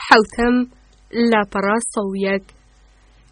حوتەم لاپەڕا 100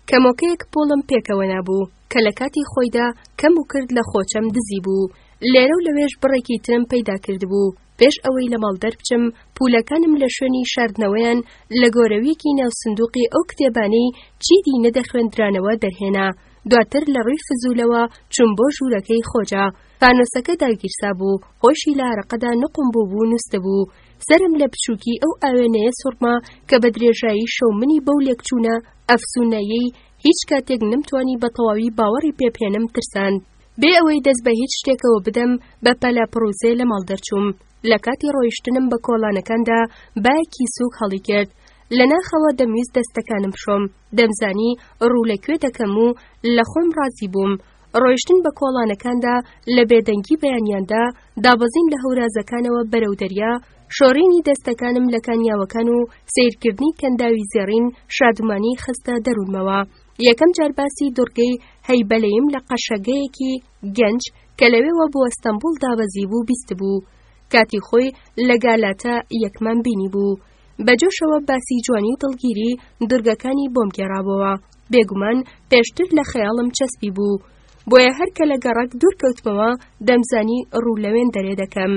کەمۆکەیەک پۆڵم پێکەوە نابوو کە لە کاتی خۆیدا کەم و کرد لە خۆچەم دزی بوو. لێرە و لەوێش بڕێکی ترم پەیدا کردبوو. پێش ئەوەی لە ماڵ دەربچم پولەکانم لە شوێنی شاردنەوەیان لە گۆرەویەکی ناو سندوقی ئەو کتێبانەی چیدی نەدەخوێندرانەوە دەرهێنا. دواتر لە ڕووی فزولەوە چوم بۆ ژوورەکەی خۆجا. فانۆسەکە داگیرسا بوو، خۆشی لە عرەقەدا نقم بوو نووسە بوو. سەرم لە بچووکی ئەو ئاوێنەیە سوڕما کە بە درێژایی شەومنی بەو لێکچوونە ئەفسوونەیەی هیچ کاتێک نەمتوانی بە تەواوی باوەڕی پێبهێنم ترساند. بێ ئەوەی دەست بە هیچ شتێکەوە بدەم بە پەلاپڕوزێ لە ماڵ دەرچووم. لە کاتی ڕۆیشتنم بە کۆڵانەکاندا بایەکی سووک هەڵی کرد. لە ناخەوە دەمویست دەستەکانم بشۆم. دەمزانی ڕوو لەکوێ دەکەم و لە خۆم ڕازی بووم. ڕۆیشتن بە کۆڵانەکاندا لە بێدەنگی بەیانیاندا دابەزین لە هەورازەکانەوە بەرەو دەریا، شۆڕینی دەستەکانم لە کانیاوەکان و سیرکردنی کەنداوی زێڕین شادمانی خستە دەروونمەوە. یەکەم جار باسی دوورگەی هەیبەلەیم لە قەشەگەیەکی گەنج کە لەوێوە بۆ ئەستەمبول دابەزی بوو بیست بوو. کاتی خۆی لە گالاتە یەکمان بینی بوو. بەجۆشەوە باسی جوانی و دڵگیری دوورگەکانی بۆم گێڕابەوە. بێگومان پێشتر لە خەیاڵم چەسبی بوو. بۆیە هەرکە لە گەڕک دوور کەوتمەوە دەمزانی ڕوو لەوێن دەرێ دەکەم.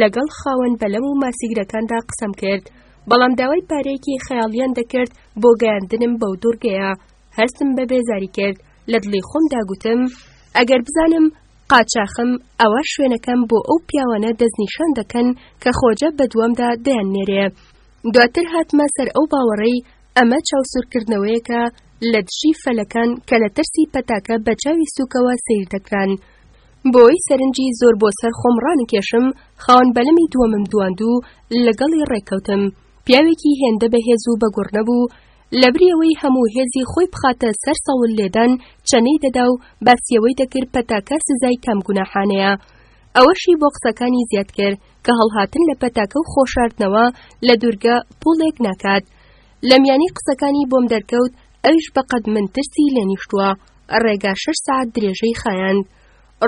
لەگەڵ خاوەن بەلەم و ماسیگرەکاندا قسەم کرد، بەڵام داوای پارەیەکی خەیاڵیان دەکرد بۆ گەیاندنم بەو دوورگەیە. هەستم بە بێزاری کرد. لە دڵی خۆمدا گوتم ئەگەر بزانم قاچاخم ئەوە شوێنەکەم بۆ ئەو پیاوانە دەستنیشان دەکەن کە خۆجە بە دووەمدا دەیاننێرێ. دواتر هاتمە سەر ئەو باوەڕەی ئەمە چاوسوورکردنەوەیەکە لە دژی فەلەکان کە لە ترسی پەتاکە بە چاوی سووکەوە سیر دەکران. بۆی سەرنجی زۆر بۆ سەر خۆم ڕانکێشم، خاوەن بەلەمی دووەمم دواند و لەگەڵی ڕێکەوتم. پیاوێکی هێندە بەهێز و بەگوڕ نەبوو. لەبریەوەی هەموو هێزی خۆی بخاتە سەر سەوڵ لێدان چەنەی دەدا و باسیەوەی دەکرد پەتاکە سزای کام گوناحانەیە. ئەوەشی بۆ قسەکانی زیاد کرد کە هەڵهاتن لە پەتاکە و خۆشاردنەوە لە دوورگە پوڵێک ناکات. لە میانی قسەکانی بۆم دەرکەوت ئەویش بەقەد من ترسی لێنیشتووە. ڕێگا 6 ساعت درێژەی خایاند.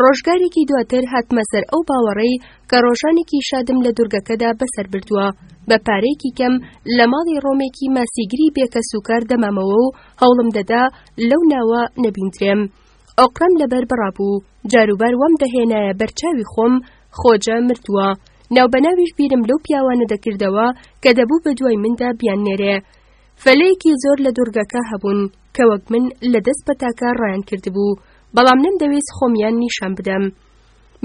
ڕۆژگارێکی دواتر هاتمە سەر ئەو باوەڕەی کە ڕۆژانێکی شادم لە دوورگەکەدا بەسەر بردووە. بە پارەیەکی کەم لە ماڵی ڕۆمێکی ماسیگری بێکە سوکار دەمامەوە و هەوڵم دەدا لەو ناوە نەبیندرێم. ئۆقرەم لەبەر بڕابوو. جاروبار وەم دەهێنایە بەرچاوی خۆم خۆجە مردووە. ناوبەناویش بیرم لەو پیاوانە دەکردەوە کە دەبوو بە دوای مندا بیاننێرێ. فەلەیەکی زۆر لە دوورگەکە هەبوون کە وەک من لە دەست پەتاکە ڕایان کردبوو، بەڵام نەمدەویست خۆمیان نیشان بدەم.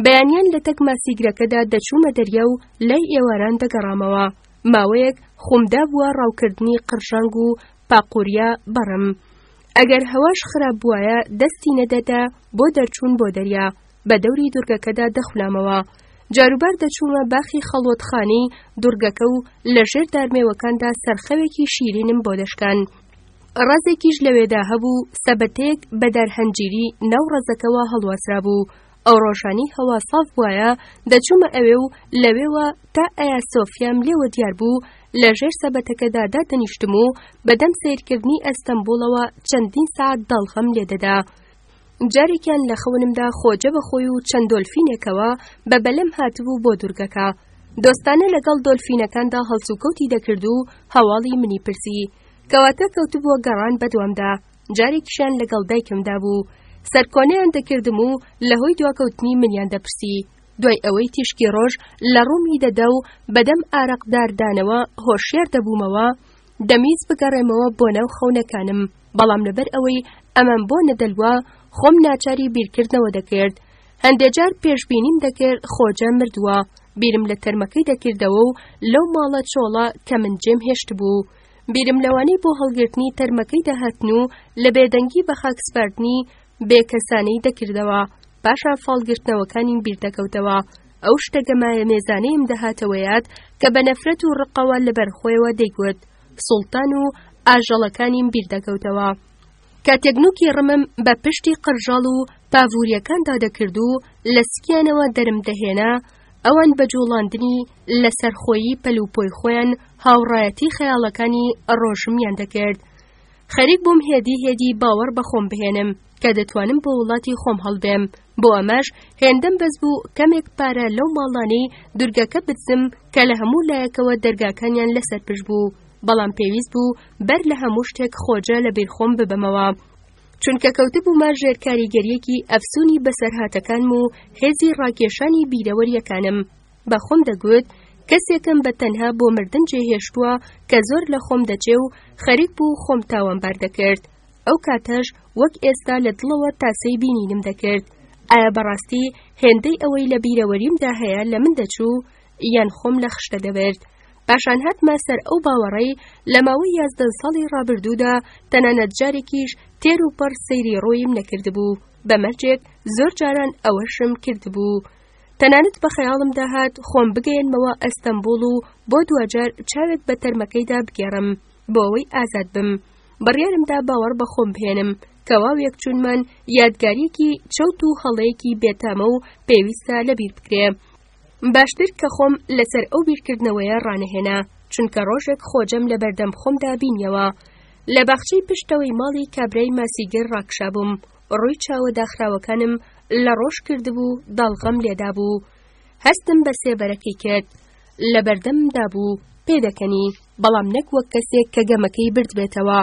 بەیانیان لە تەک ماسیگرەکەدا دەچوومە دەریا و لای ئێواران دەگەڕامەوە. ماوەیەک خۆمدا بووە ڕاوکردنی قڕژانگ و پاقوریا بەڕم. ئەگەر هەواش خراپ بووایە دەستی نەدەدا بۆ دەرچوون بۆ دەریا. بە دەوری دوورگەکەدا دەخولامەوە. جاروبار دەچوومە باخی خەڵوەتخانەی دوورگەکە و لە ژێر دارمێوەکاندا سەرخەوێکی شیرینم بۆ دەشکان. ڕازێکیش لەوێدا هەبوو، سەبەتەیەک بە دارهەنجیری ناو ڕەزەکەوە هەڵوەسرا بوو. ئەو ڕۆژانی هەوا ساف بووایە دەچوومە ئەوێ و لەوێوە تا ئایا سۆفیام لێوە دیار بوو لە ژێر سەبەتەکەدا دادەنیشتم و بەدەم سیرکردنی ئەستەمبوڵەوە چەندین ساعت داڵغەم لێدەدا. جارێکیان لە خەونمدا خۆجە بەخۆی و چەند دۆلفینێکەوە بە بەلەم هاتبوو بۆ دوورگەکە. دۆستانە لەگەڵ دۆلفینەکاندا هەڵسوکەوتی دەکرد و هەواڵی منی پرسی، کەواتە کەوتبووە گەڕان بەدوامدا. جارێکیشیان لەگەڵ دایکمدا بوو. سەرکۆنەیان دەکردم و لەهۆی دواکەوتنی منیان دەپرسی. دوای ئەوەی تیشکی ڕۆژ لە ڕوومی دەدا و بەدەم ئارەقداردانەوە هۆشیار دەبوومەوە، دەمیست بگەڕێمەوە بۆ ناو خەونەکانم. بەڵام لەبەر ئەوەی ئەمەم بۆ نەدەلوە خۆم ناچاری بیرکردنەوە دەکرد. هەندێک جار پێشبینیم دەکرد خۆجە مردووە. بیرم لە تەرمەکەی دەکردەوە و لەو ماڵە چۆڵە کە من جێم هێشت بوو. بیرم لەوانەی بۆ هەڵگرتنی تەرمەکەی دەهاتن و لە بێدەنگی بە خاکسپاردنی بێکەسانەی دەکردەوە. پاشان فاڵگرتنەوەکانیم بیر دەکەوتەوە. ئەو شتەگەمایە مێزانەیم دەهاتەوەیات کە بە نەفرەت و ڕقەوە لەبەر خۆیەوە دەیگوت. سوڵتان و ئاژەڵەکانیم بیر دەکەوتەوە. کاتێک نوکی ڕمم بە پشتی قڕژاڵ و پاڤوریەکاندا دەکرد و لە سکیانەوە دەرم دەهێنا، ئەوان بە جوڵاندنی لەسەرخۆیی پەلوپۆی خۆیان هاوڕایەتی خەیاڵەکانی ڕۆژمیان دەکرد. خەریک بووم هێدی باوەڕ بە خۆم بهێنم کە دەتوانم بۆ وڵاتی خۆم هەڵبێم. بۆ ئەمەش هێندەم بەس بوو کەمێک پارە لەو ماڵانەی دوورگەکە بدزم کە لە هەموو لایەکەوە دەرگاکانیان لەسەر پشت بوو. بەڵام پێویست بوو بەر لە هەموو شتێک خۆجە لە بیر خۆم ببەمەوە، چونکە کەوتبوومە ژێر کاریگەریەکی ئەفسوونی بەسەرهاتەکانم و هێزی ڕاکێشانی بیرەوەریەکانم. بە خۆم دەگوت کەسێکم بە تەنها بۆ مردن جێهێشتووە کە زۆر لە خۆم دەچێ و خەریک بوو خۆم تاوانبار دەکرد. ئەو کاتەش وەک ئێستا لە دڵەوە تاسەی بینینم دەکرد. ئایا بەڕاستی هێندەی ئەوەی لە بیرەوەریمدا هەیە لە من دەچوو یان خۆم لە خشتە دەبرد؟ پاشان هاتمە سەر ئەو باوەڕەی لە ماوەی 11 ساڵی ڕابردوودا تەنانەت جارێکیش تێر و پەڕ سەیری ڕۆیم نەکردبوو. بەمەرجێک زۆر جاران ئەوەشم کردبوو. تەنانەت بە خەیاڵم داهات خۆم بگەێنمەوە ئەستەمبوڵ و بۆ دوجار چاوێک بە تەرمەکەیدا بگێڕم بۆ ئەوەی ئازاد بم. بڕیارمدا باوەڕ بە خۆم بهێنم کە واوێک چوونمان یادگاریەکی چەوت و هەڵەیەکی بێتامە و پێویستە لەبیر بکرێ. باشتر کە خۆم لەسەر ئەو بیرکردنەوەیە ڕانەهێنا، چونکە ڕۆژێک خۆجەم لە بەردەم خۆمدا بینیەوە. لە باخچەی پشتەوەی ماڵی کابرای ماسیگر ڕاکشابووم. ڕووی چاوە داخراوەکانم لە ڕۆژ کردبوو، داڵغەم لێدا بوو. هەستم بە سێبەرەکەی کرد. لە بەردەمدا بوو، پێدەکەنی، بەڵام نەک وەک کەسێک کە گەمەکەی برد بێتەوە.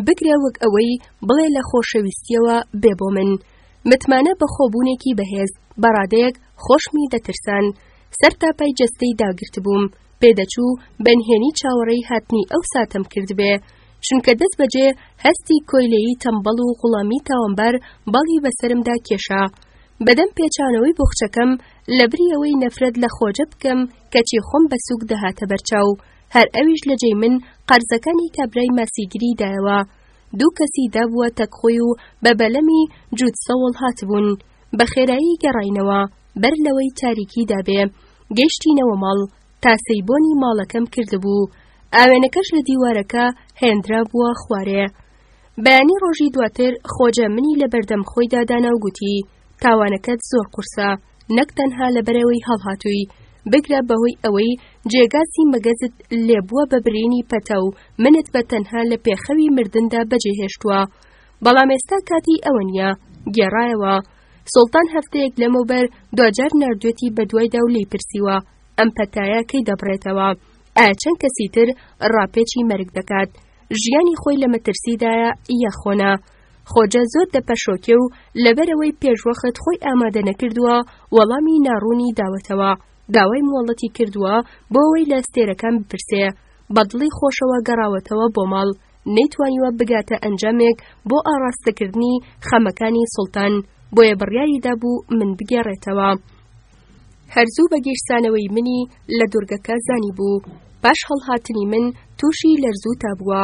بگرێ وەک ئەوەی بڵێ لە خۆشەویستیەوە بێ بۆ من. متمانە بە خۆبوونێکی بەهێز، بەڕادەیەک خۆشمی دەترسان. سەر تاپای جەستەی داگرت بووم. پێدەچوو بەنهێنی چاوەڕێی هاتنی ئەو ساتم کرد بێ، چونکە دەست بەجێ هەستی کۆیلەیی تەمبەڵ و غوڵامی تاوانبەر باڵی بەسرمدا کێشا. بەدەم پێچانەوەی بوخچەکەم لە بریەوەی نەفرەت لە خۆجە بکەم کەچی خۆم بە سووک دەهاتە بەرچاو. هەر ئەویش لە جێی من قەرزەکانی کابرای ماسیگری دایەوە. دوو کەسی دابووە تەکخۆی و بە بەلەمی جووت سەوڵ هاتبوون. بە خێرایی گەڕاینەوە بەر لەوەی تاریکی دابێ. گەیشتینەوە ماڵ. تاسەی بۆنی ماڵەکەم کردبوو. ئاوێنەکەش لە دیوارەکە هێندرا بووە خوارێ. بەیانی ڕۆژی دواتر خۆجە منی لە بەردەم خۆیدا دانا و گوتی تاوانەکەت زۆر قورسە، نەک تەنها لەبەرەوەی هەڵهاتووی، بگرە بەهۆی ئەوەی جێگاسی مەگەزت لێبووە بە برینی پەتە و منت بە تەنها لە پێخەوی مردندا بەجێهێشتووە. بەڵام ئێستا کاتی ئەوە نییە. گێڕایەوە. سوڵتان هەفتەیەک لەمەوبەر دوجار نردوێتی بە دوایدا و لی پرسیوە ئەم پەتایە کەی دەبڕێتەوە؟ ئایا چەند کەسی تر ڕاپێکی مەرگ دەکات؟ ژیانی خۆی لە مەترسیدایە یەخۆنا. خۆجە زۆر دەپەشۆکێ و لەبەرەوەی پێشوەخت خۆی ئامادە نەکردووە وەڵامی ناڕوونی داوەتەوە. داوای مۆڵەتی کردووە بۆ ئەوەی لە ئەستێرەکان بپرسێ. بەدڵی خۆشەوە گەڕاوەتەوە بۆ ماڵ. نەیتوانیوە بگاتە ئەنجامێک بۆ ئاڕاستەکردنی خەمەکانی سوڵتان، بۆیە بڕیاریدا بوو من بگێڕێتەوە. هەرزوو بە گیرسانەوەی منی لە دوورگەکە زانی بوو. پاش هەڵهاتنی من تووشی لەرزوو تابووە.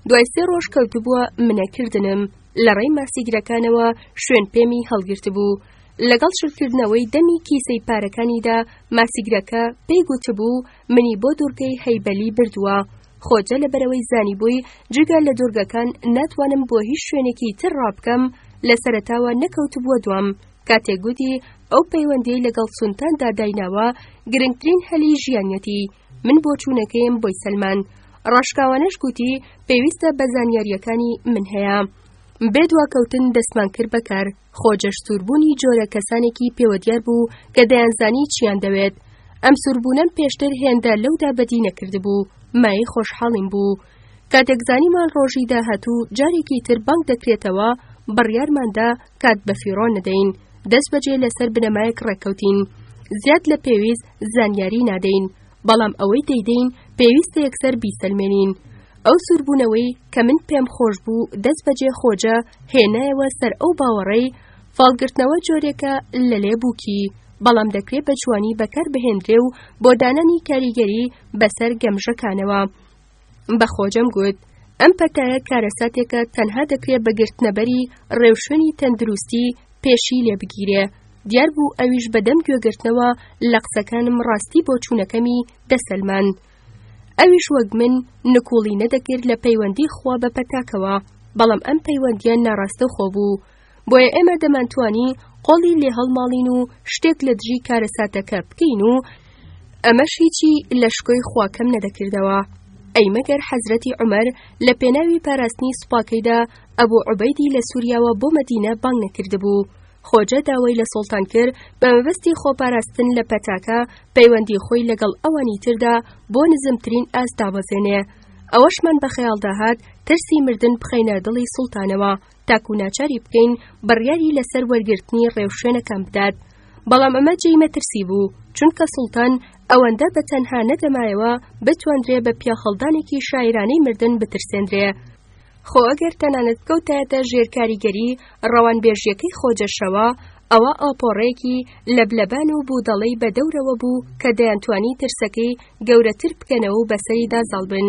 دوای 3 ڕۆژ کەوتبووە منەکردنم. لە ڕێی ماسیگرەکانەوە شوێن پێمی هەڵگرت بوو. لەگەڵ شلکردنەوەی دەمی کیسەی پارەکانیدا ماسیگرەکە پێی گوتبوو منی بۆ دوورگەی هەیبەلی بردووە. خۆجە لەبەرەوەی زانی بووی جگە لە دوورگەکان ناتوانم بۆ هیچ شوێنێکی تر ڕابکەم، لە سەرەتاوە نەکەوتبووە دوام. کاتێک گوتی ئەو پەیوەندیەی لەگەڵ سونتاندا دایناوە گرنگترین هەلی ژیانەتی من بۆ چوونەکەیم بۆی سەلمان. ڕاشکاوانەش گوتی پێویستە بە زانیاریەکانی من هەیە. بێ دواکەوتن دەستمان کرد بەکار. خۆجەش سووربوونی جۆرە کەسانێکی پێوە دیار بوو کە دەیانزانی چیان دەوێت. ئەم سووربوونەم پێشتر هێندە لەودا بەدی نەکردبوو. مای خۆشحاڵیم بوو. کاتێک زانیمان ڕۆژی داهاتوو جارێکی تر بانگ دەکرێتەوە، بڕیارماندا کات بە فیڕۆ نەدەین. دەست بەجێ لەسەر بنەمایەک ڕێکەوتین. زیاد لە پێویست زانیاری نادەین، بەڵام ئەوەی دەیدەین پێویستە یەکسەر بیسەلمێنین. ئەو سووربوونەوەی کە من پێم خۆش بوو دەست بەجێ خۆجە هێنایەوە سەر ئەو باوەڕەی فاڵگرتنەوە جۆرێکە لە لێبووکی، بەڵام دەکرێت بە جوانی بەکار بهێنرێ و بۆ دانانی کاریگەری بەسەر گەمژەکانەوە. بە خۆجەم گوت ئەم پەتایە کارەساتێکە تەنها دەکرێت بە گرتنەبەری ڕێوشوێنی تەندروستی پێشی لێ بگیرێ. دیار بوو ئەویش بەدەم گوێگرتنەوە لە قسەکانم ڕاستی بۆ چوونەکەمی دەسەلمان. ئەویش وەک من نکوڵی نەدەکرد لە پەیوەندی خوا بە پەتاکەوە، بەڵام ئەم پەیوەندیان ناڕاستە خۆ بوو. بۆیە ئێمە دەمانتوانی قۆڵی لێ هەڵماڵین و شتێک لە دژی کارەساتەکە بکەین و ئەمەش هیچی لە شکۆی خواکەم نەدەکردەوە. ئەی مەگەر حەزرەتی عومەر لە پێناوی پاراستنی سوپاکەیدا ئەبوو عوبەیدی لە سووریاوە بۆ مەدینە بانگ نەکردبوو. خۆجە داوای لە سوڵتان کرد بە مەبەستی خۆپاراستن لە پەتاکە پەیوەندی خۆی لەگەڵ ئەوانی تردا بۆ نزمترین ئاست دابەزێنێ. ئەوەشمان بە خەیاڵداهات ترسی مردن بخەینە دڵی سوڵتانەوە تاکو ناچاری بکەین بڕیاری لەسەر وەرگرتنی ڕێوشوێنەکان بدات. بەڵام ئەمە جێی مەترسی بوو، چونکە سوڵتان ئەوەندە بە تەنها نەدەمایەوە بتوانرێ بە پیاخەڵدانێکی شاعرانەی مردن بترسێنرێ. خۆ ئەگەر تەنانەت کەوتایەتە ژێر کاریگەری ڕەوانبێژیەکەی خۆجەشەوە، ئەوە ئاپۆڕەیەکی لەبلەبان و بوودەڵەی بە دەورەوە بوو کە دەیانتوانی ترسەکەی گەورەتر بکەنەوە و بەسەریدا زەڵبن.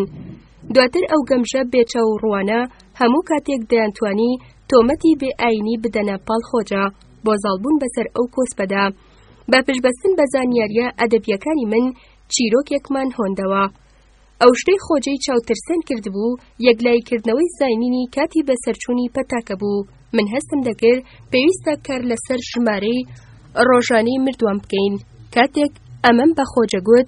دواتر ئەو گەمژە بێچەو ڕوانە هەموو کاتێک دەیانتوانی تۆمەتی بێ ئاینی بدەنە پاڵ خۆجە بۆ زەڵبوون بەسەر ئەو کۆسپەدا. بە پشبەستن بە زانیاریە ئەدەبیەکانی من چیرۆکێکمان هۆندەوە. ئەو شتەی خۆجەی چاوترسێن کردبوو یەکلایکردنەوەی زاینینی کاتی بەسەرچوونی پەتاکە بوو. من هەستم دەکرد پێویستە کار لەسەر ژمارەی ڕۆژانەی مردووان بکەین. کاتێک ئەمەم بە خۆجە گوت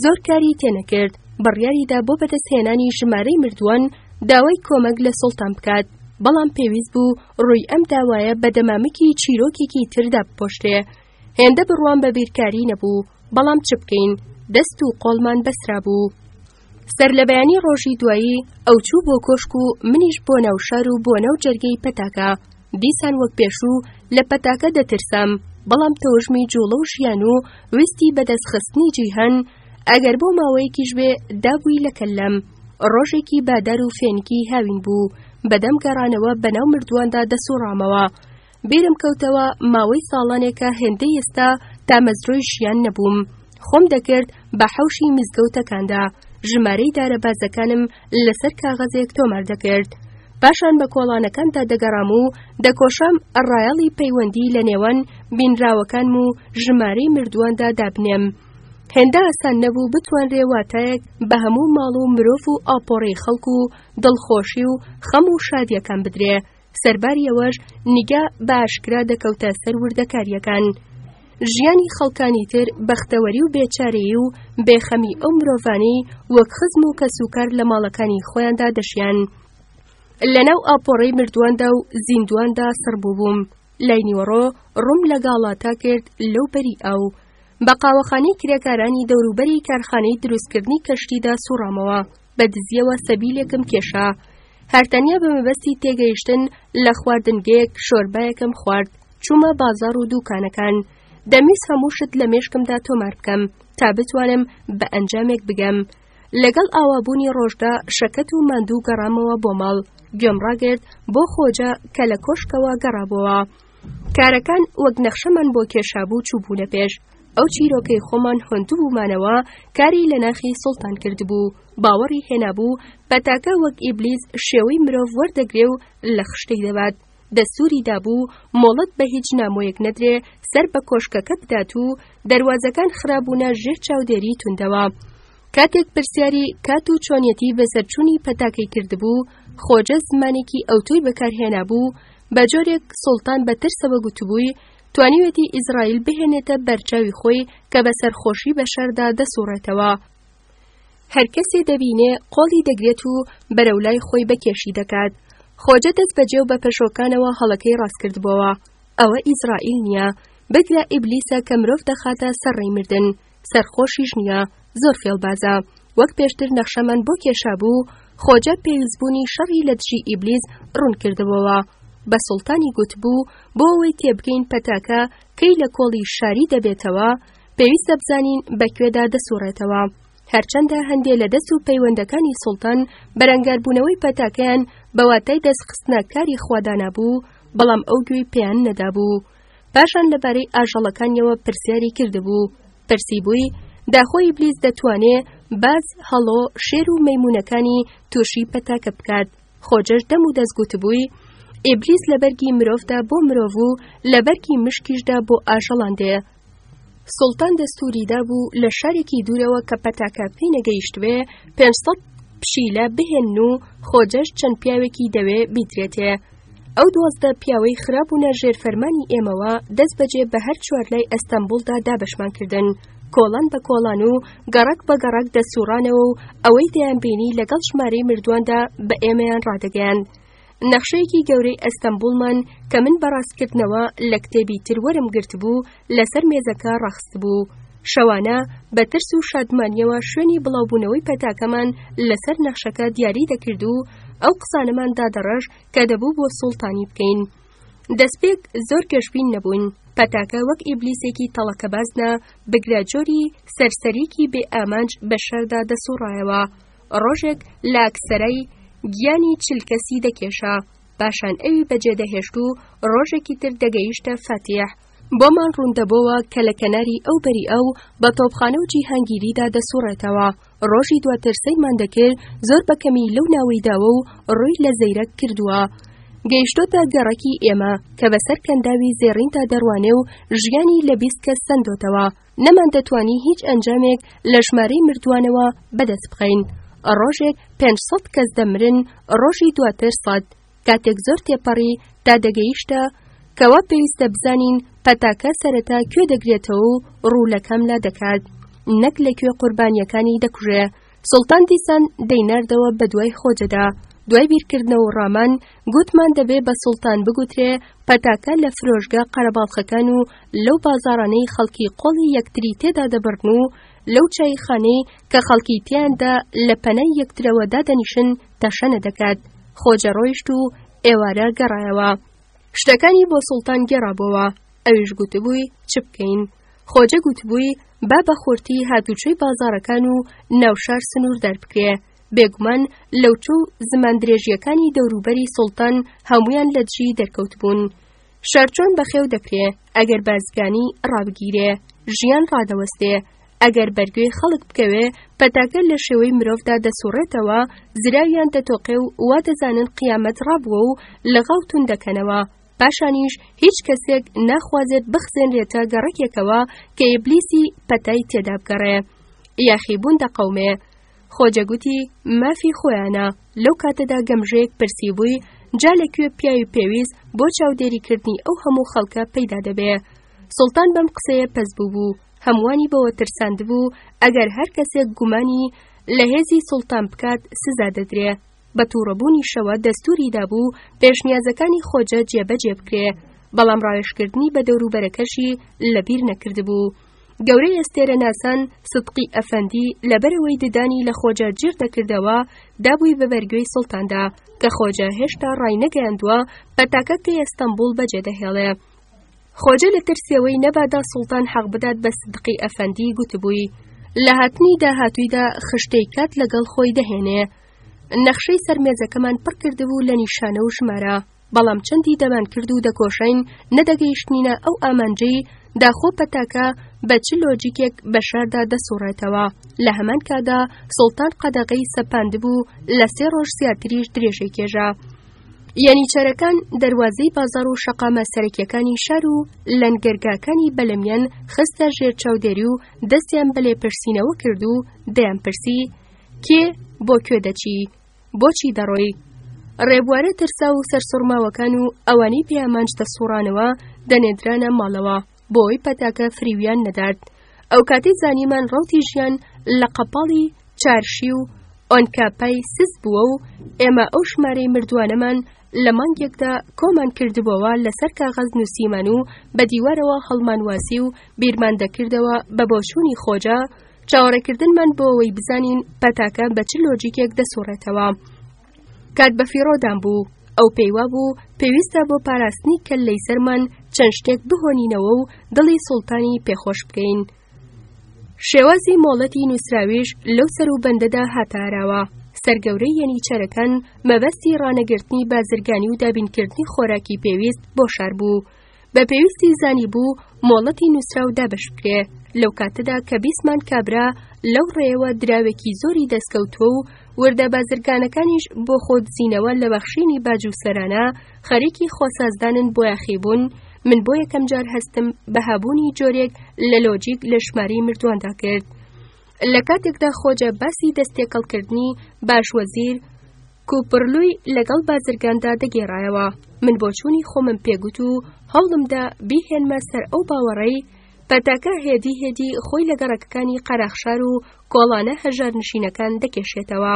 زۆر کاری تێنەکرد، بڕیاریدا بۆ بەدەستهێنانی ژمارەی مردووان داوای کۆمەک لە سوڵتان بکات، بەڵام پێویست بوو ڕووی ئەم داوایە بە دەمامکی چیرۆکێکی تردا بپۆشتێ. هێندە بڕوان بە بیرکاری نەبوو، بەڵام چ بکەین، دەست و قۆڵمان بەسرا بوو. سەر لە بەیانی ڕۆژی دوایی ئەو چوو بۆ کۆشک و منیش بۆ ناو شار و بۆ ناو جەرگەی پەتاکە. دیسان وەک پێشوو لە پەتاکە دەترسام، بەڵام تەوژمی جوڵە و ژیان و ویستی بەدەستخستنی جیهان ئەگەر بۆ ماوەیەکیش بێ دابووی لە کەلەم. ڕۆژێکی بادار و فێنکی هاوین بوو، بەدەم گەڕانەوە بەناو مردوواندا دەسوڕامەوە. بیرم کەوتەوە ماوەی ساڵانێکە هێندەی ئێستا تا مەزرۆی ژیان نەبووم. خۆم دەکرد بە حەوشی مزگەوتەکاندا، ژمارەی دارەبازەکانم لەسەر کاغەزێک تۆمار دەکرد. پاشان بە کۆڵانەکاندا دەگەڕام و دەکۆشام ڕایەڵی پەیوەندی لە نێوان بینراوەکانم و ژمارەی مردوواندا دابنێم. هێندە ئاسان نەبوو بتوانرێ واتایەک بە هەموو ماڵ و مرۆڤ و ئاپۆڕەی خەڵک و دڵخۆشی و خەم و شادیەکان بدرێ. سەرباری ئەوەش نیگا بە ئاشکرا دەکەوتە سەر وردەکاریەکان. ژیانی خەڵکانی تر بەختەوەری و بێچارەیی و بێخەمی ئەو مرۆڤانەی وەک خزم و کەسوکار لە ماڵەکانی خۆیاندا دەشیان. لەناو ئاپۆڕەی مردوواندا و زیندواندا سڕبوو بووم. لای نیوەڕۆ ڕووم لە گاڵاتا کرد لەو بەری ئەو. بە قاوەخانەی کرێکارانی دەوروبەری کارخانەی دروستکردنی کەشتیدا سوڕامەوە. بە دزیەوە سەبیلێکم کێشا. هەرتەنیا بە مەبەستی تێگەیشتن لە خواردنگەیەک شۆربایەکم خوارد. چوومە بازاڕ و دووکانەکان. دەمویست هەموو شت لە مێشکمدا تۆمار بکەم تا بتوانم بە ئەنجامێک بگەم. لەگەڵ ئاوابوونی ڕۆژدا شەکەت و ماندوو گەڕامەوە بۆ ماڵ. گوێم ڕاگرت بۆ خۆجە کە لە کۆشکەوە گەڕابەوە. کارەکان وەک نەخشەمان بۆ کێشابوو چووبوونە پێش. ئەو چیرۆکەی خۆمان هۆندوو بوومانەوە کاری لە ناخی سوڵتان کردبوو. باوەڕی هێنابوو پەتاکە وەک ئیبلیس شێوەی مرۆڤ وەردەگرێ و لە خشتەی دەبات. دەستوری دابوو مۆڵەت بە هیچ نامۆیەک نەدرێ سەر بە کۆشکەکە بدات و دەروازەکان خرابوونە ژێر چاودێری توندەوە. کاتێک پرسیاری کات و چۆنیەتی بەسەرچوونی پەتاکەی کردبوو، خۆجە زمانێکی ئەوتۆی بەکارهێنابوو. بە جۆرێک سوڵتان بە ترسەوە گوتبووی توانیوێتی ئیزرائیل بهێنێتە بەرچاوی خۆی کە بە سەرخۆشی بە شەردا دەسوڕێتەوە. هەر کەسێ دەبینێ قۆڵی دەگرێت و بەرەولای خۆی بەکێشی دەکات. خۆجە دەست بەجێ و بە پەشۆکانەوە هەڵەکەی ڕاستکردبەوە. ئەوە ئیزرائیل نییە، بگرە ئیبلیسە کە مرۆڤ دەخاتە سەرڕێی مردن. سەرخۆشیش نییە، زۆر فێڵبازە. وەک پێشتر نەخشەمان بۆ کێشابوو، خۆجە پێویستبوونی شەڕی لە دژی ئیبلیس ڕوون کردبەوە. بە سوڵتانی گوتبوو بۆ ئەوەی تێبگەین پەتاکە کەی لە کۆڵی شاری دەبێتەوە، پێویستە بزانین بەکوێدا دەسوڕێتەوە. هەرچەندە هەندێک لە دەست و پەیوەندەکانی سوڵتان بەرەنگاربوونەوەی پەتاکەیان بەواتای دەستخستنە کاری خوادانا بوو، بەڵام ئەو گوێی پێیان نەدابوو. پاشان لەبارەی ئاژەڵەکانیەوە پرسیاری کردبوو. پرسیبووی داخۆی ئیبلیس دەتوانێ باز، هەڵۆ، شێر و مەیمونەکانی تووشی پەتاکە بکات. خۆجەش دەم و دەستگوتبووی ئیبلیس لە بەرگی مرۆڤدا بۆ مرۆڤ و لە بەرگی مشکیشدا بۆ ئاژەڵان دێ. سوڵتان دەستوریدا بوو لە شارێکی دوورەوە کە پەتاکە پێی نەگەیشتوێ 500 پشیلە بهێن و خۆجەش چەند پیاوێکی دەوێ بیترێتێ. ئەو 12 پیاوەی خرابوونە ژێر فەرمانی ئێمەوە دەست بەجێ بە هەر چوارلای ئەستەمبولدا دابەشمان کردن. کۆڵان بە کۆڵان و گەڕک بە گەڕک دەسوڕانەوە و ئەوەی دەیانبینی لەگەڵ ژمارەی مردوواندا بە ئێمەیان ڕادەگەیان. نەخشەیەکی گەورەی ئەستەمبولمان کە من بەڕاستکردنەوە لە کتێبی تر وەرم گرت بوو لەسەر مێزەکە ڕەخست بوو. شەوانە بە ترس و شادمانیەوە شوێنی بڵاوبوونەوەی پەتاکەمان لەسەر نەخشەکە دیاری دەکرد و ئەو قسانەمان دادەڕەش کە دەبوو بۆ سوڵتانی بکەین. دەستپێک زۆر گەشبین نەبوون. پەتاکە وەک ئیبلیسێکی تەڵەکەبازنە بگرەجۆری سەرسەریکی بێ ئامانج بە شەردا دەسوڕایەوە. ڕۆژێک لە ئاکسەرەی گیانی چل کەسی دەکێشا، پاشان ئەوی بەجێدەهێشت و ڕۆژێکی تر دەگەیشتە فەتیح. بۆمان ڕوندەبەوە کە لە کەناری ئەو بەری ئەو بە تۆپخانە و جیهانگیریدا دەسوڕێتەوە. ڕۆژی دواتر سەیرمان دەکرد زۆر بەکەمی لەو ناوەیداوە و ڕووی لە زەیرەک کردووە. گەیشتۆتە گەڕەکی ئێمە کە بەسەر کەنداوی زێڕیندا دەڕوانێ و ژیانی لە 20 کەس سەندۆتەوە. نەمان دەتوانی هیچ ئەنجامێک لە ژمارەی مردووانەوە بەدەست بخەین. ڕۆژێک 500 کەس دەمرن، ڕۆژی دواتر 100. کاتێک زۆر تێپەڕی تا دەگەیشتە کەوا پێویستە بزانین پەتاکە سەرەتا کوێ دەگرێتەوە و ڕوولەکەم لا دەکات، نەک لەکوێ قوربانیەکانی دەکوژێ. سوڵتان دیسان دەیناردەوە بە دوای خۆجەدا. دوای بیرکردنەوە و ڕامان گوتمان دەبێ بە سوڵتان بگوترێ پەتاکە لە فرۆشگا قەرەباڵخەکان و لەو بازاڕانەی خەڵکی قۆڵی یەکتری تێدا دەبڕن و لەو چایخانەی کە خەڵکی تیاندا لە پەنای یەکترەوە دادەنیشن تەشەنە دەکات. خۆجە ڕۆیشت و ئێوارە گەڕایەوە. شتەکانی بۆ سوڵتان گێڕابەوە. ئەویش گوتبووی چ بکەین؟ خۆجە گوتبووی با بە خورتی هاتوچۆی بازاڕەکان و ناوشار سنوور دەربکرێ. بێگومان لەوچوو زمان درێژیەکانی دەوروبەری سوڵتان هەمویان لە دژی دەرکەوت بوون. شارچۆن بەخێو دەکرێ، ئەگەر بازگانی ڕابگیرێ ژیان ڕادەوەستێ، ئەگەر بەرگوێی خەڵک بکەوێ پەتاکە لە شێوەی مرۆڤدا دەسوڕێتەوە، زراویان دەتۆقێ و وا دەزانن قیامەت ڕابووە و لەغاو تون دەکەنەوە. پاشانیش هیچ کەسێک ناخوازێت بخزێنرێتە گەڕەکێکەوە کە ئیبلیسی پەتای تێدا بگەڕێ. یاخیبوون دەقەومێ. خۆجە گوتی مافی خۆیانە. لەو کاتەدا گەمژەیەک پرسی بووی جا لەکوێ پیاوی پێویست بۆ چاودێریکردنی ئەو هەموو خەڵکە پەیدا دەبێ. سوڵتان بەم قسەیە پەس بوو. هەمووانی بەوە ترساندبوو ئەگەر هەر کەسێک گومانی لە هێزی سوڵتان بکات سزا دەدرێ. بە تووڕەبوونی شەوە دەستوری دابوو پێشنیازەکانی خۆجە جێبەجێ بکرێ، بەڵام ڕاوێشکردنی بە دەوروبەرەکەشی لەبیر نەکردبوو. گەورەی ئەستێرە ناسان سدقی ئەفەندی لەبەرەوەی ددانی لە خۆجە گیر دەکردەوە دابووی بە بەرگوێی سوڵتاندا کە خۆجە هێشتا ڕای نەگەیاندووە پەتاکەکەی ئەستەمبول بەجێدەهێڵێ. خۆجە لە ترسیەوەی نەبادا سوڵتان حەق بدات بە سدقی ئەفەندی گوتبووی لە هاتنی داهاتوویدا خشتەی کات لەگەڵ خۆی دەهێنێ. نەخشەی سەرمێزەکەمان پڕ کردبوو لە نیشانە و ژمارە، بەڵام چەندی دەمان کرد و دەکۆشین نەدەگەیشتنینە ئەو ئامانجەی داخۆ پەتاکە بە چ لۆجیکێک بە شاردا دەسوڕێتەوە. لە هەمان کادا سوڵتان قەدەغەی سەپاندبوو لە 3 ڕۆژ زیاتریش درێژەی کێژا. یانیچەرەکان دەروازەی بازاڕ و شەقامە سەرەکیەکانی شار و لەنگەرگاکانی بەلەمیان خستە ژێر چاودێری و دەستیان بە لێپرسینەوە کرد و دەیان پرسی کێ بۆ کوێ دەچی؟ بۆچی دەڕۆی؟ ڕێبوارە ترسا و سەرسوڕماوەکان و ئەوانەی پێیامانج دەسوڕانەوە دەنێدرانە ماڵەوە بۆی پەتاکە فریویان نەدات. ئەو کاتەی زانیمان ڕەوتی ژیان لە قەپاڵی چارشی و ئۆنکاپای سز بووە و ئێمە ئەو ژمارەی مردووانەمان لە مانگێکدا کۆمان کردبەوە لەسەر کاغەز نووسیمان و بە دیوارەوە هەڵمانواسی و بیرمان دەکردەوە بە بۆچوونی خۆجە چاوەڕێکردنمان بۆ ئەوەی بزانین پەتاکە بە چ لۆجیکێک دەسوڕێتەوە. کات بە فیرۆدان بوو. ئەو پێیوا بوو پێویستە بۆ پاراستنی کەللەی سەرمان چەند شتێک بهۆنینەوە و دڵی سوڵتانی پێخۆش بکەین. شێوازی مۆڵەتی نووسراویش لەو سەر و بەندەدا هاتاراوە. سەرگەورەی یەنیچەرەکان مەبەستی ڕانەگرتنی بازرگانی و دابینکردنی خۆراکی پێویست بۆ شار بوو. بە پێویستی زانی بوو مۆڵەتی نووسراو دابش بکرێ. لەو کاتەدا کە بیسمان کابرا لەو ڕێەوە دراوێکی زۆری دەستکەوتووە و وردە بازرگانەکانیش بۆ خۆدزینەوە لە بەخشینی باج و سەرانە خەریکی خۆسازدانن بۆ یاخیبوون. من بۆ یەکەم جار هەستم بە هەبوونی جۆرێک لە لۆجیک لە ژمارەی مردوواندا کرد. لە کاتێکدا خۆجە باسی دەستێکەڵکردنی باشوەزیر کوپڕلووی لەگەڵ بازرگاندا دەگێڕایەوە. من بۆچوونی خۆمم پێگوت و هەوڵمدا بیهێنمە سەر ئەو باوەڕەی پەتاکە هێدی خۆی لە گەڕەکەکانی قەراخشار و کۆڵانە هەژار نشینەکان دەکێشێتەوە.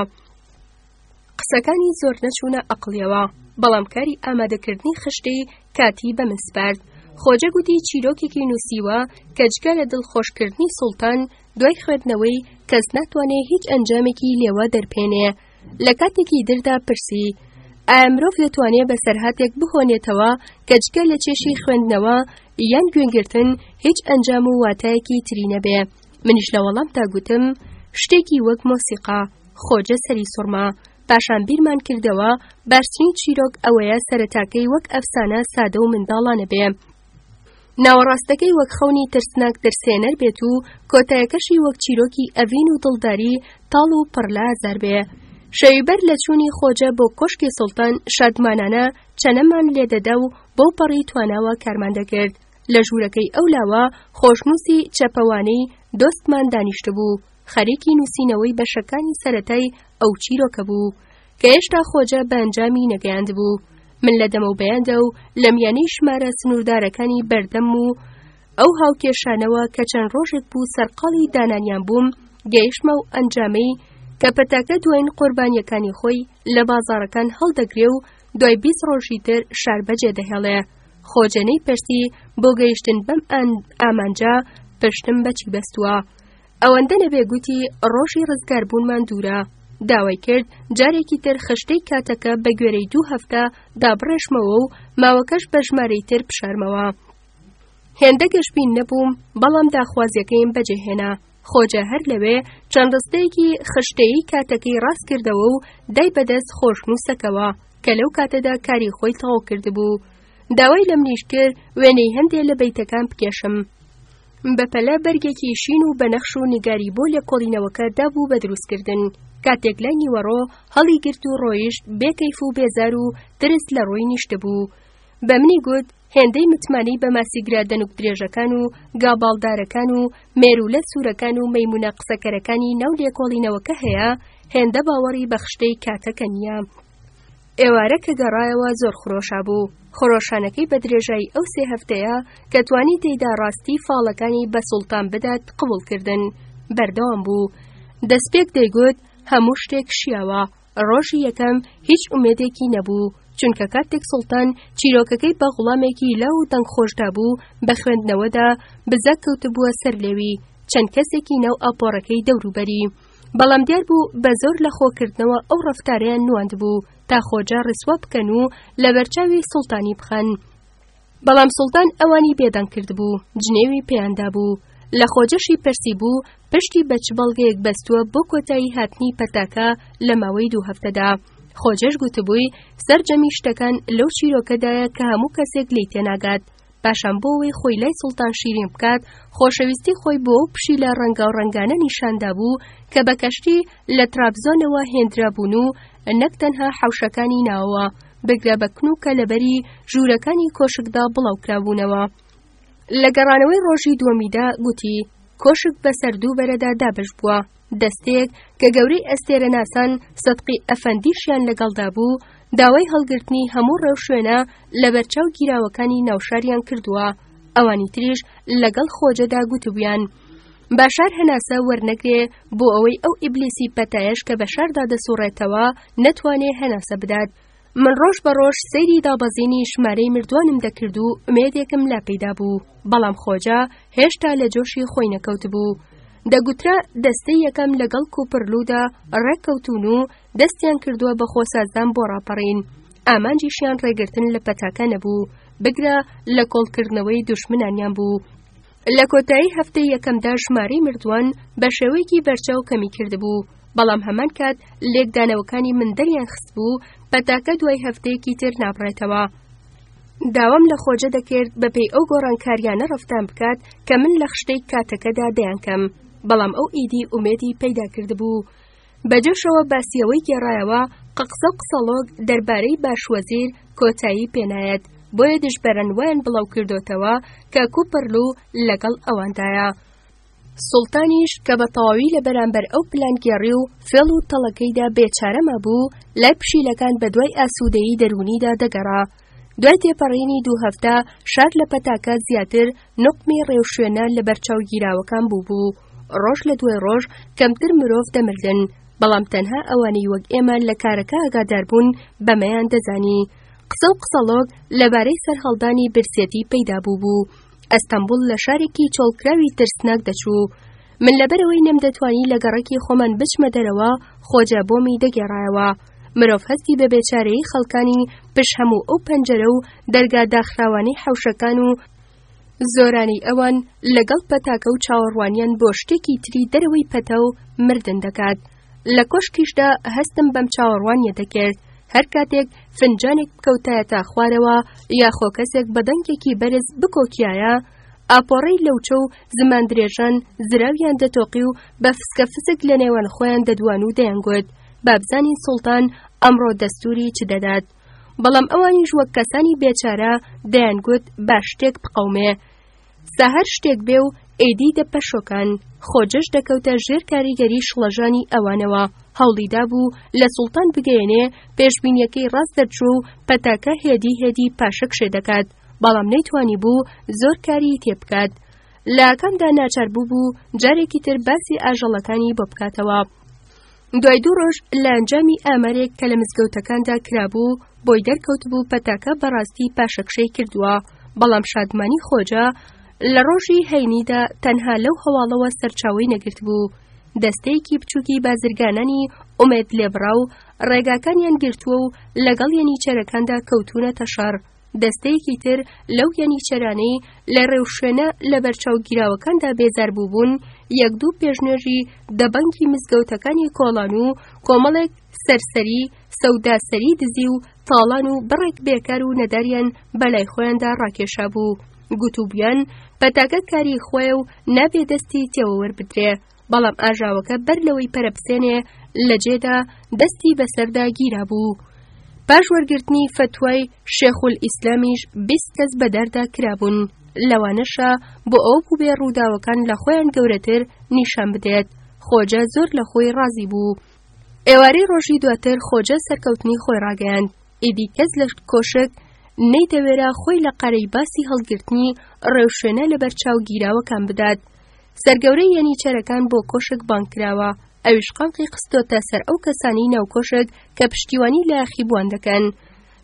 قسەکانی زۆر نەچوونە ئەقڵیەوە، بەڵام کاری ئامادەکردنی خشتەی کاتی بە من سپارد. خۆجە گوتی چیرۆکێکی نووسیوە کە جگە لە دڵخۆشکردنی سوڵتان دوای خوێندنەوەی کەس ناتوانێت هیچ ئەنجامێکی لێوە دەرپێنێ. لە کاتێکی دردا پرسی ئایا مرۆڤ دەتوانێت بە سەرهاتێک بهۆنێتەوە کە جگە لە چێشی خوێندنەوە یان گوێنگرتن هیچ ئەنجام و واتایەکی تری نەبێ. منیش لە وەڵامدا گوتم شتێکی وەک مۆسیقا. خۆجە سەری سوڕما. پاشان بیرمان کردەوە باشترین چیرۆک ئەوەیە سەرەتاکەی وەک ئەفسانە سادە و منداڵانە بێ. ناوەڕاستەکەی وەک خەونی ترسناک دەرسێنەر بێت و کۆتایەکەشی وەک چیرۆکی ئەڤین و دڵداری تاڵ و پڕلە ئازار بێ. شەویبەر لە چوونی خۆجە بۆ کۆشکی سوڵتان شادمانانە چەنەمان لێدەدا و بۆ پەڕی تواناوە کارمان دەکرد. لە ژوورەکەی ئەولاوە خۆشنووسی چەپەوانەی دۆستمان دانیشت بوو. خەریکی نووسینەوەی بەشەکانی سەرەتای ئەو چیرۆکە بوو کە هێشتا خۆجە بە ئەنجامی نەگەیاند بوو. من لە دەمەوبەیاندا و لە میانەی ژمارە سنووردارەکانی بەردەم و ئەو هاوکێشانەوە کە چەند ڕۆژێک بوو سەرقاڵی دانانیان بووم گەیشتمە و ئەنجامەی کە پەتاکە دوایین قوربانیەکانی خۆی لە بازاڕەکان هەڵدەگرێ و دوای 20 ڕۆژی تر شار بەجێ دەهێڵێ. خۆجەنەی پرسی بۆ گەیشتن بەم ئامانجا پشتم بەچی بەستووە. ئەوەندە نەبێ گوتی ڕۆژی ڕزگاربوونمان دوورە. داوای کرد جارێکی تر خشتەی کاتەکە بە گوێرەی 2 هەفتە دابڕێشمەوە و ماوەکەش بە ژمارەی تر بشارمەوە. هێندە گەشتبین نەبووم بەڵام داخوازیەکەیم بەجێهێنا. خۆجە هەر لەوێ چەند ڕستەیەکی خشتەیی کاتەکەی ڕاست کردەوە و دای بەدەست خۆشنووسەکەوە کە لەو کاتەدا کاری خۆی تەواو کردبوو. داوای لە منیش کرد وێنەی هەندێ لە بەیتەکان بکێشم. بەپەلە بەرگێکی شین و بەنەخش و نیگاری بۆ لێ کۆڵینەوەکە دابوو بە دروستکردن. کاتێک لای نیوەڕۆ هەڵی گرت و ڕۆیشت بێکەیف و بێزار و ترس لە ڕۆی نیشتە بوو. بە منی گوت هێندەی متمانی بە ماسیگرا دەنوک درێژەکان و گاباڵدارەکان و مێرولە سوورەکان و مەیمونە قسەکەرەکانی ناو لێکۆڵینەوەکە هەیە، هێندە باوەڕی بە خشتەی کاتەکە نییە. ئێوارە کە گەڕایەوە زۆر خۆشا بوو. خۆرۆشانەکەی بە درێژایی ئەو 3 هەفتەیە کە توانی تێیدا ڕاستی فاڵەکانی بە سوڵتان بدات قبوڵکردن. بەردەوام بوو. دەستپێک دەیگوت هەموو شتێک شیاوە. ڕۆژی یەکەم هیچ ئومێدێکی نەبوو، چونکە کاتێک سوڵتان چیرۆکەکەی بە غوڵامێکی لاو و دەنگ خۆشدا بوو بە خوێندنەوەدا بزەک کەوتبووە سەر لێوی چەند کەسێکی ناو ئاپۆڕەکەی دەوروبەری. بەڵام دیار بوو بە زۆر لە خۆکردنەوە ئەو ڕەفتارەیان نواند بوو تا خۆجە ڕسوا بکەن و لە بەرچاوی سوڵتانی بخەن. بەڵام سوڵتان ئەوانی بێدەنگ کرد بوو، جنێوی پێیاندا بوو. لە خۆجەشی پرسی بوو پشتی بە چ بەڵگەیەک بەستووە بۆ کۆتایی هاتنی پەتاکە لە ماوەی 2 هەفتەدا. خۆجەش گوتبووی سەرجەمی شتەکان لەو چیرۆکەدایە کە هەموو کەسێک لی تێناگات. پاشان بۆ ئەوەی خۆی لای سوڵتان شیرین بکات خۆشەویستی خۆی بۆ ئەو پشی لە ڕەنگە و ڕەنگانە نیشاندا بوو کە بە کەشتی لە ترابزۆنەوە هێنرابوون و نەک تەنها حەوشەکانی ناوەوە بگرە بە کنووکە لەبەری ژوورەکانی کۆشکدا بڵاوکرابوونەوە. لە گەڕانەوەی ڕۆژی دووەمیدا گوتی کۆشک بەسەر 2 بەرەدا دابش بووە. دەستێک کە گەورەی ئەستێرە ناسان سەدقی ئەفەندیشیان لەگەڵدا بوو داوای هەڵگرتنی هەموو ڕێو شوێنە لە بەرچاو گیراوەکانی ناوشاریان کردووە. ئەوانی تریش لەگەڵ خۆجەدا گوتبوویان باشار هەناسە وەرنەگرێ بۆ ئەوەی ئەو ئیبلیسی پەتایش کە بە شاردا دەسوڕێتەوە نەتوانێ هەناسە بدات. من ڕۆژ بە ڕۆژ سەیری دابەزینی ژمارەی مردوانم دەکرد و ئومێدێکم لا پەیدا بوو. بەڵام خۆجە هێشتا لە جۆشی خۆی نەکەوت بوو. دەگوترا دەستەی یەکەم لەگەڵ کوپڕلوودا ڕێککەوتون و دەستیان کردووە بە خۆسازدان بۆ ڕاپەڕین. ئامانجیشیان ڕێگرتن لە پەتاکە نەبوو، بگرە لە کۆڵکردنەوەی دوشمنانیان بوو. لە کۆتایی هەفتەی یەکەمدا ژمارەی مردووان بە شێوەیەکی بەرچاو کەمی کردبوو. بەڵام هەمان کات لێکدانەوەکانی من دەریان خست بوو پەتاکە دوای هەفتەیەکی تر نابڕێتەوە. داوام لە خۆجە دەکرد بەپێی ئەو گۆڕانکاریانە ڕەفتان بکات کە من لە خشتەی کاتەکەدا دەیانکەم. بەڵام ئەو ئیدی ئومێدی پەیدا کردبوو. بەجۆشەوە باسیەوەی گێڕایەوە قەقسە و قسەڵۆک دەربارەی باشوەزیر کۆتایی پێنایەت، بۆیە دژبەرەنوایان بڵاو کردوتەوە کە کوپڕلوو لەگەڵ ئەواندایە. سوڵتانیش کە بە تەواوی لە بەرامبەر ئەو پلانگێڕی و فێڵ و تەڵەکەیدا بێچارەمە بوو لای پشیلەکان بە دوای ئاسوودەیی دەرونیدا دەگەڕا. دوای تێپەڕینی 2 هەفتە شار لە پەتاکە زیاتر نقمی ڕێوشوێنە لە بەرچاو گیراوەکان بوو. ڕۆژ لە دوای ڕۆژ کەمتر مرۆڤ دەمردن، بەڵام تەنها ئەوانەی وەک ئێمە لە کارەکە ئاگادار بوون بەمەیان دەزانی. قسە و قسەڵۆک لەبارەی سەرهەڵدانی برسێتی پەیدا بوو. ئەستەمبول لە شارێکی چۆڵکراوی ترسناک دەچوو. من لەبەرەوەی نەمدەتوانی لە گەڕێکی خۆمان بچمە دەرەوە خۆجە بۆمی دەگێڕایەوە. مرۆڤ هەستی بە بێچارەیی خەڵکانی پشت هەموو ئەو پەنجەرە و دەرگا داخراوانەی حەوشەکان و زۆرانی ئەوان لەگەڵ پەتاکە و چاوەڕوانیان بۆ شتێکی تری دەرەوەی پەتە و مردن دەکات. لە کۆشکیشدا هەستم بەم چاوەڕوانیە دەکرد. هەر کاتێک فنجانێک بکەوتایەتە خوارەوە یاخۆ کەسێک بە دەنگێکی بەرز بکۆکیایە، ئاپۆڕەی لەوچە و زمان درێژان زراویان دەتۆقی و بە فسکە فسک لە نێوان خۆیان دەدوان و دەیانگوت بابزانین سوڵتان ئەمڕۆ دەستوری چ دەدات. بەڵام ئەوانیش وەک کەسانی بێچارە دەیانگوت با شتێک بقەومێ. ساهەر شتێک بێ و ئێدی دەپەشۆکان. خۆجەش دەکەوتە ژێر کاریگەری شڵەژانی ئەوانەوە. هەوڵیدا بوو لە سوڵتان بگەیەنێ، پێشبینیەکەی ڕاست دەرچوو و پەتاکە هێدی پاشە کشێ دەکات، بەڵام نەیتوانی بوو زۆر کاری تێ بکات. لاکاندا ناچار بوو جارێکی تر باسی ئاژەڵەکانی بۆ بکاتەوە. دوای 2 ڕۆژ لە ئەنجامی ئامارێک کە لە مزگەوتەکاندا کرابوو بۆی دەرکەوت بوو پەتاکە بەڕاستی پاشەکشەی کردووە. بەڵام شادمانی خۆجە لە ڕۆژی هەینیدا تەنها لەو هەواڵەوە سەرچاوی نەگرت بوو. دەستەیەکی بچووکی بازرگانانی ئومێد لێبڕا و ڕێگاکانیان گرتووە و لەگەڵ یەنیچەرەکاندا کەوتونەتە شەڕ. دەستەیەکی تر لەو یەنیچەرانەی لە ڕێوشوێنە لە بەرچاوگیراوەکاندا بێزار بووبوون، 1-2 پێشنێژی دەبەنگی مزگەوتەکانی کۆڵان و کۆمەڵێک سەرسەری سەوداسەری دزی و تاڵان و بڕێک بێکار و نەداریان بەلای خۆیاندا ڕاکێشا بوو. گوتوبیان پەتاکە کاری خۆیە و نابێ دەستی تێوە وەربدرێ، بەڵام ئاژاوەکە بەر لەوەی پەرەپسێنێ لە جێدا دەستی بەسەردا گیرا بوو. پاش وەرگرتنی فتوای شێخول ئیسلامیش 20 کەس بەداردا کرابوون. لەوانەشە بۆ ئەو بووبێ ڕووداوەکان لە خۆیان گەورەتر نیشان بدێت. خۆجە زۆر لە خۆی ڕازی بوو. ئێوارەی ڕۆژی دواتر خۆجە سەرکەوتنی خۆی ڕاگەیاند. ئیدی کەس لە کۆشک نەیدەوێرە خۆی لە قەرەی باسی هەڵگرتنی ڕێوشوێنە لە بەرچاو گیراوەکان بدات. سەرگەورەی یەنیچەرەکان بۆ کۆشک بانکراوە. ئەویش قەڵقی قستۆتە سەر ئەو کەسانی ناو کۆشک کە پشتیوانی لە یاخیبوان دەکەن.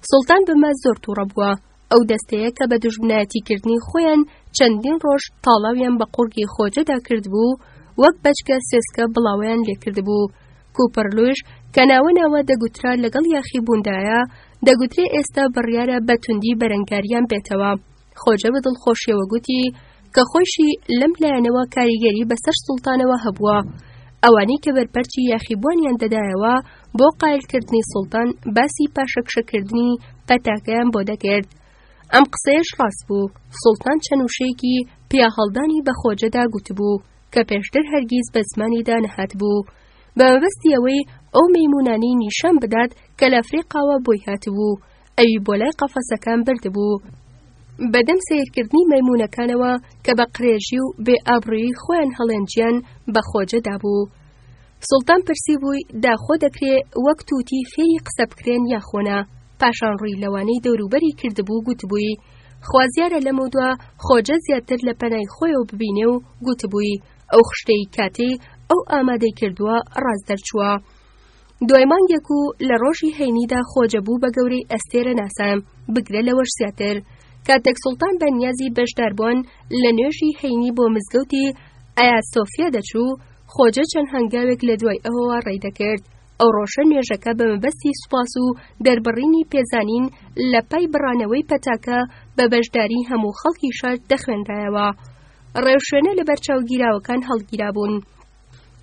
سوڵتان بەمە زۆر تووڕە بووە. ئەو دەستەیە کە بە دوژمنایەتیکردنی خۆیان چەندین ڕۆژ تاڵاویان بە قورگی خۆجەدا کرد بوو، وەک بەچکە سێسکە بڵاویان لێکرد بوو. کوپەرلوش کە ناوە دەگوترا لەگەڵ یاخیبووندایە، دەگوترێ ئێستا بڕیارە بە توندی بەرەنگاریان بێتەوە. خۆجە بە دڵخۆشیەوە گوتی کە خۆشی لەم لایەنەوە کاریگەری بەسەر سوڵتانەوە هەبووە. ئەوانەی کە بەرپەرچی یاخیبوانیان دەدایەوە بۆ قایلکردنی سوڵتان باسی پاشەکشەکردنی پەتاکەیان بۆ دەکرد. ئەم قسەیەش ڕاست بوو. سوڵتان چەنوشەیەکی پیاهەڵدانی بە خۆجەدا گوتبوو کە پێشتر هەرگیز بە زمانیدا نەهات بوو، بە مەبەستی ئەوەی ئەو مەیمونانی نیشان بدات کە لە ئەفریقاوە بۆی هاتبوو. ئەوی بۆ لای قەفەسەکان بردبوو. بەدەم سیرکردنی مەیمونەکانەوە کە بە قرێژی و بێ ئابڕووی خۆیان هەڵێنجیان بە خۆجەدا بوو. سوڵتان پرسی بووی داخۆ دەکرێ وەک تووتی فێری قسە بکرێن یاخۆنا. پاشان ڕووی لەوانەی دەوروبەری کردبوو گوتبووی خوازیارە لەمە دووە خۆجە زیاتر لە پەنای خۆیەوە ببینێ و گوتبووی ئەو خشتەی کاتێ ئەو ئامادەی کردووە ڕاست دەرچووە. دوای مانگێک و لە ڕۆژی هەینیدا خۆجە بوو بە گەورەی ئەستێرە ناسام بگرە لەوەش زیاتر. کاتێک سوڵتان بەنیازی بەشداربوون لە نوێژی هەینی بۆ مزگەوتی ئایا سۆفیا دەچوو، خۆجە چەند هەنگاوێک لە دوای ئەوەوە ڕێدەکرد. ئەو ڕۆژە نوێژەکە بە مەبەستی سوپاس و دەربڕینی پێزانین لە پای بڕانەوەی پەتاکە بە بەشداری هەموو خەڵکی شار دەخوێندایەوە. ڕێوشوێنە لە بەرچاو گیراوەکان هەڵگیرابوون.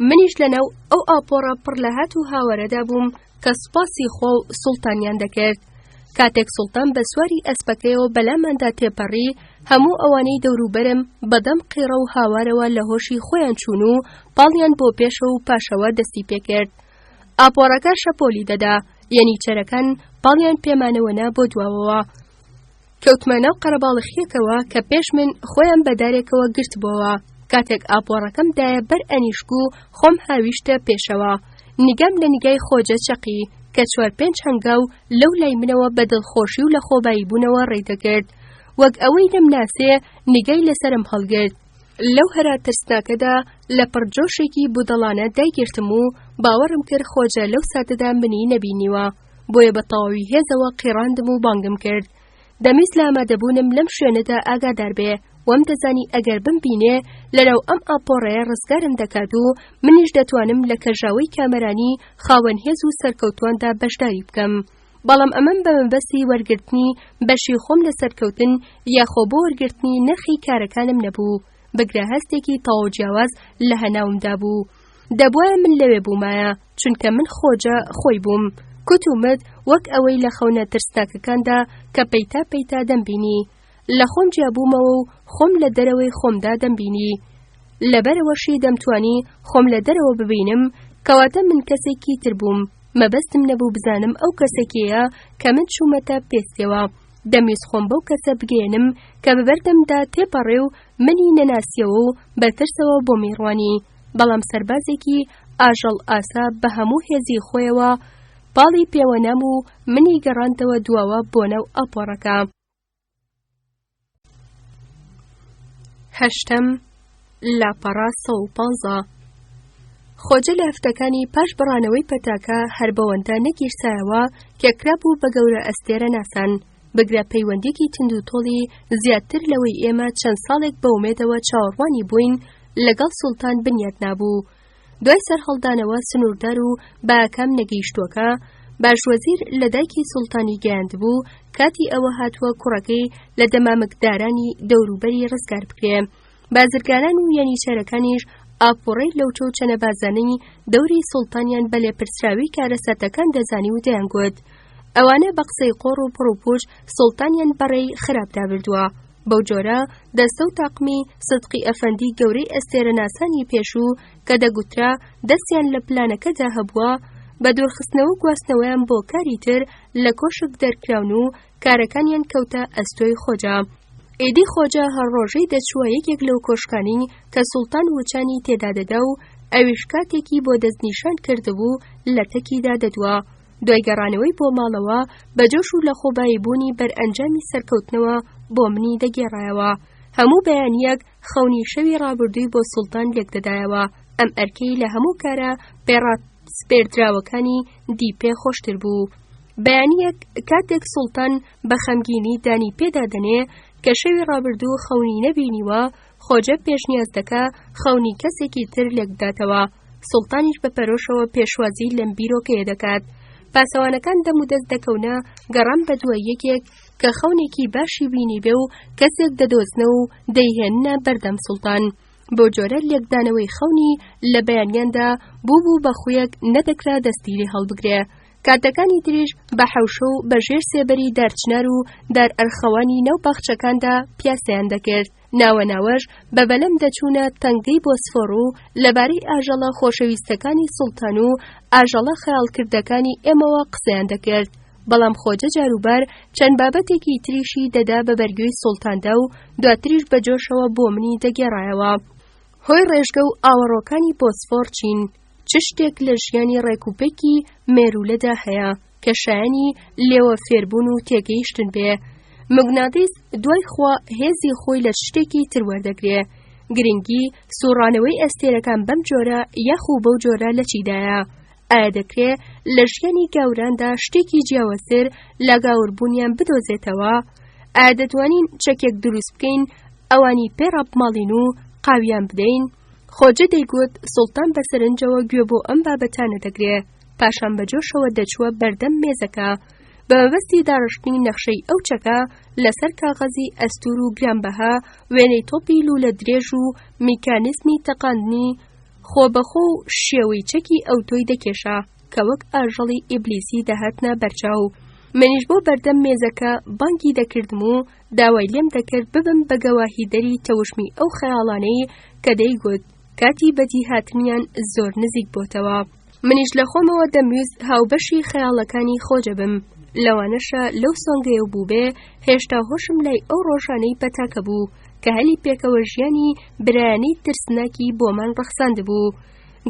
منیش لەناو ئەو ئاپۆڕە پڕ لە هات و هاوەرەدا بووم کە سوپاسی خۆ و سوڵتانیان دەکرد. کاتێک سوڵتان بە سواری ئەسپەکەیەوە بەلاماندا تێپەڕی، هەموو ئەوانەی دەوروبەرم بەدەم قیڕە و هاوارەوە لە هۆشی خۆیان چوون و پاڵیان بۆ پێشەوە و پاشەوە دەستی پێکرد. ئاپۆڕەکە شەپۆلی دەدا، یەنیچەرەکان پاڵیان پێمانەوەنا بۆ دواوەوە. کەوتمە ناو قەرەباڵخیەکەوە کە پێش من خۆیان بەدارێکەوە گرتبەوە. کاتێک ئاپۆڕەکەم دایە بەر ئەنیشکو خۆم هاویشتە پێشەوە. نیگام لە نیگای خۆجە چەقی کە 4-5 هەنگاو لەو لای منەوە بە دڵخۆشی و لە خۆبایی بوونەوە ڕێدەگرت. وەک ئەوەی نەمناسێ نیگای لەسرم هەڵگرت. لەو هەرا ترسناکەدا لە پڕجۆشێکی بودەڵانە دایگرتم و باوەڕم کرد خۆجە لەو ساتەدا منی نەبینیوە. بۆیە بە تەواوی هێزەوە قیڕاندم و بانگم کرد. دەمویست لە ئامادەبوونم لەم شوێنەدا ئاگادار بێ، وەم دەزانی ئەگەر بمبینێ لەناو ئەم ئاپۆڕەیە ڕزگارم دەکات و منیش دەتوانم لە کەژاوەی کامەرانی خاوەن هێز و سەرکەوتواندا بەشداری بکەم. بەڵام ئەمەم بە مەبەستی وەرگرتنی بەشی خۆم لە سەرکەوتن یاخۆ بۆ وەرگرتنی نرخی کارەکانم نەبوو، بگرە هەستێکی تەواو جیاواز لە هەناومدا بوو. دەبوایە من لەوێ بوومایە، چونکە من خۆجە خۆی بووم، کوتومت وەک ئەوەی لە خەونە ترسناکەکاندا کە پەیتا پەیتا دەمبینی. لە خۆم جیابوومەوە و خۆم لە دەرەوەی خۆمدا دەمبینی. لەبەرەوەشی دەمتوانی خۆم لە دەرەوە ببینم، کەواتە من کەسێکی تر بووم. مەبەستم نەبوو بزانم ئەو کەسێکیە کە من چوومەتە پێستەوە. دەمویست خۆم بەو کەسە بگەێنم کە بەبەردەمدا تێپەڕێ و منی نەناسیەوە و بەترسەوە بۆ میڕوانی. بەڵام سەربازێکی ئاژەڵ ئاسا بە هەموو هێزی خۆیەوە پاڵی پێوەنام و منی گەڕاندەوە دواوە بۆ ناو ئاپۆڕەکە. هەشتەم لاپەڕا 115. خۆجە لە هەفتەکانی پاش بڕانەوەی پەتاکە هەر بەوەندە نەگیرسایەوە کە کرابوو بە گەورە ئەستێرە ناسان، بگرە پەیوەندێکی تند و تۆڵی زیاتر لەوەی ئێمە چەند ساڵێک بە ومێدەوە چاوەڕوانی بووین لەگەڵ سوڵتان بنیات نابوو. دوای سەرهەڵدانەوە سنووردار و باکام نەگەیشتووەکە باشوەزیر لە دایکی سوڵتانی گەیاند بوو کاتی ئەوە هاتووە کوڕەکەی لە دەمامکدارانی دەوروبەری ڕزگار بکرێ. بازرگانان و یانیچەرەکانیش ئاپۆڕەی لەوچە و چەنەبازانەی دەوری سوڵتانیان بە لێپرسراوی کارەسەتەکان دەزانی و دەیانگوت. ئەوانە بە قسەی قۆڕ و پڕوپوش سوڵتانیان بەڕێی خراپدا بردووە. بەو جۆرە دەستە و تاقمی سدقی ئەفەندی گەورەی ئەستێرە ناسانی پێشوو کە دەگوترا دەستیان لە پلانەکەدا هەبووە بە دوورخستنەوە و گواستنەوەیان بۆ کاری تر لە کۆشک دەرکراون و کارەکانیان کەوتە ئەستۆی خۆجە. ئیدی خۆجە هەر ڕۆژەی دەچووە یەکێک لەو کۆشکانی کە سوڵتان وچانی تێدا دەدا و ئەویش کاتێکی بۆ دەستنیشان کردبوو لە تەکیدا دەدووە. دوای گەڕانەوەی بۆ ماڵەوە بە جۆش و لە خۆبایی بوونی بەرئەنجامی سەرکەوتنەوە بۆ منی دەگێڕایەوە. هەموو بەیانیەک خەونی شەوی ڕابردووی بۆ سوڵتان لێک دەدایەوە. ئەم ئەرکەی لە هەموو کارە سپێردراوەکانی دیپێ خۆشتر بوو. بەیانیەک کاتێک سوڵتان بە خەمگینی دانی پێدادەنێ کە شەوی ڕابردوو خەونی نەبینیوە، خۆجە پێشنیاز دەکا خەونی کەسێکی تر لێک بداتەوە. سوڵتانیش بە پەرۆشەوە پێشوازی لەم بیرۆکەیە دەکات. پاسەوانەکان دەم و دەست دەکەونە گەڕان بە دوای یەکێک کە خەونێکی باشی بینی بێ و کەسێک دەدۆزنە و دەیهێننە بەردەم سوڵتان. بۆ جۆرە لێکدانەوەی خەونی لە بەیانیاندا بوو بە خویەک نەدەکرا دەستی لێ هەڵبگرێ. کاتەکانی تریش بە حەوشە و بەژێر سێبەری دارچنار و دار ئەرخەوانی ناو باخچەکاندا پیاسەیان دەکرد. ناوەناوەش بە بەلەم دەچوونە تەنگەی بۆسفۆر و لەبارەی ئاژەڵە خۆشەویستەکانی سوڵتان و ئاژەڵە خەیاڵکردەکانی ئێمەوە قسەیان دەکرد. بەڵام خۆجە جاروبار چەند بابەتێکی تریشی دەدا بە بەرگوێی سوڵتاندا و دواتریش بە جۆشەوە بۆ منی دەگێڕایەوە. هۆی ڕێژگە و ئاوەڕۆکانی بۆسفۆر چین؟ چ شتێک لە ژیانی ڕێکوپێکی مێرولەدا هەیە کە شایانی لێوە فێربوون و تێگەیشتن بێ؟ مگناتیس دوای خوا هێزی خۆی لە شتێکی تر وەردەگرێ. گرنگی سوڕانەوەی ئەستێرەکان بەم جۆرە یاخو بەو جۆرە لە چیدایە؟ ئایا دەکرێت لە ژیانی گاوراندا شتێکی جیاوازتر لە گاوربوونیان بدۆزێتەوە؟ ئایا دەتوانین چەکێک دروست بکەین ئەوانی پێڕابماڵین و قاویان بدەین؟ خۆجە دەیگوت سوڵتان بەسەرنجەوە گوێ بۆ ئەم بابەتانە دەگرێ. پاشان بەجۆشەوە دەچووە بەردەم مێزەکە بە مەبەستی داڕشتنی نەخشەی ئەو چەکە لەسەر کاغەزی ئەستور و گرانبەها، وێنەی تۆپی لولە درێژ و میکانیزمی تەقاندنی خۆبەخۆ و شێوەی چەکی ئەوتۆی دەکێشا کە وەک ئاژەڵی ئیبلیسی دەهاتنە بەرچاو. منیش بۆ بەردەم مێزەکە بانگی دەکردم و داوای لێم دەکرد ببم بە گەواهیدەری تەوشمی ئەو خەیاڵانەی کە دەیگوت کاتی بەدی هاتنیان زۆر نزیک بۆتەوە. منیش لە خۆمەوە دەمویست هاوبەشی خەیاڵەکانی خۆجە بم. لەوانەشە لەو سۆنگەیە بوو بێ هێشتا هۆشم لای ئەو ڕۆژانەی پەتاکە بوو کە هەلی پێکەوە ژیانی برایانەی ترسناکی بۆمان ڕەخساند بوو.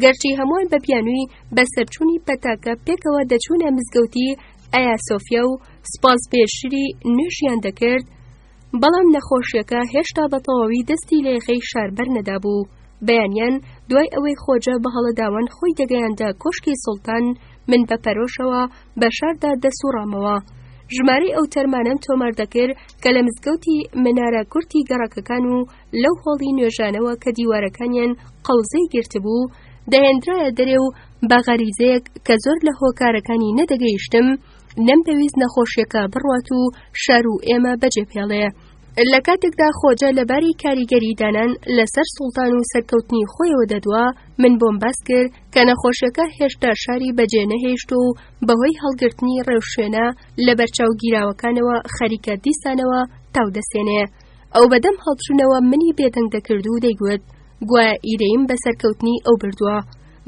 گەرچی هەمووان بە پیانووی بەسەرچوونی پەتاکە پێکەوە دەچوونە مزگەوتی ئایا سۆفیا و سپاسپێشری نوێژیان دەکرد، بەڵام نەخۆشیەکە هێشتا بە تەواوی دەستی لە یەخەی شاربەر نەدابوو. بەیانیان دوای ئەوەی خۆجە بە هەڵەداوان خۆی دەگەیاندا کۆشکی سوڵتان من بە پەرۆشەوە بە شاردا دەسوڕامەوە. ژمارەی ئەو تەرمانەم تۆمار دەکرد کە لە مزگەوتی منارە کورتی گەڕەکەکان و لەو هۆڵی نوێژانەوە کە دیوارەکانیان قەوزەی گرتبوو دەهێنرایە دەرێ و بە غەریزەیەک کە زۆر لە هۆکارەکانی نەدەگەیشتم نەمدەویست نەخۆشیەکە بڕوات و شەر و ئێمە بەجێپێڵێ. لە کاتێکدا خۆجە لەباری کاریگەری دانان لەسەر سوڵتان و سەرکەوتنی خۆیەوە دەدوا من بۆم باس کرد کە نەخۆشیەکە هێشتا شاری بەجێ نەهێشت و بەهۆی هەڵگرتنی ڕێوشوێنە لە بەرچاو گیراوەکانەوە خەریکە دیسانەوە تاو دەسێنێ. ئەو بەدەم هەڵبژونەوە منی بێدەنگ دەکرد و دەیگوت گوایە ئیرەیم بە سەرکەوتنی ئەو بردووە.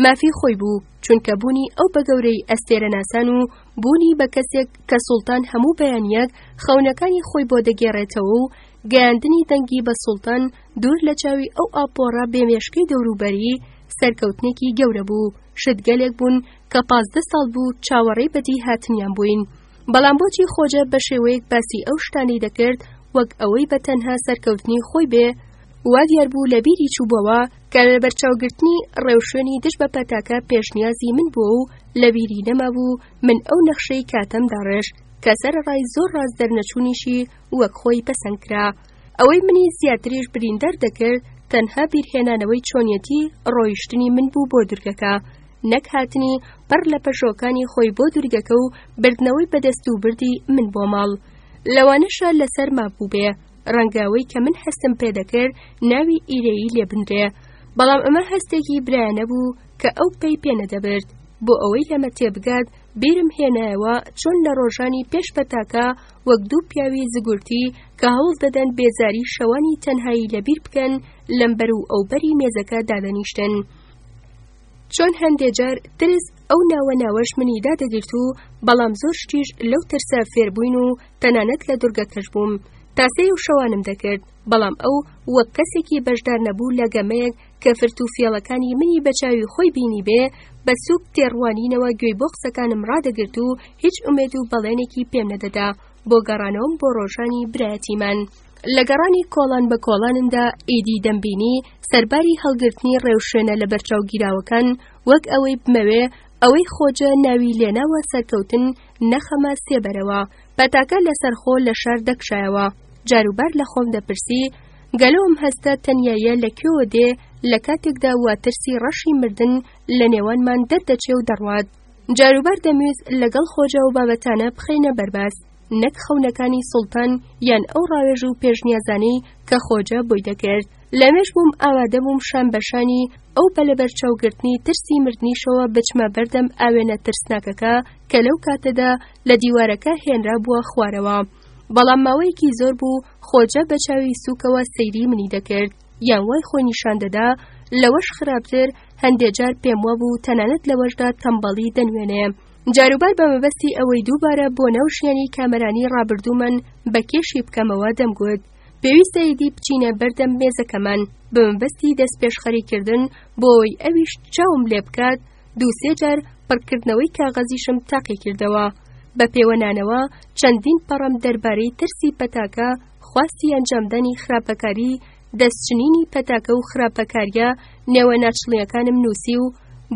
مافی خۆی بوو چونکە بوونی ئەو بە گەورەی ئەستێرە ناسان و بوونی بە کەسێک کە سوڵتان هەموو بەیانیەک خەونەکانی خۆی بۆ دەگێڕێتەوە و گەیاندنی دەنگی بە سوڵتان دوور لە چاوی ئەو ئاپۆڕە بێمێشکەی دەوروبەری سەرکەوتنێکی گەورە بوو. شتگەلێک بوون کە 15 ساڵ بوو چاوەڕێی بەدی هاتنیان بووین. بەڵام بۆچی خۆجە بە شێوەیەک باسی ئەو شتانەی دەکرد وەک ئەوەی بە تەنها سەرکەوتنی خۆی بێ وا دیار بوو لە بیری چووبەوە کە لە بەرچاوگرتنی ڕێوشوێنی دش بە پەتاکە پێشنیازی من بووە و لە بیری نەما بوو من ئەو نەخشەی کاتەم داڕێژ کە سەرڕای زۆر ڕاست دەرنەچوونیشی وەک خۆی پەسەندکرا. ئەوەی منی زیاتریش بریندەر دەکرد تەنها بیرهێنانەوەی چۆنیەتی ڕۆیشتنی من بوو بۆ دورگەکە، نەک هاتنی پڕ لە پەژۆکانی خۆی بۆ دورگەکە و بردنەوەی بەدەست و بردی من بۆ ماڵ. لەوانەشە لەسەر مابوو بێ ڕەنگاوەی کە من هەستم پێدەکرد ناوی ئیرەیی لێ بنرێ، بەڵام ئەمە هەستێکی برایانە بوو کە ئەو پێی پێنەدەبرد. بۆ ئەوەی لەمە تێبگات بیرم هێنایەوە چۆن لە ڕۆژانی پێش پەتاکە وەک دوو پیاوی زگورتی کە هەوڵ دەدەن بێزاری شەوانی تەنهایی لەبیر بکەن لەمبەر و ئەوبەری مێزەکە دادەنیشتن. چۆن هەندێک جار ترس ئەو ناوەناوەش منی دادەگرت و بەڵام زۆر شتیش لەو ترسە فێربووین و تەنانەت لە دورگەکەش بووم. تاسەی و شەوانم دەکرد، بەڵام ئەو وەک کەسێکی بەشدار نەبوو لە گەمەیەک کە فرت و فێڵەکانی منی بەچاوی خۆی بینی بێ بە سوک تێڕوانینەوە گوێی بۆ قسەکانم ڕادەگرت و هیچ ئومێد و بەڵێنێکی پێم نەدەدا بۆ گەڕانەوەم بۆ ڕۆژانی برایەتیمان. لە گەڕانی کۆڵان بە کۆڵانمدا ئیدی دەمبینی سەرباری هەڵگرتنی ڕێوشوێنە لە بەرچاو گیراوەکان وەک ئەوەی بمەوێ ئەوەی خۆجە ناوی لێناوە سەرکەوتن نەخەمە سێبەرەوە پەتاکە لەسەرخۆ لە شار دەکشایەوە. جاروبار لە خۆم دەپرسی گەلۆم هەستە تەنیایە لەکوێوە دێ لە کاتێکدا وا ترسی ڕەشی مردن لە نێوانمان دەردەچێ و دەڕوات. جاروبار دەمویست لەگەڵ خۆجە و بابەتانە بخەینە بەرباس، نەک خەونەکانی سوڵتان یان ئەو ڕاوێژ و پێشنیازانەی کە خۆجە بۆی دەکرد. لەمێش بووم ئامادە بووم شان بەشانی ئەو بەلەبەرچاوگرتنی ترسی مردنیشەوە بچمە بەردەم ئاوێنە ترسناکەکە کە لەو کاتەدا لە دیوارەکە هێنرا بووە خوارەوە. بەڵام ماوەیەکی زۆر بوو خۆجە بە چاوی سووکەوە سەیری منی دەکرد یان وای خۆی نیشان دەدا. لەوەش خراپتر هەندێک جار پێم وابوو تەنانەت لەوەشدا تەمبەڵی دەنوێنێ. جاروبار بە مەبەستی ئەوەی دووبارە بۆ نەو ژیانی کامەرانی ڕابردوومەن بە کێشی بکەمەوە دەمگوت پێویستە ئیدی بچینە بەردەم مێزەکەمان بە مەبەستی دەست پێشخەریکردن بۆ ئەوەی ئەویش چاوم لێ بکات. دووسێ جار پڕکردنەوەی کاغەزیشم تاقی کردەوە. بە پێوەنانەوە چەندین پەڕەم دەربارەی ترسی پەتاکە، خواستی ئەنجامدانی خراپەکاری، دەستچنینی پەتاکە و خراپەکاریە نێوە ناچڵیەکانم نووسی و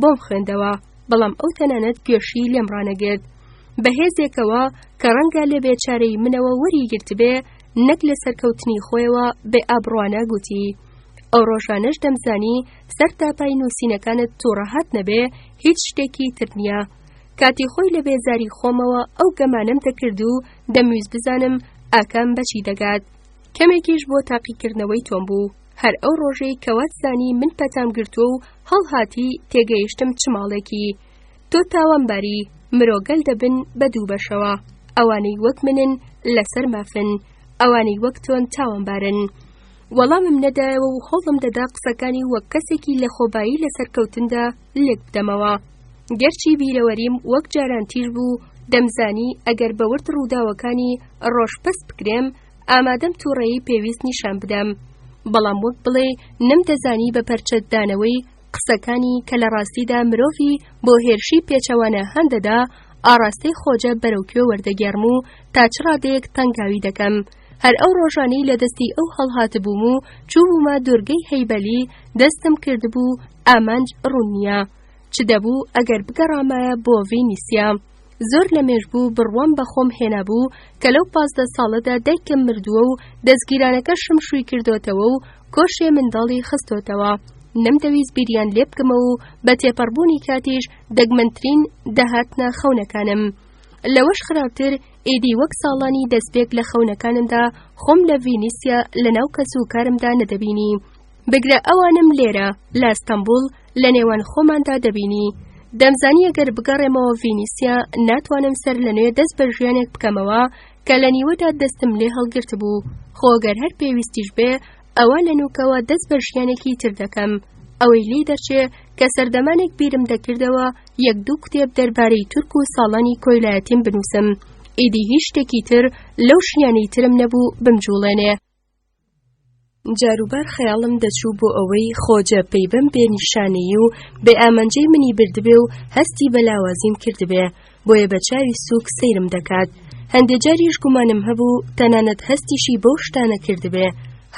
بۆم خوێندەوە، بەڵام ئەو تەنانەت گوێشی لێم ڕانەگرت. بەهێزێکەوە کە ڕەنگە لە بێچارەی منەوە وەریگرت بێ نەک لە سەرکەوتنی خۆیەوە بێ ئابڕوانە گوتی ئەو ڕۆژانەش دەمزانی سەر تاپای نووسینەکانت تووڕەهات نەبێ هیچ شتێکی تر نییە. کاتی خۆی لە بێزاری خۆمەوە ئەو گەمانم دەکرد و دەمویست بزانم ئاکام بەچی دەگات. کەمێکیش بۆ تاقیکردنەوەی تۆم بوو. هەر ئەو ڕۆژەی کەوات زانی من پەتام گرتووە و هەڵهاتی تێگەیشتم چ ماڵێکی. تۆ تاوانباری مرۆگەل دەبن بە دوو بەشەوە، ئەوانەی وەک منن لەسەر مافن، ئەوانەی وەک تۆن تاوانبارن. وەڵامم نەدایەوە و هەوڵم دەدا قسەکانی وەک کەسێکی لە خۆبایی لە سەرکەوتندا لێک بدەمەوە. گەرچی بیرەوەریم وەک جاران تیر بوو دەمزانی ئەگەر بەورد ڕووداوەکانی ڕۆژپەس بکرێم ئامادەم تووڕێی پێویست نیشان بدەم. بەڵام وەک بڵێ نەمدەزانی بە پەرچەتدانەوەی قسەکانی کە لە ڕاستیدا مرۆڤی بۆ هێرشی پێچەوانە هەندەدا ئاڕاستەی خۆجە بەرەوکوێ وەردەگێڕم و تا چ ڕادەیەک تەنگاوی دەکەم. هەر ئەو ڕۆژانەی لە دەستی ئەو هەڵهاتبووم و چووبوومە دورگەی هەیبەلی دەستم کردبوو ئامانج ڕوون نییە. چ دەبوو ئەگەر بگەڕامایە بۆ ڤینیسیا. زۆر لەمێژ بوو بڕوام بەخۆم هێنابوو کە لەو 15 ساڵەدا دایکم مردووە و دەستگیرانەکەشم شووی کردوتەوە و کۆشێ منداڵی خستۆتەوە. نەمدەویست بیریان لێ بکەمەوە و بە تێپەڕبوونی کاتیش دەگمەنترین دەهاتنە خەونەکانم. لەوەش خراپتر ئیدی وەک ساڵانی دەستپێک لە خەونەکانمدا خۆم لە ڤینیسیا لەناو کەس و کارمدا نەدەبینی. بگرە ئەوانم لێرە لە ئەستەمبوڵ لە نێوان خۆماندا دەبینی. دەمزانی ئەگەر بگەڕێمەوە ڤینیسیا ناتوانم سەر لەنوێ دەست بە ژیانێک بکەمەوە کە لە نیوەدا دەستم لێ هەڵگرت بوو. خۆگەر هەر پێویستیش بێ ئەوە لە نووکەوە دەست بە ژیانێکی تر دەکەم. ئەوەی لی دەرچێ کە سەردەمانێک بیرم دەکردەوە 1-2 کتێب دەربارەی تورک و ساڵانی کۆیلایەتیم بنووسم. ئیدی هیچ شتێکی تر لەو ژیانەی ترم نەبوو بمجوڵێنێ. جاروبار خەیاڵم دەچوو بۆ ئەوەی خۆجە پەیبەم بێ نیشانەیی و بێ ئامانجەی منی بردبێ و هەستی بە لاوازیم کردبێ، بۆیە بە چاوی سووک سەیرم دەکات. هەندێک جاریش گومانم هەبوو تەنانەت هەستیشی بەو شتانە کردبێ.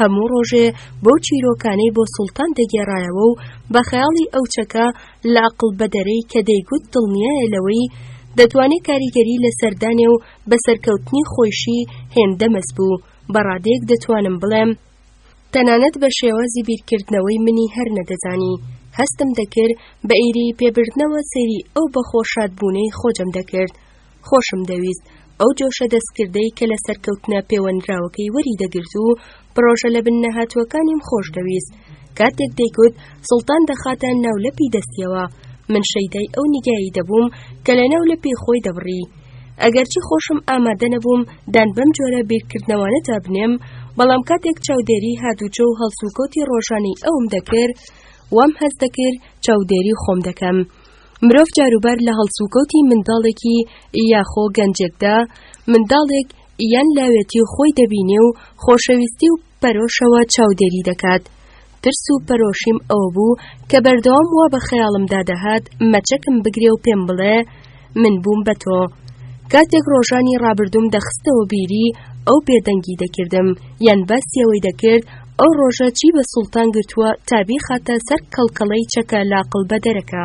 هەموو ڕۆژێ بۆ چیرۆکانەی بۆ سوڵتان دەگێڕایەوە و بە خەیاڵی ئەو چەکە لە عەقڵ بەدەرەی کە دەیگوت دڵنیایە لەوەی دەتوانێت کاریگەری لە سەردانێ و بە سەرکەوتنی خۆیشی هێندەمەست بوو. بەڕادەیەک دەتوانم بڵێم تەنانەت بە شێوازی بیرکردنەوەی منی هەر نەدەزانی. هەستم دەکرد بە ئیری پێبردنەوە سەیری ئەو بەخۆشادبوونەی خۆجەم دەکرد. خۆشم دەویست ئەو جۆشە دەستکردەی کە لە سەرکەوتنە پەیوەندراوەکەی وەری دەگرت و پرۆژە لە بن نەهاتووەکانیم خۆش دەویست. کاتێک دەیگوت سوڵتان دەخاتە ناولەپی دەستیەوە، من شەیدای ئەو نیگایی دەبووم کە لە ناولەپی خۆی دەبڕی. ئەگەرچی خۆشم ئامادە نەبووم دان بەم جۆرە بیرکردنەوانەدا بنێم، بەڵام کاتێک چاودێری هاتووچۆ و هەڵسوکۆتی ڕۆژانەی ئەوم دەکرد وام هەست دەکرد چاودێری خۆم دەکەم. مرۆڤ جاروبار لە هەڵسوکۆتی منداڵێکی یاخۆ گەنجێکدا منداڵێک یان لاوێتی خۆی دەبینێ و خۆشەویستی و پەرۆشەوە چاودێری دەکات. ترس و پەرۆشیم ئەوە بوو کە بەردەوام وا بە خەیاڵمدا دەهات مەچەکم بگرێ و پێم بڵێ من بووم بە تۆ. کاتێک ڕۆژانی ڕابردوم دەخستەوە بیری ئەو بێدەنگی دەکردم یان باسی ئەوەی دەکرد ئەو ڕۆژە چی بە سوڵتان گرتووە تابی خاتە سەر کەڵکەڵەی چەکە لاقڵ بەدەرەکە،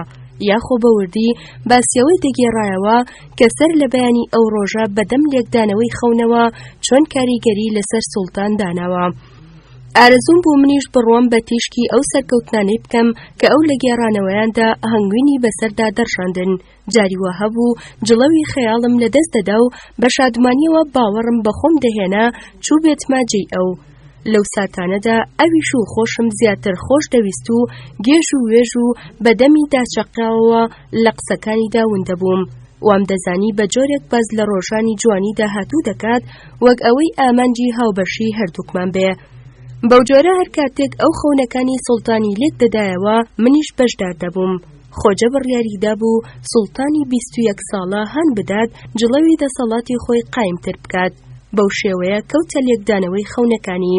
یاخۆ بەوردی باسیەوەی دەگێڕایەوە کە سەر لە بەیانی ئەو ڕۆژە بەدەم لێکدانەوەی خەونەوە چۆن کاریگەری لەسەر سوڵتان داناوە. ئارەزوم بوو منیش بڕوام بە تیشکی ئەو سەرکەوتنانەی بکەم کە ئەو لە گێڕانەوەیاندا هەنگوینی بەسەردا دەرشاندن. جاریوە هەبوو جڵەوی خەیاڵم لە دەست دەدا و بە شادمانیەوە باوەڕم بەخۆم دەهێنا چوو بێتمە جێی ئەو. لەو ساتانەدا ئەویش و خۆشم زیاتر خۆش دەویست و گێژ و وێژ و بەدەمی داچەقراوەوە لە قسەکانیدا وندەبووم. وام دەزانی بە جۆرێک باز لە ڕۆژانی جوانی داهاتوو دەکات وەک ئەوەی ئامانجی هاوبەشی هەردووکمان بێ. بەو جۆرە هەر کاتێک ئەو خەونەکانی سوڵتانی لێک دەدایەوە منیش بەشدار دەبووم. خۆجە بڕیاریدا بوو سوڵتانی 21 ساڵە هەن بدات جڵەوی دەسەڵاتی خۆی قایمتر بکات. بەو شێوەیە کەوتە لێکدانەوەی خەونەکانی.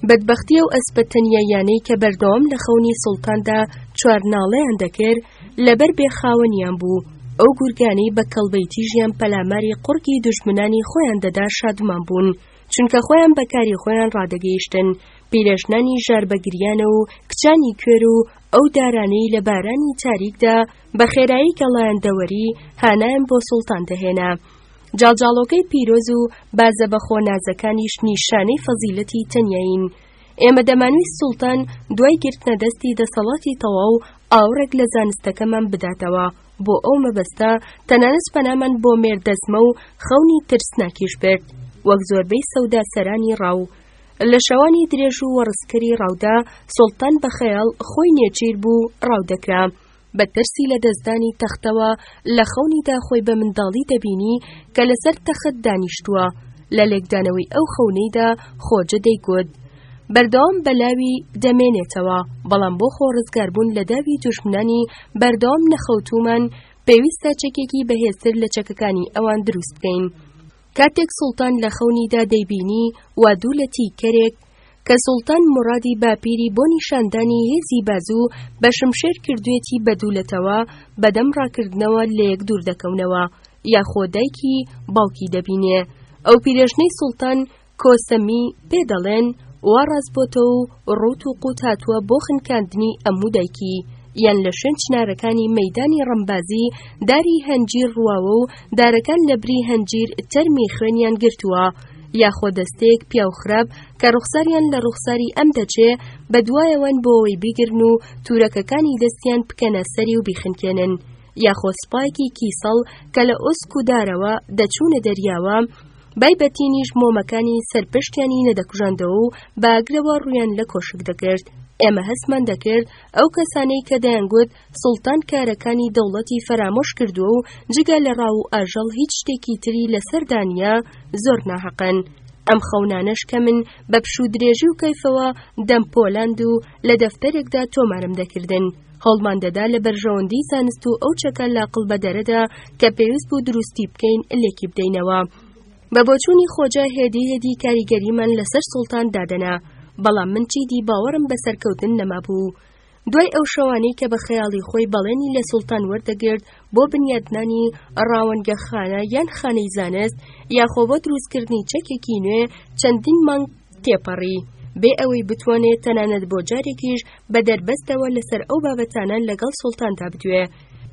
بەدبەختی و ئەسپەتەنیایانەی کە بەردەوام لە خەونی سوڵتاندا چوارناڵەیان دەکرد لەبەر بێخاوەنیان بوو. ئەو گورگانەی بە کەڵبەیتی ژیان پەلاماری قورگی دوژمنانی خۆیان دەدا شادمان بوون، چونکە خۆیان بەکاری خۆیان ڕادەگەیشتن. پیرەژنانی ژاربەگریانە و کچانی کوێر و ئەو دارانەی لە بارانی تاریکدا بە خێرایی گەڵایەندەوەری هانایان بۆ سوڵتان دەهێنا. جاڵجاڵۆکەی پیرۆز و بازە بەخۆ نازەکانیش نیشانەی فەزیلەتی تەنیاین. ئێمە دەمانویست سوڵتان دوای گرتنە دەستی دەسەڵاتی تەواو ئاورێک لە زانستەکەمان بداتەوە. بۆ ئەو مەبەستە تەنانەت پەنامان بۆ مێردەزمە و خەونی ترسناکیش برد، وەک زۆربەی سەودا سەرانی ڕاو. لە شەوانی درێژ و وەڕسکەری ڕاودا سوڵتان بە خەیاڵ خۆی نێچیر بوو ڕاو دەکرا. بە ترسی لە دەستدانی تەختەوە لە خەونیدا خۆی بە منداڵی دەبینی کە لەسەر تەخت دانیشتووە. لە لێکدانەوەی ئەو خەونەیدا خۆجە دەیگوت بەردەوام بەلاوی دەمێنێتەوە، بەڵام بۆ خۆڕزگاربوون لە داوی دوژمنانی بەردەوام نەخەوتومان پێویستە چەکێکی بەهێزتر لە چەکەکانی ئەوان دروست بکەین. کاتێک سوڵتان لە خەونیدا دەیبینی وا دوو لە تیکەرێک کە سوڵتان مڕادی باپیری بۆ نیشاندانی هێزی بازوو بە شمشێر کردوێتی بەدوولەتەوە بەدەم ڕاکردنەوە لە یەک دوور دەکەونەوە، یاخۆ دایکی باوکی دەبینێ. ئەو پیرەژنەی سوڵتان کۆسەمی پێدەڵێن وا ڕاست بۆتەوە و ڕوت و قوت هاتووە بۆ خنکاندنی ئەموو دایکی. یان لە شوێن چنارەکانی مەیدانی ڕەمبازی داری هەنجیر ڕواوە و دارەکان لە بری هەنجیر تەرمی خوێنیان گرتووە، یاخۆ دەستەیەک پیاوخراپ کە ڕوخساریان لە ڕوخساری ئەم دەچێ بە دوایەوەن بۆ ئەوەی بیگرن و تورەکەکانی دەستیان بکەنە سەری و بیخنکێنن، یاخۆ سپایەکی کیسەڵ کە لە ئۆسک و دارەوە دەچوونە دەریاوە بایبەتینیش مۆمەکانی سەرپشتیانی نەدەکوژاندەوە و باگرەوە ڕویان لە کۆشک دەکرد. ئێمە هەستمان دەکرد ئەو کەسانەی کە دەیانگوت سوڵتان کارەکانی دەوڵەتی فەرامۆش کردووە و جگە لە ڕاو و ئاژەڵ هیچ شتێکی تری لەسەر دانیا زۆر ناحەقن. ئەم خەونانەش کە من بە پشوو درێژی و کەیفەوە دەمپۆلاند و لە دەفتەرێکدا تۆمارم دەکردن. هەوڵمان دەدا لە بەرژەوەندی زانست و ئەو چەکە لاقڵ بەدەرەدا کە پێویست بوو دروستی بکەین لێکی بدەینەوە. بە بۆچوونی خۆجە هێدی کاریگەریمان لەسەر سوڵتان دادەنا، بەڵام من چیدی باوەڕم بە سەرکەوتن نەمابوو. دوای ئەو شەوانەی کە بە خەیاڵی خۆی بەڵێنی لە سوڵتان وەردەگرت بۆ بنیادنانی ڕاوەنگەخانە یان خانەی زانست یاخۆ بۆ دروستکردنی چەکێکی نوێ چەندین مانگ تێپەڕی بێ ئەوەی بتوانێت تەنانەت بۆ جارێکیش بە دەربەستەوە لەسەر ئەو بابەتانە لەگەڵ سوڵتاندا بدوێ.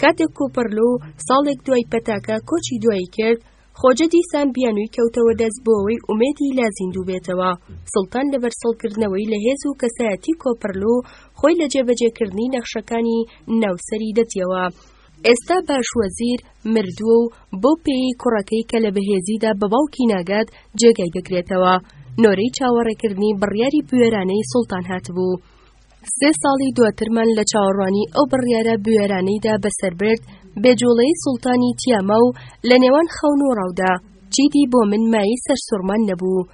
کاتێک کۆپەرلو ساڵێک دوای پەتاکە کۆچی دوایی کرد، خۆجە دیسان بیانووی کەوتەوە دەست بۆ ئەوەی ئومێدی لا زیندوو بێتەوە. سوڵتان لە بەرسەڵکردنەوەی لە هێز و کەسایەتی کۆپەرلو خۆی لە جێبەجێکردنی نەخشەکانی ناوسەری دەتیەوە. ئێستا باشوەزیر مردووە و بۆ پێی کوڕەکەی کە لە بەهێزیدا بە باوکی ناگات جێگای دەگرێتەوە. نۆرەی چاوەڕێکردنی بڕیاری بوێرانەی سوڵتان هاتبوو. 3 ساڵی دواترمان لە چاوەڕوانی ئەو بڕیارە بوێرانەیدا بەسەربرد بێجوڵەی سوڵتانی تیامە و لە نێوان خەون و ڕاودا چیدی بۆ من مایی سەرسوڕمان نەبوو.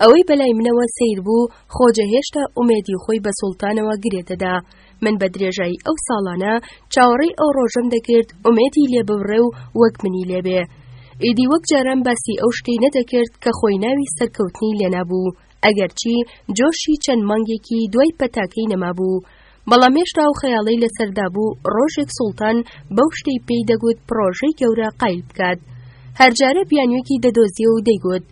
ئەوەی بەلای منەوە سیر بوو خۆجە هێشتا ئومێدی خۆی بە سوڵتانەوە گرێتەدا. من بە درێژایی ئەو ساڵانە چاوەڕێی ئەو ڕۆژەم دەکرد ئومێدی لێ ببڕێ و وەک منی لێبێ. ئیدی وەک جاران باسی ئەو شتەی نەدەکرد کە خۆی ناوی سەرکەوتنی لێ نابوو، ئەگەرچی جۆشی چەند مانگێکی دوای پەتاکەی نەمابوو. بەڵام هێشتا و خەیاڵەی لەسەردا بوو ڕۆژێک سوڵتان بەو شتەی پێی دەگوت پرۆژەی گەورە قایل بکات. هەرجارە بیانوێکی دەدۆزیە و دەیگوت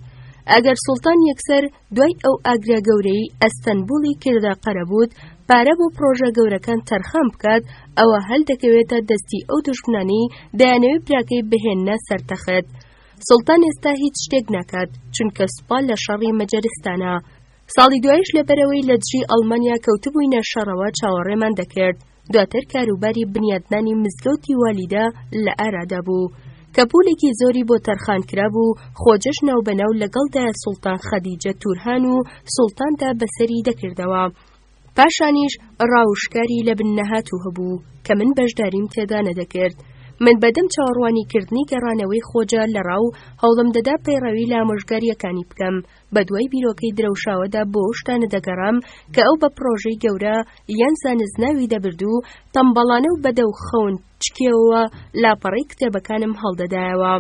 ئەگەر سوڵتان یەکسەر دوای ئەو ئاگرا گەورەی ئەستەنبوڵی کردە قەرەبوت پارە بۆ پرۆژە گەورەکان تەرخان بکات، ئەوە هەڵدەکەوێتە دەستی ئەو دوژمنانەی دەیانەوێت براکەی بهێننە سەرتەخت. سوڵتان ئێستا هیچ شتێک ناکات چونکە سوپا لە شەڕی مەجەرستانە. ساڵی دوایش لەبەرەوەی لە دژی ئەڵمانیا کەوتبووینە شەڕەوە چاوەڕێمان دەکرد. دواتر کاروباری بنیادنانی مزگەوتی والیدا لە ئارادا بوو کە پولێکی زۆری بۆ تەرخان کرابوو. خۆجەش ناوبەناو لەگەڵدایە سوڵتان خەدیجە تورهان و سوڵتاندا بەسەری دەکردەوە. پاشانیش ڕاوشکاری لە بن نەهاتوو هەبوو کە من بەشداریم تێدا نەدەکرد. من بەدەم چاوەڕوانیکردنی گەڕانەوەی خۆجە لە ڕاو هەوڵم دەدا پەیڕەوی لە ئامۆژگاریەکانی بکەم. بە دوای بیرۆکەی درەوشاوەدا بۆ شتانە دەگەڕام کە ئەو بە پرۆژەی گەورە یان زانستناوی دەبردوو تەمبەڵانە و بەدەو خەون چکێوە لاپەڕەی کتێبەکانم هەڵدەدایەوە.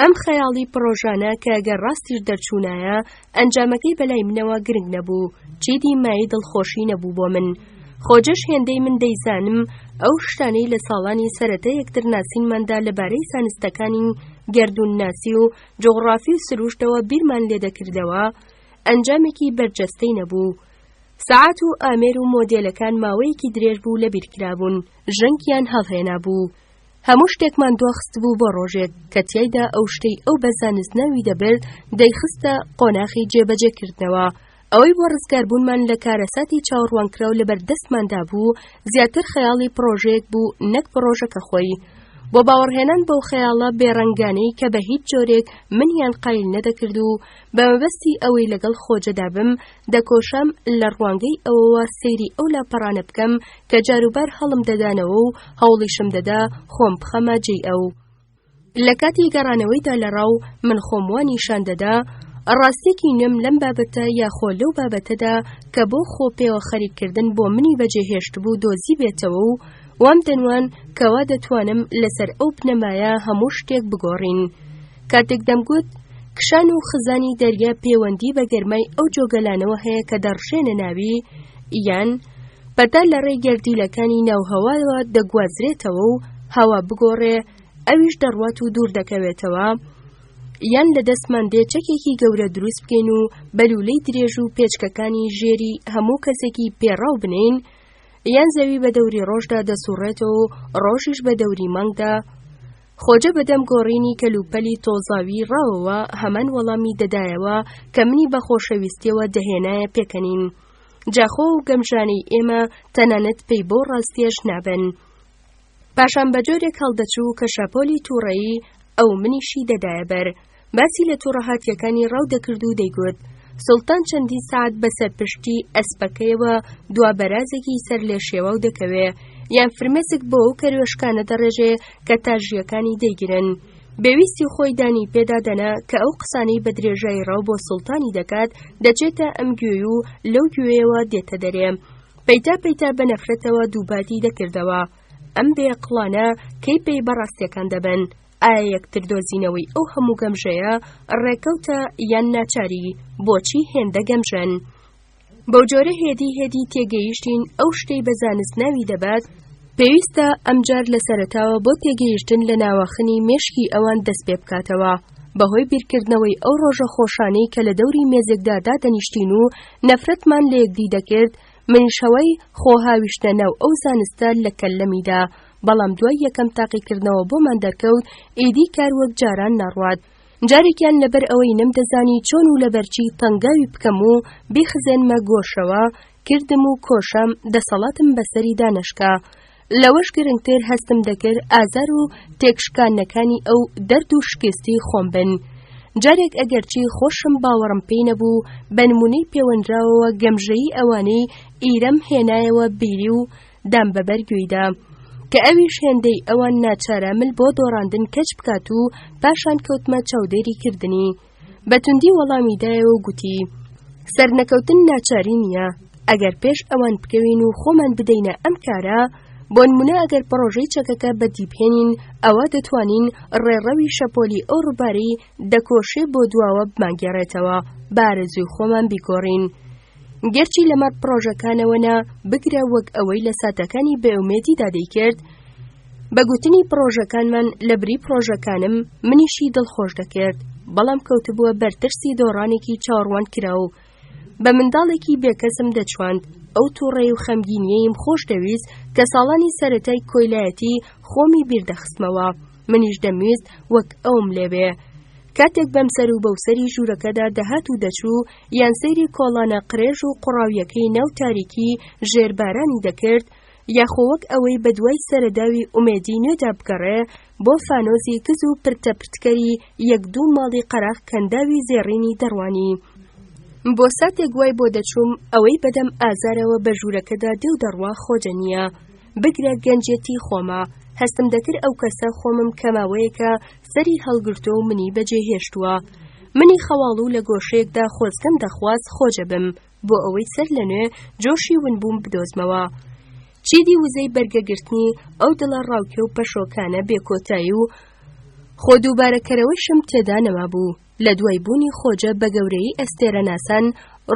ئەم خەیاڵی پرۆژانە کە ئەگەر ڕاستیش دەرچوونایە ئەنجامەکەی بەلای منەوە گرنگ نەبوو، چیدی مای دڵخۆشی نەبوو بۆ من. خۆجەش هێندەی من دەیزانم ئەو شتانەی لە ساڵانی سەرەتا یەکتر ناسینماندا لەبارەی زانستەکانی گەردوونناسی و جوغڕافی و سروشتەوە بیرمان لێ دەکردەوە ئەنجامێکی بەرجەستەی نەبوو. سەعات و ئامێر و مۆدێلەکان ماوەیەکی درێژ بوو لە بیرکرابوون، ژەنگیان هەڵهێنا بوو. هەموو شتێکمان دواخست بوو بۆ ڕۆژێک کە تیایدا ئەو شتەی ئەو بە زانستناوی دەبرد دەیخستە قۆناغی جێبەجێکردنەوە. ئەوەی بۆ ڕزگاربوونمان لە کارەساتی چاوەڕوانکراو لەبەر دەستماندا بوو زیاتر خەیاڵی پرۆژەیەک بوو نەک پرۆژەکە خۆی. بۆ باوەڕهێنان بەو خەیاڵە بێڕەنگانەی کە بە هیچ جۆرێک منیان قایل نەدەکرد و بە مەبەستی ئەوەی لەگەڵ خۆجەدا بم دەکۆشام لە ڕوانگەی ئەوەوە سەیری ئەو لاپەڕانە بکەم کە جاروبار هەڵم دەدانەوە و هەوڵیشم دەدا خۆم بخەمە جێی ئەو. لە کاتی گەڕانەوەیدا لە ڕاو من خۆم وانیشان دەدا ڕاستێکی نوێم لەم بابەتە یاخۆ لەو بابەتەدا کە بۆ خۆ پێوە خەریککردن بۆ منی بەجێهێشت بوو دۆزی بێتەوە و وام دەنوان کەوا دەتوانم لەسەر ئەو بنەمایە هەموو شتێک بگۆڕین. کاتێک دەمگوت کشان و خزانی دەریا پەیوەندی بە گەرمای ئەو جۆگەلانەوە هەیە کە دەڕشێنە ناوی یان پەتا لە ڕێی گەردیلەکانی ناوهەوایەوە دەگوازرێتەوە و هەوا بگۆڕێ ئەویش دەڕوات و دوور دەکەوێتەوە، یان لە دەستمان دێ چەکێکی گەورە دروست بکەین و بەلوولەی درێژ و پێچکەکانی ژێری هەموو کەسێکی پێڕاو بنین، یان زەوی بە دەوری ڕۆژدا دەسوڕێتەوە و ڕۆژیش بە دەوری مانگدا. خۆجە بەدەم گۆڕینی کەلوپەلی تۆزاوی ڕاوەوە هەمان وەڵامی دەدایەوە کە منی بە خۆشەویستیەوە دەهێنایە پێکەنین. جاخۆ و گەمژانەی ئێمە تەنانەت پێی بۆ ڕاستیەش نابن. پاشان بە جۆرێک هەڵدەچوو کە شەپۆلی تووڕەیی ئەو منیشی دەدایە بەر. باسی لە تووڕەهاتیەکانی ڕاو دەکرد و دەیگوت سوڵتان چەندی ساعت بەسەر پشتی ئەسپەکەیەوە دوابەرازێکی سەر لێ شێوە و دەکەوێ، یان فرمێسک بۆ ئەو کەروێشکانە دەڕێژێ کە تاژیەکانی دەیگرن. بێویستی خۆی دانی پێدادەنا کە ئەو قسانەی بە درێژایی ڕاو بۆ سوڵتانی دەکات دەچێتە ئەم گوێی و لەو گوێیەوە دێتە دەرێ. پەیتا پەیتا بە نەفرەتەوە دووباتی دەکردەوە. ئەم بێعقڵانە کەی پێی بەڕاستیەکان دەبن؟ ئایا یەکتر دۆزینەوەی ئەو هەموو گەمژەیە ڕێکەوتە یان ناچاری؟ بۆچی هێندە گەمژن؟ بەو جۆرە هێدی تێگەیشتین ئەو شتەی بە زانست ناوی دەبات پێویستە ئەمجار لە سەرەتاوە بۆ تێگەیشتن لە ناوەخنی مێشکی ئەوان دەست پێ بکاتەوە. بەهۆی بیرکردنەوەی ئەو ڕۆژە خۆشانەی کە لە دەوری مێزێکدا دادەنیشتین و نەفرەتمان لە یەکدی دەکرد، منیشەوەی خۆهاویشتە ناو ئەو زانستە لە کەللەمیدا. بەڵام دوای یەکەم تاقیکردنەوە بۆمان دەرکەوت ئیدی کار وەک جاران نەڕوات. جارێکیان لەبەر ئەوەی نەمدەزانی چۆن و لەبەرچی تەنگاوی بکەم و بیخزێنمە گۆشەوە کردم و کۆشەم دەسەڵاتم بەسەری دانەشکا. لەوەش گرنگتر هەستم دەکرد ئازار و تێکشکانەکانی ئەو دەرد و شکستی خۆم بن. جارێک ئەگەرچی خۆشم باوەڕم پێی نەبوو بە نمونەی پەیوەندراوەوە گەمژەیی ئەوانەی ئیرەم هێنایەوە بیری و دام بەبەر گوێیدا کە ئەویش هێندەی ئەوان ناچارەمل بۆ دۆڕاندن کەچ بکات و پاشان کەوتمە چاودێری کردنی. بەتوندی وەڵامی دایەوە و گوتی سەرنەکەوتن ناچاری نییە. ئەگەر پێش ئەوان بکەوین و خۆمان بدەینە ئەم کارە، بۆ نمونە ئەگەر پرۆژەی چەکەکە بەدیبهێنین ئەوە دەتوانین ڕێڕەوی شەپۆلی ئەو ڕووبارەی دەکۆشێ بۆ دواوە بمانگێڕێتەوە، بارەزوی خۆمان بیگۆڕین. گەرچی لەمەڕ پرۆژەکانەوەنا بگرە وەک ئەوەی لە ساتەکانی بێئومێدیدا دەیکرد، بە گوتنی پرۆژەکانمان لە بری پرۆژەکانم منیشی دڵخۆش دەکرد، بەڵام کەوتبووە بەرترسی دۆڕانێکی چاوەڕوان کرا و بە منداڵێکی بێکەسم دەچواند. ئەو تووڕێی و خەمگینیەیم خۆش دەویست کە ساڵانی سەرەتای کۆیلایەتی خۆمی بیردەخستمەوە. منیش دەمویست وەک ئەوم لێبێ. کاتێک بەم سەر و بەوسەری ژوورەکەدا دەهات و دەچوو یان سەیری کۆڵانە قرێژ و قوڕاویەکەی ناو تاریکی ژێربارانی دەکرد، یاخۆوەک ئەوەی بە دوای سەرەداوی ئومێدی نوێدا بگەڕێ بۆ فانۆزی کز و پرتەپرتکەری یەک دوو ماڵی قەراق کەنداوی زێڕینی دەڕوانی. بۆ ساتێک وای بۆ دەچووم ئەوەی بەدەم ئازارەوە بە ژوورەکەدا دێو دەڕوا خۆجە نییە. بگرە گەنجێتی خۆمە. هەستم دەکرد ئەو کەسە خۆمم کەماوەیەکە سەری هەڵگرتۆ و منی بەجێ هێشتووە. منی خەواڵ و لە گۆشەیەکدا خۆزگەم دەخواست خۆجە بم بۆ ئەوەی سەر لەنوێ جۆشی ونبووم بدۆزمەوە. چیدی وزەی بەرگەگرتنی ئەو دڵە ڕاوکێ و پەشۆکانە بێکۆتایی و خۆ دووبارەکەرەوەیشم تێدا نەما بوو. لە دوای بوونی خۆجە بە گەورەی ئەستێرە ناسان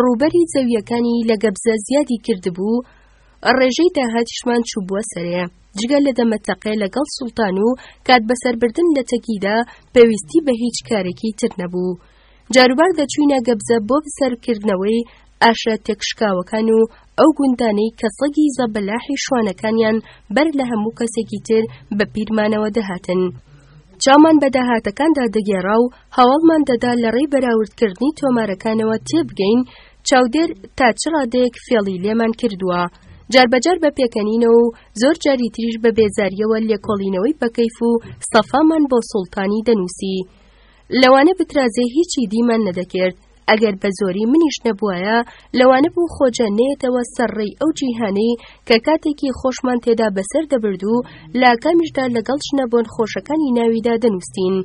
ڕووبەری زەویەکانی لە گەبزە زیادی کردبوو، ڕێژەی داهاتیشمان چوو بووە سەرێ. جگە لە دەمەتەقێ لەگەڵ سوڵتان و کات بەسەربردن لە تەکیدا پێویستی بە هیچ کارێکی تر نەبوو. جاروبار دەچووینە گەبزە بۆ بسەرکردنەوەی ئاشە تێکشکاوەکان و ئەو گوندانەی کە سەگی زەبەلاحی شوانەکانیان بەر لە هەموو کەسێکی تر بە پیرمانەوە دەهاتن. چامان بە داهاتەکاندا دەگێڕا و هەواڵمان دەدا لە ڕێی بەراوردکردنی تۆمارەکانەوە تێبگەین چاودێر تا چ ڕادەیەک فێڵی لێمان کردووە. جاربەجار بە پێکەنینەوە و زۆر جاری تریش بە بێزاریەوە لێکۆڵینەوەی بەکەیف و سەفامان بۆ سوڵتانی دەنووسی. لەوانە بترازێ هیچی دیمان نەدەکرد. ئەگەر بە زۆری منیش نەبووایە لەوانە بوو خۆجە نێتەوە سەرڕێی ئەو جیهانەی کە کاتێکی خۆشمان تێدا بەسەر دەبرد و لە کامیشدا لەگەڵ ژنەبۆن خۆشەکانی ناویدا دەنووسین.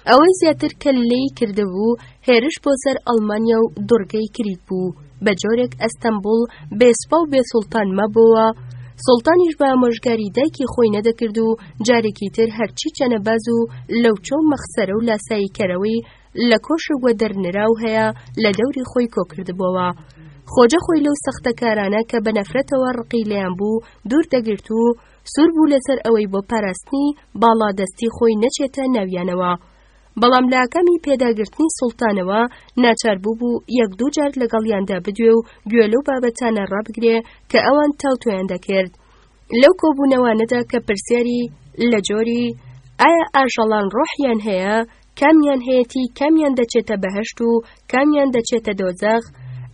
ئەوەی زیاتر کەللەی کردبوو هێرش بۆ سەر ئەڵمانیا و دوڕگەی کریت بوو. بە جۆرێک ئەستەمبوڵ بێسپا و بێسوڵتان مەبووە. سوڵتانیش بە ئامۆژگاری دایکی خۆی نەدەکرد و جارێکی تر هەرچی چەنەباز و لەوچۆ مەخسەرە و لاسایی کەرەوەی لە کۆشەوە دەرنراو هەیە لە دەوری خۆی کۆکردبەوە. خۆجە خۆی لەو سەختە کارانە کە بە نەفرەتەوە ڕقی لێیان بوو دوور دەگرت و سوور بوو لەسەر ئەوەی بۆ پاراستنی باڵادەستی خۆی نەچێتە ناویانەوە. بەڵام لە ئاکامی پێداگرتنی سوڵتانەوە ناچار بوو یەک دوو جار لەگەڵیاندا بدوێ و گوێ لەو بابەتانە ڕابگرێ کە ئەوان تاوتۆیان دەکرد. لەو کۆبوونەوانەدا کە پرسیاری لە جۆری ئایا ئاژەڵان ڕۆحیان هەیە، کامیان هەیەی، کامیان دەچێتە بەهەشت و کامیان دەچێتە دۆزەخ،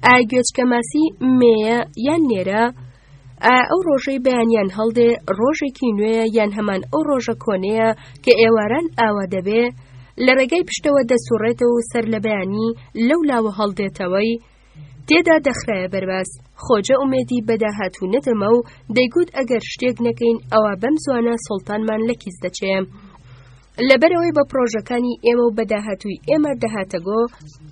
ئایا گوێچکەماسی مێیە یان نێرە، ئایا ئەو ڕۆژەی بەیانیان هەڵدێ ڕۆژێکی نوێیە یان هەمان ئەو ڕۆژە کۆنەیە کە ئێواران ئاوا دەبێ، لە ڕێگای پشتەوە دەسوڕێتەوە و سەر لە بەیانی لەو لاوە هەڵدێتەوەی. تێدا دەخرایە بەرباس. خۆجە ئومێدی بەداهاتوو نەدەمە و دەیگوت ئەگەر شتێک نەکەین ئەوە بەم زوانە سوڵتانمان لە کیس دەچێ. لەبەرەوەی بە پرۆژەکانی ئێمە و بەداهاتووی ئێمە دەهاتەگۆ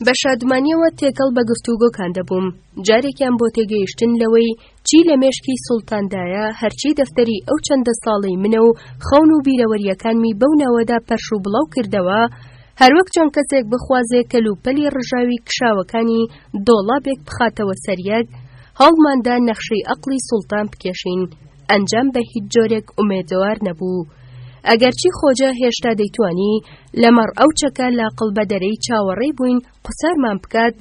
بە شادمانیەوە تێکەڵ بە گفتوگۆکان دەبووم. جارێکیان بۆ تێگەیشتن لەوەی چی لە مێشکی سوڵتاندایە، هەرچی دەفتەری ئەو چەندە ساڵەی منە و خەون و بیرەوەریەکانمی بەو ناوەدا پەرش و بڵاو کردەوە، هەروەک چۆن کەسێک بخوازێ کەلوپەلی ڕژاوی کشاوەکانی دۆڵابێک بخاتەوە سەریەک، هەڵماندا نەخشەی عەقڵی سوڵتان بکێشین. ئەنجام بە هیچ جۆرێک ئومێدوار نەبوو. ئەگەرچی خۆجە هێشتا دەیتوانی لەمەڕ ئەو چەکە لاقڵ بە دەرەی چاوەڕێی بووین قسارمان بکات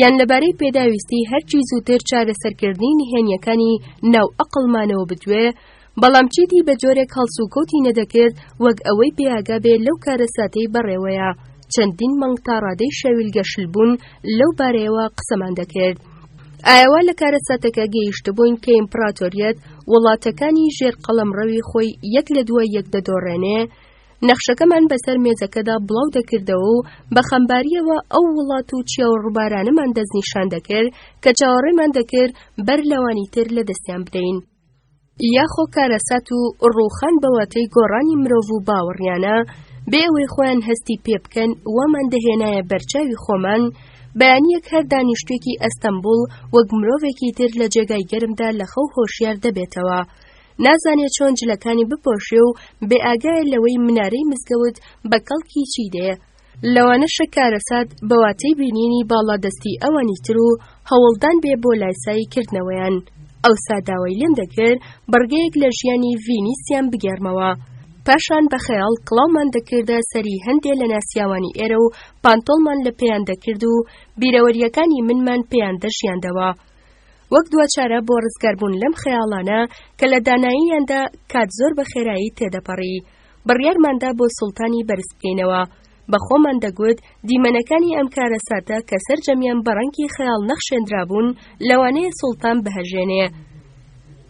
یان لەبارەی پێداویستی هەرچی زووتر چارەسەرکردنی نهێنیەکانی ناو عەقڵمانەوە بدوێ، بەڵام چیدی بە جۆرێک هەڵسوکەوتی نەدەکرد وەک ئەوەی بێئاگا بێ لەو کارەساتەی بەڕێوەیە. چەندین مانگ تا ڕادەی شەویلگە شلبوون لەو بارەیەوە قسەمان دەکرد. ئایاوا لە کارەساتەکە گەیشتبووین کە ئیمپراتۆریەت وڵاتەکانی ژێر قەڵەمڕەوی خۆی یەک لە دوای یەک دەدۆڕێنێ، نەخشەکەمان بەسەر مێزەکەدا بڵاو دەکردەوە و بە خەمباریەوە ئەو وڵات و چیاوەڕووبارانەمان دەستنیشان دەکرد کە چاوەڕێمان دەکرد بەر لەوانی تر لە دەستیان بدەین. یاخۆ کارەسات و ڕووخان بەواتەی گۆڕانی مرۆڤ و باوەڕیانە بێ ئەوەی خۆیان هەستی پێ بکەن وەمان دەهێنایە بەرچاوی خۆمان، بەیانیەک هەر دانیشتوێکی ئەستەمبوڵ وەک مرۆڤێکی تر لە جێگای گەرمدا لە خەو هۆشیار دەبێتەوە، نازانێت چۆن جلەکانی بپۆشێ و بێ ئاگایە لەوەی منارەی مزگەوت بە کەڵکی چی دێ. لەوانەشە کارەسات بەواتەی بینینی باڵادەستی ئەوانی تر و هەوڵدان بێ بۆ لایسایی کردنەوەیان. ئەوسا داوای لێم دەکرد بڕگەیەک لە ژیانی ڤینیسیان بگێڕمەوە. پاشان بە خەیاڵ کڵاومان دەکردە سەری هەندێ لە ناسیاوانی ئێرە و پانتۆڵمان لە پێیان دەکرد و بیرەوەریەکانی منمان پێیان دەژیاندەوە. وەک دووەچارە بۆ ڕزگاربوون لەم خەیاڵانە کە لە داناییاندا کات زۆر بە خێرایی تێدەپەڕی، بڕیارماندا بۆ سوڵتانی بەرز بکەینەوە. بە خۆمان دەگوت دیمەنەکانی ئەم کارەساتە کە سەرجەمیان بە ڕەنگی خەیاڵ نەخشێنرابوون لەوانەیە سوڵتان بەهەژێنێ.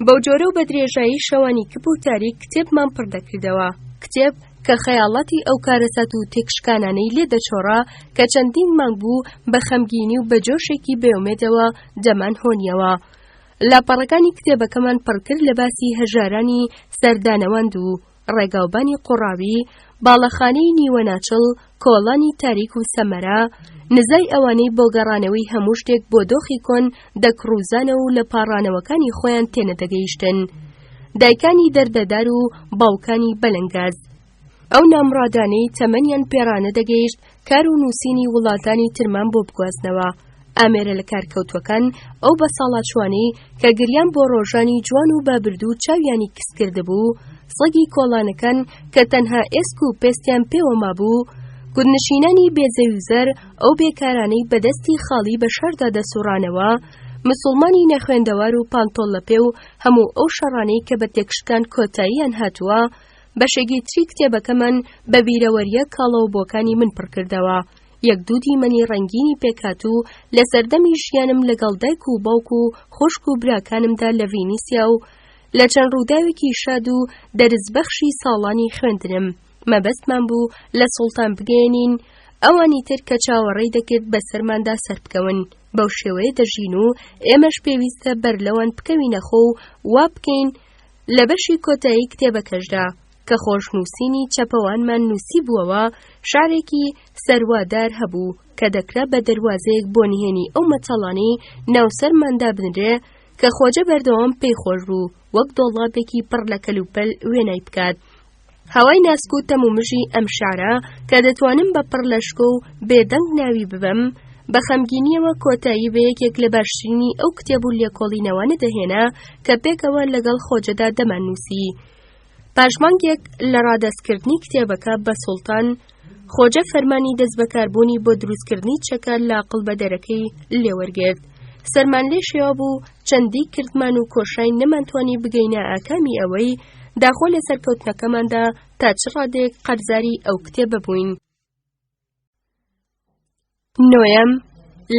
بەو جۆرە و بە درێژایی شەوانی کپ و تاریک کتێبمان پڕ دەکردەوە، کتێب کە خەیاڵاتی ئەو کارەسات و تێکشکانانەی لێ دەچۆڕا کە چەندین مانگ بوو بە خەمگینی و بە جۆشێکی بێومێدەوە دەمان هۆنیەوە. لاپەڕەکانی کتێبەکەمان پڕکرد لە باسی هەژارانی سەردانەوەند و ڕێگاوبانی قوڕاوی، باڵەخانەی نیوەناچڵ، کۆڵانی تاریک و سەمەرا، نزای ئەوانەی بۆ گەڕانەوەی هەموو شتێک بۆ دۆخی کۆن دەکڕوزانە و لە پاڕانەوەکانی خۆیان تێنەدەگەیشتن، دایکانی دەردەدار و باوکانی بەلەنگاز. ئەو نامڕادانەی تەمەنیان پێڕانە دەگەیشت کار و نووسینی وڵاتانی ترمان بۆ بگوازنەوە. ئامێرە لە کارکەوتوەکان ئەو بە ساڵاتچوانەی کە گریان بۆ ڕۆژانی جوان و بابردوو چاویانی کس کردبوو، سەگی کۆڵانەکان کە تەنها ئێسک و پێستیان پێوە مابوو، گوندنشینانی بێزەویزەر ئەو بێکارانەی بەدەستی خاڵی بە شاردا دەسوڕانەوە، مسڵمانی نەخوێندەوار و پانتۆڵ لە پێ و هەموو ئەو شەڕانەی کە بە تێکشکان کۆتاییان هاتووە، بەشێکی تری کتێبەکەمان بە بیرەوەریە کاڵەوبۆکانی من پڕکردەوە. یەک دوو دیمەنی ڕەنگینی پێکاتوو لە سەردەمی ژیانم لەگەڵ دایک و باوک و خوشک و براکانمدا لە ڤینیسیا و لە چەند ڕووداوێکی شاد و دەرزبەخشی ساڵانی خوێندنم. مەبەستمان بوو لە سوڵتان بگەێنین، ئەوانی تر کە چاوەڕێی دەکرد بەسەرماندا سەر بکەون. بەو شێوەیە دەژین و ئێمەش پێویستە بەرلەوان بکەوینە خۆ و وا بکەین لە بەشی کۆتایی کتێبەکەشدا کە خۆشنووسینی چەپەوانمان نووسی بووەوە، شارێکی سەروادار هەبوو کە دەکرا بە دەواازەیەک بۆ نهێنی ئەو مەتەڵانەی ناوسەرماندا بنرێ کە خۆجە بەردەوام پێی خۆش بوو وەک دۆڵابێکی پڕ لە کەلوپەل وێنای بکات. هەوای ناسک و تەمومژی ئەم شارە کە دەتوانم بە پڕ لەشکۆ و بێدەنگ ناوی ببەم، بە خەمگینیەوە کۆتایی بە یەکێک لە باشترینی ئەو کتێب و لێکۆڵینەوانە دەهێنا کە پێکەوە لەگەڵ خۆجەدا دەماننووسی. پاشمانگێک لە ڕادەستکردنی کتێبەکە بە سوڵتان خۆجە فەرمانی دەست بەکاربوونی بۆ دروستکردنی چەکە لە قڵبەدەرەکەی لێوەرگرت. سەرمان لێشێوە بوو چەندی کردمان و کۆشای نەمانتوانی بگەینە ئاکامی ئەوەی داخۆ لە سەرکەوتنەکەماندا تا چ ڕادێک قەرزاری ئەو کتێبە بووین. نۆیەم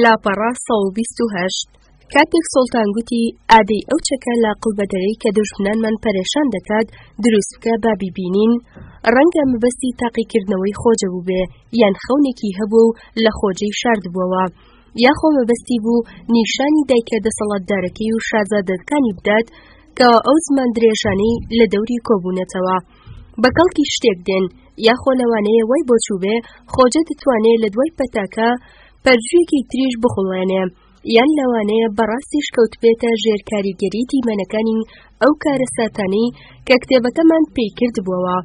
لاپەڕا 128 کاتێک سوڵتان گوتی ئادەی ئەو چەکە لە قڵبەدەرەی کە دژمنانمان پەرێشان دەکات دروست بکە با بیبینین، ڕەنگە مەبەستی تاقیکردنەوەی خۆجە بوو بێ یان خەونێکی هەبوو و لە خۆجەی شاردبووەوە، یاخۆ مەبەستی بوو نیشانی دایکە دەسەڵاتدارەکەی و شازادەکانی بدات کە ئەو زمان درێژانەی لە دەوری کۆبوونەتەوە بەکەڵکی شتێک دێن، یاخۆ لەوانەیە وای بۆچوو بێ خۆجە دەتوانێت لە دوای پەتاکە پەرژوویەکی تریش بخوڵێنێ، یان لەوانەیە بەڕاستیش کەوت بێتە ژێر کاریگەری دیمەنەکانی ئەو کارە ساتانەی کە کتێبەکەمان پێی کردبووەوە.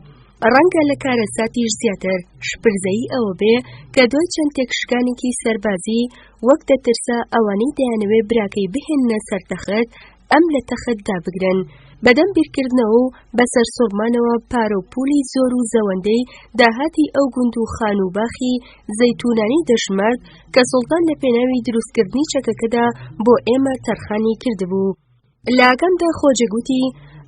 ڕەنگە لە کارەساتیش زیاتر شپرزەیی ئەوە بێ کە دوای چەند تێکشکانێکی سەربازی وەک دەترسا ئەوانەی دەیانەوێ براکەی بهێننە سەر تەخت ئەم لە تەخت دابگرن، بەدەم بیرکردنەوە و بەسەر سوڕمانەوە پارە و پولی زۆر و زەوەندەی داهاتی ئەو گوند و خان و باخی زەیتونانی دەژمارد کە سوڵتان لە پێناوی دروستکردنی چەکەکەدا بۆ ئێمە تەرخانی کردبوو. لاگەمدا خۆجە گوتی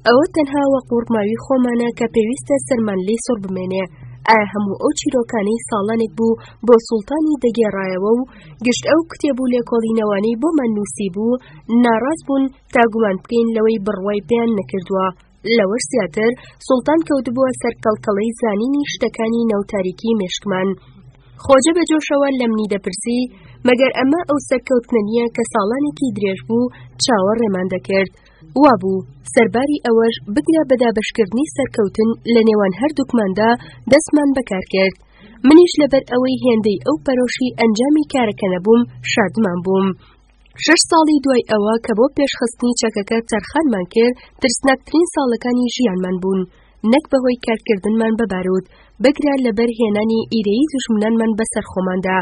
ئەوە تەنها وە قوڕماوی خۆمانە کە پێویستە سەرمان لێ سۆر بمێنێ. ئایا هەموو ئەو چیرۆکانەی ساڵانێک بوو بۆ سوڵتانی دەگێڕایەوە و گشت ئەو کتێب و لێکۆڵینەوانەی بۆمان نووسی بوو ناڕاست بوون تا گومان بکەین لەوەی بڕوای پێیان نەکردووە. لەوەش زیاتر سوڵتان کەوتبووە سەر کەڵکەڵەی زانینی شتەکانی نەوتاریکی مێشکمان. خۆجە بەجۆشەوە لەمنی دەپرسی مەگەر ئەمە ئەو سەرکەوتنە نییە کە ساڵانێکی درێژ بوو چاوەڕێمان دەکرد. وابوو سەرباری ئەوەش بگرە بەدابەشکردنی سەرکەوتن لە نێوان هەردووکماندا دەستمان بەکار کرد. منیش لەبەر ئەوەی هێندەی ئەو پەرۆشی ئەنجامی کارەکە نەبووم شادمان بووم. 6 ساڵی دوای ئەوە کە بۆ پێشخستنی چەکەکە تەرخانمان کرد ترسناکترین ساڵەکانی ژیانمان بوون، نەک بەهۆی کارکردنمان بەبارود بگرە لەبەر هێنانی ئیرەی دوژمنانمان بەسەر خۆماندا،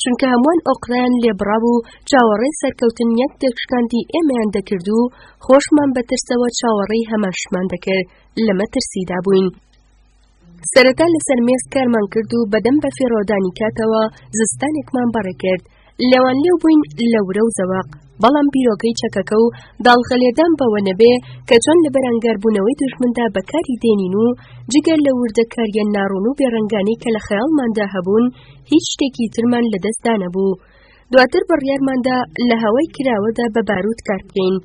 چونکە هەمووان ئۆقرەیان لێبڕابوو چاوەڕێی سەرکەوتن یەک تێکشکاندی ئێمەیان دەکرد و خۆشمان بەترسەوە چاوەڕێی هەماشمان دەکرد، لەمە ترسیدا بووین. سەرەتا لەسەر مێز کارمان کرد و بەدەم بە فێڕۆدانی کاتەوە زستانێکمان بەڕێ کرد، لەوان لێو بووین لەورە و زەواق، بەڵام بیرۆکەی چەکەکە و داڵغەلێدان بەوە نەبێ کە چۆن لە بەرانگاربوونەوەی دوژمندا بەکاری دێنین و جگەر لە وردەکاریە ناڕوون و بێڕەنگانەی کە لە خەیاڵماندا هەبوون هیچ شتێکی ترمان لەدەستدا نەبوو. دواتر بڕیارماندا لە هەوای کراوەدا بە بارود کار بکەین.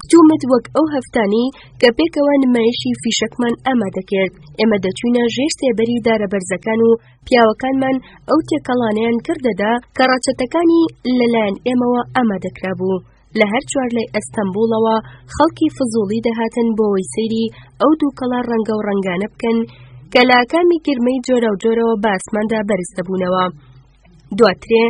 کتومت وەک ئەو هەفتانی کە پێکەوە نمایشی فیشەکمان ئامادە کرد، ئێمە دەچوینە ژێر سێبەری دارە بەرزەکان و پیاوەکانمان ئەو تێکەڵانەیان کردەدا کە ڕاچەتەکانی لەلایەن ئێمەوە ئامادەکرا بوو. لە هەر چوار لای ئەستەمبوڵەوە خەڵکی فزوڵی دەهاتن بۆەوەی سەیری ئەو دووکەڵا ڕەنگە و ڕەنگانە بکەن کە لە ئاکامی گرمەی جۆرە و جۆرەوە بە ئاسماندا بەرز دەبوونەوە. دواترێ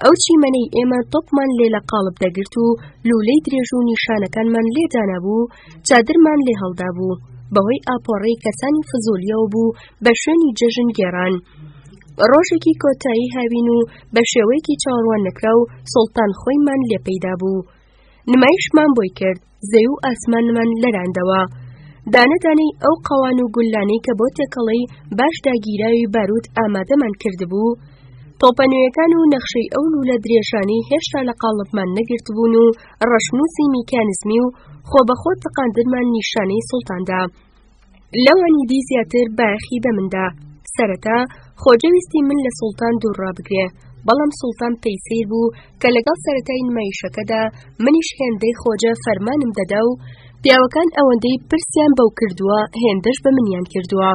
ئەو چیمەنەی ئێمە تۆپمان لێ لە قاڵب دەگرت و لولەی درێژ و نیشانەکانمان لێدانا بوو، چادرمان لێ هەڵدا بوو، بەهۆی ئاپۆڕەی کەسانی فزولیەوە بوو بە شوێنی جەژن گێڕان. ڕۆژێکی کۆتایی هاوین و بە شێوەیەکی چاوەڕوان نەکرا و سوڵتان خۆیمان لێ پەیدا بوو. نمایشمان بۆی کرد، زەوی و ئاسمانمان لەراندەوە. دانەدانەی ئەو قەوان و گولانەی کە بۆ تێکەڵەی باش داگیراوی بارود ئامادەمان کردبوو، تۆپەنوێیەکان و نەخشەی ئەو لولە درێژانەی هێشتا لە قاڵبمان نەگرتبوون و ڕەشنووسی میکانیزمی و خۆبەخۆ تەقاندنمان نیشانەی سوڵتاندا. لەوانی دی زیاتر بایەخی بە مندا. سەرەتا خۆجەویستی من لە سوڵتان دوورڕابگرێ، بەڵام سوڵتان پەیسەیر بوو کە لەگەڵ سەرەتای نمایشەکەدا منیش هێندەی خۆجە فەرمانم دەدا و پیاوەکان ئەوەندەی پرسیان بەو کردووە هێندەش بە منیان کردووە.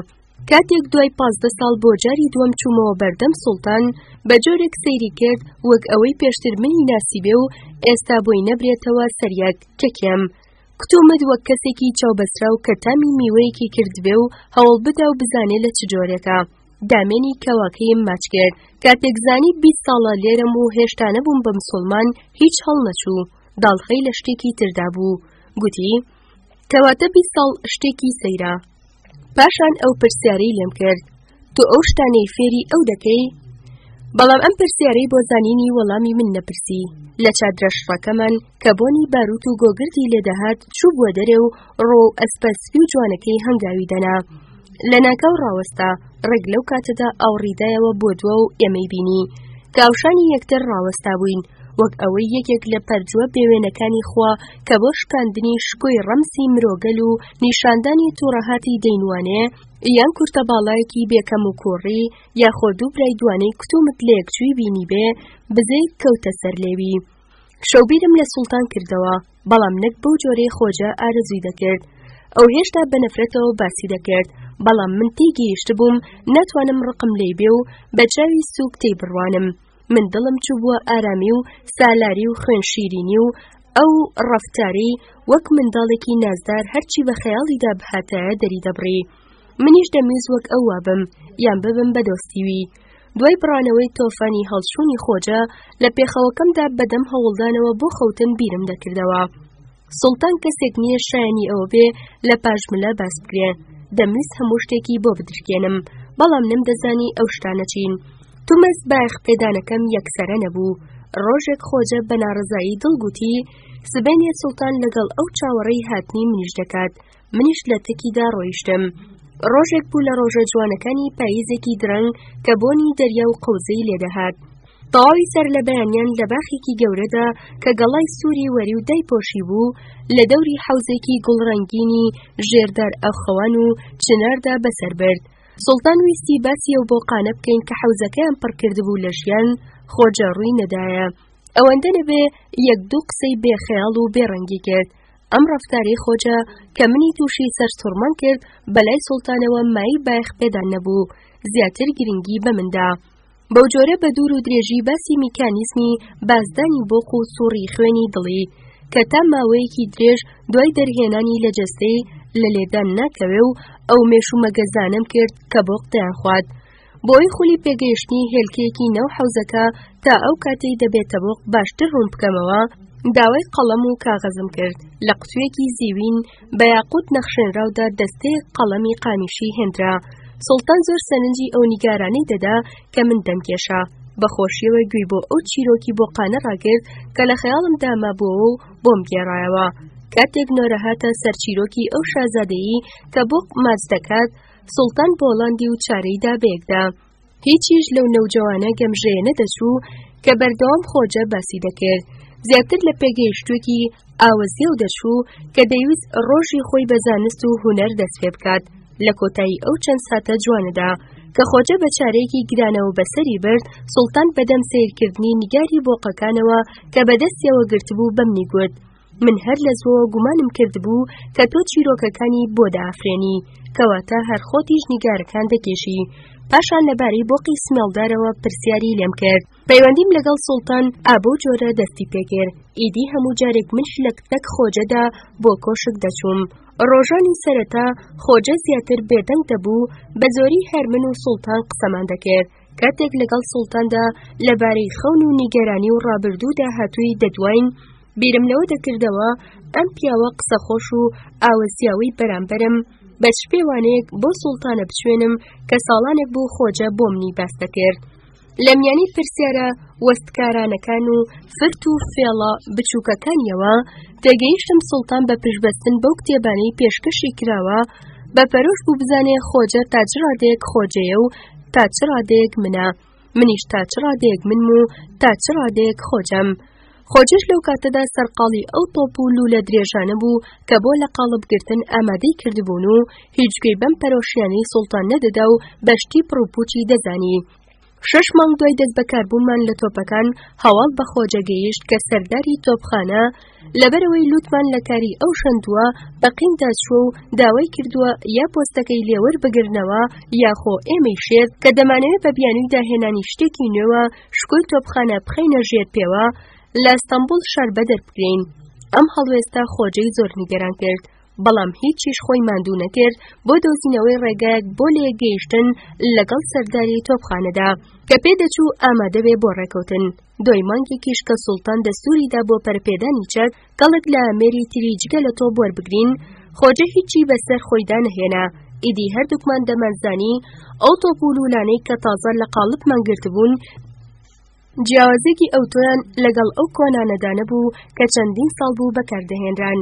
کاتێک دوای 15 ساڵ بۆ جاری دووەم چوومەوە بەردەم سوڵتان بە جۆرێک سەیری کرد وەک ئەوەی پێشتر منی ناسیبێ و ئێستا بۆی نەبرێتەوە سەریەک کەکێم. کتومت وەک کەسێکی چاوبەسرا و کە تامی میوەیەکی کردبێ و هەوڵ بدا و بزانێ لە چ جۆرێکە. دامێنی کەواکەیم ماچ کرد. کاتێک زانی 20 ساڵە لێرەم و هێشتا نەبووم بە مسڵمان هیچ هەڵ نەچوو، داڵخەی لە شتێکی تردا بوو. گوتی کەواتە 20 ساڵ شتێکی سەیرە. پاشان ئەو پرسیارەی لێم کرد، تۆ ئەو شتانەی فێری ئەو دەکەی؟ بەڵام ئەم پرسیارەی بۆ زانینی وەڵامی من نەپرسی. لە چادرەشڕەکەمان کە بۆنی باروت و گۆگردی لێدەهات چوو بووە دەرێ و ڕۆ ئەسپەسفی و جوانەکەی هەنگاوی دەنا. لە ناکاو ڕاوەستا، ڕێک لەو کاتەدا ئاوڕیدایەوە بۆ دووە و ئێمەی بینی کاوشانی یەکتر ڕاوەستا بووین وەک ئەوەی یەکێک لە پەرجووە بێوێنەکانی خوا کە بۆ شکاندنی شکۆی ڕەمسی مرۆگەل و نیشاندانی تووڕەهاتی دەینوانێ یان کورتە باڵایەکی بێکەم و کوڕی یاخۆ دوو برای دوانەی کتومت لە یەکجووی بینی بێ بزەی کەوتە سەر لێوی شەوبیرم لە سوڵتان کردەوە بەڵام نەک بەو جۆرەی خۆجە ئارەزووی دەکرد ئەو هێشتا بە نەفرەتەوە باسی دەکرد بەڵام من تێگەیشت بووم ناتوانم ڕقم لێ بێ و بە چاوی سووک تێی بڕوانم من دڵم چوو بووە ئارامی و سالاری و خوێن شیرینی و ئەو ڕەفتاری وەک منداڵێکی نازدار هەرچی بە خەیاڵیدا بهاتایە دەری دەبڕی منیش دەمویست وەک ئەو وابم یان ببم بە دۆستیوی دوای بڕانەوەی تۆفانی هەڵچوونی خۆجە لە پێخەوەکەمدا بەدەم هەوڵدانەوە بۆ خەوتن بیرم دەکردەوە سوڵتان کەسێک نییە شایانی ئەوە بێ لە پاژملە باس بکرێ دەمویست هەموو شتێکی بۆ بدرکێنم بەڵام نەمدەزانی ئەو شتانە چین تومەس باەخپێدانەکەم یەکسەرە نەبوو ڕۆژێک خۆجە بە ناڕزایی دڵگوتی سبەینێ سوڵتان لەگەڵ ئەو چاوەڕێی هاتنی منیش دەکات منیش لە تەکیدا ڕۆیشتم ڕۆژێک بوو لە ڕۆژە جوانەکانی پاییزێکی درەنگ کە بۆنی دەریا و قەوزەی لێدەهات تەواوی سەر لە بەیانیان لە باخێکی گەورەدا کە گەڵای سووری وەری و دایپۆشی بوو لە دەوری حەوزێکی گوڵڕەنگینی ژێردار ئەوخەوان و چناردا بەسەر برد سوڵتان ویستی باسی ئەو بۆقانە بکەین کە حەوزەکەیان پڕ کردبوو لە ژیان خۆجە ڕووی نەدایە ئەوەندە نەبێ یەک دوو قسەی بێخەیاڵ و بێڕەنگی کرد ئەم ڕەفتارەی خۆجە کە منی تووشی سەر سوڕمان کرد بەلای سوڵتانەوە مای باەخپێدان نەبوو زیاتر گرنگی بە مندا بەو جۆرە بە دوور و درێژی باسی میکانیزمی بازدانی بۆق و سوڕی خوێنی دڵی کە تا ماوەیەکی درێژ دوای دەرهێنانی لە جەستەی لە لێدان ناکەوێ و ئەو مێشومەگەزانم کرد کە بۆق دەیان خوارد بۆی خولی پێگەیشتنی هێلکەیەکی ناو حەوزەکە تا ئەو کاتەی دەبێتە بۆق باشتر ڕوون بکەمەوە داوای قەڵەم و کاغەزم کرد لە قوتوویەکی زیوین بە یاقوت نەخشێنراودا دەستەیەک قەڵەمی قامیشی هێنرا سوڵتان زۆر سەرنجی ئەو نیگارانەی دەدا کە من دەمکێشا بەخۆشیەوە گوێی بۆ ئەو چیرۆکی بۆقانە ڕاگرت کە لە خەیاڵم دامابووە و بۆم گێڕایەوە کاتێک نۆرە هاتە سەر چیرۆکی ئەو شازادەیی کە بۆق ماچ دەکات سوڵتان بۆڵاندی و چارەیدا بەیەکدا هیچیش لەو نەوجەوانە گەمژەیە نەدەچوو کە بەردەوام خۆجە باسی دەکرد زیاتر لە پێگەیشتوێکی ئاوەزیە و دەچوو کە دەیویست ڕۆژی خۆی بە زانست و هونەر دەست پێ بکات لە کۆتایی ئەو چەند ساتە جوانەدا کە خۆجە بە چارەیەکی گرانەوە بەسەری برد سوڵتان بەدەم سیرکردنی نیگاری بۆقەکانەوە کە بەدەستیەوە گرتبوو بەمنی گوت من هەر لە زۆوە گومانم کردبوو کە تۆ چیرۆکەکانی بۆ دافرێنی کەواتە هەر خۆتیش نیگارەکان دەکێشی پاشان لەبارەی بۆقی سمێڵدارەوە پرسیاری لێم کرد پەیوەندیم لەگەڵ سوڵتان ئابۆ جۆرە دەستی پێکرد ئیدی هەموو جارێک منش لە کتەک خۆجەدا بۆ کۆشک دەچووم ڕۆژانی سەرەتا خۆجە زیاتر بێدەنگ دەبوو بە زۆری هەر من و سوڵتان قسەمان دەکرد کاتێک لەگەڵ سوڵتاندا لەبارەی خەون و نیگەرانی و ڕابردوو داهاتووی دەدواین بیرم لەوە دەکردەوە ئەم پیاوە قسەخۆش و ئاوەزیاوی بەرامبەرم بە شپێوانەیەک بۆ سوڵتانە بچوێنم کە ساڵانێک بوو خۆجە بۆ منی باس دەکرد لە میانی پرسیارە وەستکارانەکان و فرت و فێڵە بچووکەکانیەوە تێگەیشتم سوڵتان بە پشبەستن بەو کتێبانەی پێشکەشی کراوە بە پەرۆش بوو بزانێ خۆجە تا چ ڕادەیەک خۆجەیە و تا چ ڕادەیەک منە منیش تا چ ڕادەیەک منم و تا چ ڕادەیەک خۆجەم خۆجەش لەو کاتەدا سەرقاڵی ئەو تۆپ و لولە درێژانە بوو کە بۆ لە قاڵبگرتن ئامادەی کردبوون و هیچ گوێی بەم پەرۆشیانەی سوڵتان نەدەدا و بەشتی پڕوپوچی دەزانی 6 مانگ دوای دەست بەکاربوومان لە تۆپەکان هەواڵ بە خۆجە گەیشت کە سەرداری تۆپخانە لەبەرەوەی لوتمان لە کاری ئەو شەندووە بەقیندا چووە و داوای کردووە یا پۆستەکەی لێوەربگرنەوە یاخۆ ئێمەی شێت کە دەمانەوێت بە بیانووی داهێنانی شتێکی نوێوە شکۆی تۆپخانە بخەینە ژێر پێوە لە ئەستەمبول شار بەدەر بکرین ئەم هەڵوێستا خۆجەی زۆر نیگەران کرد بەڵام هیچیش خۆی ماندوو نەکرد بۆ دۆزینەوەی ڕێگایەک بۆ لێگەیشتن لەگەڵ سەرداری تۆپخانەدا کە پێدەچوو ئامادەبێ بۆ ڕێکەوتن دوای مانگێکیش کە سوڵتان دەستوریدا بۆ پەرپێدانی چەک گەڵک لە ئامێری تری جگە لە تۆ بوەربگرین خۆجە هیچی بەسەر خۆیدا نەهێنا ئیدی هەردووکمان دەمانزانی ئەو تۆپ و لولانەی کە تازە لە قاڵبمان گرتبوون جیاوازێکی ئەوتۆیان لەگەڵ ئەو کۆنانەدا نەبوو کە چەندین ساڵ بوو بەکاردەهێنران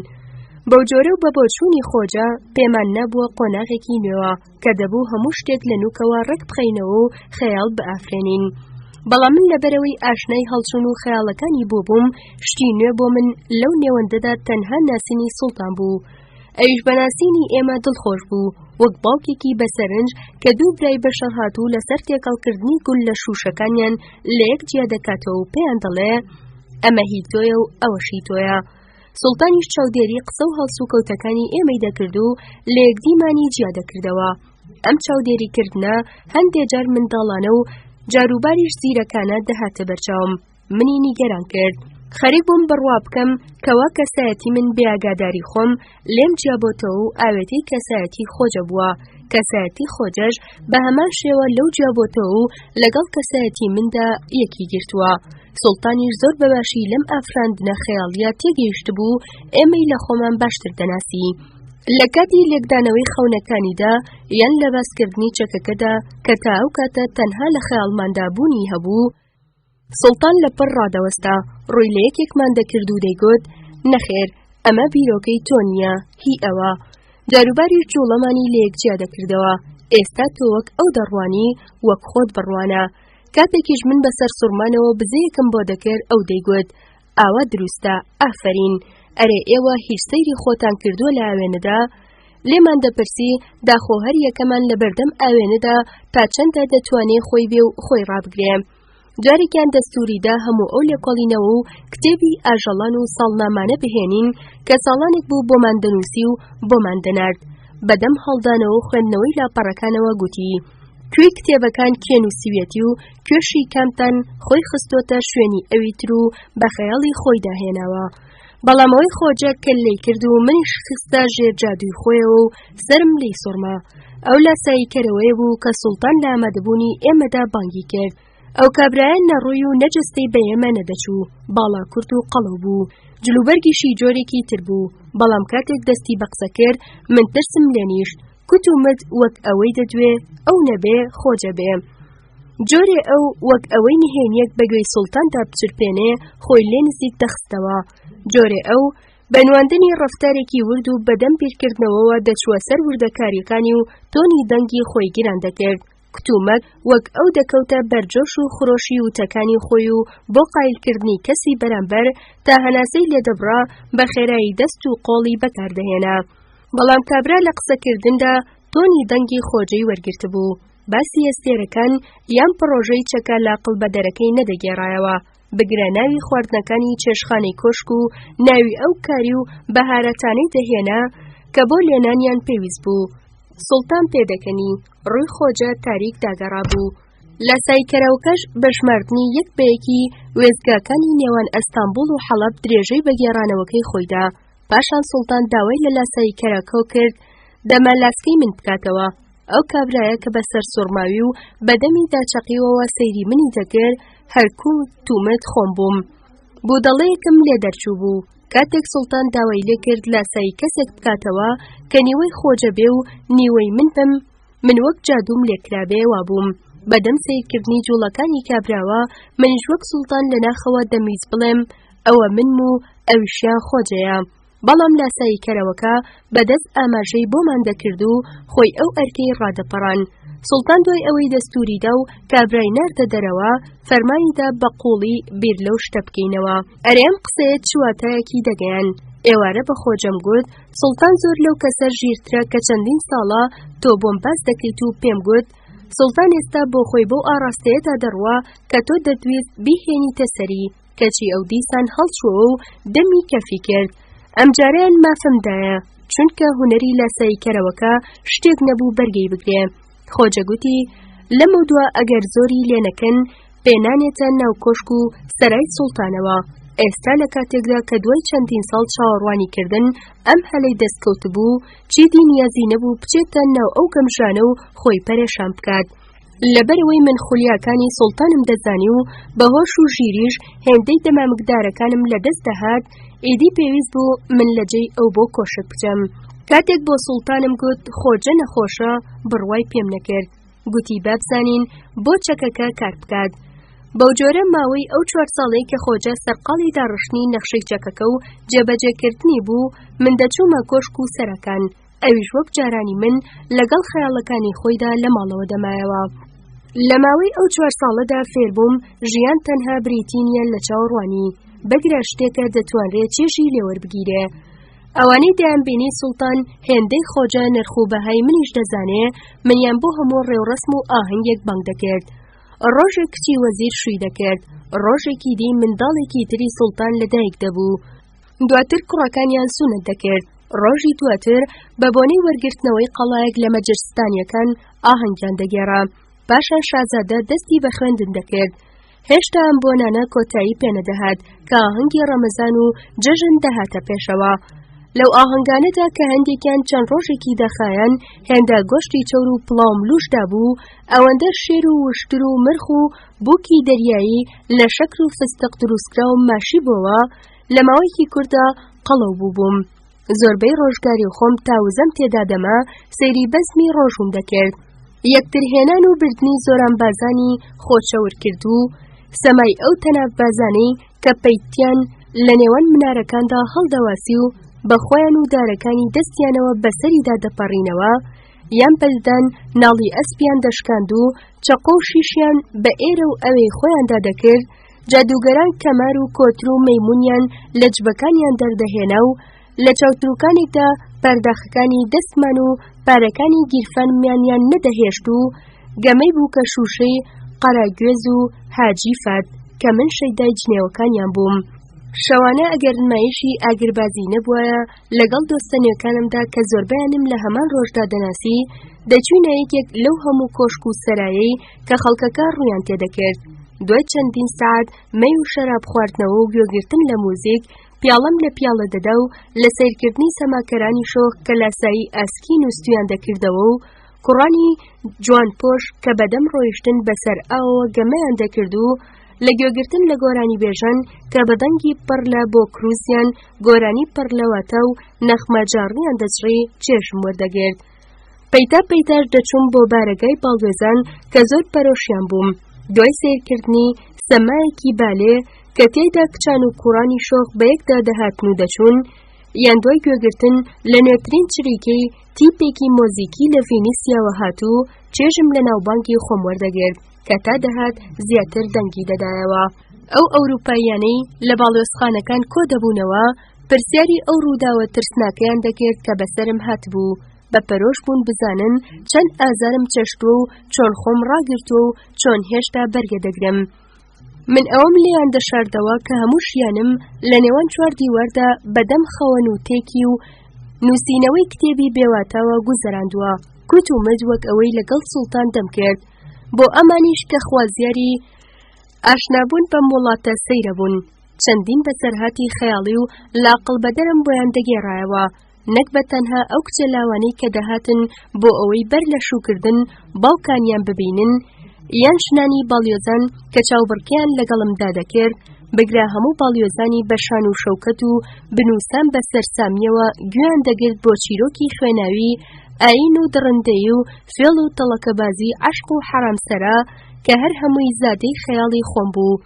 بەو جۆرە و بە بۆچوونی خۆجە پێمان نەبووە قۆناغێکی نوێوە کە دەبوو هەموو شتێک لە نوکەوە ڕێک بخەینەوە و خەیاڵ بئافرێنین. بەڵام من لەبەرەوەی ئاشنای هەڵچوون و خەیاڵەکانی بووبووم، شتی نوێ بۆ من لەو نێوەندەدا تەنها ناسینی سوڵتان بوو. ئەویش بەناسینی ئێمە دڵخۆش بوو، وەک باوکێکی بەسەرنج کە دوو برای بەشەر هاتوو لەسەر تێکەڵکردنی گول لە شوشەکانیان لە یەک جیا دەکاتەوە و پێیان دەڵێ ئەمە هی تۆیە و ئەوەشی تۆیە. سوڵتانیش چاودێری قسە و هەڵسو کەوتەکانی ئێمەی دەکرد و لە یەکدیمانی جیا دەکردەوە. ئەم چاودێریکردنە هەندێک جار منداڵانە و جاروباریش زیرەکانە دەهاتە بەرچاوم. منی نیگەران کرد. خەریک بووم بڕوا بکەم کەوا کەسایەتی من بێئاگاداری خۆم لێم جیابۆتەوە و ئاوێتەی کەسایەتی خۆجە بووە. کەسایەتی خۆجەش بە هەمان شێوە لەو جیابۆتەوە و لەگەڵ کەسایەتی مندا یەکی گرتووە. سوڵتانیش زۆر بەباشی لەم ئافراندنە خەیاڵیە تێگەیشت بوو ئێمەی لە خۆمان باشتر دەناسی. لە کاتی لێکدانەوەی خەونەکانیدا یان لە باسکردنی چەکەکەدا کە تا ئەو کاتە تەنها لە خەیاڵماندا بوونی هەبوو، سوڵتان لەپڕ ڕادەوەستا، ڕووی لە یەکێکمان دەکرد و دەیگوت نەخێر ئەمە بیرۆکەی تۆ نییە، هی ئەوە. جاروباری جوڵەمانی لە یەکجیا دەکردەوە. ئێستا تۆ وەک ئەو دەڕوانی وەک خۆت بڕوانە. کاتێکیش من بەسەر سوڕمانەوە بزەیەکم بۆ دەکرد ئەو دەیگوت ئاوا دروستە، ئافەرین، ئەرێ ئێوە هیچ سەیری خۆتان کردووە لە ئاوێنەدا؟ لێمان دەپرسی داخۆ هەر یەکەمان لە بەردەم ئاوێنەدا تا چەندە دەتوانێت خۆی بێ و خۆی ڕابگرێ. جارێکیان دەستوریدا هەموو ئەو لێکۆڵینەوە و کتێبی ئاژەڵان و ساڵنامانە بهێنین کە ساڵانێک بوو بۆمان دەنووسی و بۆمان دەنارد. بەدەم هەڵدانەوە و خوێندنەوەی لاپەڕەکانەوە گوتی کوێ کتێبەکان کێنووسیوێتی و کوێشی کامتان خۆی خستۆتە شوێنی ئەوی تر و بە خەیاڵی خۆی داهێناوە. بەڵامەوەی خۆجە کللەی کرد و منیش خستە ژێر جادووی خۆیەوە و سرم لی سوڕما. ئەو لاسایی کەرەوەی بوو کە سوڵتان لە ئامادەبوونی ئێمەدا بانگی کرد. ئەو کابرایان نەڕووی و نەجەستەی بە ئێمە نەدەچوو، باڵا کورت و قەڵەو بوو، جلوبەرگیشی جۆرێکی تر بوو. بەڵام کاتێک دەستی بە قسە کرد من ترسم لێنیشت، کوت و مد وەک ئەوەی دەدوێ ئەو نەبێ خۆجە بێ. جۆرێ ئەو وەک ئەوەی نهێنیەک بەگوێی سوڵتاندا بچرپێنێ خۆی لێ نزیک دەخستەوە. جۆرێ ئەو بەنواندنی ڕەفتارێکی ورد و بەدەم بیرکردنەوەوە دەچووە سەر وردەکاریەکانی و تۆنی دەنگی خۆی گیران دەکرد. کتومەک وەک ئەو دەکەوتە بەرجۆش و خڕۆشی وتەکانی خۆی و بۆ قایلکردنی کەسی بەرامبەر تا هەناسەی لێدەبڕا بە خێرایی دەست و قۆڵی بەکاردەهێنا. بەڵام کابرا لە قسەکردندا تۆنی دەنگی خۆجەی وەرگرت بوو. باسی ئێستێرەکان یان پڕۆژەی چەکە لاقڵ بە دەرەکەی نەدەگێڕایەوە. بگرە ناوی خواردنەکانی چێشخانەی کۆشک و ناوی ئەو کاری و بەهارەتانەی دەهێنا کە بۆ لێنانیان پێویست بوو. سوڵتان پێدەکەنی ڕووی خۆجە تاریک داگەڕا بوو. لاسایکەرەوەکەش بەشماردنی یەک بەیەکی وێستگاکانی نێوان ئەستانبوڵ و حەڵەب درێژەی بەگێڕانەوەکەی خۆیدا. پاشان سوڵتان داوای لە لاسایکەرەکە کرد دەمە لاسکەی من بکاتەوە. ئەو کابرایە کە بەسەر سوڕماوی و بەدەمی داچەقیەوە سەیری منی دەکرد هەرکوو تومت خۆم بووم. بوودەڵەیەکم لێ دەرچوو بوو. کاتێک سوڵتان داوای لێ کرد لاسایی کەسێک بکاتەوە کە نیوەی خۆجە بێ و نیوەی من بم، من وەک جادوم لێکرابێ وابووم. بەدەم سیرکردنی جوڵەکانی کابراوە منیش وەک سوڵتان لە ناخەوە دەمیز بڵێم ئەوە منم و ئەویشیان خۆجەیە. بەڵام لاسایی کەرەوەکە بەدەست ئاماژەی بۆمان دەکرد و خۆی ئەو ئەرکەی ڕادەپەڕان. سوڵتان دوای ئەوەی دەستوریدا و کابرای ناردە دەرەوە فەرمانیدا بە قوڵی بیر لەو شتە بکەینەوە. ئەرێم قسەیە چواتایەکی دەگەیان. ئێوارە بە خۆجەم گوت سوڵتان زۆر لەو کەسە ژیرترە کە چەندین ساڵە تۆ بۆم باس دەکەیت و پێم گوت سوڵتان ئێستا بۆ خۆی بۆ ئاڕاستەیەدا دەڕوا کە تۆ دەدوێت بیهێنیتە سەری، کەچی ئەو دیسان هەڵچووە و دەمی کەفی کرد. ئەم جارەیان مافمدایە چونکە هونەری لاسایکەرەوەکە شتێک نەبوو بەرگەی بگرێ. خۆجە گوتی لەم دووە ئەگەر زۆری لێنەکەن پێنانێتە ناو کۆشک و سەرای سوڵتانەوە. ئێستا لە کاتێکدا کە دوای چەندین ساڵ چاوەڕوانی کردن ئەم هەلەی دەستکەوت بوو چیدی نیازی نەبوو بچێتە ناو ئەو گەمژانە و خۆی پەرێشان بکات. لەبەرەوەی من خولیاکانی سوڵتانم دەزانی و بەهۆش و ژیریش هێندەی دەمامکدارەکانم لە دەست دەهات، ئیدی پێویست بوو من لەجێی ئەو بۆ کۆشک بچەم. کاتێک بۆ سوڵتانم گوت خۆجە نەخۆشە بڕوای پێم نەکرد. گوتی بابزانین بۆ چەکەکە کار بکات. بەو جۆرە ماوەی ئەو 4 ساڵەی کە خۆجە سەرقاڵی داڕشتنی نەخشەی جەکەکە و جێبەجێکردنی بوو من دەچوومە کۆشک و سەرەکان، ئەویش وەک جارانی من لەگەڵ خەیاڵەکانی خۆیدا لە ماڵەوە دەمایەوە. لە ماوەی ئەو 4 ساڵەدا فێربووم ژیان تەنها بریتی نیە لە چاوەڕوانی، بەگرە شتێکە دەتوانرێت چێژی لێوەربگیرێ. ئەوانەی دەیانبینی سوڵتان هێندەی خۆجە نرخوبەهای منیش دەزانێ، منیان بۆ هەموو ڕێوڕسم و ئاهەنگێک بانگ دەکرد. ڕۆژێک کچی وەزیر شووی دەکرد، ڕۆژێکی دی منداڵێکی تری سوڵتان لەدایک دەبوو، دواتر کوڕەکانیان سونەت دەکرد، ڕۆژی دواتر بە بۆنەی وەرگرتنەوەی قەڵایەک لە مەجلسستانیەکان ئاهەنگیان دەگێڕا، پاشان شازادە دەستی بە خوێندن دەکرد. هێشتا ئەم بۆنانە کۆتایی پێنەدەهات کە ئاهەنگی ڕەمەزان و جەژن دەهاتە پێشەوە. لەو ئاهەنگانەدا کە هەندێکیان چەند ڕۆژێکی دەخایەن هێندە گۆشتی چۆر و پڵاو ملوشدا بوو، ئەوەندە شێر و وشتر و مرخ و بووکی دەریایی لە شەکر و فستق دروستکرا و ماشی بۆوە لە ماوەیەکی کووردا قەڵەو بووبووم. زۆربەی ڕۆژگاری خۆم تاوزەم تێدا دەما سەیری بەزمی ڕۆژوم دەکرد، یەکترهێنان و بردنی زۆرانبازانی خۆچەور کرد و سەمای ئەو تەناف بازانەی کە پەیتیان لە نێوان منارەکاندا هەڵدەواسی و بەخۆیان و دارەکانی دەستیانەوە بەسەریدا دەپەڕینەوە، یان بەلدان ناڵی ئەسپیان دەشکاند و چەقۆ و شیشیان بە ئێرە و ئەوەی خۆیاندا دەکرد، جادوگەران کەمار و کۆتر و مەیمونیان لە جبەکانیان دەردەهێنا و لە چاوتروکانێکدا پەرداخەکانی دەستمان و پارەکانی گیرفانمیانیان نەدەهێشت و گەمەی بوو کە شوشەی قەراگوێز و حاجی فات کە من شەیدای جنێوەکانیان بووم. شەوانە ئەگەر نمایشی ئاگربازی نەبووایە لەگەڵ دۆستەنێوەکانمدا کە زۆربیانم لە هەمان ڕۆژدا دەناسی، دەچووینە یەکێک لەو هەموو کۆشک و سەرایەی کە خەڵکەکە ڕوویان تێدەکرد. دوای چەندین سەعات مەی و شەراب خواردنەوە و گوێگرتن لە موزیک، پیاڵەم لە پیاڵە دەدا و لە سیرکردنی سەماکەرانی شۆخ کە لاسایی ئاسکی نووسیان دەکردەوە و کوڕانی جوانپۆش کە بەدەم ڕۆیشتن بەسەر ئاوەوە گەمەیان دەکرد و لە گوێگرتن لە گۆرانی بێژان کە بەدەنگی پڕ لە بۆ کروزیان گۆرانی پڕ لەواتە و نەخمەجاڕیان دەچڕی چێژم وەردەگرت. پەیتا پەیتاش دەچووم بۆ بارەگای باڵگوێزان کە زۆر پەرۆشیان بووم. دوای سیرکردنی سەمایەکی بالێ کە تێیدا کچان و کوڕانی شۆخ بە یەکدا دەهاتن و دەچوون، یان دوای گوێگرتن لە نوێترین چریکەی تیپێکی مۆزیکی لە ڤینیسیاوە هاتوو، چێژم لە ناوبانگی خۆم وەردەگرت کە تا دەهات زیاتر دەنگی دەدایەوە. ئەو ئەوروپاییانەی لە باڵێۆزخانەکان کۆ دەبوونەوە پرسیاری ئەو ڕووداوە ترسناکەیان دەکرد کە بەسەرم هاتبوو، بە پەرۆش بوون بزانن چەند ئازارم چەشتووە و چۆن خۆم ڕاگرتووە و چۆن هێشتا بەرگە دەگرم. من ئەوم لێیان دەشاردەوە کە هەموو ژیانم لە نێوان 4 دیواردا بەدەم خەون و تێکی و نووسینەوەی کتێبی بێواتاوە گوزەراندووە، کوت و مد وەک ئەوەی لەگەڵ سوڵتان دەمکرد. بۆ ئەمانیش کە خوازیاری ئاشنابوون بە وڵاتە سەیرە بوون، چەندین بەسەرهاتی خەیاڵی و لاقڵ بەدەرم بۆیان دەگێڕایەوە، نەک بە تەنها ئەو کچە لاوانەی کە دەهاتن بۆ ئەوەی بەر لە شوکردن باوکانیان ببینن، یان شنانی باڵیۆزان کە چاوبڕکیان لەگەڵمدا دەکرد، بگرا هەموو باڵیۆزانی بەشان و شەوکەت و بنووسان بە سەرسامیەوە گوێیان دەگرت بۆ چیرۆکی خوێناوی، ئاین و دڕندەی و فێڵ و تەڵەکەبازی عەشق و حەرامسەرا کە هەر هەمووی زادەی خەیاڵی خۆم بوو.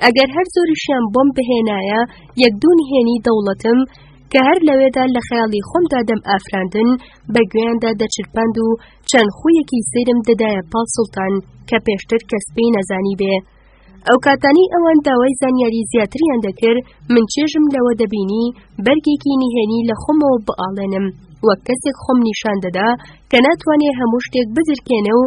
ئەگەر هەر زۆریشیان بۆم بهێنایە یەکدوو نهێنی دەوڵەتم کە هەر لەوێدا لە خەیاڵی خۆمدا دەم ئافراندن بە گوێیاندا دەچرپاند و چەند خویەکی سەیرم دەدایە پاڵ سوڵتان کە پێشتر کەس پێی نەزانی بێ. ئەو کاتانی ئەوان داوای زانیاری زیاتریان دەکرد، من چێژم لەوە دەبینی بەرگێکی نهێنی لە خۆمەوە بەئاڵێنم، وەک کەسێک خۆم نیشان دەدا کە ناتوانێ هەموو شتێک بدرکێنە و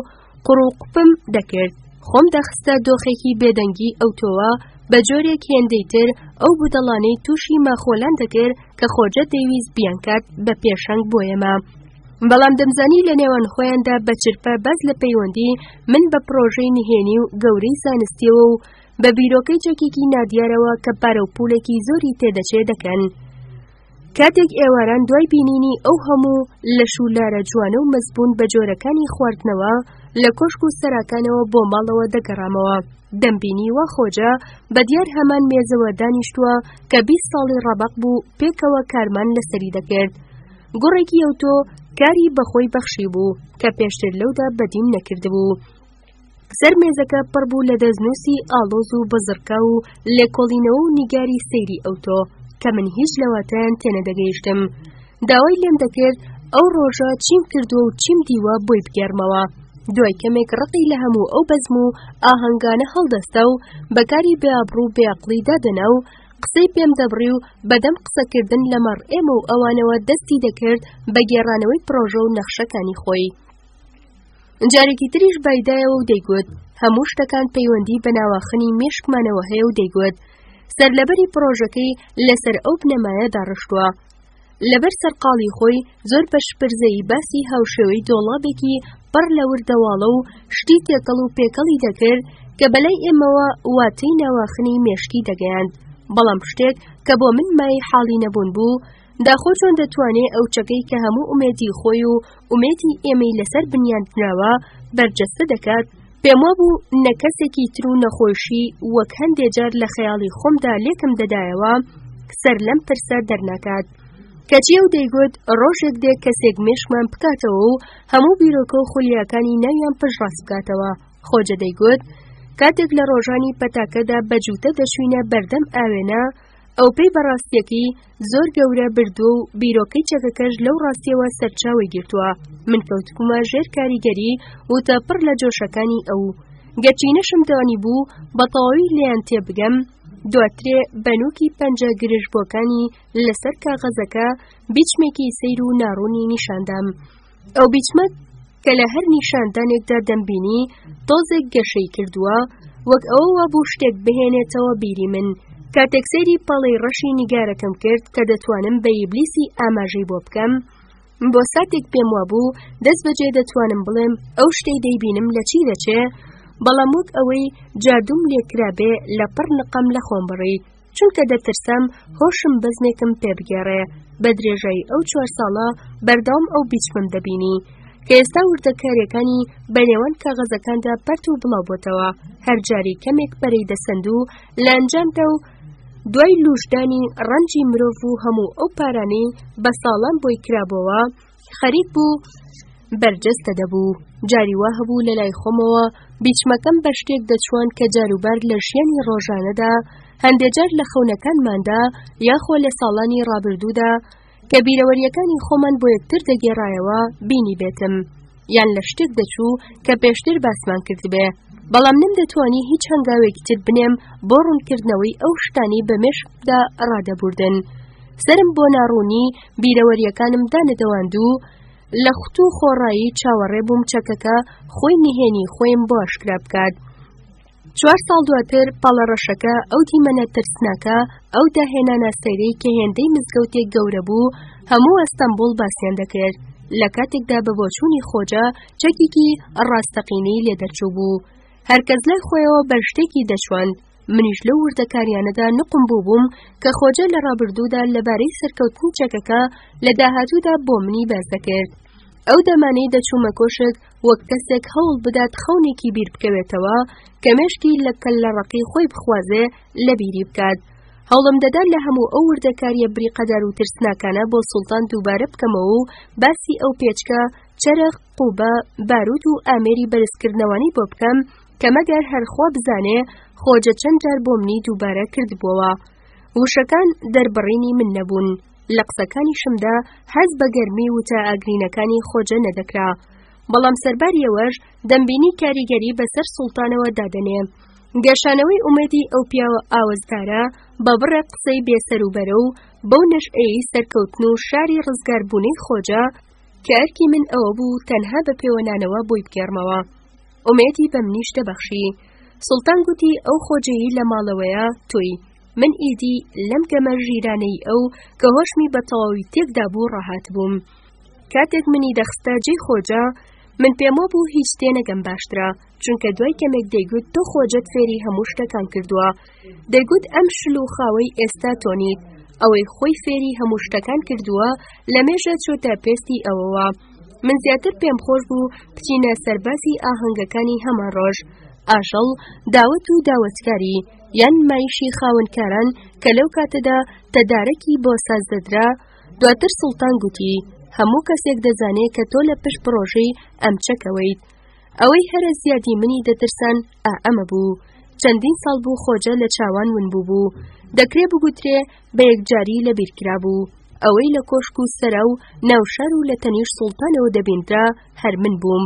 قوڕوقپم دەکرد. خۆم دەخستە دۆخێکی بێدەنگی ئەوتۆوە بە جۆرێک هێندەی تر ئەو بودەڵانەی تووشی ماخۆلان دەکرد کە خۆجە دەیویست بیانکات بە پێشەنگ بۆ ئێمە. بەڵام دەمزانی لە نێوان خۆیاندا بە چرپە باز لە پەیوەندی من بە پرۆژەی نهێنی و گەورەی زانستیەوە و بە بیرۆکەی چەکێکی نادیارەوە کە پارە و پولێکی زۆری تێدەچێ دەکەن. کاتێک ئێواران دوای بینینی ئەو هەموو لە شولارە جوانە و مەزبوون بە جۆرەکانی خواردنەوە لە کۆشک و سەراکانەوە بۆ ماڵەوە دەگەڕامەوە، دەمبینی وا خۆجە بە دیار هەمان مێزەوە دانیشتووە کە 20 ساڵی ڕەبەق بوو پێکەوە کارمان لەسەری دەکرد. گوڕێکی ئەوتۆ کاری بەخۆی بەخشی بوو کە پێشتر لەودا بەدیم نەکردبوو. سەر مێزەکە پڕ بوو لە دەستنووسی ئاڵۆز و بەزرکە و لێکۆڵینەوە و نیگاری سەیری ئەوتۆ کە من هیچ لەواتەیان تێنەدەگەیشتم. داوای لێم دەکرد ئەو ڕۆژە چیم کردووە و چیم دیوە بۆی بگێڕمەوە. دوای کەمێک ڕقی لە هەموو ئەو بەزم و ئاهەنگانە هەڵدەستە و بەکاری بێئابڕوو بێعەقڵی دادەنا و قسەی پێم دەبڕی و بەدەم قسەکردن لەمەڕ ئێمە و ئەوانەوە دەستی دەکرد بە گێڕانەوەی پرۆژە و نەخشەکانی خۆی. جارێکی تریش بایدایەوە و دەیگوت هەموو شتەکان پەیوەندی بە ناواخنی مێشکمانەوە هەیە و دەیگوت سەرلەبەری پرۆژەکەی لەسەر ئەو بنەمایەدا ڕشتووە. لەبەر سەرقاڵی خۆی زۆر بە شپرزەی باسی هاوشێوەی دۆڵابێکی پڕ لە وردەواڵە و شتی تێکەڵ و پێکەڵی دەکرد کە بەلای ئێمەوە واتەی ناواخنی مێشکی دەگەیاند. بەڵام شتێک کە بۆ من مای حاڵی نەبوون بوو داخۆ چۆن دەتوانێت ئەو چەکەی کە هەموو ئومێدی خۆی و ئومێدی ئێمەی لەسەر بنیاندراوە بەرجەستە دەکات. پێم وابوو نەکەسێکی تر و نەخۆشی وەک هەندێک جار لە خەیاڵی خۆمدا لێکم دەدایەوە سەر لەم ترسە دەرناکات. کەچی ئەو دەیگوت ڕۆژێک دێک کەسێک مێشکمان بکاتەوە و هەموو بیرۆکە و خولیاکانی ناویان پشڕاست بکاتەوە. خۆجە دەیگوت کاتێک لە ڕۆژانی پەتاکەدا بەجووتە دەچوینە بەردەم ئاوێنە ئەو پێی بەڕاستیەکەی زۆر گەورە بردووە و بیرۆکەی چەکەکەش لەو ڕاستیەوە سەرچاوی گرتووە. من کەوتکومە ژێر کاریگەری و تەپڕ لە جۆشەکانی ئەو گەچینەشم دانی بوو بە تەواوی لێیان تێبگەم. دواترێ بەنووکی پەنجە گرژبۆکانی لەسەر کاغەزەکە بیچمێکی سەیر و ناڕوونی نیشاندام. ئەو بیچمە کە لە هەر نیشاندانێکدا دەمبینی تۆزێک گەشەی کردووە وەک ئەوە وابوو شتێک بهێنێتەوە بیری من. کاتێک سەیری پەڵەی ڕەشی نیگارەکەم کرد کە دەتوانم بە ئیبلیسی ئاماژەی بۆ بکەم، بۆ ساتێک پێم وابوو دەست بەجێ دەتوانم بڵێم ئەو شتەی دەیبینم لە چی دەچێ، بەڵام وەک ئەوەی جادوم لێکرابێ لە پڕ نقم لە خۆم بڕی، چونکە دەترسم هۆشم بەزنێکم پێ بگێڕێ. بە درێژایی ئەو 4 ساڵە بەردەوام ئەو بیچمم دەبینی کە ئێستا وردەکاریەکانی بەنێوان کاغەزەکاندا پەرت و بڵاو بۆتەوە. هەر جاری کەمێک پەرەی دەسەند و لە ئەنجامدا و دوای لوشدانی ڕەنجی مرۆڤ و هەموو ئەو پارانەی بە ساڵان بۆی کرابەوە خەریک بوو بەرجەستە دەبوو. جاری وا هەبوو لە لای خۆمەوە بیچمەکەم بە شتێک دەچوان کە جاروبار لە ژیانی ڕۆژانەدا هەندێجار لە خەونەکانماندا یاخۆ لە ساڵانی ڕابردوودا کە بیرەوەریەکانی خۆمان بۆ یەکتر دەگێڕایەوە بینی بێتم، یان لە شتێک دەچوو کە پێشتر باسمان کردبێ، بەڵام نەمدەتوانی هیچ هەنگاوێکی تر بنێم بۆ ڕوونکردنەوەی ئەو شتانی بە مێشکدا ڕادەبوردن. سرم بۆ ناڕوونی بیرەوەریەکانم دانەدەواند و لە خوت و خۆڕایی چاوەڕێ بووم چەکەکە خۆی نهێنی خۆیم بۆ ئاشکرا بکات. 4 ساڵ دواتر پاڵەڕەشەکە ئەو دیمەنە ترسناکە ئەو داهێنانە سەیرەی کە هێندەی مزگەوتێک گەورە بوو هەموو ئەستەمبوڵ باسییان دەکرد. لە کاتێکدا بە بۆچوونی خۆجە چەکێکی ڕاستەقینەی لێدەرچوو بوو. هەرکەس لای خۆیەوە بەر شتێکی دەچواند. منیش لەو وردەکاریانەدا نقم بووبووم کە خۆجە لە ڕابردوودا لەبارەی سەرکەوتنی چەکەکە لە داهاتوودا بۆ منی باس دەکرد. ئەو دەمانەی دەچوومە کۆشک وەک کەسێک هەوڵ بدات خەونێکی بیر بکەوێتەوە کە مێشکی لە کەل لە ڕقی خۆی بخوازێ لە بیری بکات. هەوڵم دەدا لە هەموو ئەو وردەکاریە بریقەدار و ترسناکانە بۆ سوڵتان دووبارە بکەمەوە و باسی ئەو پێچکە چەرخ قوبە بارود و ئامێری بەرزکردنەوەی بۆ بکەم کە مەگەر هەرخوا بزانێ خۆجە چەند جار بۆ منی دووبارە کردبووەوە. وشەکان دەربڕینی من نەبوون. لە قسەکانیشمدا حەز بە گەرمی وتە ئاگرینەکانی خۆجە نەدەکرا، بەڵام سەرباریەوەش دەمبینی کاریگەری بەسەر سوڵتانەوە دادەنێ. گەشانەوەی ئومێدی ئەو پیاوە ئاوەزدارە بە بڕێ قسەی بێسەروبەرە و بەو نەشئەی سەرکەوتن و شاری ڕزگاربوونەی خۆجە کە ئەرکی من ئەوە بوو تەنها بە پەیوەنانەوە بۆی بگێڕمەوە. ئومێدی بە منیش دەبەخشی. سوڵتان گوتی ئەو خۆجەیی لە ماڵەوەیە تۆی. من ئیدی لەم گەمە ژیرانەی ئەو کە هۆشمی بە تەواوی تێکدا بوو ڕاهات بووم. کاتێک منی دەخستە جێی خۆجە من پێم وابوو هیچ تێنەگەم باشترە، چونکە دوای کەمێک دەیگوت تۆ خۆجەت فێری هەموو شتەکان کردووە. دەیگوت ئەم شل و خاوەی ئێستا تۆنیت، ئەوەی خۆی فێری هەموو شتەکان کردووە لە مێژە چۆتە پێستی ئەوەوە. من زیاتر پێم خۆش بوو بچینە سەربازی ئاهەنگەکانی هەمان ڕۆژ، ئاژەڵ، داوەت و داوەتکاری یان مایشی خاوەنکاران کە لەو کاتەدا تەدارەکی بۆ ساز دەدرا. دواتر سوڵتان گوتی هەموو کەسێک دەزانێت کە تۆ لە پشت پرۆژەی ئەم چەکەوەیت. ئەوەی هەرە زیادی منی دەترسان ئەمە بوو. چەندین ساڵ بوو خۆجە لە چاوان ون بوو دەکرێ بگوترێ بە یەکجاری لەبیرکرا بوو ئەوەی لە کۆشک و سەرا و ناوشار و لە تەنیش سوڵتانەوە دەبێنرا هەر من بووم.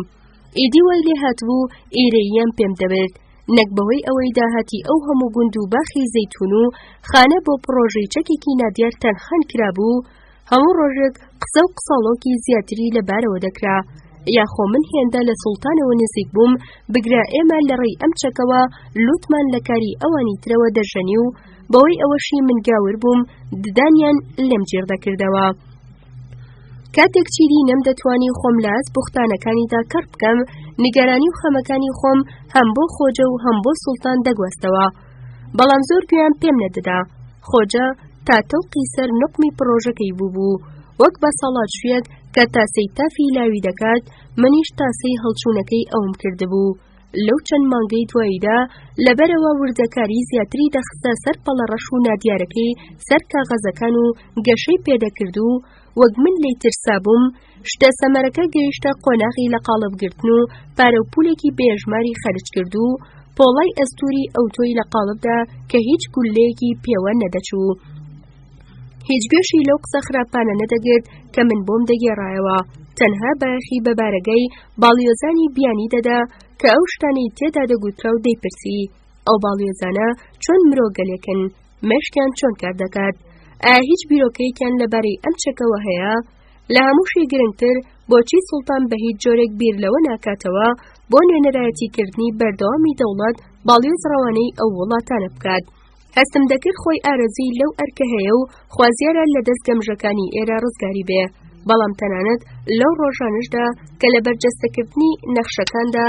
ئیدی وای لێ هاتبوو ئیرەییان پێم دەبێت نەک بەوەی ئەوەی داهاتی ئەو هەموو گوند و باخی زەیتون و خانە بۆ پرۆژەی چەکێکی نادیار تەنخان کرابوو هەموو ڕۆژێک قسە و قسەڵۆکی زیاتری لەبارەوە دەکرا. یاخۆ من هێندە لە سوڵتانەوە نزیک بووم بگرا ئێمە لە ڕێی ئەم چەکەوە لوتمان لە کاری ئەوانی ترەوە دەژەنی و بەوەی ئەوەشی من گاور بووم ددانیان لێم گیر دەکردەوە. کاتێک چیری نەمدەتوانی خۆم لە بوختانەکانیدا کەڕ بکەم نیگەرانی و خەمەکانی خۆم هەم بۆ خۆجە و هەم بۆ سوڵتان دەگوەستەوە. بەڵام زۆر گویان پێم نەدەدا. خۆجە تا تەوقی سەر نوقمی پرۆژەکەی بوو وەک بە سەڵات شوێک کە تاسەی تافی لاوی دەکات منیش تاسەی هەڵچوونەکەی ئەوم کردبوو. لەو چەند مانگەی دواییدا لەبەرەوە وردەکاری زیاتری دەخستە سەر پەڵەڕەش و نادیارەکەی سەر کاغەزەکان و گەشەی پێدەکرد و وەک من لی ترسا بووم شتە سەمەرەکە گەیشتە قۆناغی لە قاڵبگرتن و پارە و پولێکی بێژماری خەرج کرد و پۆڵای ئەستوری ئەوتۆی لە قاڵبدا کە هیچ گولەیەکی پێوە نەدەچوو. هیچ گوێشی لەو قسە خراپانە نەدەگرت کە من بۆم دەگێڕایەوە. تەنها بایەخی بە بارەگەی باڵیۆزانی بیانی دەدا کە ئەو شتانەی تێدا دەگوترا و دەیپرسی ئەو باڵیۆزانە چۆن مرۆگەلێکن مێشکیان چۆن کار دەکات ئایا هیچ بیرۆکەیەکیان لەبارەی ئەم چەکەوە هەیە لە هەمووشی گرنگتر بۆچی سوڵتان بە هیچ جۆرێک بیر لەوە ناکاتەوە بۆ نوێنەرایەتیکردنی بەردەوامی دەوڵەت باڵیۆز ڕەوانەی ئەو وڵاتانە بکات. هەستم دەکرد خۆی ئارەزوی لەو ئەرکە هەیە و خوازیارە لە دەست گەمژەکانی ئێرە ڕزگاری بێ. بەڵام تەنانەت لەو ڕۆژانشدا کە لە بەرجەستەکردنی نەخشەکاندا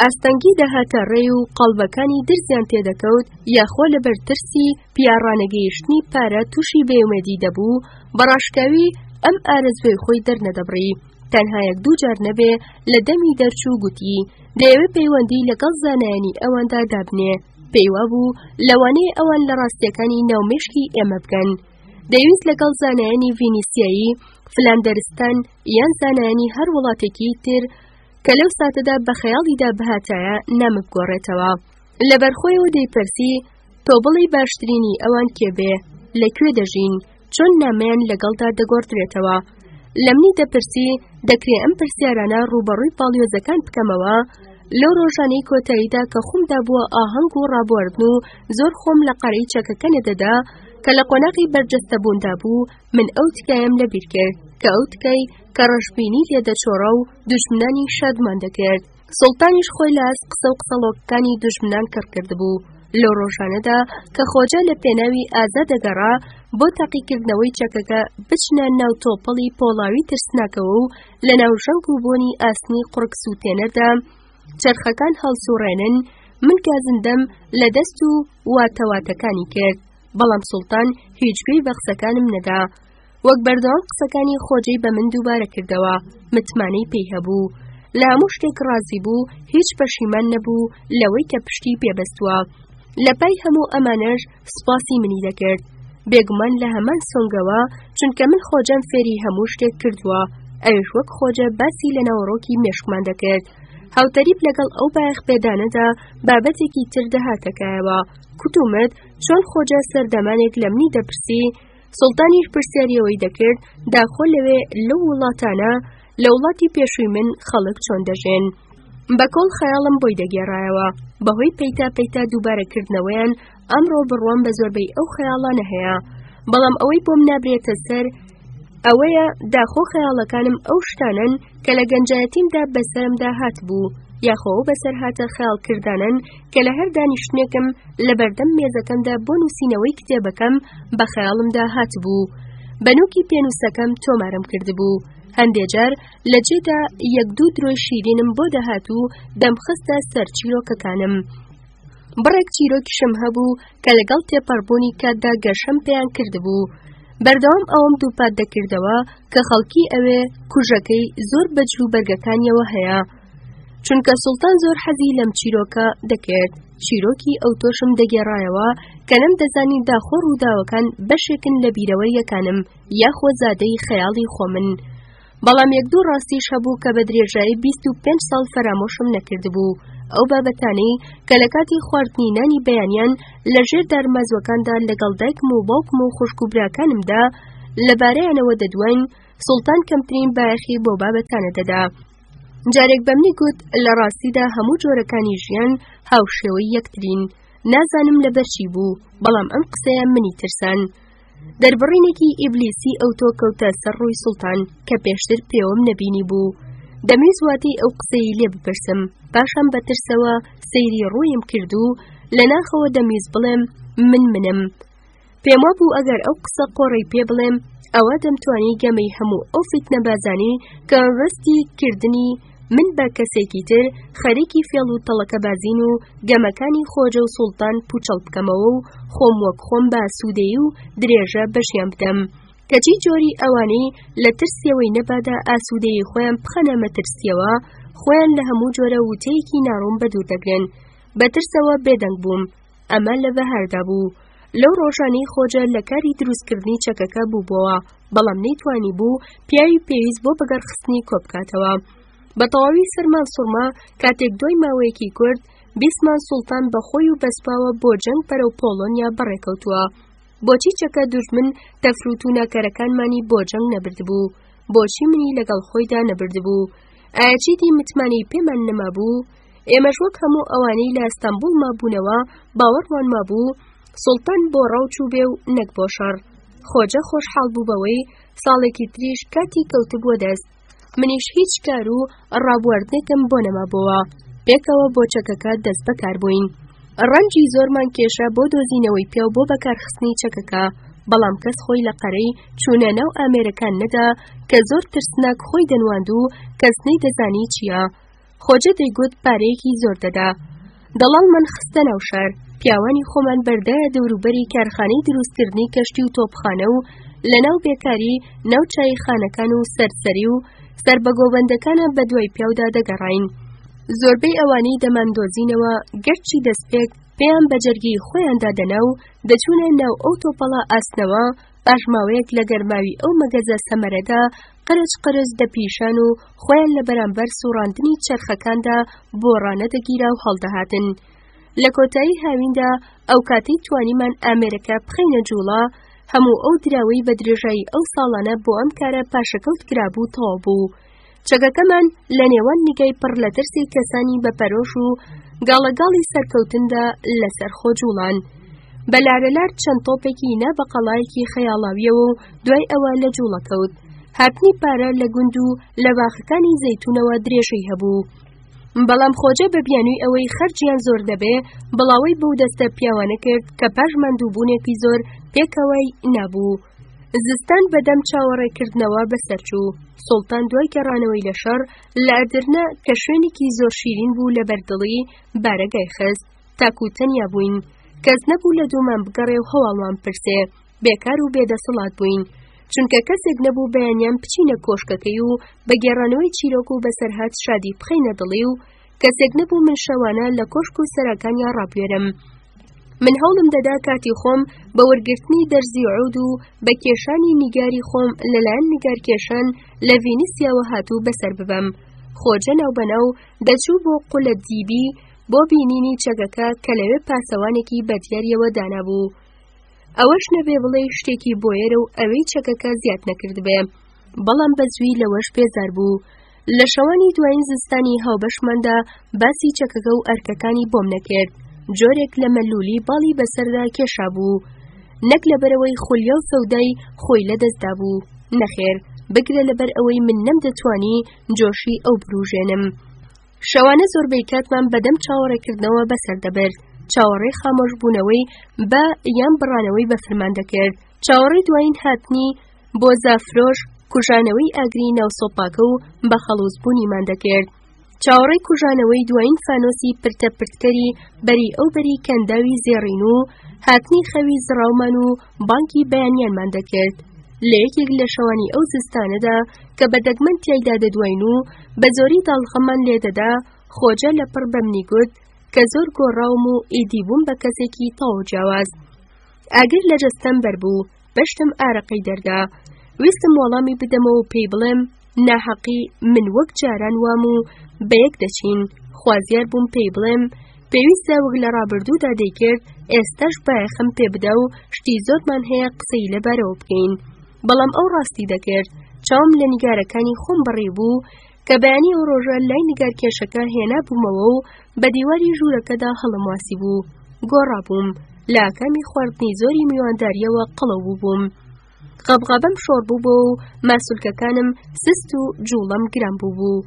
ئاستەنگی دەهاتە ڕێ و قەڵبەکانی درزیان تێدەکەوت یاخۆ لە بەرترسی پیاڕانەگەیشتنی پارە تووشی بێومێدی دەبوو بەڕاشکاوی ئەم ئارەزوی خۆی دەرنەدەبڕی. تەنها یەک دوو جار نەبێ لە دەمی دەرچوو گوتی دەیەوێت پەیوەندی لەگەڵ زانایانی ئەواندا دابنێ. پێیوا بوو لەوانەیە ئەوان لە ڕاستیەکانی ناومێشکی ئێمە بگەن. دەیویست لەگەڵ زانایانی ڤینیسیایی فلاندەرستان یان زانایانی هەر وڵاتێکی تر کە لەو ساتەدا بە خەیاڵیدا بەهاتایە نامبگۆڕێتەوە. لەبەرخۆیەوە دەیپرسی تۆ بڵێ باشترینی ئەوان کێبێ لەکوێ دەژین چۆن نامەیان لەگەڵدا دەگۆڕدرێتەوە. لە منی دەپرسی دەکرێ ئەم پرسیارانە ڕوبەڕووی باڵیۆزەکان بکەمەوە. لەو ڕۆژانەی کۆتاییدا کە خۆمدا بووە ئاهەنگ و ڕابواردن و زۆر خۆم لە قەرەی چەکەکە نەدەدا کە لە قۆناغی بەرجەستەبووندا بوو من ئەو تکایم لەبیر کرد کە ئەو تکای کە ڕەشبینی لێدەچۆڕە و دوژمنانی شادمان دەکرد. سوڵتانیش خۆی لە قسە و قسەڵۆکەکانی دوژمنان کڕکردبوو. لەو ڕۆژانەدا کە خۆجە لە پێناوی ئازا دەگەڕا بۆ تاقیکردنەوەی چەکەکە بچنە ناو تۆپەڵی پۆڵاوی ترسناکەوە و لە ناو ژەنگ و بۆنی ئاسنی قوڕک سووتێنەردا چرخەکان هەڵسوڕێنن من گازندەم لە دەست و واتەواتەکانی کرد. بەڵام سوڵتان هیچ گوێی بە قسەکانم نەدا. وەک بەردەوام قسەکانی خۆجەی بە من دووبارە کردەوە متمانەی پێی هەبوو. لە هەموو شتێک ڕازی بوو هیچ پەشیمان نەبوو لەوەی کە پشتی پێبەستووە. لە پای هەموو ئەمانەش سوپاسی منی دەکرد بێگومان لە هەمان سۆنگەوە چونکە من خۆجەم فێری هەموو شتێک کردووە. ئەویش وەک خۆجە باسی لە ناوەڕۆکی مێشکمان دەکرد. هاوتەریب لەگەڵ ئەو بایەخ پێدانەدا بابەتێکی تر دەهاتەکایەوە. کوتومت چۆن خۆجە سەردەمانێک لە منی دەپرسی سوڵتانیش پرسیاریەوەی دەکرد داخۆ لەوێ لەو وڵاتانە لە وڵاتی پێشووی من خەڵک چۆن دەژێن. بەکۆڵ خەیاڵم بۆی دەگێڕایەوە. بەهۆی پەیتا دووبارەکردنەوەیان ئەمڕۆ بڕوام بە زۆربەی ئەو خەیاڵانە هەیە. بەڵام ئەوەی بۆم نابرێتە سەر ئەوەیە داخۆ خەیاڵەکانم ئەو شتانن کە لە گەنجایەتیمدا بەسەرمدا هات بوو یاخۆ بەسەر هاتە خەیاڵکردانن کە لە هەر دانیشتنێکم لە بەردەم مێزەکەمدا بۆ نووسینەوەی کتێبەکەم بە خەیاڵمدا هات بوو. بەنووکی پێنووسەکەم تۆمارم کردبوو. هەندێجار لە جێدا یەک دوو درۆی شیرینم بۆ دەهات و دەمخستە سەر چیرۆکەکانم. بڕێک چیرۆکیشم هەبوو کە لەگەڵ تێپەڕبوونی کاتدا گەشەم پێیان کردبوو. بەردەوام ئەوم دووپات دەکردەوە کە خەڵکی ئەوێ کوژەکەی زۆر بەجلو بەرگەکانیەوە هەیە چونکە سوڵتان زۆر حەزی لەم چیرۆکە دەکرد. چیرۆکی ئەو تۆشم دەگێڕایەوە کە نەم دەزانی داخۆ ڕووداوەکان بەشێکن لە بیرەوەریەکانم یاخۆ زادەی خەیاڵی خۆمن. بەڵام یەک دوو ڕاستیش هەبوو کە بە درێژایی 25 ساڵ فەرامۆشم نەکردبوو. ئەو بابەتانەی کە لە کاتی خواردنی نانی بەیانیان لەژێر دارمازوەکاندا لەگەڵ دایکم و باوکم و خوشک و براکانمدا لەبارەیانەوە دەدوین، سوڵتان کەمترین بایەخی بۆ بابەتانە دەدا. جارێک بە منی گوت لە ڕاستیدا هەموو جۆرەکانی ژیان هاوشێوەی یەکترین. نازانم لەبەرچی بوو، بەڵام ئەم قسەیە منی ترسان. دەربڕینێکی ئیبلیسی ئەوتۆ کەوتە سەر ڕووی سوڵتان کە پێشتر پێوەم نەبینی بوو. دەمەوێت زواتەی ئەو قسەی لێ بپرسم، پاشان بە ترسەوە سەیری ڕوویم کرد و لە ناخەوە دەمیست بڵێم منم. پێم وابوو ئەگەر ئەو قسە قۆڕی پێ بڵێم ئەوە دەمتوانی گەمەی هەموو ئەو فیتنەبازانی کە ڕستی کردنی من بە کەسێکی تر خەریکی فێڵ و تەڵەکە بازین و گەمەکانی خۆجە و سوڵتان پوچەڵ بکەمەوە و خۆم وەک خۆم بە سوودەی و درێژە بەشیان بدەم، کەچی جۆری ئەوانەی لە ترسیەوەی نەبادا ئاسوودەیی خۆیان بخەنە مەترسیەوە خۆیان لە هەموو جۆرە وتەیەکی ناڕوون بەدوور دەگرن. بە ترسەوە بێدەنگ بووم. ئەمە لە بەهاردا بوو. لەو ڕۆژانەی خۆجە لە کاری دروستکردنی چەکەکە بووبەوە، بەڵام نەیتوانی بوو پیاوی پێویست بۆ بەگەڕخستنی کۆبکاتەوە. بە تەواوی سەرمان سوڕما کاتێک دوای ماوەیەکی کورد بیسمان سوڵتان بەخۆی و بەسپاوە بۆ جەنگ بەرەو پۆڵۆنیا بەڕێکەوتووە. بۆچی چەکە دوژمن تەفروت و ناکەرەکانمانی بۆ جەنگ نەبردبوو؟ بۆچی منی لەگەڵ خۆیدا نەبردبوو؟ ئایا چیتی متمانی پێمان نەمابوو؟ ئێمەش وەک هەموو ئەوانەی لە ئەستەمبوڵ مابوونەوە باوەڕمان مابوو سوڵتان بۆ ڕاوچوو بێ و نەک بۆ شەڕ. خۆجە خۆشحاڵ بوو بەوەی ساڵێکی تریش کاتی کەوتبووە دەست. منیش هیچ کار و ڕابواردنێکم بۆ نەمابووە. پێکەوە بۆ چەکەکە دەست بەکار بووین. ڕەنجی زۆرمان کێشە بۆ دۆزینەوەی پیا و بۆ بەکارخستنی چەکەکە، بەڵام کەس خۆی لە قەرەی چوونە ناو ئامێرەکان نەدا کە زۆر ترسناک خۆی دەنواند و کەس نەیدەزانی چییە. خۆجە دەیگوت پارەیەکی زۆر دەدا. دەڵاڵمان خستە ناو شار. پیاوانی خۆمان بەردایە دەوروبەری کارخانەی دروستکردنی کەشتی و تۆپخانە و لە ناو بێکاری ناو چایخانەکان و سەرسەری و سەربەگۆبەندەکانە بە دوای پیاودا دەگەڕاین. زۆربەی ئەوانەی دەماندۆزینەوە گەرچی دەستپێک پێیان بە جەرگی خۆیاندا دەنا و دەچونە ناو ئەو تۆپەڵە ئاسنەوە پاشماوەیەک لە گەرماوی ئەو مەگەزە سەمەرەدا قرج دەپیشان و خۆیان لە بەرامبەر سوڕاندنی چەرخەکاندا بۆ ڕانەدەگیرا و هەڵدەهاتن. لە کۆتایی هاویندا ئەو کاتەی توانیمان ئامێرەکە بخەینە جوڵا، هەموو ئەو دراوەی بە درێژایی ئەو ساڵانە بۆ ئەم کارە پاشەکەوت کرابوو تەواو بوو. چەکەکەمان لە نێوان نیگای پڕ لە ترسی کەسانی بەپەرۆش و گاڵەگاڵی سەرکەوتندا لەسەر خۆجوڵان. بە لارەلار چەند تۆپێکی نا بە قەڵایەکی خەیاڵاویەوە و دوای ئەوە لە جوڵەکەوت. هاتنی پارە لە گوند و لە باخەکانی زەیتونەوە درێژەی هەبوو. بەڵام خۆجە بە بیانووی ئەوەی خەرجیان زۆر دەبێ بڵاوی بەو دەستە پیاوانە کرد کە پاش ماندووبوونێکی زۆر پێکەوەی نابوو. زستان بەدەم چاوەڕێکردنەوە بەسەرچوو. سوڵتان دوای گەڕانەوەی لە شەڕ لە ئەدرنە کە شوێنێکی زۆر شیرین بوو لە بەردڵی بارەگای خست. تاکو تەنیا بووین. کەس نەبوو لە دوومان بگەڕێ و هەواڵمان پرسێ. بێکار و بێدەسەڵات بووین. چونکە کەسێک نەبوو بەیانیان بچینە کۆشکەکەی و بە گێڕانەوەی چیرۆک و بەسەرهات شادی بخەینە دڵی و کەسێک نەبوو من شەوانە لە کۆشک و سەرەکانیان ڕابێرم. من هەوڵم دەدا کاتی خۆم بە وەرگرتنی دەرزی عود و بە کێشانی نیگاری خۆم لەلایەن نیگارکێشان لە ڤینیسیاوە هاتوو بەسەر ببەم. خۆجە ناوبەناو دەچوو بۆ قولە دیبی بۆ بینینی چەکەکە کە لەوێ پاسەوانێکی بەدیاریەوە دانابوو. ئەوەش نەبێ بڵێ شتێکی بۆیێرە و ئەوەی چەکەکە زیاد نەکردبێ، بەڵام بەزوی لەوەش بێزار بوو. لە شەوانی دوایین زستانی هاوبەشماندا باسی چەکەکە و ئەرکەکانی بۆم نەکرد. جۆرێک لە مەلولی باڵی بەسەردا کێشا بوو. نەک لەبەرەوەی خولیا و سەودای خۆی لەدەستدا بوو، نەخێر، بگرە لەبەر ئەوەی من نەمدەتوانی جۆشی ئەو بروژێنم. شەوانە زۆربەی کاتمان بەدەم چاوەڕێکردنەوە بەسەر دەبرد. چاوەڕێی خامۆش بوونەوەی بە یان بڕانەوەی بە فرمان دەکرد. چاوەڕێی دوایین هاتنی بۆ زافرۆش کوژانەوەی ئاگری ناوسۆپاکە و بە خەڵوزبوونیمان دەکرد. چاوەڕێی کوژانەوەی دوایین فانۆسی پرتە پرتکەری بەری ئەو بەری کەنداوی زێڕین و هاتنی خەوی زراومان و بانکی بەیانیانمان دەکرد. لە یەکێک لە شەوانی ئەو زستانەدا کە بە دەگمەن تیایدا دەدوین و بە زۆری داڵخەمان لێدەدا خۆجە لە پڕ بە منی گوت کە زۆر گۆڕاوم و ئیدی بووم بە کەسێکی تەواو جیاواز. ئاگر لە جەستەم بەربوو، بەشتم ئارەقەی دەردا. ویستم وەڵامی بدەمەوە و پێی بڵێم ناحەقی من وەک جاران وام و بەیەک دەچین. خوازیار بووم پێی بڵێم پێویستە وەک لە ڕابردوودا دەیکرد ئێستاش بایەخم پێ بدە و شتی زۆرمان هەیە قسەی لەبارەوە بکەین. بەڵام ئەو ڕاستی دەکرد. چاوم لە نیگارەکانی خۆم بڕی بوو کە بەیانی ئەو ڕۆژە لای نیگارکێشەکە هێنا بوومەوە و بە دیواری ژوورەکەدا هەڵم واسی بوو. گۆڕا بووم. لە ئاکامی خواردنی زۆری میوانداریەوە قەڵەو بووم. غەبغەبەم شۆڕ بوو و ماسولکەکانم سست و جوڵەم گران بوو.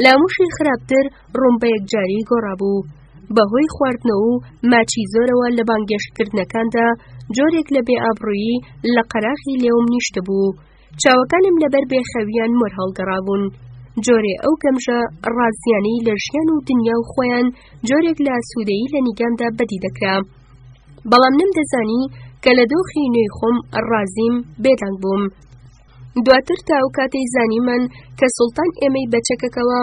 لاموشی خراپتر ڕووم بە یەکجاری گۆڕا بوو. بەهۆی خواردنەوە و ماچی زۆرەوە لە بانگێشتکردنەکاندا جۆرێک لە بێئابڕوویی لە قەراغی لێوم نیشتە بوو. چاوەکانم لەبەر بێخەویان مۆر هەڵگەڕابوون. جۆرێ ئەو گەمژە ڕازیانەی لە ژیان و دنیا و خۆیان جۆرێک لە ئاسوودەیی لە نیگامدا بەدی دەکرا. بەڵام نەمدەزانی کە لە دۆخی نوێی خۆم ڕازیم بێدەنگ بووم. دواتر تا ئەو کاتەی زانیمان کە سوڵتان ئێمەی بەچەکەکەوە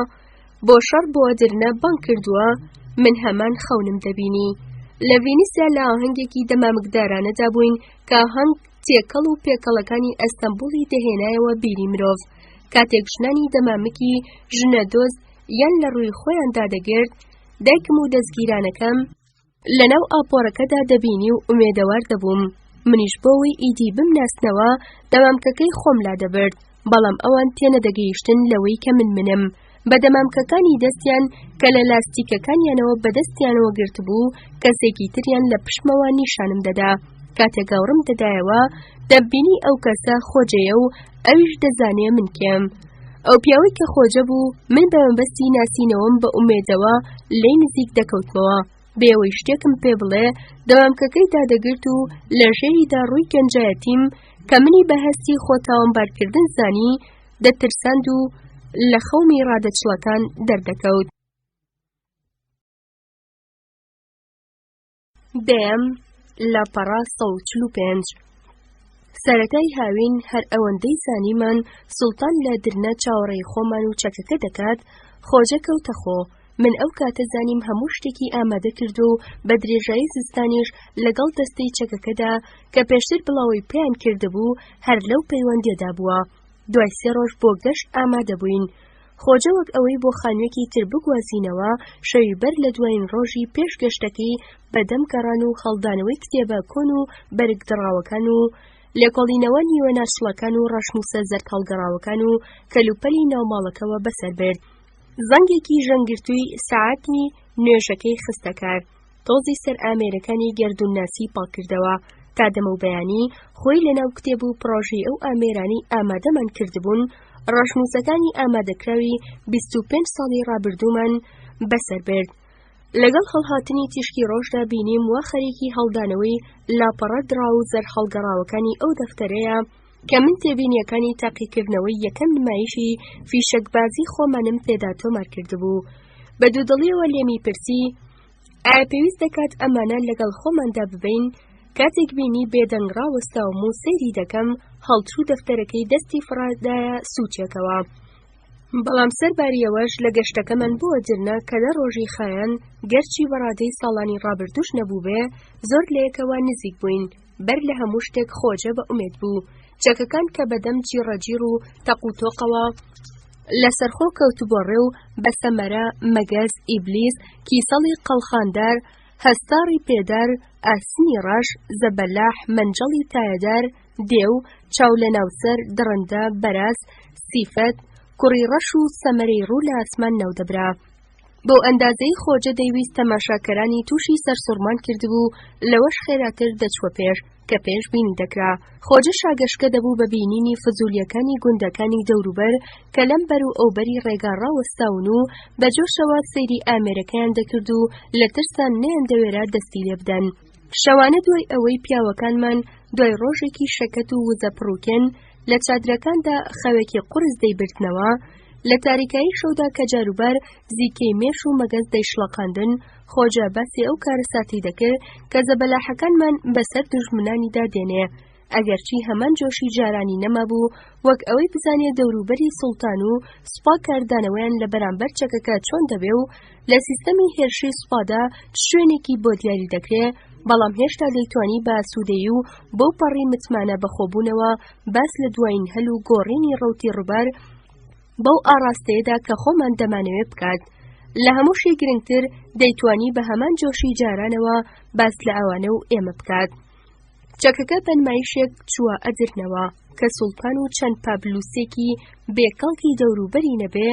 بۆ شەڕ بۆ درنە بانگ کردووە، من هەمان خەونم دەبینی. لە ڤینیسیا لە ئاهەنگێکی دەمامکدارانەدا بووین کە ئاهەنگ تێکەڵ و پێکەڵەکانی ئەستەمبوڵی دەهێنایەوە بیری مرۆڤ. کاتێک ژنانی دەمامکی ژنە دۆست یان لە ڕووی خۆیاندا دەگرت، دایکم و دەستگیرانەکەم لەناو ئاپۆرەکەدا دەبینی و ئومێدەوار دەبووم. منیش بۆەوەی ئیدی بمناسنەوە دەمامکەکەی خۆم لا دەبرد، بەڵام ئەوان تێنەدەگەیشتن لەوەی کە منم. بە دەمامکەکانی دەستیان کە لە لاستیکەکانیانەوە بەدەستیانەوە گرت بوو کەسێکی تریان لە پشمەوە نیشانم دەدا. کاتێک گەورم دەدایەوە دەبینی ئەو کەسە خۆجەیە و ئەویش دەزانێ من کێم. ئەو پیاوەی کە خۆجە بوو من بە مەبەستی ناسینەوەم بە ئومێدەوە لێی نزیک دەکەوتمەوە بێەوەی شتێکم پێ بڵێ دەمامکەکەی دادەگرت و لە ژێریدا ڕووی گەنجایەتیم کە منی بە هەستی خۆتاوانبارکردن زانی دەترساند و لە خەومی ڕادەچڵەکان دەردەکەوت. دەیەم لاپەڕا 145 سەرەتای هاوین هەر ئەوەندەی زانیمان سوڵتان لە درنە چاوەڕێی خۆمان و چەکەکە دەکات خۆجە کەوتە خۆ. من ئەو کاتە زانیم هەموو شتێکی ئامادە کردو و بە درێژایی زستانیش لەگەڵ دەستەی چەکەکەدا کە پێشتر بڵاوی پێیان کردبوو هەر لەو پەیوەندیەدا بووە. دوای 3 ڕۆژ بۆ گەشت ئامادە بووین. خۆجە وەک ئەوەی بۆ خانوویەکی تر بگوازینەوە شەوی بەر لە دوایین ڕۆژی پێش گەشتەکەی بەدەم گەڕان و هەڵدانەوەی کتێبە کۆن و بەرگ دڕاوەکان و لێکۆڵینەوە نیوە ناشڵەکان و ڕەشنووسە زەرد هەڵگەڕاوەکان و کەلوپەلی ناوماڵەکەوە بەسەر برد. زەنگێکی ژەنگرتووی سەعاتی نوێژەکەی خستەکار. تۆزی سەر ئامێرەکانی گەردوونناسی پاڵکردەوە. تا دەمە و بەیانی خۆی لەناو کتێب و پڕۆژەی ئەو ئامێرانی ئامادەمان کردبوون ڕەشنووسەکانی ئامادەکراوی 25 ساڵی ڕابردوومان بەسەر برد. لەگەڵ هەڵهاتنی تیشکی ڕۆژدا بینیم وا خەریکی هەڵدانەوەی لاپەڕە درا و زەر هەڵگەڕاوەکانی ئەو دەفتەرەیە کە من تێبینیەکانی تاقیکردنەوەی یەکەم نمایشی فیشەکبازی خۆمانم تێدا تۆمار کردبوو. بە دوودڵیەوە لێمی پرسی ئایا پێویست دەکات ئەمانە لەگەڵ خۆماندا ببین؟ کاتێک بینی بێدەنگڕاوەستاوم و سەیری دەکەم هەڵچوو دەفتەرەکەی دەستی فڕادایە سوچێکەوە. بەڵام سەرباریەوەش لە گەشتەکەمان بۆ جرنا کە 10 ڕۆژی خایەن گەرچی بەڕادەی ساڵانی ڕابردوش نەبوو بێ زۆر لە یەکەوە نزیک بووین. بەر لە هەموو شتێک خۆجە بە ئومێد بوو. چەکەکان کە بەدەم جیڕەجیر و تەقوتۆقەوە لەسەرخۆ کەوتبۆ ڕێ و بە سەمەرە مەگەز ئیبلیس کیسەڵی قەڵخاندار هەستاڕی پێدار ئاسنی ڕەش زەبەلاح مەنجەڵی تایەدار دێو چاو لە ناوسەر دڕندە بەراز سیفەت کوڕی ڕەش و سەمەرەی ڕوو لە ئاسمان ناودەبرا. بۆ ئەندازەی خۆجە دەیویست تەماشاکەرانی تووشی سەرسوڕمان کردبوو لەوەش خێراتر دەچوە پێش کە پێش بینی دەکرا. خۆجە شاگەشکە دەبوو بە بینینی فزولیەکانی گوندەکانی دەوروبەر کە لەم بەر و ئەوبەری ڕێگا ڕاوەستاون و بەجۆشەوە سەیری ئامێرەکەیان دەکرد و لە ترسان نەیان دەوێرا دەستی لێ بدەن. شەوانە دوای ئەوەی پیاوەکانمان دوای ڕۆژێکی شەکەت و وزە پڕوکێن لە چادرەکاندا خەوێکی قورس دەیبردنەوە. لە تاریکایی شەودا کە جاروبار زیکەی مێش و مەگەز دەیشڵەقاندن خۆجە باسی ئەو کارە ساتی دەکرد کە زەبەلاحەکانمان بەسەر دوژمنانیدا دێنێ. ئەگەرچی هەمان جۆشی جارانی نەمابوو وەک ئەوەی بزانێ دەوروبەری سوڵتان و سوپا کاردانەوەیان لە بەرامبەر چەکەکە چۆن دەبێ و لە سیستەمی هێرشی سوپادا شوێنێکی بۆ دیاری دەکرێ، بەڵام هێشتا دەیتوانی بە ئاسوودەیی و بەو پەڕی متمانە بەخۆبوونەوە باس لە دوایین هەل و گۆڕینی ڕەوتی ڕووبار بەو ئاڕاستەیەدا کە خۆمان دەمانەوێت بکات. لە هەموو شێ گرنگتر دەیتوانی بە هەمان جۆشی جارانەوە باس لە ئەوانە و ئێمە بکات. چەکەکە بە نمایشێک چووە ئەدرنەوە کە سوڵتان و چەند پابلوسێکی بێکەڵکی دەوروبەری نەبێ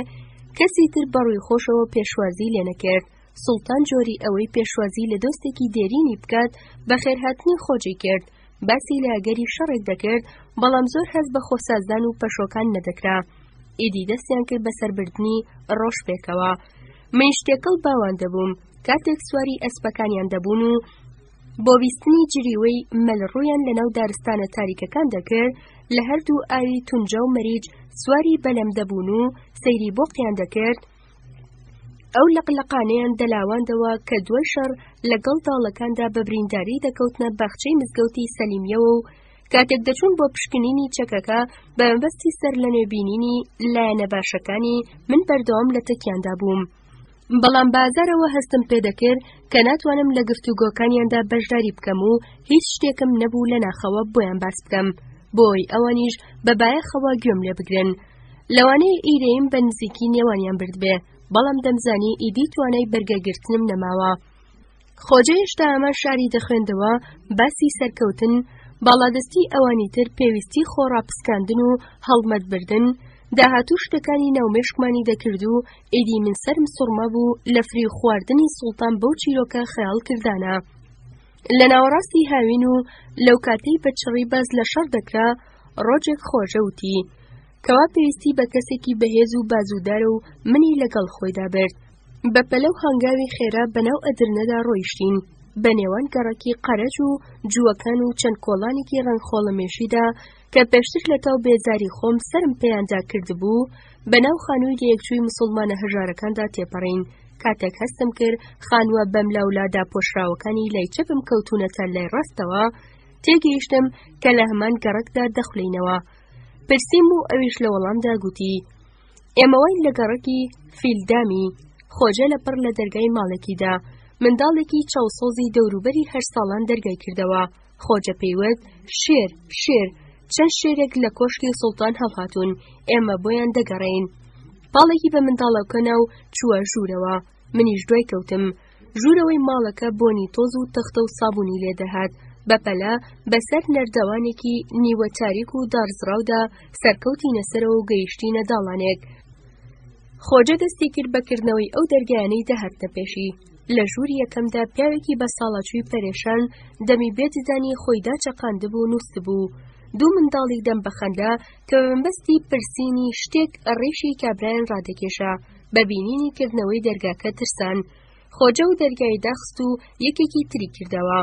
کەسی تر بەڕووی خۆشەوە پێشوازی لێ نەکرد. سوڵتان جۆری ئەوەی پێشوازی لە دۆستێکی دێرینی بکات بە خێرهاتنی خۆجی کرد. باسی لە ئەگەری شەڕێک دەکرد، بەڵام زۆر هەز بە خۆسازدان و پەشۆکان نەدەکرا. ئیدی دەستیان کرد بە سەربردنی ڕۆژپێکەوە. من شتێکەڵ باوان دەبووم کاتێک سواری ئەسپەکانیان دەبوون و بۆ بیستنی جریوەی مەلڕوویان لەناو دارستانە تاریکەکان دەکرد، لە هەردوو ئاوی تونجە و مەریج سواری بەلەم دەبوون و سەیری بۆقیان دەکرد. ئەو لەقلەقانەیان دەلاواندەوە کە دوای شەڕ لەگەڵ داڵەکاندا بە برینداری دەکەوتنە باخچەی مزگەوتی سەلیمیەوە و کاتێک دەچوون بۆ پشکنینی چەکەکە بە مەبەستی سەر لە نوێبینینی لایەنە باشەکانی من بەردەوام لە تەکیاندا بووم. بەڵام بازارەوە هەستم پێدەکرد کە ناتوانم لە گفتوگۆکانیاندا بەشداری بکەم و هیچ شتێکم نەبوو لە ناخەوە بۆیان باس بکەم، بۆی ئەوانیش بە بایەخەوە گوێم لێ بگرن. لەوانەیە ئیرەیم بە نزیکی نێوانیان بردبێ، بەڵام دەمزانی ئیدی توانای بەرگەگرتنم نەماوە. خۆجە هێشتا ئەمان شاری دەخوێندەوە، باسی سەرکەوتن، باڵادەستی ئەوانی تر پێویستی خۆڕاپسکاندن و هەڵمەت بردن، داهاتوو شتەکانی ناومێشکمانی دەکرد و ئیدی من سەرم سوڕما بوو لە فری خواردنی سوڵتان بەو چیرۆکە خەیاڵ کردانە. لە ناوەڕاستی هاوین و لەو کاتەی بەچڕی باز لە شەڕ دەکرا، ڕۆژێک خۆجە وتی کەوا پێویستی بە کەسێکی بەهێز و بازوودارە و منی لەگەڵ خۆیدا برد. بە پەلەو هەنگاوی خێرا بەناو ئەدرنەدا ڕۆیشتین، بە نێوان گەڕەکی قەرەج و جووەکان و چەند کۆڵانێکی ڕەنگخۆڵەمێشیدا کە پێشتر لە تاو بێزاری خۆم سرم پێیاندا کردبوو، بەناو خانووی لەیەکچووی مسڵمانە هەژارەکاندا تێپەڕین. کاتێک هەستم کرد خانووە بەم لاولادا پۆشراوەکانی لای چەپم کەوتونەتە لای ڕاستەوە، تێگەیشتم کە لە هەمان گەڕەکدا دەخولینەوە. پرسیم و ئەویش لە وەڵامدا گوتی ئێمە وای لە گەڕەکی فیلدامی. خۆجە لەپڕ لە دەرگای ماڵێکیدا منداڵێکی چاوسۆزی دەوروبەری 8 ساڵان دەرگای کردەوە. خۆجە پێیوت شێر شێر، چەند شێرێک لە کۆشکی سوڵتان هەڵهاتوون، ئێمە بۆیان دەگەڕین. پاڵێکی بە منداڵەکە ناو چووە ژوورەوە. منیش دوای کەوتم. ژوورەوەی ماڵەکە بۆنی تۆز و تەختە و سابوونی لێدەهات. بەپەلا بەسەر نەردەوانێکی نیوە تاریک و دارزراودا سەرکەوتینە سەرەوە و گەیشتینە داڵانێک. خۆجە دەستی کرد بەکردنەوەی ئەو دەرگایانەی دەهاتنە پێشی. لە ژووری یەکەمدا پیاوێکی بە ساڵەچووی پەرێشان دەمی بێددانی خۆیدا چەقاندبوو نووسبوو. دوو منداڵی دەم بەخەندا کە بەمبەستی پرسینی شتێک ڕێشی کابرایان ڕادەکێشا، بە بینینی کردنەوەی دەرگاکە ترسان. خۆجە و دەرگای داخست و یەکێکی تری کردەوە.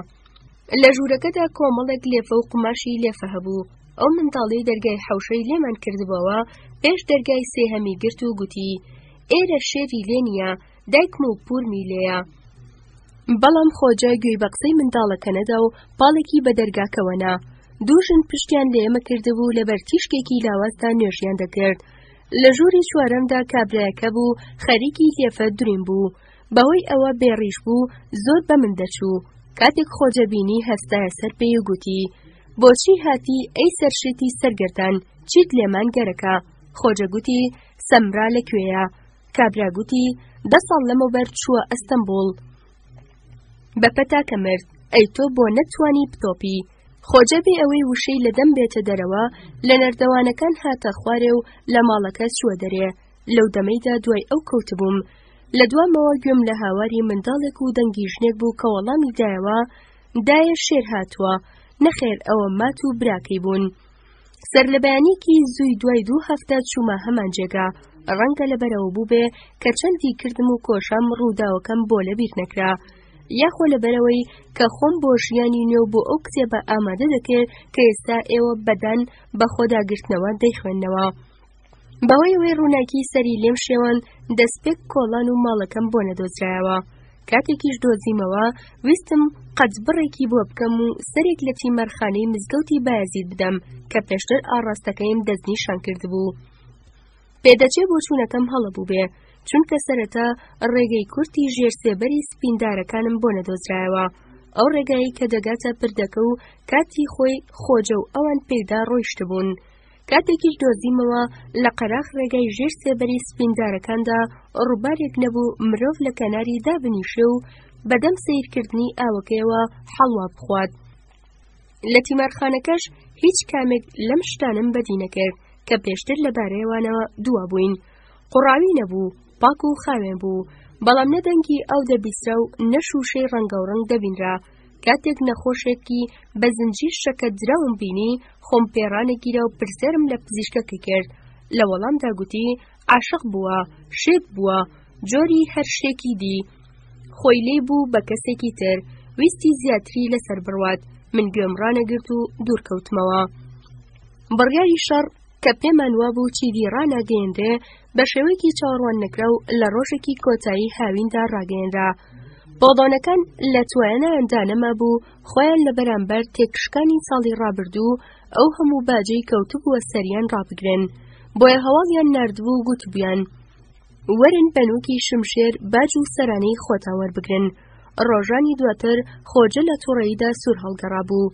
لە ژوورەکەدا کۆمەڵێک لێفە و قماشی لێفە هەبوو. ئەو منداڵی دەرگای حەوشەی لێمان کردبەوە، پێش دەرگای سێهەمی گرت و گوتی ئێرە شێری لێ نییە، دایکم و پورمی لێیە. بەڵام خۆجە گوێی بە قسەی منداڵەکە نەدا و پاڵێکی بە دەرگاکەوەنا. دووژن پشتیان لە ئێمە کردبوو لەبەر تیشکێکی لاوازدا نوێژیان دەکرد. لە ژووری چوارەمدا کابرایەکە بوو، خەریکی لێفە دریم بوو. بەهۆی ئەوە بێڕیش بوو، زۆر بە من دەچوو. کاتێک خۆجە بینی هەستایە سەر پێی و گوتی بۆچی هاتی ئەی سەرشێتی سەرگردان، چیت لێمان گەرەکە؟ خۆجە گوتی سەمرا لەکوێیە؟ کابرا گوتی 10 ساڵ لەمەوبەر چووە ئەستەمبوڵ، بە پەتاکە مرد، ئەی تۆ بۆ نەتوانی بتۆپی. خۆجە بێ ئەوەی وشەی لەدەم بێتە دەرەوە لە نەردەوانەکان هاتە خوارێ و لە ماڵەکە چووە دەرێ. لەو دەمەیدا دوای ئەو کەوتبووم. لە دوامەوە گوێم لە هاواری منداڵێک و دەنگی ژنێک بوو کە وەڵامی دایەوە دایە شێر هاتووە، نەخێر ئەوە مات و براکەی بوون. سەر لە بەیانێکی زووی دوای 2 هەفتە چوومە هەمان جێگا. ڕەنگە لەبەرەوە بوو بێ کە چەندی کردم و کۆشام ڕووداوەکەم بۆ لەبیر نەکرا، یاخۆ لەبەرەوەی کە خۆم بۆ ژیانی نوێ بۆ ئەو کتێبە ئامادە دەکرد کە ئێستا ئێوە بەدان بە خۆداگرتنەوە دەیخوێندنەوە. بەوەی ئەوەی ڕووناکی سەری لێم شێوان دەستپێک کۆڵان و ماڵەکەم بۆ نەدۆزرایەوە. کاتێکیش دۆزیمەوە ویستم قەچبڕێکی بۆ بکەم و سەرێک لە تیمەرخانەی مزگەوتی بایەزید بدەم کە پێشتر ئاڕاستەکەیم دەستنیشان کردبوو. پێدەچێ بۆ چوونەکەم هەڵەبوو بێ، چونکە سەرەتا ڕێگەی کورتی ژێرسێبەری سپیندارەکانم بۆ نەدۆزرایەوە. ئەو ڕێگایی کە دەگاتە پردەکە و کاتی خۆی خۆجە و ئەوان پێدا ڕۆیشتبوون. کاتێکیش دۆزیمەوە لە قەراغ ڕێگای ژێر سێبەری سپیندارەکاندا ڕووبارێک نەبوو مرۆڤ لە کەناری دابنیشێ و بەدەم سەیرکردنی ئاوەکەیەوە حەڵوا بخوات. لە تیمارخانەکەش هیچ کامێک لەم شتانم بەدی نەکرد کە پێشتر لەبارەیەوانەوە دووە بووین. قوڕاوی نەبوو، پاک و خاوێن بوو، بەڵام نەدەنگی ئەو دەبیسترا و نەشوشەی ڕەنگە و ڕەنگ دەبینرا. کاتێک نەخۆشێکی بە زنجیر شەکەت دراوم بینی، خۆم پێڕانەگیرە و پرسیارم لە پزیشکەکە کرد. لە وەڵامدا گوتی عاشق بووە، شێت بووە، جۆری هەر شتێکی دی. خۆی لێ بوو بە کەسێکی تر، ویستی زیاتری لەسەر بڕوات. من گوێم ڕانەگرت و دوورکەوتمەوە. بڕیاری شەڕ کە پێمان وابوو چیدی ڕاناگەیەندێ بە شێوەیەکی چاوەڕوان نەکرا و لە ڕۆژێکی کۆتایی هاویندا ڕاگەیەنرا. بۆڵدانەکان لە توانایاندا نەما بوو خۆیان لە بەرامبەر تێکشکانی ساڵی ڕابردوو ئەو هەموو باجەی کەوتبووە سەریان ڕابگرن. بۆیە هەواڵیان ناردبوو و گوتبیان وەرن بەنووکی شمشێر باج و سەرانەی خۆتان وەربگرن. ڕۆژانی دواتر خۆجە لە تووڕەییدا سوور هەڵگەڕابوو.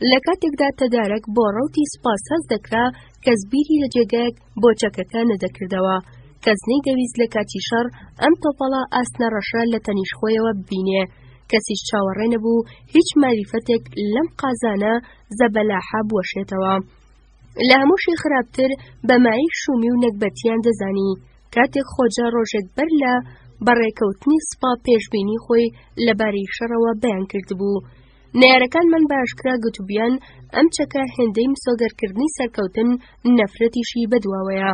لە کاتێکدا تەدارەک بۆ ڕەوتی سوپاس هەست دەکرا کەس بیری لە جێگایەک بۆ چەکەکە نەدەکردەوە. کەس نەیدەویست لە کاتی شەڕ ئەم تۆپەڵە ئاسنە ڕەشە لە تەنیش خۆیەوە ببینێ. کەسیش چاوەڕێ نەبوو هیچ ماریفەتێک لەم قازانە زەبەلاحە بوەشێتەوە. لە هەمووشی خراپتر بەمایی شومی و نەکبەتیان دەزانی. کاتێک خۆجە ڕۆژێک بەر لە بەڕێکەوتنی سوپا پێشبینی خۆی لەبارەی شەڕەوە بەیان کردبوو. نەیارەکانمان باشکرا گوتوبیان ئەم چەکە هێندەی مسۆگەرکردنی سەرکەوتن نەفرەتیشی بەدواوەیە.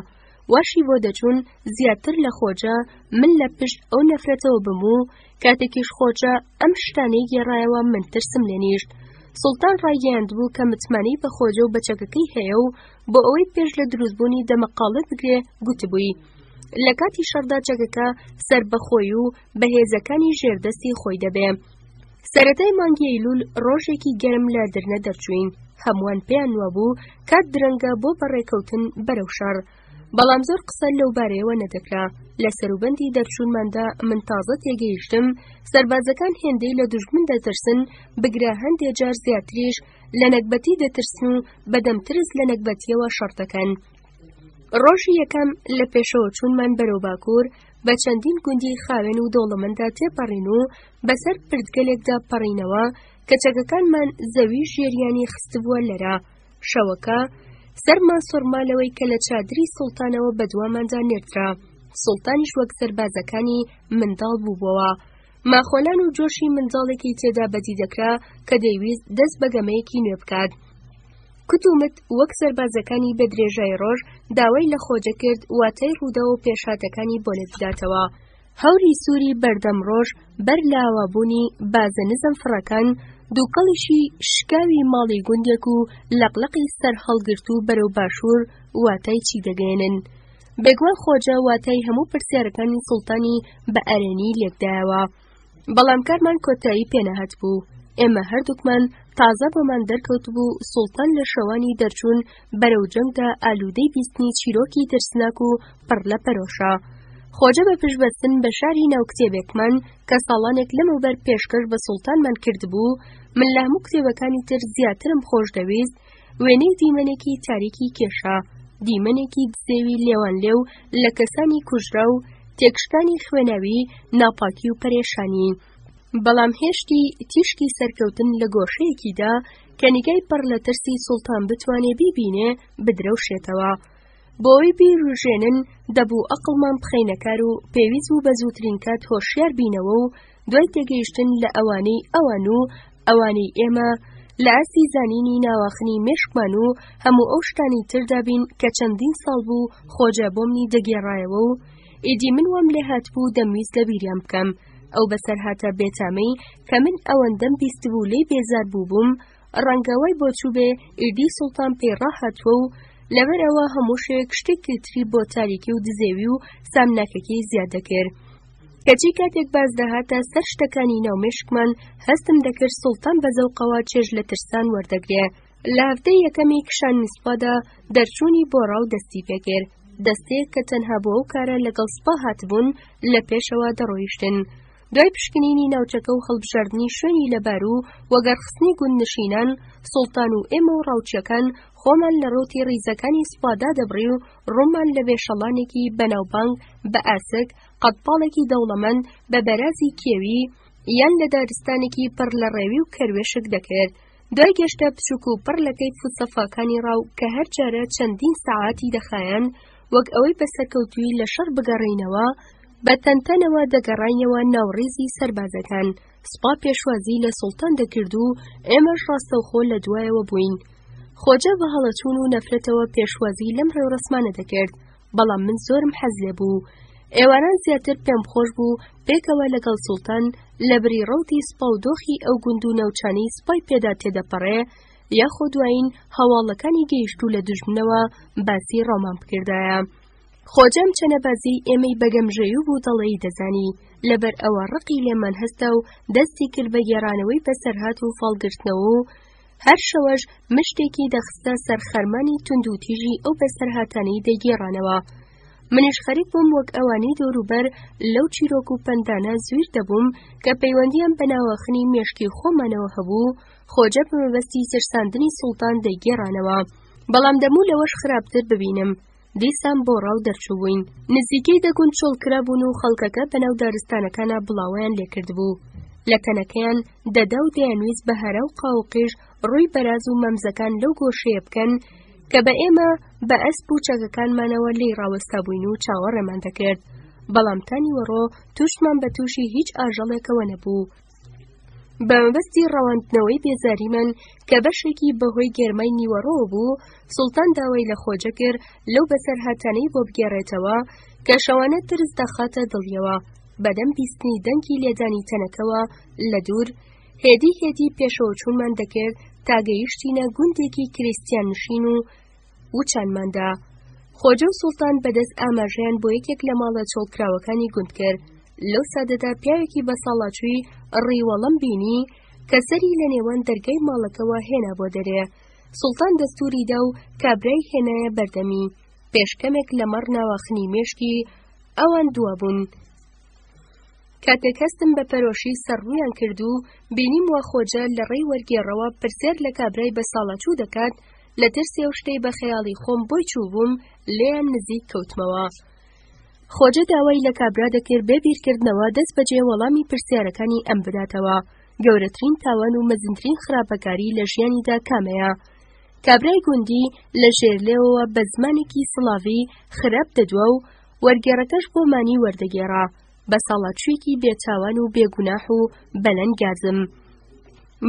واشی بۆ دەچوون زیاتر لە خۆجە من لە پشت ئەو نەفرەتەوە بموو. کاتێکیش خۆجە ئەم شتانەی گێڕایەوە من ترسم لێنیشت. سوڵتان ڕایگەیاندبوو کە متمانەی بە خۆجە و بە چەکەکەی هەیە و بۆ ئەوەی پێش لە دروستبوونی دەمەقاڵت بگرێ گوتبووی. لە کاتی شەڕدا چەکەکە سەربەخۆی و بەهێزەکانی ژێردەستی خۆی دەبێ. سەرەتای مانگی ئەیلوول ڕۆژێکی گەرم لە دەرنە دەرچوین. هەمووان پێیان وابوو کات درەنگە بۆ بەڕێکەوتن بەرەو شەڕ. بەڵام زۆر قسە لەو بارەیەوە نەدەکرا. لە سەروبەندی دەرچوونماندا من تازە تێگەیشتم سەربازەکان هێندەی لە دوژمن دەترسن، بگرە هەندێک جار زیاتریش لە نەکبەتی دەترسن و بەدەمترس لە نەکبەتیەوە شەڕ دەکەن. ڕۆژی یەکەم لە پێشەوە چوونمان بەرەو باکوور بە چەندین گوندی خاوێن و دۆڵەمەندا تێپەڕین و بەسەر پردگەلێکدا پەڕینەوە کە چەکەکانمان زەوی ژێریانی خستبووە لەرە. شەوەکە سەرمان سۆرمالەوەی کە لە چادری سوڵتانەوە بەدواماندا نێردرا. سوڵتانیش وەک سەربازەکانی منداڵ بووبەوە. ماخۆلان و جۆشی منداڵێکی تێدا بەدی دەکرا کە دەیویست دەست بە گەمەیەکی نوێ بکات. کتومت وەک سەربازەکانی بە درێژای ڕۆژ داوای لە خۆجە کرد واتای ڕوودا و پێشاتەکانی بۆ لێ بداتەوە. هەوری سووری بەردەم ڕۆژ بەر لاوابوونی بازە نزم فڕەکان دووکەڵیشی شکاوی ماڵی گوندێک و لەقلەقی سەر هەڵگرت و بەرەو باشوور واتای چی دەگەێنن. بێگومان خۆجە واتای هەموو پرسیارەکانی سوڵتانی بە ئەرێنی لێکدایەوە. بەڵام کارمان کۆتایی پێنەهات بوو. ئێمە هەردووکمان تازە بۆمان دەرکەوت بوو سوڵتان لە شەوانی دەرچوون بەرەو جەنگدا ئالوودەی بیستنی چیرۆکی ترسناک و پڕ لە پەرۆشە. خۆجە بە پشبەستن بە شاری ناو کتێبێکمان کە ساڵانێک لەمەوبەر پێشکەش بە سوڵتانمان کردبوو، من لە هەموو کتێبەکانی تر زیاترم خۆش دەویست وێنەی دیمەنێکی تاریکی کێشە، دیمەنێکی دزێوی لێوانلێو لە کەسانی کوژرا و تێکشکانی خوێناوی ناپاکی و پەرێشانی. بەڵام هێشتی تیشکی سەرکەوتن لە گۆشەیەکیدا کە نیگای پڕ لە ترسی سوڵتان بتوانێ بیبینێ بدرەوشێتەوە. بۆی بیرژێنن دەبوو ئەقڵمان بخەینەکار و پێویست بوو بە زووترین کات هۆشیار بینەوە و دوای تێگەیشتن لە ئەوانەی ئەوان و ئەوانەی ئێمە لە ئاسی زانینی ناواخنی مێشکمان و هەموو ئەو شتانی تردابین کە چەندین ساڵ بوو خۆجە بۆمنی دەگێڕایەوە و ئیدی من وام لێ هاتبوو دەمویست لە بیریان بکەم. ئەو بەسەر هاتە بێتامەی کە من ئەوەندەم بیستبوو لێی بێزار بووبووم ڕەنگەوەی بۆچوو بێ ئیدی سوڵتان پێڕاهاتوە و لەبەرەوە هەموو شێک شتێکی تری بۆ تاریکی و دزێوی و سامناکەکەی زیاد دەکرد. کەچی کاتێک باز دەهاتە سەر شتەکانی ناومێشکمان هەستم دەکرد سوڵتان بە زەوقەوە چێژ لە ترسان وەردەگرێ. لە هەفتەی یەکەمی کشان میسپادا دەرچوونی بۆ ڕاو دەستی پێکرد. دەستەیەک کە تەنها بۆ ئەو کارە لەگەڵ سپا هاتبوون لە پێشەوە دەڕۆیشتن. دوای پشکنینی ناوچەکە و هەڵبژاردننی شوێنی لەبار و وەگەرخستنی گوندنشینان، سوڵتان و ئێمە و ڕاوچیەکان خۆمان لە ڕووتی ڕیزەکانی سوپادا دەبڕی و ڕوومان لە وێشەڵانێکی بەناوبانگ بە ئاسک قەتپاڵێکی دەوڵەمەند بە بەرازی کێوی یان لە دارستانێکی پڕ لە ڕێوی و کەروێشک دەکرد. دوای گەشتە بچووک و پڕ لە کەیف و سەفاکانی ڕاو کە هەر جارە چەندین سەعاتی دەخایەن وەک ئەوەی بەسەرکەوتووی لە شەڕ بگەڕێینەوە بە تەنتەنەوە دەگەڕاینەوە ناوڕێزی سەربازەکان. سوپا پێشوازی لە سوڵتان دەکرد و ئێمەش ڕاستەوخۆ لە دوایەوە بووین. خۆجە بە هەڵەچوون و نەفرەتەوە پێشوازی لەم ڕێوڕەسمانە دەکرد، بەڵام من زۆرم حەز لێ بوو. ئێواران زیاتر پێم خۆش بوو پێکەوە لەگەڵ سوڵتان لە بری ڕەوتی سوپا و دۆخی ئەو گوند و نەوچانەی سوپای پێدا تێدەپەڕێ یاخۆ دوایین هەواڵەکانی گەیشتوو لە دوژمنەوە باسی ڕۆمان بکردایە. خۆجەم چەنەبازی ئێمەی بەگەمژەیی بوو دەڵێی دەزانی، لەبەر ئەوە ڕقی لێمان هەستا و دەستی کرد بە گێڕانەوەی بەسەرهات و فاڵگرتنەوە و هەر شەوەش مشتێکی دەخستە سەر خەرمانی تونند و تیژی ئەو بەسەرهاتانەی دەیگێڕانەوە. منیش خەریک بووم وەک ئەوانەی دەوروبەر لەو چیرۆک و پەندانە زویر دەبووم کە پەیوەندیان بەناوەخنی مێشکی خۆمانەوە هەبوو. خۆجە بەمەبەستی سەرساندنی سوڵتان دەیگێڕانەوە، بەڵام دەموو لەوەش خراپتر ببینم. دیسان بۆ ڕاو دەرچووبووین، نزیکەی دەگوند چۆڵکرا بوون و خەڵکەکە بەناو دارستانەکانە بڵاویان لێکرد بوو. لە کەنەکەیان دەدا و دەیانویست بە هەرا و قاوقیژ ڕووی بەراز و مەمزەکان لەو گۆشەیە بکەن کە بە ئێمە بە ئەسپ و چەکەکانمانەوە لێی ڕاوەستا بووین و چاوەڕێمان دەکرد، بەڵام تانی وەڕۆ تووشمان بە تووشی هیچ ئاژەڵێکەوە نەبوو. بەمەبەستی ڕەواندنەوەی بێزاریمان کە بەشێکی بەهۆی گێرمای نیوەڕۆ بوو، سوڵتان داوای لە خۆجە کرد لەو بەسەرهاتانەی بۆ بگێڕێتەوە کە شەوانە ترس دەخاتە دڵیەوە. بەدەم بیستنی دەنگی لێدانی تەنەکەوە لە دوور هێدی پێشەوە چوونمان دەکرد تا گەیشتینە گوندێکی کریستیان نشین و وچانماندا. خۆجە و سوڵتان بەدەست ئاماژەیان بۆ یەکێک لە ماڵە چۆڵکراوەکانی گوند کرد. لەو سادەدا پیاوێکی بە ساڵاچووی ڕیوەڵەم بینی کە سەری لە نێوان دەرگای ماڵەکەوە هێنا بۆ دەرێ. سوڵتان دەستوری دا و کابرای هێنایە بەردەمی. پێشکەمێک لەمەڕ ناوەخنی مێشکی ئەوان دووە بوون. کاتێک هەستم بە پەرۆشی سەرڕوویان کرد و بینیم وە خۆجە لە ڕێی وەرگێڕەوە پرسێر لە کابرای بە ساڵاچوو دەکات، لە ترسێ و شتەی بە خەیاڵی خۆم بۆی چوو بووم لێیان نزیک کەوتمەوە. خۆجە داوای لە کابرا دەکرد بێ بیرکردنەوە دەست بەجێ وەڵامی پرسیارەکانی ئەم بداتەوە. گەورەترین تاوان و مەزنترین خراپەکاری لە ژیانیدا کامەیە؟ کابرای گوندی لە ژێرلێەوە بە زمانێکی سڵاوی خراپ دەدووە و وەرگێڕەکەش بۆ مانی وەردەگێڕا بە ساڵاتچوویەکی بێتاوان و بێگوناح و بەلەنگازم.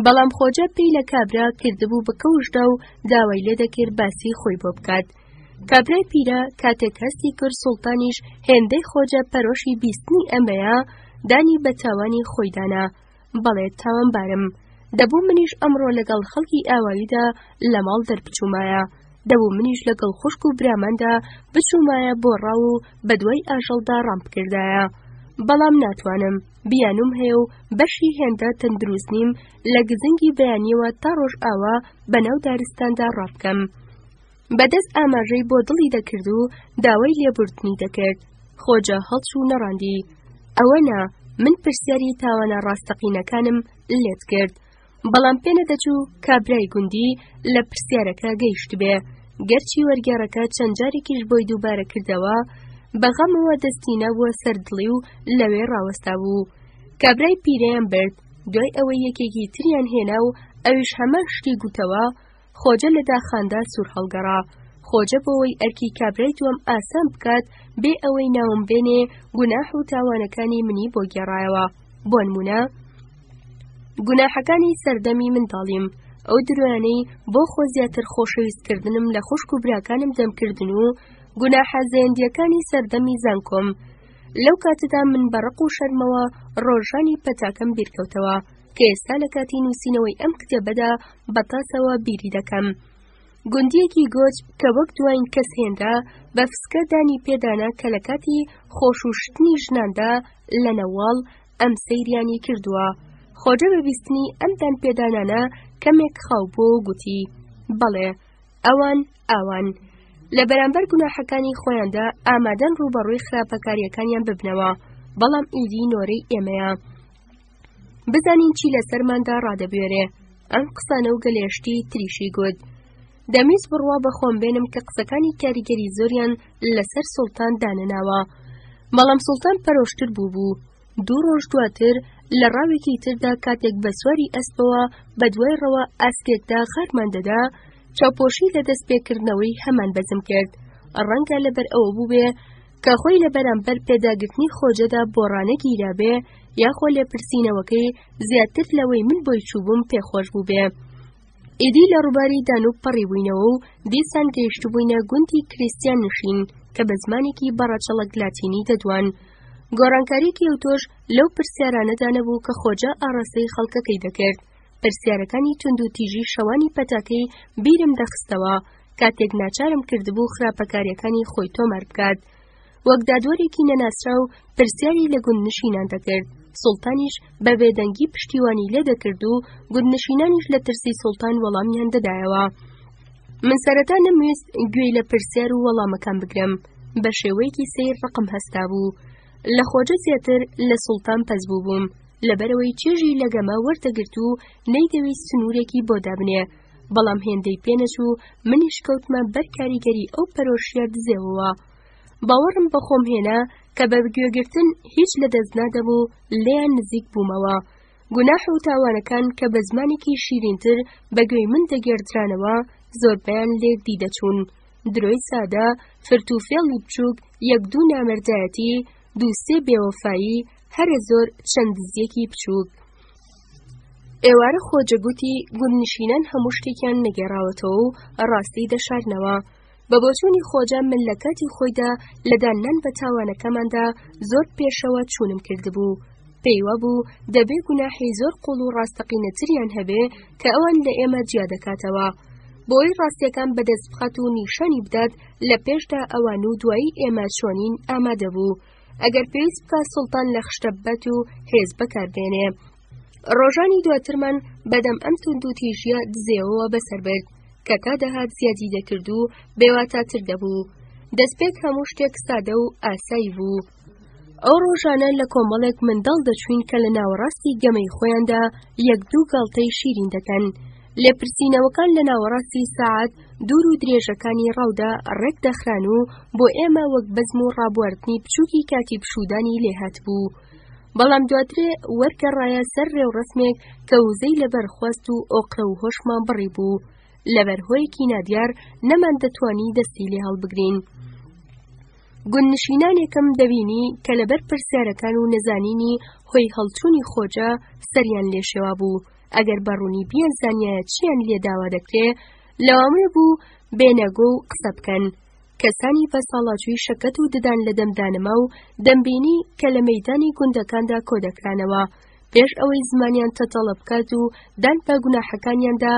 بەڵام خۆجە پێی لە کابرا کردبوو بکەوشدا و داوای لێ دەکرد باسی خۆی بۆ بکات. کابرای پیرە کاتێک هەستی کرد سوڵتانیش هێندەی خۆجە پەرۆشی بیستنی ئەمەیە دانی بە تاوانی خۆیدانا. بەڵێ تاوانبارم، دەبوو منیش ئەمڕۆ لەگەڵ خەڵکی ئاواییدا لە ماڵ دەربچوومایە، دەبوو منیش لەگەڵ خوشک و براماندا بچوومایە بۆ ڕاو و بە دوای ئاژەڵدا ڕام بکردایە، بەڵام ناتوانم، بیانوم هەیە و بەشی هێندە تەندروست نیم لە گزنگی بەیانیەوە تا ڕۆژ ئاوا بەناو دارستاندا ڕابکەم. بەدەست ئاماژەی بۆ دڵی دەکرد و داوای لێبوردنی دەکرد. خۆجە هەڵچوو نەڕاندی. ئەوە نا، من پرسیاری تاوانە ڕاستەقینەکانم لێت کرد، بەڵام پێ نەدەچوو کابرای گوندی لە پرسیارەکە گەیشت بێ. گەرچی وەرگێڕەکە چەند جارێکیش بۆی دووبارە کردەوە، بەغەمەوە دەستی نەبووە سەردڵی و لەوێ ڕاوەستا بوو. کابرای پیرەیان برد، دوای ئەوەی یەکێکی تریان هێنا و ئەویش هەمان شتی گوتەوە. خۆجە لە داخاندا سوور هەڵگەڕا. خۆجە بۆەوەی ئەرکی کابرای دووەم ئاسان بکات بێ ئەوەی ناوم بێنێ گوناح و تاوانەکانی منی بۆ گێڕایەوە. بۆ نمونە گوناحەکانی سەردەمی منداڵیم، ئەو درۆیانەی بۆ خۆ زیاتر خۆشەویستکردنم لە خوشک و براکانم دەمکردن و گوناحە زەیەندیەکانی سەردەمی زانکۆم. لەو کاتەدا من بەڕق و شەرمەوە ڕۆژانی پەتاکەم بیرکەوتەوە کە ئێستا لە کاتی نووسینەوەی ئەم کتێبەدا بەتاسەوە بیری دەکەم. گوندیەکی گۆچ کە وەک دوایین کەس هێندا بە فسکە دانی پێدانا کە لە کاتی خۆشوشتنی ژناندا لە نەواڵ ئەم سەیریانی کردووە. خۆجە بە بیستنی ئەم دان پێدانانە کەمێک خاو بوو و گوتی بەڵێ ئەوان ئاوان لە بەرامبەر گوناحەکانی خۆیاندا ئامادەن ڕوبەڕووی خراپەکاریەکانیان ببنەوە، بەڵام ئیدی نۆرەی ئێمەیە. بزانین چی لەسەرماندا ڕادەبوێرێ. ئەم قسانە و گەلێشتی تریشی گوت. دەمیست بڕوا بەخۆم بێنم کە قسەکانی کاریگەری زۆریان لەسەر سوڵتان دانەناوە، بەڵام سوڵتان پەرۆشتر بوو. 2 ڕۆژ دواتر لە ڕاوێکی تردا کاتێک بە سواری ئەسپەوە بە دوای ڕەوە ئاسکێکدا خارمان دەدا، چاوپۆشی لە دەستپێکردنەوەی هەمان بەزم کرد. ڕەنگە لەبەر ئەوە بوو بێ کە خۆی لە بەرامبەر پێداگرتنی خۆجەدا بۆڕانە گیرابێ، یاخۆ لێپرسینەوەکەی زیاتر لەوەی من بۆی چووبووم پێخۆش بوو بێ. ئیدی لە ڕووباری دانوب پەڕی بووینەوە و دیسان گەیشتبووینە گوندی کریستیان نشین کە بە زمانێکی بەڕەچەڵک لاتینی دەدوان. گۆڕانکاریەکی ئەوتۆش لەو پرسیارانەدا نەبوو کە خۆجە ئاڕاستەی خەڵکەکەی دەکرد. پرسیارەکانی تند و تیژی شەوانی پەتاکەی بیرم دەخستەوە کاتێک ناچارم کردبوو خراپەکاریەکانی خۆی تۆمار بکات. وەک دادوەرێکی نەناسراو پرسیاری لە گوند نشینان دەکرد. سوڵتانیش بە بێدەنگی پشتیوانی لێ دەکرد و گوند نشینانیش لە ترسی سوڵتان وەڵامیان دەدایەوە. من سەرەتا نەمویست گوێی لە پرسیار و وەڵامەکان بگرم، بە شێوەیەکی سیر ڕقم هەستا بوو. لە خۆجە زیاتر لە سوڵتان پەس بووبووم، لەبەرەوەی چێژی لەگەمە وەردەگرت و نەیدەویست سنوورێکی بۆ دابنێ، بەڵام هێندەی پێنەچوو منیش کەوتمە بەر کاریگەری ئەو پەرۆشیە دزێەوە. باوەڕم بەخۆم هێنا کە بە گوێگرتن هیچ لەدەست نادەبوو لێیان نزیک بوومەوە. گوناح و تاوانەکان کە بە زمانێکی شیرینتر بەگوێی من دەگێڕدرانەوە زۆربەیان لێک دیدەچوون. درۆی سادە، فرتوفێڵی بچووک، 1-2 نامەردایەتی، 2-3 بێوەفایی، هەرە زۆر چەند دزیەکی بچووک. ئێوارە خۆجە گوتی گوندنشینان هەموو شتێکیان نەگێڕاوەتەوە و ڕاستی دەشارنەوە. بە بۆچوونی خۆجە من لە کاتی خۆیدا لە دانان بە تاوانەکەماندا زۆر پێشەوە چوونم کردبوو. پێیوە بوو دەبێ گوناحی زۆر قوڵ و ڕاستەقینەتریان هەبێ کە ئەوان لە ئێمە جیا دەکاتەوە، بۆی ڕاستیەکان بەدەست بخات و نیشانی بدات لە پێشدا ئەوان و دوایی ئێمە چۆنین ئامادە بوو. ئەگەر پێویست بکە سوڵتان لە خشتە ببەت و هێز بەکاربێنێ. ڕۆژانی دواترمان بەدەم ئەم تند و تیژیە دزێەوە بەسەر برد کە کادەهات زیادی دەکرد و بێواتاتر دەبوو. دەستپێک هەموو شتێک سادە و ئاسایی بوو. ئەو ڕۆژانە لە کۆمەڵێک منداڵ دەچوین کە لە ناوەڕاستی گەمەی خۆیاندا 1-2 گاڵتەی شیرین دەکەن. لێپرسینەوەکان لە ناوەڕاستی ساعات دوور و درێژەکانی ڕاودا ڕێک دەخران و بۆ ئێمە وەک بەزم و ڕابواردنی بچووکی کاتی پشودانی لێهات بوو. بەڵام دواترێ وەرگەڕایە سەر ڕێوڕسمێک کە وزەی لەبەر خواست و ئۆقرە و هۆشمان بڕی بوو. لەبەر هۆیەکی نادیار نەمان دەتوانی دەستی لێ هەڵبگرین. گوندنشینانێکم دەبینی کە لەبەر پرسیارەکان و نەزانینی هۆی هەڵچوونی خۆجە سەریان لێشێوا بوو. ئەگەر بەڕوونی بیانزانیایە چیان لێ داوا دەکرێ، لەوامێ بوو بێنەگۆ و قسە بکەن. کەسانی بە ساڵاجووی شەکەت و ددان لە دەمدانەما و دەمبینی کە لە مەیدانی گوندەکاندا کۆ دەکرانەوە پێش ئەوەی زمانیان تەتەڵە بکات و دان بە گوناحەکانیاندا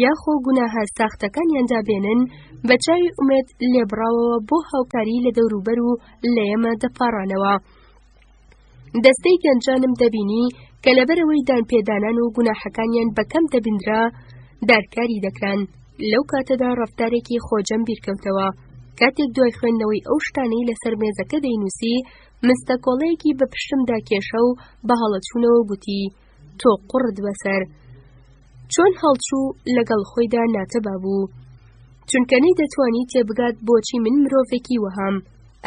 یاخۆ گوناهە ساختەکانیاندا بێنن، بە چاوی ئومێد لێبڕاوەوە بۆ هاوکاری لە دەوروبەر و لە ئێمە دەپاڕانەوە. دەستەی گەنجانم دەبینی کە لەبەرەوەی دانپێدانان و گوناحەکانیان بەکەم دەبیندرا دارکاری دەکران. لەو کاتەدا ڕەفتارێکی خۆجەم بیرکەوتەوە. کاتێک دوای خوێندنەوەی ئەو شتانەی لەسەر مێزەکە دەینووسی، مستەکۆڵەیەکی بە پشتمدا کێشە و بە هەڵەچوونەوە گوتی: تۆ قوڕت بەسەر. چۆن هەڵچوو لەگەڵ خۆیدا ناتەبا بوو، چونکە نەیدەتوانی تێبگات بۆچی من مرۆڤێکی وەهام.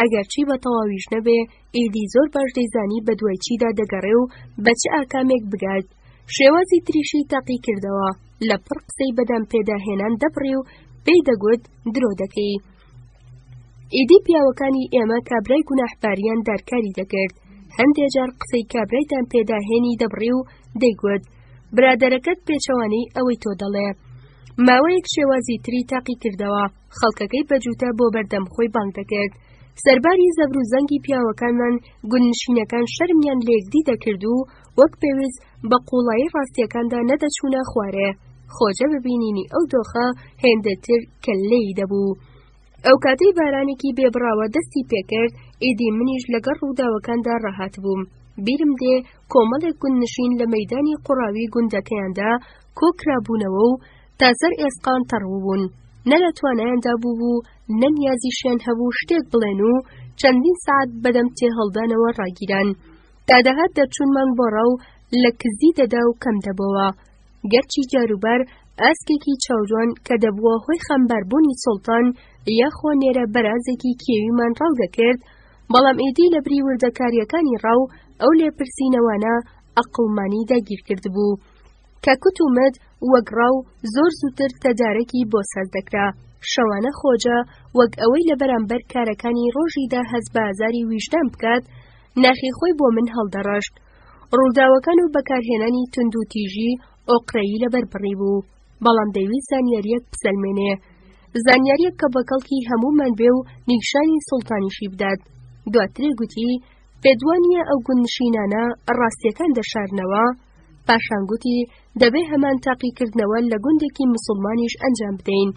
ئەگەر چی بە تەواویش نەبێ، ئیدی زۆر باش دەیزانی بە دوای چیدا دەگەڕێ و بە چ ئاکامێک بگات. شێوازی تریشی تاقی کردەوە، لە پڕ قسەی بەدام پێداهێنان دەبڕی و پێی دەگوت درۆ دەکەی. ئیدی پیاوەکانی ئێمە کابرای گوناحباریان دارکاری دەکرد. هەندێک جار قسەی کابرایدان پێداهێنی دەبڕی و دەیگوت: برادەرەکەت پێچەوانەی ئەوەی تۆ دەڵێ. ماوەیەک شێوازی تری تاقی کردەوە، خەڵکەکەی بەجوتە بۆ بەردەم خۆی بانگ دەکرد. سەرباری زەبر و زەنگی پیاوەکانمان گوندنشینەکان شەرمیان لە یەکدی دەکرد و وەک پێویست بە قوڵایی ڕاستیەکاندا نەدەچوونە خوارێ. خۆجە ببینینی ئەو دۆخە هێندەتر کەللەی دەبوو. ئەو کاتەی بارانێکی بێبڕاوە دەستی پێکرد، ئیدی منیش لەگەڵ ڕووداوەکاندا ڕەهات بووم. بیرم دێ کۆمەڵێک گوندنشین لە مەیدانی قوڕاوی گوندەکەیاندا کۆکرابوونەوە و تا سەر ئێسقان تەڕووبوون. نە لە توانایاندا بوو نەنیازیشیان هەبوو شتێک بڵێن و چەندین سعات بەدەم تێهەڵدانەوە ڕاگیران. کادەهات دەچوونمان بۆ ڕەو لە کزی دەدا و کەم دەبەوە. گەرچی جاروبار ئاسکێکی چاوجوان کە دەبووە هۆی خەمباربوونی سوڵتان یاخۆ نێرە بەرازێکی کێویمان ڕاو دەکرد، بەڵام ئێدی لە بری وردەکاریەکانی ڕاو ئەو لێپرسینەوانە ئەقڵمانی داگیر کردبوو کە کوتومت وەک ڕاو زۆر زووتر تەدارەکی بۆ ساز دەکرا. شەوانە خۆجە وەک ئەوەی لە بەرامبەر کارەکانی ڕۆژیدا هەست بە ئازاری ویژدان بکات، ناخی خۆی بۆ من هەڵدەڕەشت. ڕووداوەکان و بەکارهێنانی تند و تیژی ئۆقرەیی لەبەر بڕی بوو، بەڵام دەیویست زانیاریەک بسەلمێنێ، زانیاریەک کە بەکەڵکی هەموومان بێ و نیشانی سوڵتانیشی بدات. دواترێ گوتی پێدوانیە ئەو گوندنشینانە ڕاستیەکان دەشارنەوە، پاشان گوتی دەبێ هەمان تاقیکردنەوە لە گوندێکی مسڵمانیش ئەنجام بدەین،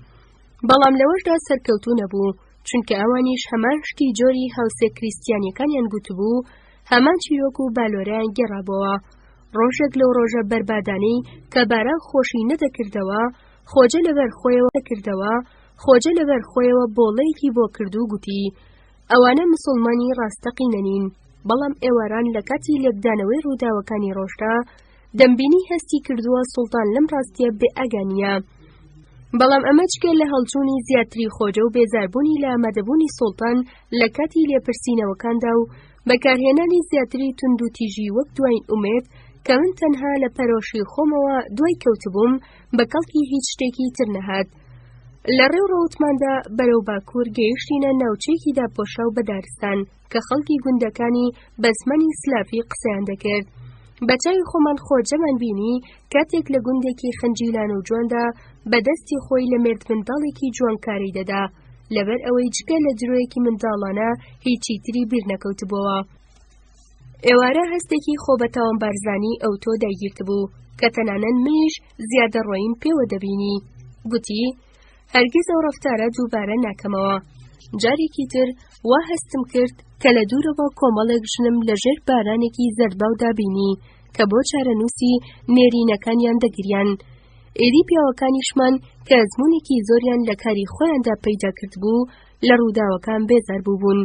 بەڵام لەوەشدا سەرکەوتوو نەبوو، چونکە ئەوانیش هەمان شتی جۆری هاوسێ کریستیانیەکانیان گوتبوو، هەمان چیرۆک و بالۆرەیان گێڕابەوە. ڕۆژێک لەو ڕۆژە بەربادانەی کە باران خۆشی نەدەکردەوە، خۆجە لەبەر خۆیەوە بۆڵەیەکی بۆ کردو گوتی ئەوانە مسڵمانی ڕاستەقینە نین، بەڵام ئێواران لە کاتی لێکدانەوەی ڕووداوەکانی ڕۆژدا دەمبینی هەستی کردووە سوڵتان لەم ڕاستیە بێ ئاگانیە. بەڵام ئەمە چکە لە هەڵچوونی زیاتری خۆجە و بێزاربوونی لە ئامادەبوونی سوڵتان لە کاتی لێپرسینەوەکاندا و بەکارهێنانی زیاتری تند و تیژی وەک دوایین ئومێد کە من تەنها لە پەرۆشی خۆمەوە دوای کەوتبووم بەکەڵکی هیچ شتێکی تر نەهات. لە ڕێو ڕەوتماندا بەرەو باکوور گەیشتینە ناوچەیەکی داپۆشا و بەدارستان کە خەڵکی گوندەکانی بەزمەنی سلافی قسەیان دەکرد. بە چاوی خۆمان خۆجەمان بینی کاتێک لە گوندێکی خەنجیلان و جواندا بەدەستی خۆی لە مێرد منداڵێکی جوانکاری دەدا، لەبەر ئەوەی جگە لە جرۆیەکی منداڵانە هیچی تری بیر نەکەوتبووە. ئێوارە هەستێکی خۆ بە تاوانبارزانی ئەو تۆ داگیرتبوو کە تەنانەت منیش زیادە ڕۆیم پێوە دەبینی. گوتی هەرگیز ئەو ڕەفتارە دووبارە ناکەمەوە. جارێکی تر وا هەستم کرد کە لە دوورەوە کۆمەڵێک ژنم لەژێر بارانێکی زەرباو دابینی کە بۆ چارەنووسی نێرینەکانیان دەگریان. ئێدی پیاوەکانیشمان کە ئەزموونێکی زۆریان لە کاری خۆیاندا پەیدا کردبوو لە ڕووداوەکان بێزار بووبوون.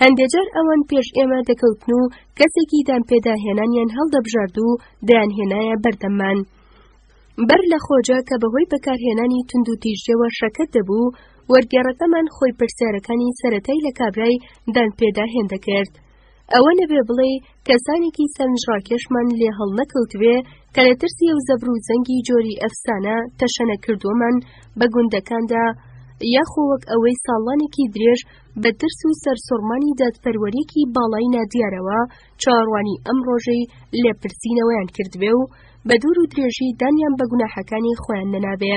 هەندێجار ئەوان پێش ئێمە دەکەوتن و کەسێکی دامپێداهێنانیان هەڵدەبژارد و دەیانهێنایە بەردەممان. بەر لە خۆجە کە بەهۆی بەکارهێنانی تند و تیژیەوە شەکەت دەبوو، وەرگێڕەکەمان خۆی پرسیارەکانی سەرەتای لە کابرای دانپێداهێن دەکرد. ئەوە نەبێ بڵێ کەسانێکی سەرنجڕاکێشمان لێ هەڵ نەکەوتبێ کە لە ترسی و زەبر و زەنگی جۆری ئەفسانە تەشەنە کردومان بە گوندەکاندا، یاخۆ وەک ئەوەی ساڵانێکی درێژ بە ترس و سەرسوڕمانی دادپەروەریەکی باڵای نادیارەوە چاوەڕوانی ئەم ڕۆژەی لێپرسینەوەیان کردبێ و بە دوور و درێژی دانیان بە گوناحەکانی خۆیان نەنابێ.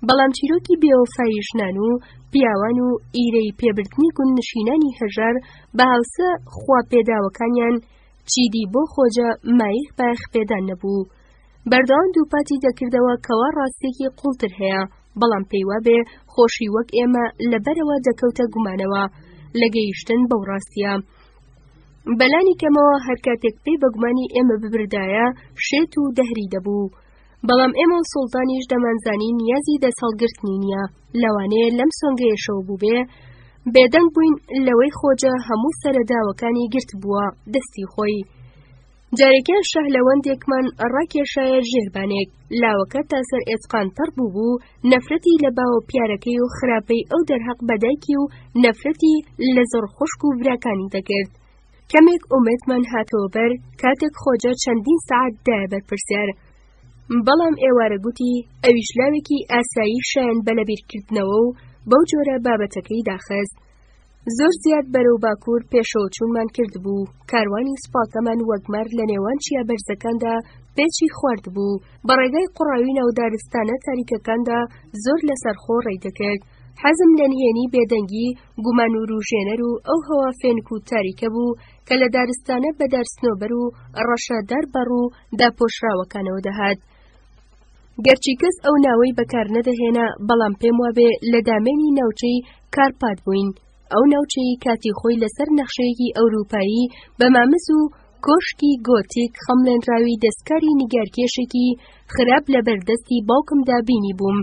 بەڵام چیرۆکی بێوەفایی ژنان و پیاوان و ئیرەی پێبردنی گوندنشینانی هەژار بە هاوسە خواپێداوەکانیان چیدی بۆ خۆجە مایخ باخ پێدان نەبوو. بەردەوام دووپاتی دەکردەوە کەوا ڕاستێکی قوڵتر هەیە، بەڵام پێی وابێ خۆشی وەک ئێمە لەبەرەوە دەکەوتە گومانەوە لە گەیشتن بەو ڕاستیە. بەلانی کەمەوە هەر کاتێک پێی بە گومانی ئێمە ببردایە شێت و دەهری دەبوو، بەڵام ئێمە و سوڵتانیش دەمانزانی نیازی دەسەڵگرتنی نییە، لەوانەیە لەم سۆنگەیەشەوە بوو بێ بێدەنگ بووین لەوەی خۆجە هەموو سەرەداوەکانی گرت بووە دەستی خۆی. جارێکیان شەهلەوەندێکمان ڕاکێشایە ژێربانێک، لاوەکە تا سەر ئێچقانتەڕ بوو نەفرەتی لە باوە پیارەکەی و خراپەی ئەو دەرهەق بەدایکی و نەفرەتی لە زۆر خوشک و براکانی دەکرد. کەمێک ئومێدمان هاتەوە بەر کاتێک خۆجە چەندین سەعات دایە بەرپرسیار، بەڵام ئێوارە گوتی ئەویش لاوێکی ئاسایی شایەن بە لەبیرکردنەوە و بەو جۆرە بابەتەکەی داخست. زۆر زیاد بەرەو باکوور پێشەوە چوونمان کردبوو، کاروانی سوپاکەمان وەگمەر لە نێوان چیا بەرزەکاندا پێچی خواردبوو، بە ڕێگای قوڕاوی ناودارستانە تاریکەکاندا زۆر لەسەرخۆ ڕێی دەکرد. حەزم لە نهێنی بێدەنگی گومان و ڕوژێنەر و ئەو هەوا فێنک و تاریکە بوو کە لە دارستانە بە دارسنۆبەر و ڕەشەدار بەڕوو داپۆشراوەکانەوە دەهات. گەرچی کەس ئەو ناوەی بەکار نەدەهێنا، بەڵام پێم وابێ لە دامێنی ناوچەی کارپات بووین. ئەو ناوچەی کاتی خۆی لەسەر نەخشەیەکی ئەوروپایی بە مامز و کۆشکی گۆتیک خەمڵێنراوی دەستکاری نیگارکێشێکی خراپ لە بەردەستی باوکمدا بینی بووم.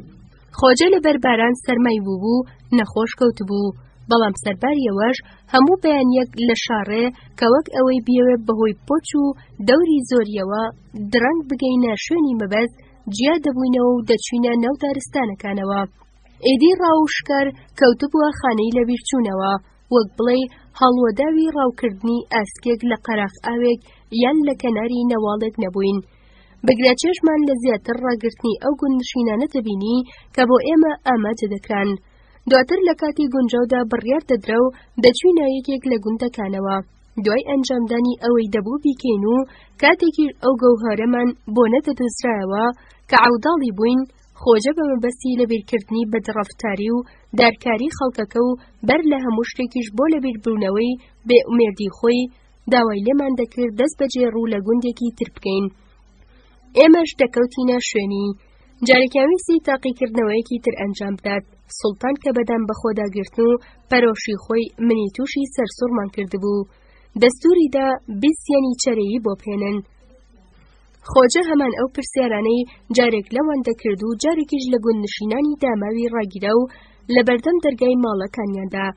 خۆجە لەبەر باران سەرمای بوو نەخۆش کەوتبوو، بەڵام سەرباریەوەش هەموو بەیانیەک لە شاڕێ کە وەک ئەوەی بیەوێ بەهۆی پۆچ و دەوری زۆریەوە درەنگ بگەینە شوێنی مەبەست جیا دەبووینەوە و دەچوینە ناو دارستانەکانەوە. ئیدی ڕاوشکەر کەوتبووە خانەی لەبیرچوونەوە، وەک بڵێ هەڵوەداوی ڕاوکردنی ئاسکێک لە قەراق ئاوێک یان لە کەناری نەواڵێک نەبووین. بگرەچێژمان لە زیاتر ڕاگررتنی ئەو گوندنشینانە دەبینی کە بۆ ئێمە ئامادە دەکران. دواتر لە کاتی گونجاودا بڕیار دەدرا و دەچوینە یەکێک لە گوندەکانەوە. دوای ئەنجامدانی ئەوەی دەبوو بیکەین و کاتێکی ئەو گەوهەرەمان بۆ نەدەدۆزرایەوە کە عەوداڵی بووین، خۆجە بە مەبەستی لەبیرکردنی بەدڕەفتاری و دارکاری خەڵکەکە و بەر لە هەموو شتێکیش بۆ لەبیربوونەوەی بێئومێدی خۆی داوای لێمان دەکرد دەست بەجێ ڕوو لە گوندێکی تر بکەین. ئێمەش دەکەوتینە شوێنی. جارێکیانویستی تاقیکردنەوەیەکی تر ئەنجام بدات. سوڵتان کە بەدام بەخۆداگرتن و پەرۆشی خۆی منی تووشی سەرسوڕمان کردبوو. دەستوریدا بیستیانی چەرەیی بۆ بهێنن. خۆجە هەمان ئەو پرسیارانەی جارێک لەوان دەکرد و جارێکیش لە گوندنشینانی داماوی ڕاگیرا و لە بەردەم دەرگای ماڵەکانیاندا.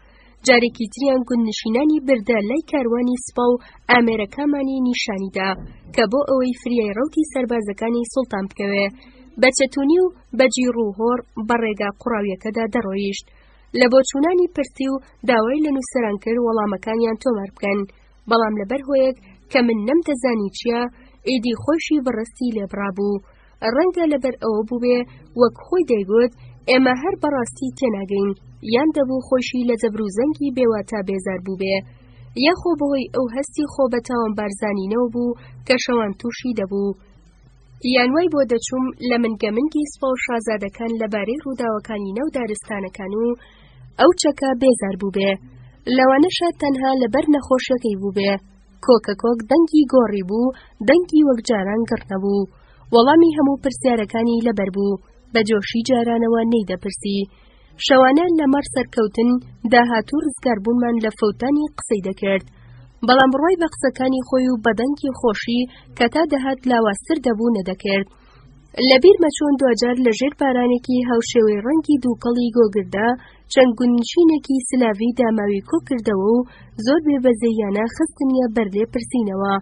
جارێکی تریان گوندنشینانی بردە لای کاروانی سپا و ئامێرەکەمانی نیشانیدا کە بۆ ئەوەی فریای ڕەوتی سەربازەکانی سوڵتان بکەوێ، بە چەتونی و بەجیر و هۆڕ بە ڕێگا قوڕاویەکەدا دەڕۆیشت. لە بۆچوونانی پرسی و داوای لە نووسەران کرد وەڵامەکانیان تۆمار بکەن، بەڵام لەبەر هۆیەک کە من نەمدەزانی چییە، ئیدی خۆشی بەڕاستی لێبڕابوو. ڕەنگە لەبەر ئەوە بووبێ وەک خۆی دەیگوت ئێمە هەر بەڕاستی تێناگەین، یان دەبوو خۆشی لە جەبر و زەنگی بێواتە بێزار بووبێ، یاخۆ بەهۆی ئەو هەستی خۆ بە تاوانبارزانینەوە بوو کە شەوان تووشی دەبوو. یان وای بۆ دەچووم لە منگەمنگی سپا و شازادەکان لەبارەی ڕووداوەکانی نەو دارستانەکان و ئەو چەکە بێزار بووبێ. لەوانەشە تەنها لەبەر نەخۆشیەکەی بووبێ. کۆکەکۆک دەنگی گۆڕی بوو، دەنگی وەک جاران گڕ نەبوو. وەڵامی هەموو پرسیارەکانی لەبەر بوو، بە جۆشی جارانەوە نەیدەپرسی. شەوانە لەمەڕ سەرکەوتن داهاتوو ڕزگاربوونمان لە فەوتانی قسەی دەکرد، بەڵام بڕای بە قسەکانی خۆی و بەدەنگی خۆشی کە تا دەهات لاواستر دەبوو نەدەکرد. لەبیر مەچۆن دوجار لە ژێر بارانێکی هاوشێوەی ڕەنگی دووکەڵی گۆگردا چەند گوندنشینێکی سلاوی داماوی کۆ کردەوە و زۆر بێبەزەیانە خستنیە بەرلێ پرسینەوە.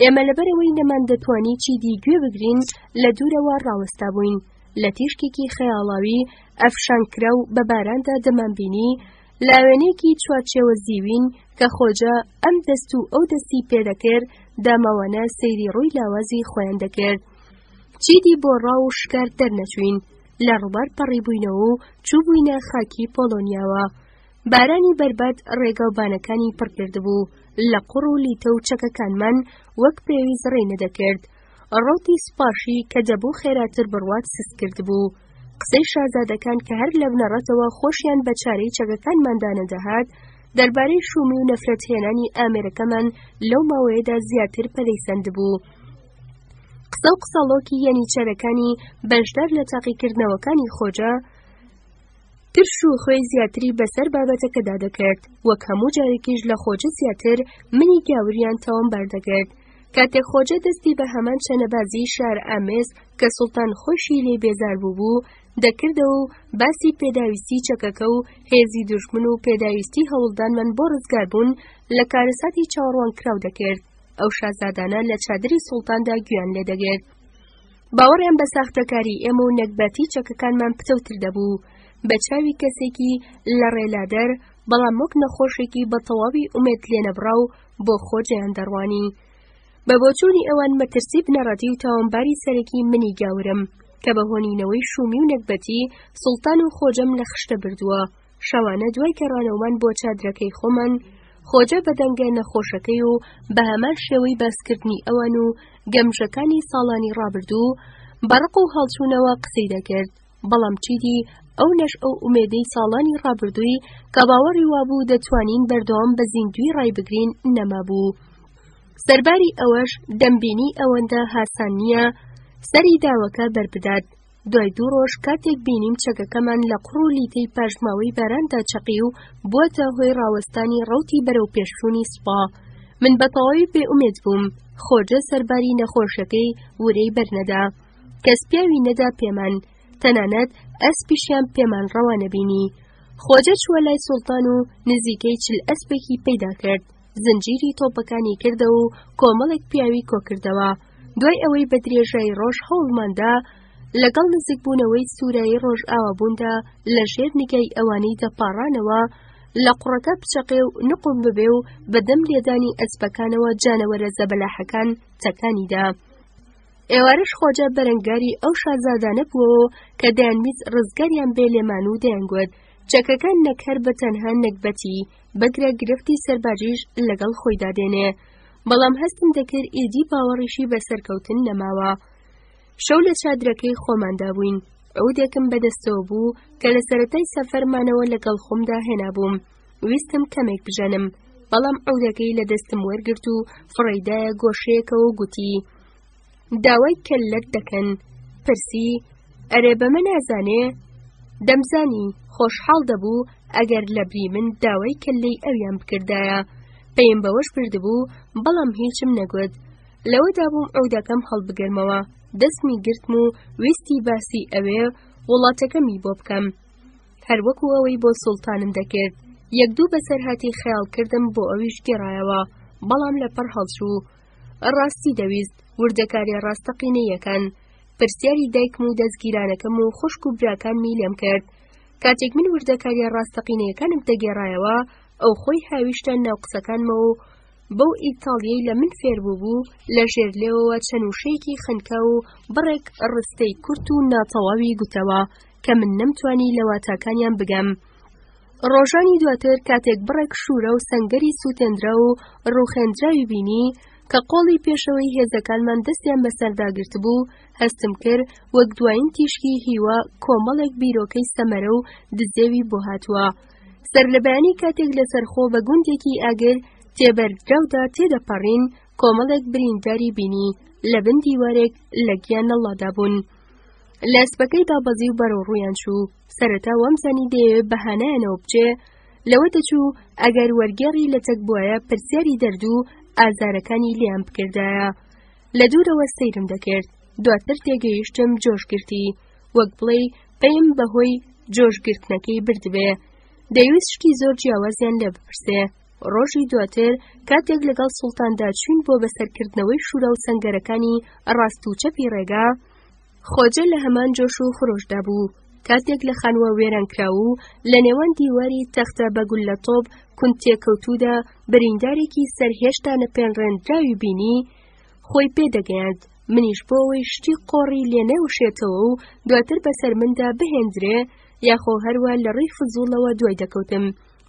ئێمە لەبەرەوەی نەمان دەتوانی چیدی گوێ بگرین لە دوورەوە ڕاوەستا بووین. لە تیشکێکی خەیاڵاوی ئەفشانکرا و بە باراندا دەمانبینی، لاوێنێکی چوارچێوە زیوین کە خۆجە ئەم دەست و ئەو دەستی پێدەکرد داماوانە سەیری ڕووی لاوازی خۆیان دەکرد. چیدی بۆ ڕاو و شکار دەرنەچوین، لە ڕووبار پەڕی بووینەوە و چوو بووینە خاکی پۆلۆنیاوە. بارانی بەربەد ڕێگاوبانەکانی پڕ کردبوو، لە قوڕ و لیتە و چەکەکانمان وەک پێویست ڕێ نەدەکرد. ڕۆتی سوپاشی کە دەبوو خێراتر بڕوات سست کردبوو. قسەی شازادەکان کە هەر لە بنەڕەتەوە خۆشیان بە چارەی چەکەکانماندا نەدەهات، دەربارەی شومی و نەفرەت هێنانی ئامێرەکەمان لەو ماوەیەدا زیاتر پەلەیسەند بوو. قسە و قسەڵۆکی یەنیچەرەکانی بەشدار لە تاقیکردنەوەکانی خۆجە ترش و خۆی زیاتری بەسەر بابەتەکەدا دەکرد، وەک هەموو جارێکیش لە خۆجە زیاتر منی گاوریان تاوانبار دەکرد. کاتێک خۆجە دەستی بە هەمان چەنەبازی شار ئامێز کە سوڵتان خۆشی لێ بێزار بوو دەکردەوە و باسی پێداویستی چەکەکە و هێزی دوژمن و پێداویستی هەوڵدانمان بۆ ڕزگاربوون لە کارەساتی چاوەڕوان کراو دەکرد. ئەو شازادانە لە چادری سوڵتاندا گویان لێ دەگرت. باوەڕیان بە ساختەکاری ئێمە و نەکبەتی چەکەکانمان پتەوتر دەبوو، بە چاوی کەسێکی لە ڕێلادەر بەڵام وەک نەخۆشێکی بە تەواوی ئومێد لێنەبڕا و بۆ خۆجیان دەڕوانی. بە بۆچوونی ئەوان مەترسی بنەڕەتی و تاوانباری سەرەکی منی گاورم کە بە هۆنینەوەی شومی و نەکبەتی سوڵتان و خۆجەم لە خشتە بردووە. شەوانە دوای گەڕانەوەمان بۆ چادرەکەی خۆمان، خۆجە بە دەنگە نەخۆشەکەی و بە هەمان شێوەی باسکردنی ئەوان و گەمژەکانی ساڵانی ڕابردوو بەڕق و هەڵچوونەوە قسەی دەکرد، بەڵام چیدی ئەو نەش ئەو ئومێدەی ساڵانی ڕابردووی کە باوەڕی وابوو دەتوانین بەردەوام بە زیندوی ڕای بگرین نەمابوو. سەرباری ئەوەش دەمبینی ئەوەندە هاسان نییە سەری داوەکە بەربدات. دوای دوو ڕۆژ کاتێک بینیم چەکەکەمان لە قوڕ و لیتەی پاژماوەی باراندا چەقی و بووەتە هۆی ڕاوەستانی ڕەوتی بەرەو پێشچوونی سوپا. من بە تەواوی بێئومێد بووم. خۆجە سەرباری نەخۆشەکەی ورەی بەرنەدا، کەس پیاوی نەدا پێمان، تەنانەت ئەسپیشیان پێمان ڕەوا نەبینی. خۆجە چووە لای سوڵتان و نزیکەی 40 ئەسپێکی پەیدا کرد. زنجیری تۆپەکانی کردە و کۆمەڵێک پیاوی کۆکردەوە. دوای ئەوەی بە درێژایی ڕۆژ هەوڵماندا لەگەڵ نزیکبوونەوەی سوورایی ڕۆژ ئاوابووندا لە ژێر نیگای ئەوانەی دەپاڕانەوە لە قوڕەکە بچەقێ و نقم ببێ و بەدەم لێدانی ئەسپەکانەوە جانەوەرە زەبەلاحەکان چەکانیدا. ئێوارش خۆجە بەرەنگاری ئەو شازادانە بووەوە کە دەیانویست ڕزگاریان بێ لێمان و دەیانگوت چەکەکان نەک هەر بە تەنها نەکبەتی بەگرە گرفتی سەرباجیش لەگەڵ خۆیدا دێنێ، بەڵام هەستم دەکرد ئیدی باوەڕیشی بە سەرکەوتن نەماوە. شەو لە چادرەکەی خۆماندا بووین. عودێکم بەدەستەوە بوو کە لە سەرەتای سەفەرمانەوە لەگەڵ خۆمدا هێنابووم. ویستم کەمێک بژەنم، بەڵام عودەکەی لە دەستم وەرگرت و فڕێدایە گۆشەیەکەوە و گوتی داوای کەللەت دەکەن. پرسی ئەرێ بەمە نازانێ؟ دەمزانی خۆشحاڵ دەبوو ئەگەر لە بری من داوای کەللەی ئەویان بکردایە. پێم بەوەش بردبوو، بەڵام هیچم نەگوت. لەوەدا بووم عودەکەم هەڵبگرمەوە. دەستمی گرتم و ویستی باسی ئەوێ وڵاتەکەمی بۆ بکەم، هەروەکو ئەوەی بۆ سوڵتانم دەکرد. یەک دوو بەسەرهاتی خەیاڵ کردم بۆ ئەویش گێڕایەوە، بەڵام لەپەر هەڵچوو. ڕاستی دەویست وردەکاری ڕاستەقینەیەکان. پرسیاری دایکم و دەستگیرانەکەم و خوشک و براکانمی لێم کرد. کاتێک من وردەکاری ڕاستەقینەیەکانم دەگێڕایەوە، ئەو خۆی هاویشتە ناو قسەکانمەوە و بەو ئیتاڵیەی لە من فێربوو بوو لە ژێر لێەوە چەنووشەیەکی خنکە و بڕێک ڕستەی کورت و ناتەواوی گوتەوە کە من نەمتوانی لە واتاکانیان بگەم. ڕۆژانی دواتر کاتێک بڕێک شوورە و سەنگەری سووتێندرا و ڕووخێندراوی بینی کە قۆڵی پێشەوەی هێزەکانمان دەستیان بەسەرداگرت بوو، هەستم کرد وەک دوایین تیشکی هیوە کۆمەڵێک بیرۆکەی سەمەرە و دزێوی بۆ هاتووە. سەرلەبەیانی کاتێک لەسەرخۆ بە گوندێکی ئاگر تێبەرگراودا تێدەپەڕین، کۆمەڵێک برینداری بینی لە بن دیوارێک لە گیان نەڵادا بوون. لە ئەسپەکەی دابەزی و بەرەو ڕوویان چوو. سەرەتا وەمزانی دەیەوێت بەهانایانەوە بچێ، لەوە دەچوو ئەگەر وەرگێڕی لە چەک بووایە پرسیاری دەردوو ئازارەکانی لیان بکردایە. لە دوورەوە سەیرم دەکرد. دواتر تێگەیشتم جۆشگرتی، وەک بڵێ پێم بەهۆی جۆشگرتنەکەی بردبێ. دەیویست شتی زۆر جیاوازیان لێ بپرسێ. ڕۆژی دواتر کاتێک لەگەڵ سوڵتاندا چوین بۆ بەسەرکردنەوەی شوورە و سەنگەرەکانی ڕاست و چەپی ڕێگا، خۆجە لە هەمان جۆش و خۆشدا بوو. کاتێک لە خانوە وێرانکرا و لە نێوان دیواری تەختە بەگول لە تۆپ کون تێکەوتوودا بریندارێکی سەرهێشتا نەپێنڕێنراوی بینی، خۆی پێدەگەیاند منیش بۆ ئەوەی شتی قۆڕی لێ نەوشێتەوە و دواتر بەسەر مندا بهێندرێ یاخۆ هەروە لە ڕێی فزوڵەوە دوای دەکەوتم.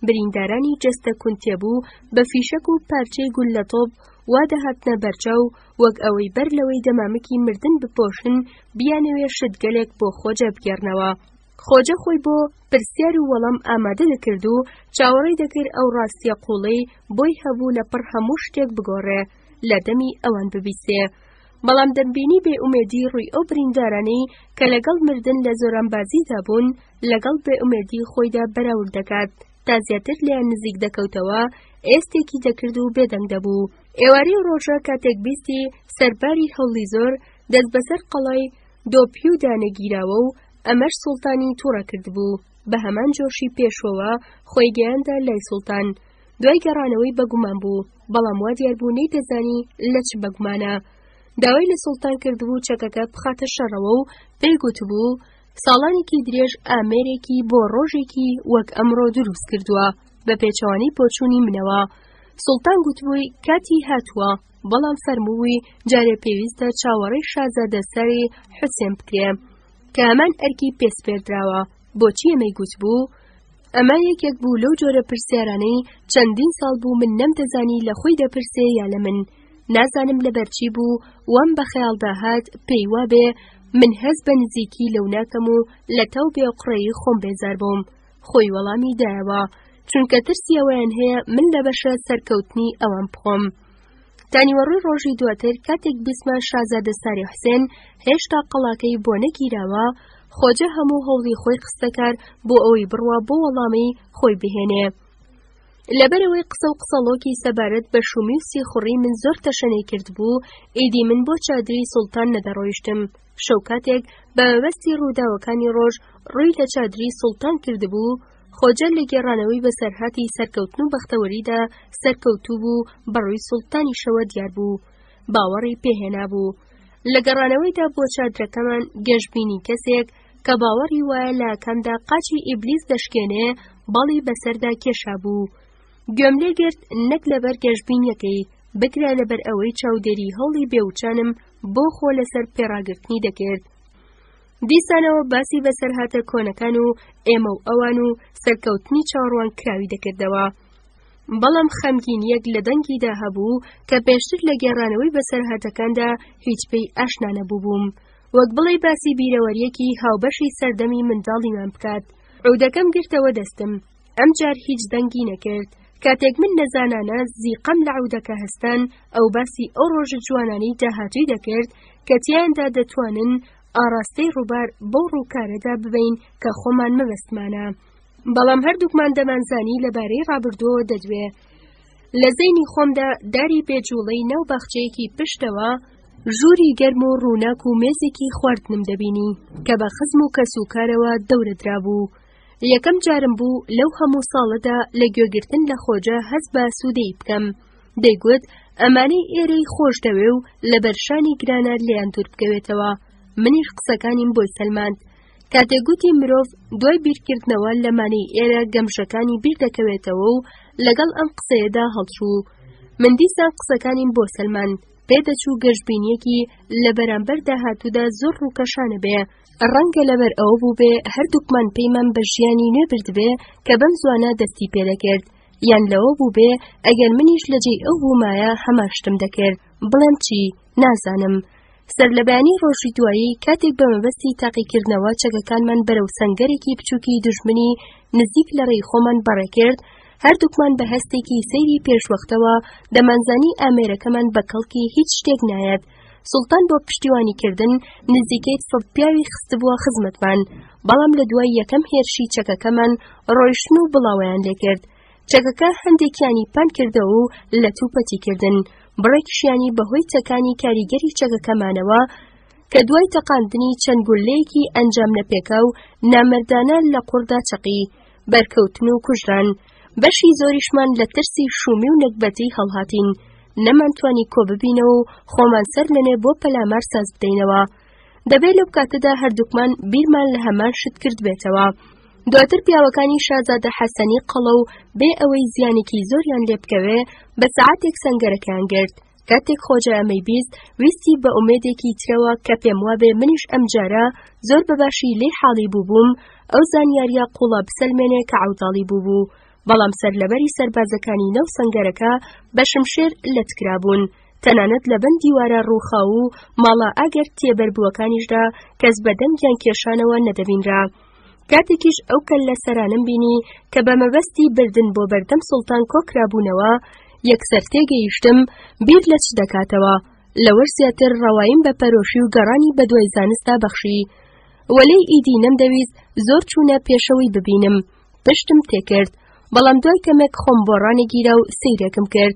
بریندارانی جەستە کونتێبوو بە فیشەک و پارچەی گول لە تۆپ وا دەهاتنە بەرچاو، وەک ئەوەی بەر لەوەی دەمامکی مردن بپۆشن بیانەوێ شتگەلێک بۆ خۆجە بگێڕنەوە. خۆجە خۆی بۆ پرسیار و وەڵام ئامادە دەکرد و چاوەڕێی دەکرد ئەو ڕاستیە قوڵەی بۆی هەبوو لە پڕ هەموو شتێک بگۆڕێ لە دەمی ئەوان ببیستێ. بەڵام دەمبینی بێ ئومێدی ڕووی ئەو بریندارانەی کە لەگەڵ مردن لە زۆرانبازیدا بوون لەگەڵ بێ ئومێدی خۆیدا بەراورد دەکات تا زیاتر لیان نزیک دەکەوتەوە، ئێستێکی دەکرد و بێدەنگ دەبوو. ئێوارەی ڕۆژە کاتێک بیستی سەرباری هەوڵی زۆر دەست بەسەر قەڵای دۆپیودا نەگیراوە و ئەمەش سوڵتانی تووڕە کرد بوو. بە هەمان جۆشی پێشەوە خۆی گەیاندا لای سوڵتان. دوای گەڕانەوەی بەگومان بوو، بەڵام وا دیار بوو نەیدەزانی لە چ بەگومانە. داوای لە سوڵتان کردبوو چەکەکە بخاتە شەڕەوە و پێی گوتبوو ساڵانێکی درێژ ئامێرێکی بۆ ڕۆژێکی وەک ئەمڕۆ دروست کردووە بە پێچەوانی بۆچوونی منەوە. سوڵتان گوتبووی کاتی هاتووە، بەڵام فەرمووی جارێ پێویستە چاوەڕێی شازادە سەری حوسێن بکرێ کە ئەمان ئەرکی پێسپێردراوە. بۆچی ئەمەی گوتبوو؟ ئەمە یەکێک بوو لەو جۆرە پرسیارانەی چەندین ساڵ بوو من نەمدەزانی لە خۆی دەپرسێ یا لە من. نازانم لەبەرچی بوو وەم بە خەیاڵدا هات پێی وابێ من هەز بە نزیکی لەو ناکەم و لە تەو بێقڕەیی خۆم بێزار بووم. خۆی وەڵامی دایەوە چونکە ترسی ئەوەیان هەیە من لە بەشە سەرکەوتنی ئەوان بخۆم. تانیوەڕۆی ڕۆژی دواتر کاتێک بیسمان شازادە ساری حوسێن هێشتا قەڵاکەی بۆ نەگیراوە، خۆجە هەموو هەوڵی خۆی خستەکار بۆ ئەوەی بڕوا بۆ وەڵامی خۆی بهێنێ. لەبەرەوەی قسە و قسەڵۆکی سەبارەت بە شومی و سیخوڕی من زۆر تەشەنەی کرد بوو، ئیدی من بۆ چادری سوڵتان نەدەڕۆیشتم. شەو کاتێک بە مەبەستی ڕووداوەکانی ڕۆژ ڕووی لە چادری سوڵتان کردبوو، خۆجە لە گێڕانەوەی بە سەرهاتی سەرکەوتن و بەختەوەریدا سەرکەوتوو بوو بەڕووی سوڵتانیشەوە دیار بوو، باوەڕی پێهێنا بوو. لە گەڕانەوەیدا بۆ چادرەکەمان گەشتبینی کەسێک کە باوەڕی وایە لە ئاکامدا قاچی ئیبلیس دەشکێنێ بەڵی بەسەردا کێشا بوو. گوێم لێ گرت نەک لەبەر گەشتبینیەکەی، بگرە لەبەر ئەوەی چاودێری هەوڵی بێوچانم بۆ خۆ لەسەر پێڕاگرتنی دەکرد. دیسانەوە باسی بەسەرهاتە کۆنەکان و ئێمە و ئەوان و سەرکەوتنی چاوەڕوان کراوی دەکردەوە. بەڵام خەمگینیەک لە دەنگیدا هەبوو کە پێشتر لە گێڕانەوەی بەسەرهاتەکاندا هیچ پێی ئاشنا نەبوو بووم، وەک بڵێ باسی بیرەوەریەکی هاوبەشی سەردەمی منداڵیمان بکات. عودەکەم گرتەوە دەستم، ئەمجار هیچ دەنگی نەکرد. کاتێک من نەزانانە زیقەم لە عودەکە هەستان ئەو باسی ئەو ڕۆژە جوانانەی داهاتووی دەکرد کە تیایاندا دەتوانن ئاراستەی ڕووبار بەو ڕووکارەدا ببین کە خۆمان مەبەستمانە. بەڵام هەردووکمان دەمانزانی لەبارەی ڕابردووەوە دەدوێ. لە زەینی خۆمدا داری بێجوڵەی ناو باخچەیەکی پشتەوە ژووری گەرم و ڕووناک و مێزێکی خواردنم دەبینی کە بە خزم و کەسوکارەوە دەورەدرا بوو. یەکەم جارم بوو لەو هەموو ساڵەدا لە گوێگرتن لە خۆجە هەست بە سوودەی بکەم. دەیگوت ئەمانەی ئێرەی خۆش دەوێ و لە بەرشانی گرانە لێیان دوور بکەوێتەوە. منیش قسەکانیم بۆی سەلماند. کاتێک گوتی مرۆڤ دوای بیرکردنەوە لەمانەی ئێرە گەمژەکانی بیر دەکەوێتەوە و لەگەڵ ئەم قسەیەدا هەڵچوو. من دیسان قسەکانیم بۆ سەلماند. پێدەچوو گەشتبینیەکی لە بەرامبەر داهاتوودا زۆر ڕووکەشانە بێ. ڕەنگە لەبەر ئەوە بوو بێ هەردووکمان پێیمان بە ژیانی نوێ بردبێ کە بەم زوانە دەستی پێدەکرد، یان لەوە بوو بێ ئەگەر منیش لەجێی ئەو بوومایە هەمان شتم دەکرد. بڵێم چی نازانم. سەرلەبانی ڕۆژی دوایی کاتێک بە مەبەستی تاقیکردنەوە چەکەکانمان بەرەو سەنگەرێکی بچووکی دژمنی نزیک لە ڕێی خۆمان بەڕێکرد، هەردووکمان بە هەستێکی سەیری پێشوەختەوە دەمانزانی ئامێرەکەمان بە کەڵکی هیچ شتێک نایەت. سوڵتان بۆ پشتیوانیکردن نزیکەی پیاوی خستبووە خزمەتمان، بەڵام لە دوای یەکەم هێرشی چەکەکەمان ڕۆیشتن و بڵاویان لێکرد. چەکەکە هەندێکیانی پان کردەوە و لە تووپەتیکردن، بڕێکشیانی بەهۆی چەکانی کاریگەری چەکەکەمانەوە کە دوای تەقاندنی چەند گولەیەکی ئەنجام نەپێکا و نامەردانە لە قوڕدا چەقی، بەرکەوتن و کوژران. بەشی زۆریشمان لە ترسی شومی و نەکبەتی هەڵهاتین، نەمانتوانی کۆ ببینەوە و خۆمان سەر لەنێ بۆ پەلامار ساز بدەینەوە. دەبێت لەو کاتەدا هەردووکمان بیرمان لە هەمان شت کرد بێتەوە. دواتر پیاوەکانی شازادە حەسەنی قەڵە و بێ ئەوەی زیانێکی زۆریان لێ بکەوێ بە سەعاتێک سەنگەرەکەیان گرت. کاتێک خۆجە ئەمەی بیست ویستی بە ئومێدێکی ترەوە کە پێم وابێ منیش ئەم جارە زۆر بەباشی لێ حاڵی بووبووم ئەو زانیاریە قوڵە بسەلمێنێ کە عەوتاڵی بووبوو. بەڵام سەرلەبەری سەربازەکانی نەو سەنگەرەکە بە شمشێر لەتکرابوون، تەنانەت لە بەن دیوارە ڕووخاو و ماڵە ئاگەر تێبەربووەکانیشدا کەس بە دەنگیان کێشانەوە نەدەبینرا. کاتێکیش ئەو کەل لە سەرانم بینی کە بە مەبەستی بردن بۆ بەردەم سوڵتان کۆکرابوونەوە یەکسەر تێگەیشتم بیر لە چ دەکاتەوە. لەوەش زیاتر ڕەواییم بە پەرۆشی و گەڕانی بە دوای زانستا بەخشی. وەلەی ئیدی نەمدەویست زۆر چوونە پێشەوەی ببینم، پشتم تێکرد. بەڵام دوای کەمێک خۆم بۆ ڕانێگیرا و سەیرێکم کرد.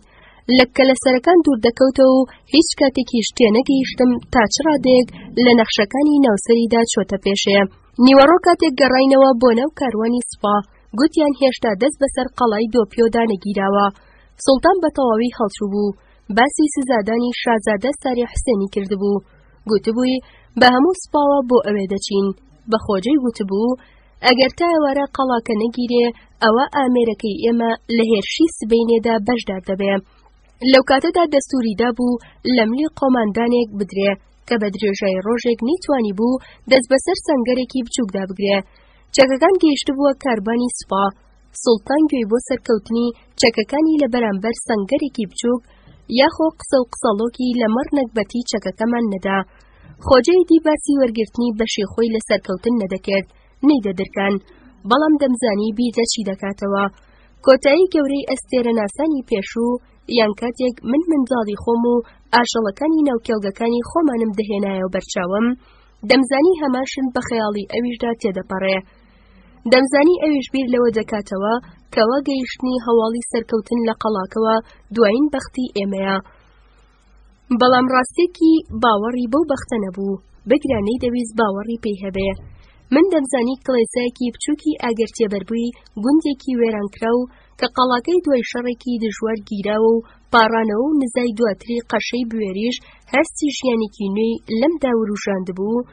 لەکە لە سەرەکان دوور دەکەوتەوە و هیچ کاتێکیش تێنەگەیشتم تا چ ڕادەیەک لە نەخشەکانی ناوسەریدا چۆتە پێشێ. نیوەڕۆ کاتێک گەڕاینەوە بۆ ناو کاروانی سوپا، گوتیان هێشتا دەست بەسەر قەڵای دۆپیۆدا نەگیراوە. سوڵتان بە تەواوی هەڵچوو بوو، باسی سزادانی شازادە ساری حسێنی کردبوو. گوتبووی بە هەموو سوپاوە بۆ ئەوێ دەچین. بە خۆجەی گوتبوو ئەگەر تا ئێوارە قەڵاکە نەگیرێ ئەوە ئامێرەکەی ئێمە لە هێرشی سبەینێدا بەشدار دەبێ. لەو کاتەدا دەستوریدا بوو لەملی قۆماندانێک بدرێ کە بە درێژای ڕۆژێک نەیتوانی بوو دەست بەسەر سەنگەرێکی بچووکدا بگرێ. چەکەکان گەیشتبووە کاربانی سوپا. سوڵتان گوێی بۆ سەرکەوتنی چەکەکانی لە بەرامبەر سەنگەرێکی بچووک یاخۆ قسە و قسەڵۆکی لەمەڕ نەکبەتی چەکەکەمان نەدا. خۆجەی دی باسی وەرگرتنی بەشی خۆی لە سەرکەوتن نەدەکرد، نەیدەدرکان، بەڵام دەمزانی بیرە چی دەکاتەوە. کۆتایی گەورەی ئەستێرە ناسانی پێشوو یان کاتێک من منداڵی خۆم و ئاژەڵەکانی ناوکێڵگەکانی خۆمانم دەهێنایە و بەرچاوم، دەمزانی هەماشن بە خەیاڵی ئەویشدا تێدەپەڕێ. دەمزانی ئەویش بیر لەوە دەکاتەوە کەوە گەیشتنی هەواڵی سەرکەوتن لە قەڵاکەوە دوایین بەختی ئێمەیە. بەڵام ڕاستێکی باوەڕی بەو بەختە نەبوو، بگرانەی دەویست باوەڕی پێی هەبێ. من دەمزانی کڵێسایەکی بچووکی ئاگرتێبەربووی گوندێکی وێرانکراو کە قەڵاکەی دوای شەڕێکی دژوار گیراوە و پاڕانەوە و نزای دواتری قەشەی بوێریش هەستی ژیانێکی نوێی لەمدا وروژاندبوو،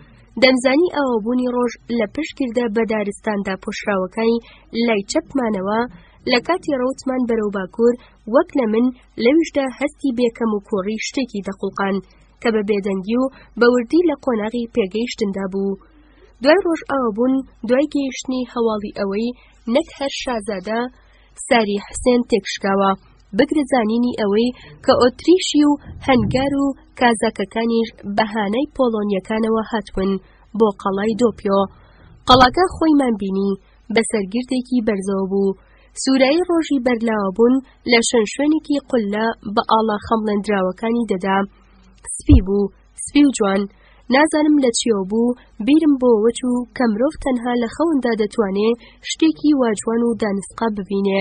دەمزانی ئاوابوونی ڕۆژ لە پشتگیردە بە دارستاندا پۆشراوەکانی لای چەپمانەوە لە کاتی ڕەوتمان بەرەو باکوور وەک لە من لەویشدا هەستی بێکەم و کۆڕی شتێکی دەقوڵقان کە بە بێدەنگی و بە وردی لە قۆناغی پێگەیشتندا بوو. دوای ڕۆژ ئاوابوون دوای گەیشتنی هەواڵی ئەوەی نەک هەر شازادە ساری حسێن تێکشکاوە بگرە زانینی ئەوەی کە ئۆتریشی و هەنگار و کازاکەکانیش بەهانەی پۆڵۆنیەکانەوە هاتوون بۆ قەڵای دۆپیۆ. قەڵاکە خۆیمان بینی بە سەرگردێکی بەرزەوە بوو. سوورایی ڕۆژی بەرلاوە بوون لە شوێنێکی قولە بە ئاڵا خەمڵێنراوەکانی دەدا. سپی بوو، سپی و جوان. نازانم لە چیەوە بوو، بیرم بۆ وەچوو کە مرۆڤ تەنها لە خەوندا دەتوانێ شتێکی واجوان و دانسقا ببینێ.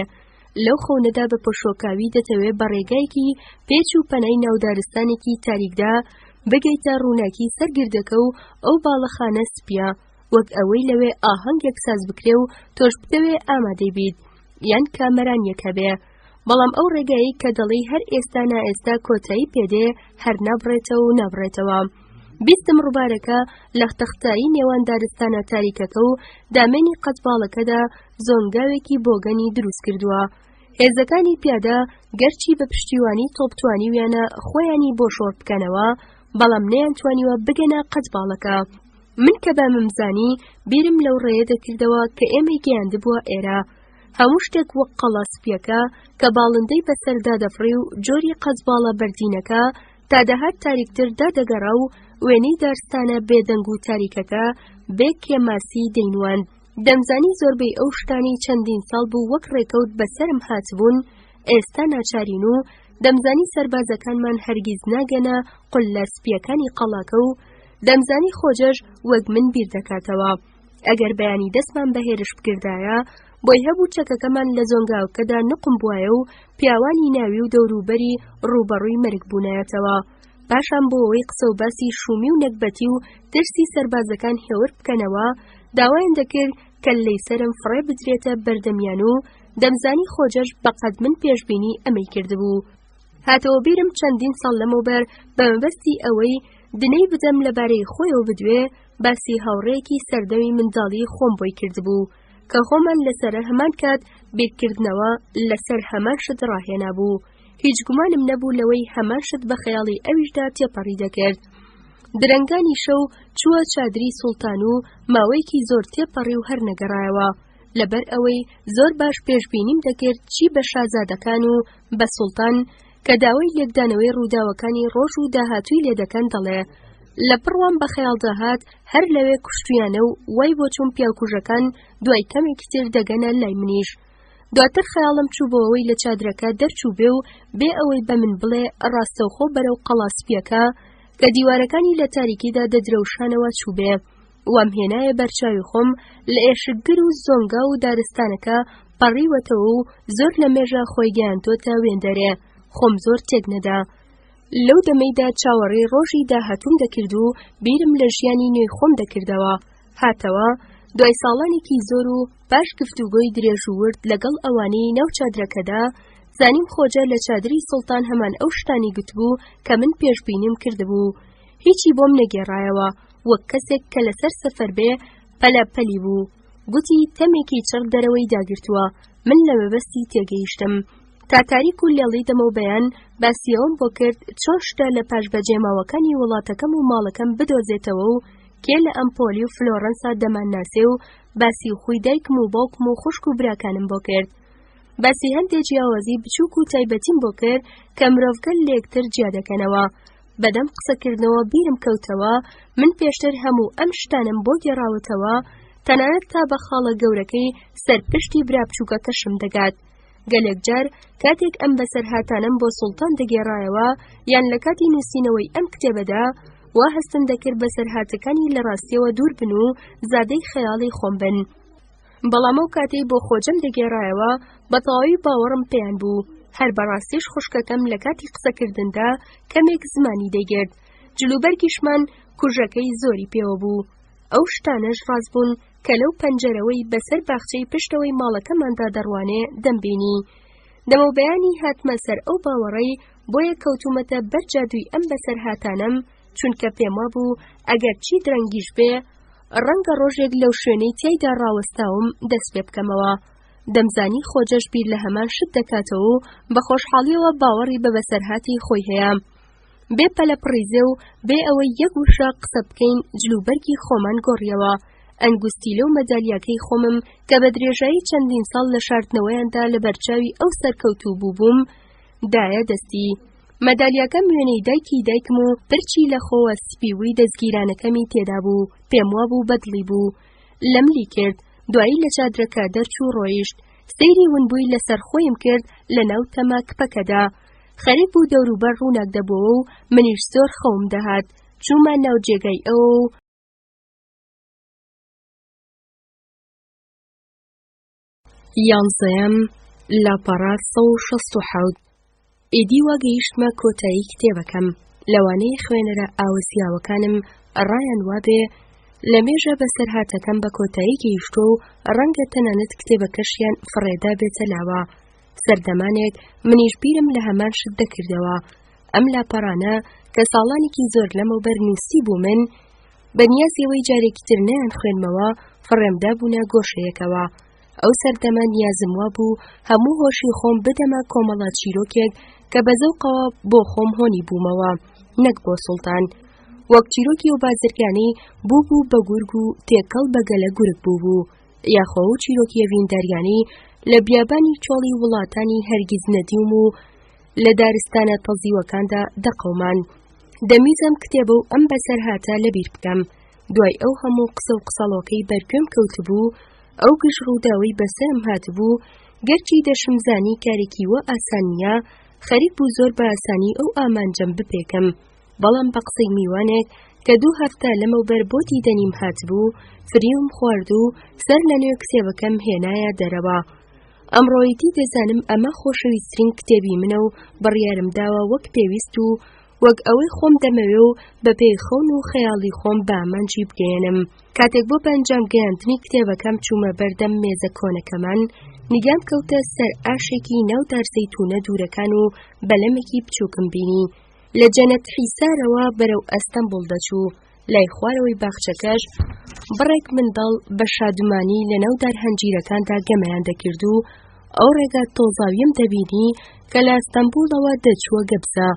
لەو خەونەدا بە پەشۆکاوی دەتەوێت بە ڕێگایەکی پێچ و پەنای ناودارستانێکی تاریکدا بگەیتە ڕووناکی سەرگردەکە و ئەو باڵەخانە سپیە، وەک ئەوەی لەوێ ئاهەنگێک ساز بکرێ و تۆش بتەوێ ئامادەی بیت یان کامەرانیەکە بێ. بەڵام ئەو ڕێگایی کە دەڵی هەر ئێستا نائێستا کۆتایی پێدێ هەر نابڕێتەوە و نابڕێتەوە. بیستم ڕووبارەکە لە تەختایی نێوان دارستانە تاریکەکە و دامێنی قەتباڵەکەدا زۆنگاوێکی بۆگەنی دروست کردووە. هێزەکانی پیادە گەرچی بە پشتیوانی تۆپتوانیویانە خۆیانی بۆ شۆڕ بکەنەوە، بەڵام نەیانتوانیوە بگەنە قەتباڵەکە. من کە باممزانی بیرم لەو ڕێیە دەکردەوە کە ئێمەی گەیاندبووە ئێرە. هەموو شتێک وەک قەڵا سپیەکە کە باڵندەی بەسەردا دەفڕی و جۆری قەتباڵە بەردینەکە تا دەهات تاریکتر دادەگەڕا و وێنەی دارستانە بێدەنگ و تاریکەکە بێ کێماسی دەینوان. دەمزانی زۆربەی ئەو شتانی چەندین ساڵ بوو وەک ڕێکەوت بەسەرم هاتبوون ئێستا ناچارین و دەمزانی سەربازەکانمان هەرگیز ناگەنە قولە سپیەکانی قەڵاکە و دەمزانی خۆجەش وەک من بیر دەکاتەوە. ئەگەر بەیانی دەستمان بە هێرش بکردایە بۆی هەبوو چەکەکەمان لە زۆنگاوکەدا نقم بوایە و پیاوانی ناوی و دەوروبەری ڕوبەڕووی مەرگ بوونایەتەوە. پاشان بۆ ئەوەی قسە و باسی شومی و نەکبەتی و ترسی سەربازەکان هێور بکەنەوە داوایان دەکرد کە لەی سەرم فڕێ بدرێتە بەردەمیان و دەمزانی خۆجەش بەقەد من پێشبینی ئەمەی کردبوو. هاتەوە بیرم چەندین ساڵ لەمەوبەر بە مەبەستی ئەوەی دنەی بدەم لەبارەی خۆیەوە بدوێ باسی هاوڕێیەکی سەردەمی منداڵی خۆم بۆی کردبوو کە خۆمان لەسەرە هەمان کات بیرکردنەوە لەسەر هەمان شت ڕاهێنا بوو. هیچ گومانم نەبوو لەوەی هەمان شت بە خەیاڵی ئەویشدا تێپەڕی دەکرد. درەنگانی شەو چووە چادری سوڵتان و ماوەیەکی زۆر تێپەڕی و هەر نەگەڕایەوە لەبەر ئەوەی زۆر باش پێشبینیم دەکرد چی بە شازادەکان و بە سوڵتان کە داوای یەکدانەوەی ڕووداوەکانی ڕۆژ و داهاتووی لێ دەکەن دەڵێ. لە پڕوان بە خەیاڵدا هات هەر لەوێ کوشتویانە و وای بۆ چوون پیاوکوژەکان دوای کەمێکی تر دەگەنە لای منیش. دواتر خەیاڵم چوو بۆ ئەوەی لە چادرەکە دەرچوو بێ و بێ ئەوەی بە من بڵێ ڕاستەوخۆ بەرەو قەڵاسپیەکە کە دیوارەکانی لە تاریکیدا دەدرەوشانەوە چوو بێ. وام هێنایە بەرچاوی خۆم لە ئێشکگر و زۆنگا و دارستانەکە پەڕیوەتەوە و زۆر لە مێژە خۆی گەیاندۆتە وێندەرێ. خۆم زۆر تێک نەدا. لەو دەمەیدا چاوەڕێی ڕۆژی داهاتووم دەکرد و بیرم لە ژیانی نوێی خۆم دەکردەوە. هاتەوە دوای ساڵانێکی زۆر و باش گفتوگۆی درێژ و ورد لەگەڵ ئەوانەی ناو چادرەکەدا زانیم خۆجە لە چادری سوڵتان هەمان ئەو شتانی گوتبوو کە من پێشبینیم کردبوو. هیچی بۆم نەگێڕایەوە وەک کەسێک کە لەسەر سەفەر بێ پەلەپەلی بوو. گوتی تەمێکی چڕ دەرەوەی داگرتووە. من لە مەبەستی تێگەیشتم. تا تاریک و لێڵی دەمەو بەیان باسیەوەم بۆ کرد چۆن شتە لە پاش بەجێماوەکانی وڵاتەکەم و ماڵەکەم بدۆزێتەوە و کێ لە ئەمپۆلی و فلۆرەنسا دەمانناسێ و باسی خوی دایکم و باوکم و خوشک و براکانم بۆ کرد. باسی هەندێک جیاوازی بچووک و تایبەتیم بۆ کرد کە مرۆڤگەل لە یەکتر جیا دەکەنەوە. بەدەم قسەکردنەوە بیرم کەوتەوە من پێشتر هەموو ئەم شتانم بۆ گێڕاوەتەوە تەنانەت تا بە خاڵە گەورەکەی سەرپشتی برا بچووکە کەشم دەگات. گەلێک جار کاتێک ئەم بەسەر هاتانم بۆ سوڵتان دەگێڕایەوە یان لە کاتی نووسینەوەی ئەم کتێبەدا وا هەستم دەکرد بەسەر هاتەکانی لە ڕاستیەوە دوور بن و زادەی خەیاڵی خۆم بن. بەڵام ئەو کاتەی بۆ خۆجەم دەگێڕایەوە بە تەواوی باوەڕم پێیان بوو. هەر بەڕاستیش خوشکەکەم لە کاتی قسەکردندا کەمێک زمانی دەیگرت. جلوبەرگیشمان کوژەکەی زۆری پێوە بوو. ئەو شتانەش ڕاست بوون کە لەو پەنجەرەوەی بەسەر باخچەی پشتەوەی ماڵەکەماندا دەڕوانێ دەمبینی. دەمەوبەیانی هاتمە سەر ئەو باوەڕەی بۆیە کەوتومەتە بەر جادووی ئەم بەسەرهاتانەم، چونکە پێم وابوو ئەگەر چی درەنگیش بێ ڕەنگە ڕۆژێک لەو شوێنەی تیایدا ڕاوەستاوم دەست پێ بکەمەوە. دەمزانی خۆجەش بیر لە هەمان شت دەکاتەوە و بە خۆشحاڵیەوە باوەڕی بە بەسەرهاتی خۆی هەیە. بێ پەلەپڕیزێ و بێ ئەوەی یەک وشە قسە بکەین جلوبەرگی خۆمان گۆڕیەوە. ئەنگوستی لەو مەدالیاکەی خۆمم کە بە درێژایی چەندین ساڵ لە شاردنەوەیاندا لە بەرچاوی ئەو سەرکەوتوو بووبووم دایە دەستی. مەدالیاکەم وێنەی دایکم و پرچی لە خۆوە سپیوی دەستگیرانەکەمی تێدا بوو. پێم وابوو بەدڵی بوو. لەملی کرد. دوایی لە چادرەکە دەرچوو ڕۆیشت. سەیری ونبووی لەسەر خۆیم کرد لە ناو تەمە کپەکەدا. خەریک بوو دەوروبەر ڕووناک دەبووە و منیش زۆر خەوم دەهات. چوومە ناو جێگەی ئەوە و یانزەیەم لاپەڕا 167 ئیدی وەگەیشتمە کۆتایی کتێبەکەم. لەوانەیە خوێنەرە ئاوەسیاوەکانم ڕایان وابێ لە مێژە بەسەرهاتەکەم بە کۆتایی گەیشتۆ و ڕەنگە تەنانەت کتێبەکەشیان فڕێدا بێتە لاوە. سەردەمانێک منیش بیرم لە هەمان شت دەکردەوە. ئەم لاپەڕانە کە ساڵانێکی زۆر لەمەوبەر نووسی بوو من بە نیازیەوەی جارێکی تر نەیان خوێنمەوە فڕێمدا بوونە گۆشەیەکەوە. ئەو سەردەمە نیازم وابوو هەموو هۆشی خۆم بدەمە کۆمەڵە چیرۆکێک کە بە زەوقەوە بۆ خۆم هۆنی بوومەوە، نەک بۆ سوڵتان. وەک چیرۆکی و بازرگانی بوو بە گورگ و تێکەڵ بەگەلە گورگ بوو یاخۆ و چیرۆکی ڤینداریانی لە بیابانی چۆڵی وڵاتانی هەرگیز نەدیوم و لە دارستانە تەزیوەکاندا دەقەومان. دەمیزەم کتێبە و ئەم بەسەرهاتە لەبیر بکەم. دوای ئەو هەموو قسە و قسەڵۆکەی بەرگوێم کەوتبوو، ئەو گژڕووداوەی بەسەرم هاتبوو، گەرچی دەشمزانی کارێکی وە ئاسانیە، خەریک بوو زۆر بە ئاسانی ئەو ئامانجەم بپێکم. بەڵام بە قسەی میوانێک کە 2 هەفتە لەمەوبەر بۆ دیدەنیم هاتبوو، فریوم خوارد و سەر لە نوێ کتێبەکەم هێنایە دەرەوە. ئەمڕۆیەتی دەزانم ئەمە خۆشەویستترین کتێبی منە و بڕیارم داوە وەک پێویست و وەک ئەوەی خۆم دەمەوێ و بە پێیخەون و خەیاڵی خۆم بە ئامانجی بگەێنم. کاتێک بۆ بەنجام گەیاندنی کتێبەکەم چوومە بەردەم مێزە کۆنەکەمان، نیگام کەوتە سەر ئاشێکی ناو دارزەیتونە دوورەکان و بەلەمێکی بچووکم بینی. لە جەنەت حیسارەوە بەرەو ئەستەمبوڵ دەچوو. لای خوارەوەی باخچەکەش بڕێک منداڵ بە شادمانی لە ناو دارهەنجیرەکاندا گەمەیان دەکرد و ئەو ڕێگە تۆزاویم دەبینی کە لە ئەستەمبوڵەوە دەچووە گەبزە.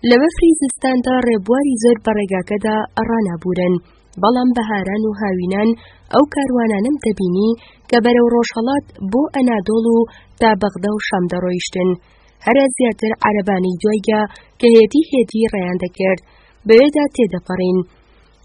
لە بەفری زستاندا ڕێبواری زۆر بە ڕێگاکەدا ڕانابورن، بەڵام بەهاران و هاوینان ئەو کاروانانم دەبینی کە بەرەو ڕۆژهەڵات بۆ ئەنادۆڵ و تا بەغدە و شام دەڕۆیشتن. هەرە زیاتر عەرەبانەی دوایگە کە هێدی ڕێیان دەکرد، بەوێدا تێدەپەڕین.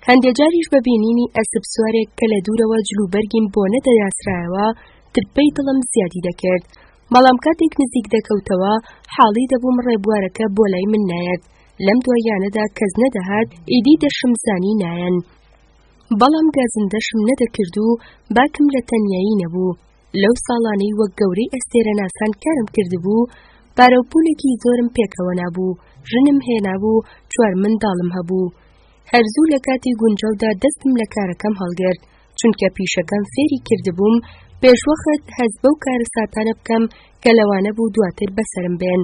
هەندێک جاریش بە بینینی ئەسپ سوارێک کە لە دوورەوە جلوبەرگیم بۆ نەدەیاسرایەوە ترپەی دڵم زیادی دەکرد. بەڵام کاتێک نزیک دەکەوتەوە حاڵی دەبووم ڕێبوارەکە بۆ لای من نایەت. لەم دوایانەدا کەس نەدەهات ئیدی دەشمزانی نایەن. بەڵام گازندەشم نەدەکرد و باکم لە تەنیایی نەبوو. لەو ساڵانەی وەک گەورەی ئەستێرە ناسان کارم کردبوو، پارەوپولێکی زۆرم پێکەوە نابوو، ژنم هێنابوو، 4 منداڵم هەبوو. هەرزوو لە کاتی گونجەودا دەستم لە کارەکەم هەڵگرت، چونکە پیشەکەم فێری کردبووم پێشوەخت هەز بەو کارە ساتانە بکەم کە لەوانە بوو دواتر بەسرم بێن.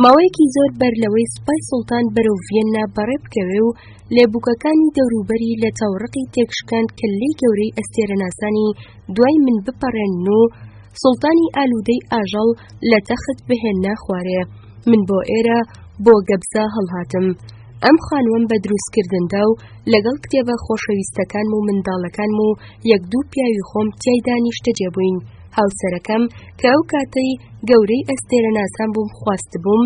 ماوەیەکی زۆر بەر لەوەی سوپای سوڵتان بەرەو ڤیەننا بەڕێ بکەوێ و لێبووکەکانی دەوروبەری لە تاوڕقی تێکشکاند کللەی گەورەی ئەستێرەناسانی دوای من بپەڕێنن و سوڵتانی ئالوودەی ئاژەڵ لە تەخت بهێننا خوارێ. من بۆ ئێرە بۆ گەبزە هەڵهاتم. ئەم خانووەم بە دروستکردندا و لەگەڵ کتێبە خۆشەویستەکانم و منداڵەکانم و 1-2 پیاوی خۆم تیایدا نیشتەجێ بووین. هاوسەرەکەم کە ئەو کاتەی گەورەی ئەستێرەناسان بووم خواست بووم،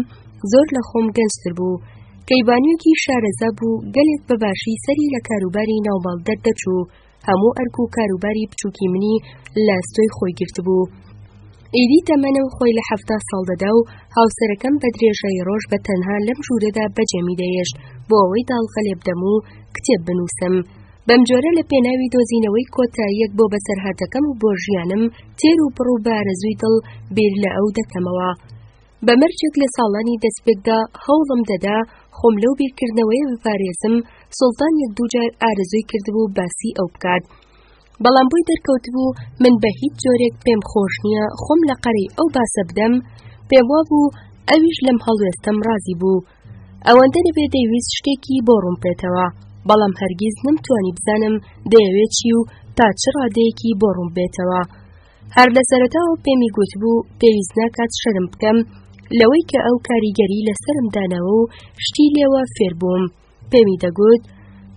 زۆر لە خۆم گەنجتر بوو. کەیبانوویەکی شارەزا بوو، گەلێک بەباشی سەری لە کاروباری ناوباڵ دەردەچوو. هەموو ئەرک و کاروباری بچووکی منی لە ئەستۆی خۆی گرت بوو. ئیدی تەمەنە و خۆی لە 70 ساڵ دەدا و هاوسەرەکەم بە درێژەی ڕۆژ بە تەنها لەم ژوورەدا بەجێمی دەیەشت بۆ ئەوەی داڵغە لێ بدەم و کتێب بنووسم. بەم جۆرە لە پێناوی دۆزینەوەی کۆتاییەک بۆ بەسەرهاتەکەم و بۆ ژیانم تێر و بڕ و بارەزووی دڵ بیر لە ئەو دەکەمەوە. بە مەرجێک لە ساڵانی دەستپێکدا هەوڵم دەدا خۆم لەو بیرکردنەوەیە بپارێزم. سوڵتان 1-2 جار ئارەزووی کردبوو باسی ئەو بکات. بەڵام بووی دەرکەوتبوو من بە هیچ جۆرێک پێم خۆش نییە خۆم لە قەرەی ئەو باسە بدەم، پێم وابوو ئەویش لەم هەڵوێستەم رازی بوو. ئەوەندە دەبێت دەیویست شتێکی بۆ ڕوون بێتەوە، بەڵام هەرگیز نەمتوانی بزانم دەیەوێت چی و تا چ ڕادەیەکی بۆ ڕوون بێتەوە. هەر لە سەرەتاوە پێمی گوتبوو پێویست ناکات شەرم بکەم لەوەی کە ئەو کاریگەری لەسرم دانەوە و شتی لێوە فێر بووم. پێمی دەگوت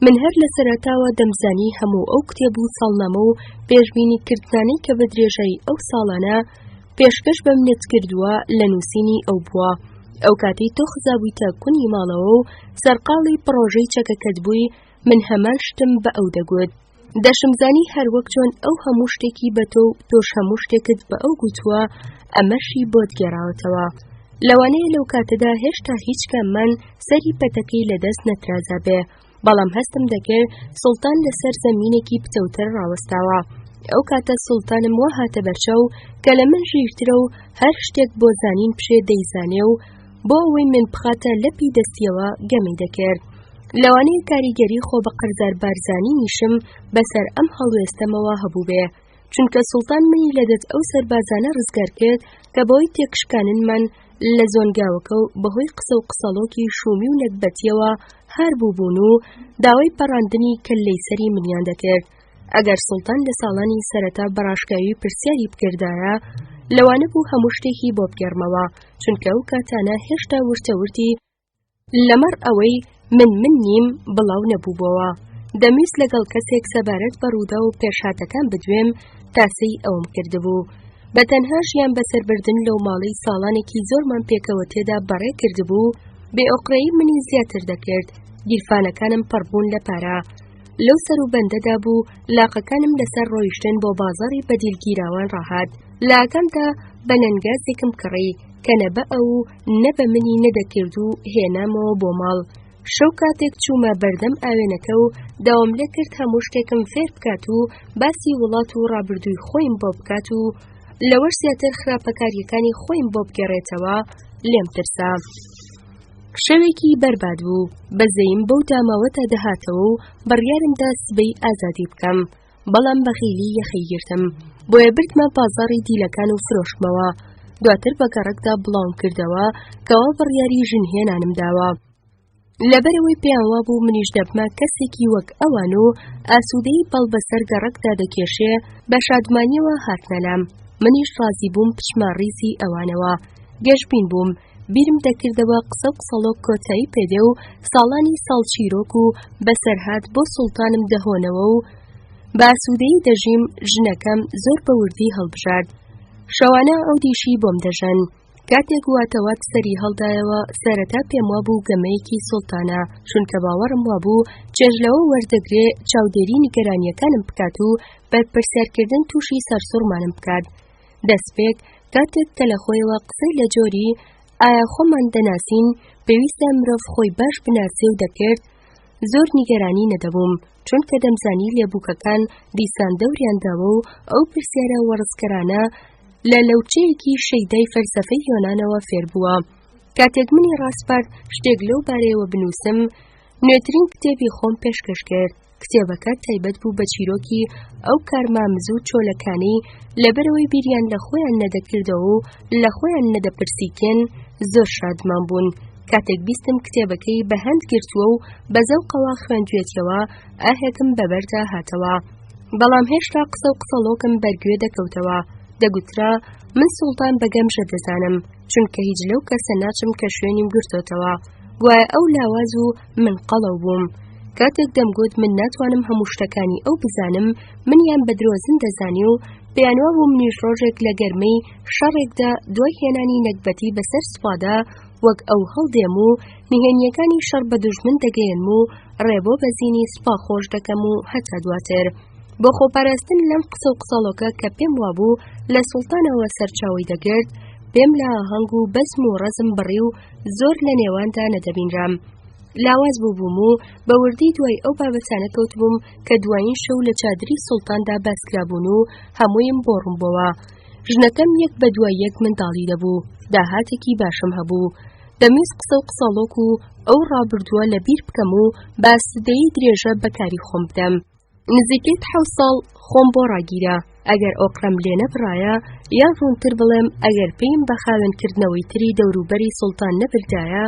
من هەر لە سەرەتاوە دەمزانی هەموو ئەو کتێب و ساڵنامە و پێشبینی کردنانەی کە بە درێژایی ئەو ساڵانە پێشکەش بەم نێت کردووە لە نووسینی ئەو بووە. ئەو کاتەی تۆ خزابوویتە کونی ماڵەوە و سەرقاڵی پرۆژەی چەکەکەت بووی، من هەمان شتم بە ئەو دەگوت. دەشمزانی هەروەک چۆن ئەو هەموو شتێکی بە تۆ تۆش هەموو شتێکت بە ئەو گوتووە، ئەمەشی بۆت گێڕاوەتەوە. لەوانەیە لەو کاتەدا هێشتا هیچ کاممان سەری پەتەکەی لەدەست نەترازا بێ، بەڵام هەستم دەکرد سوڵتان لەسەر زەمینێکی پتەوتر ڕاوەستاوە. ئەو کاتە سوڵتانم وا هاتە بەرچەو کە لە من ژیرترە و هەر شتێک بۆ زانین پشێ دەیزانێ و بۆ ئەوەی من بخاتە لەپی دەستیەوە گەمەی دەکرد. لەوانەیە کاریگەری خۆ بە قەرزار بارزانی نیشم بەسەر ئەم هەڵوێستەمەوە هەبوو بێ، چونکە سوڵتان منی لەدەست ئەو سەربازانە ڕزگار کرد کە بەهۆی تێکشکاننمان لە زۆنگاوەکە و بەهۆی قسە و قسەڵۆکی شومی و نەکبەتیەوە هار بووبوون و داوای پەڕاندنی کەللەی سەری منیان دەکرد. ئەگەر سوڵتان لە ساڵانی سەرەتا بەڕاشکاوی پرسیاری بکردایە، لەوانە بوو هەموو شتێکی بۆ بگەڕمەوە، چونکە ئەو کاتانە هێشتا ورتەورتی لەمەڕ ئەوەی من نیم بڵاو نەبووبەوە. دەمویست لەگەڵ کەسێک سەبارەت بە ڕوودا و پێشهاتەکان بدوێم تاسەی ئەوم کردبوو. بە تەنها ژیان بەسەربردن لەو ماڵەی ساڵانێکی زۆرمان پێکەوە تێدا بەڕێ کردبوو، بێئۆقرەیی منی زیاتر دەکرد. گیرفانەکانم پڕبوون لە پارە. لەو سەر و بەندەدا بوو لاقەکانم لەسەر ڕۆیشتن بۆ بازاڕی بەدیلگیراوان ڕاهات. لاکەمدا بە نەنگازێکم کڕی کە نە بە ئەو نە بە منی نەدەکرد و هێنامەوە بۆ ماڵ. شەو کاتێک چوومە بەردەم ئاوێنەکە و داوام لێ کرد هەموو شتێکم فێر بکات و باسی وڵات و ڕابردووی خۆیم بۆ بکات و لەوەش زیاتر خراپەکاریەکانی خۆیم بۆ بگەڕێتەوە، لێم ترسا. شەوێکی بەرباد بوو. بەزەیم بەو داماوەتە دەهاتەوە و بڕیارمدا سبەی ئازادی بکەم، بەڵام بەخیلی یەخەی گرتم، بۆیە بردمە بازاڕی دیلەکان و فرۆشتمەوە. دواتر بە گەڕەکدا بڵاوم کردەوە کەوا بڕیاری ژنهێنانم داوە. لەبەرەوەی پێیان وابوو منیش دەبمە کەسێکی وەک ئەوان و ئاسوودەی بەڵ بەسەر گەڕەکدا دەکێشێ، بە شادمانیەوە هاتنەلام. منیش ڕازی بووم بچمە ڕیزی ئەوانەوە. گەشبین بووم، بیرم دەکردەوە قسە و قسەڵۆک کۆتایی پێدێ و ساڵانی ساڵ چیرۆک و بەسەرهات بۆ سوڵتانم دەهۆنەوە و بە ئاسوودەیی دەژیم. ژنەکەم زۆر بە وردی هەڵبژارد. شەوانە ئەو دیشی بۆم دەژەن. کاتێک واتەوات سەری هەڵدایەوە، سەرەتا پێم وابوو گەمەیەکی سوڵتانە، چونکە باوەڕم وابوو چێژلەوە وەردەگرێ چاودێری نیگەرانیەکانم بکات و بەرپرسیارکردن تووشی سەرسوڕمانم بکات. دەستپێک کاتێک کە لە خۆیەوە قسەی لە جۆری ئایا خۆمان دەناسین پێویستە مرۆڤ خۆی باش بناسێ و دەکرد، زۆر نیگەرانی نەدەبووم، چونکە دەمزانی لێبووکەکان دیسان دەوریانداوە و ئەو پرسیارە وەڕسکەرانە لە لەوچەیەکی شەیدای فەلسەفەی یۆنانەوە فێر بووە. کاتێک منی ڕاستپارد شتێک لەو بارەیەوە بنووسم، نوێترین کتێبی خۆم پێشکەش کرد. کتێبەکە تایبەت بوو بە چیرۆکی ئەو کارمامزوو چۆلەکانەی لەبەرەوەی بیریان لە خۆیان نەدەکردەوە و لە خۆیان نەدەپرسیکێن زۆر شادمان بوون. کاتێک بیستم کتێبەکەی بە هەند گرتووە و بە زەوقەوە خوێندوێتەوە، ئاهێکم بەبەردا هاتەوە، بەڵام هێشتا قسە و قسەڵۆکم بەرگوێ دەکەوتەوە. دەگوترا من سوڵتان بەگەمژە دەزانم، چونکە هیچ لەو کەسە ناچم کە شوێنیم گرتوتەوە. گوایە ئەو لاواز و من قەڵەو بووم. کاتێک دەمگوت من ناتوانم هەموو شتەکانی ئەو بزانم، منیان بە درۆزن دەزانی و پێیانوە بوو منیش ڕۆژێک لە گەرمەی شەڕێکدا دوای هێنانی نەکبەتی بەسەر سوپادا وەک ئەو هەڵدێم و نهێنیەکانی شەڕ بە دوژمن دەگەێنم و ڕێبۆ بەزینی سوپا خۆش دەکەم و هەتا دواتر. بۆ خۆپاراستن لەم قسە و قسەڵۆکە کە پێم وابوو لە سوڵتانەوە سەرچاوی دەگرت، پێم لە ئاهەنگ و بەزم و ڕەزم بڕی و زۆر لە نێواندا نەدەبینرام. لاواز بووبووم و بە وردی دوای ئەو بابەتانە کەوتبووم کە دوایین شەو لە چادری سوڵتاندا باسکرابوون و هەموویم بۆ ڕوومبەوە. ژنەکەم یەک بە دوای یەک منداڵی دەبوو. داهاتێکی باشم هەبوو. دەمویست قسە و قسەڵۆک و ئەو ڕابردووە لە بیر بکەم و باسدەیی درێژە بەکاری خۆم بدەم. نزیکەی 7 ساڵ خۆم بۆ ڕاگیرە ئەگەر ئۆقرەم لێ نەبڕایە، یان ڕوونتر بڵێم ئەگەر پێیم بە خاوێنکردنەوەی تری دەوروبەری سوڵتان نەبردایە،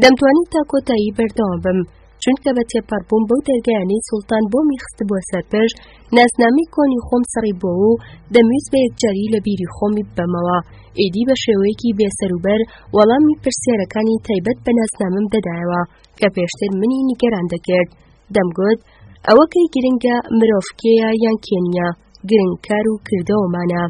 دەمتوانی تا کۆتایی بەردەوام بم، چونکە بە تێپەڕبووم بەو دەرگایانەی سوڵتان بۆمی خست بووە سەرپێش، ناسنامەی کۆنی خۆم سەڕی بۆ و دەمویست بە یەکجاری لە بیری خۆمی ببەمەوە. ئیدی بە شێوەیەکی بێسەروبەر وەڵامی پرسیارەکانی تایبەت بە ناسنامەم دەدایەوە کە پێشتر منی نیگەران دەکرد. دەمگوت ئەوە کەی گرنگە مرۆڤکێیە یان کێنیە، گرنگکار و کردەوەمانە.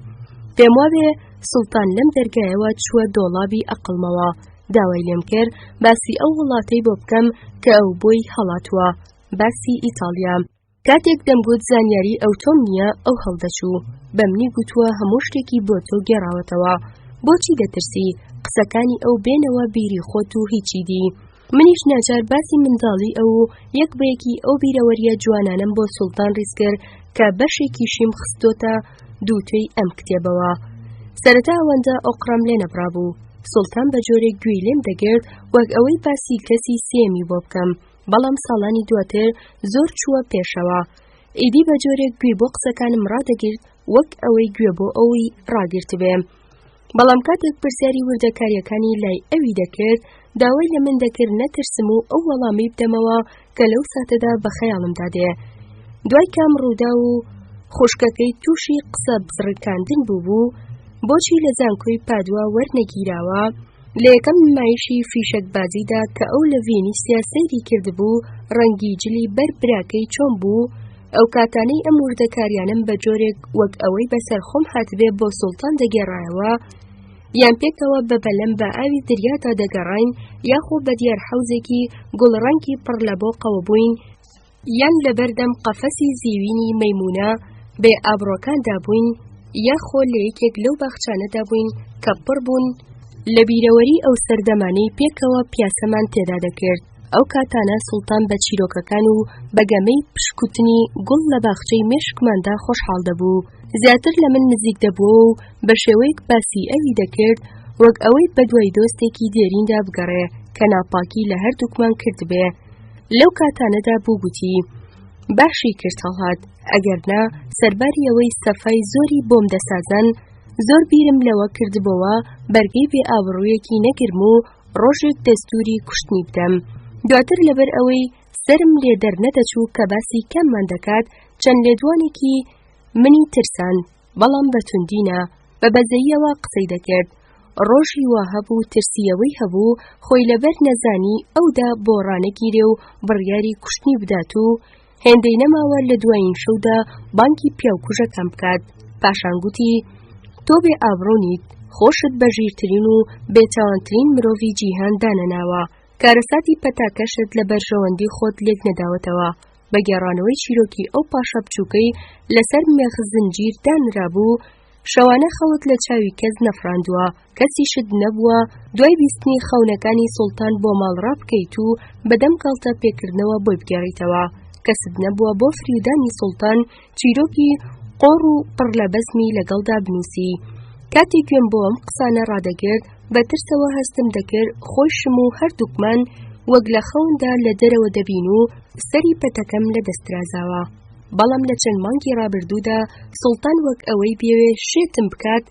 پێم وابێ سوڵتان لەم دەرگایەوە چووە دۆڵابی ئەقڵمەوە. داوای لێم کرد باسی ئەو وڵاتەی بۆ بکەم کە ئەو بۆی هەڵاتووە، باسی ئیتاڵیا. کاتێک دەمگوت زانیاری ئەو تۆم نییە، ئەو هەڵدەچوو. بە منی گوتووە هەموو شتێکی بۆ تۆ گێڕاوەتەوە، بۆچی دەترسی قسەکانی ئەو بێنەوە بیری خۆت و هیچی دی. منیش ناچار باسی منداڵی ئەو یەک بەیەکی ئەو بیرەوەریە جوانانم بۆ سوڵتان ڕیز کرد کە بەشێکیشیم خستۆتە دووتۆی ئەم کتێبەوە. سەرەتا ئەوەندە ئۆقرەم لێ نەبڕابوو. سوڵتان بە جۆرێک گوێی لێم دەگرت وەک ئەوەی باسی کەسی سێمی بۆ بکەم، بەڵام ساڵانی دواتر زۆر چووە پێشەوە. ئیدی بە جۆرێک گوێ بۆ قسەکانم ڕادەگرت وەک ئەوەی گوێ بۆ ئەوی ڕاگرت بێ. بەڵام کاتێک پرسیاری وردەکاریەکانی لای ئەوی دەکرد، داوای لە من دەکرد نەترسم و ئەو وەڵامی بدەمەوە کە لەو ساتەدا بە خەیاڵمدا دێ. دوای کام ڕوودا و خوشکەکەی تووشی قسە بزڕکاندن بوو، بۆچی لە زانکۆی پادوا وەرنەگیراوە. لە یەکەم نمایشی فیشەکبازیدا کە ئەو لە ڤینیسیا سەیری کردبوو، ڕەنگی جلی بەر براکەی چۆن بوو. ئەو کاتانەی ئەم وردەکاریانم بە جۆرێک وەک ئەوەی بەسەر خۆم هاتبێ بۆ سوڵتان دەگێڕایەوە، یان پێکەوە بە بەلەم بە ئاوی دەریادا دەگەڕین، یاخۆ بە دیار حەوزێکی گوڵڕەنگی پڕ لە بۆقەوە بووین، یان لە بەردەم قەفەسی زیوینی مەیمونە بێ ئابڕۆکاندا بووین، یاخۆ لە یەکێک لەو باخچانەدا بووین کە پڕ بوون لە بیرەوەری ئەو سەردەمانەی پێکەوە پیاسەمان تێدا دەکرد. ئەو کاتانە سوڵتان بە چیرۆکەکان و بەگەمەی پشکوتنی گوڵ لە باخچەی مێشکماندا خۆشحاڵ دەبوو. زیاتر لە من نزیک دەبووە و بە شێوەیەک باسی ئەوی دەکرد وەک ئەوەی بەدوای دۆستێکی دێریندا بگەڕێ کە ناپاکی لە هەردووکمان کرد بێ. لەو کاتانەدا بوو گوتی باشی کرد هەڵهات، ئەگەرنا سەرباری ئەوەی سەفای زۆری بۆم دەسازن، زۆر بیرم لەوە کردبەوە بەرگەی بێ ئابڕوویەکی نەگرم و ڕۆژێک دەستوری کوشتنی بدەم. دواتر لەبەر ئەوەی سرم لێ دەرنەدەچوو کە باسی کەممان دەکات، چەند لێدوانێکی منی ترسان، بەڵام بەتوندینە بە بەزەییەوە قسەی دەکرد. ڕۆژی وا هەبوو ترسیەوەی هەبوو خۆی لەبەر نەزانی ئەودا بۆ ڕانەگیرێ و بڕیاری کوشتنی بدات و هێندەی نەماوە لە دوایین شەودا بانکی پیاوکوژەکەم بکات. پاشان گوتی تۆ بێ ئابڕۆنیت، خۆشت بە ژیرترین و بێتاوانترین مرۆڤی جیهان دانەناوە، کارەساتی پەتاکەشت لە بەرژەوەندی خۆت لێک نەداوەتەوە. بە گێڕانەوەی چیرۆکی ئەو پاشە بچووکەی لەسەر مێخ زنجیر دانرابوو، شەوانە خەوت لە چاوی کەس نەفراندووە، کەسیشت نەبووە دوای بیستنی خەونەکانی سوڵتان بۆ ماڵڕا بکەیت و بەدەم گاڵتە پێکردنەوە بۆی بگەڕیتەوە، کەست نەبووە بۆ فریودانی سوڵتان چیرۆکی قۆڕ و پڕ لە بەزمی لەگەڵدا بنووسی. کاتێک گوێم بۆ ئەم قسانە ڕادەگرت، بە ترسەوە هەستم دەکرد خۆشم و هەردووکمان وەک لە خەوندا لە دەرەوە دەبین و سەری پەتەکەم لە دەسترازاوە. بەڵام لە چەند مانگی ڕابردوودا سوڵتان وەک ئەوەی بێوێ شێتم بکات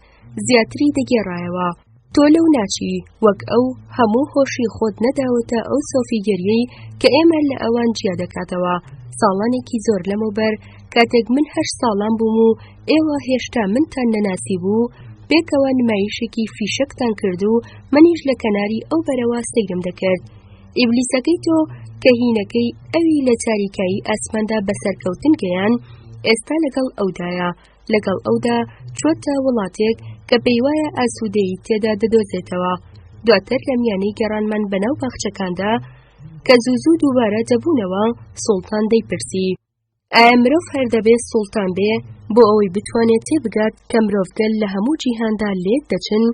زیاتری دەگێڕایەوە. تۆ لەو ناچی وەک ئەو هەموو هۆشی خۆت نەداوەتە ئەو سۆفی گەریەی کە ئێمە لە ئەوان جیا دەکاتەوە. ساڵانێکی زۆر لەمەوبەر کاتێک من 8 ساڵان بووم و ئێوە هێشتا منتان نەناسی بوو، پێکەوە نمایشێکی فیشەکتان کرد و منیش لە کەناری ئەو بەرەوە سەیرم دەکرد. ئیبلیسەکەی تۆ کە هینەکەی ئەوی لە تاریکایی ئاسماندا بەسەرکەوتن گەیان، ئێستا لەگەڵ ئەودایە، لەگەڵ ئەودا چۆتە وڵاتێک کە پێی وایە ئاسوودەیی تێدا دەدۆزێتەوە. دواتر لە میانەی گەڕانمان بەناو باخچەکاندا کە زوو دووبارە دەبوونەوە، سوڵتان دەیپرسی ئایا مرۆڤ هەر دەبێت سوڵتان بێ بۆ ئەوەی بتوانێت تێبگات کە مرۆڤگەل لە هەموو جیهاندا لێک دەچن؟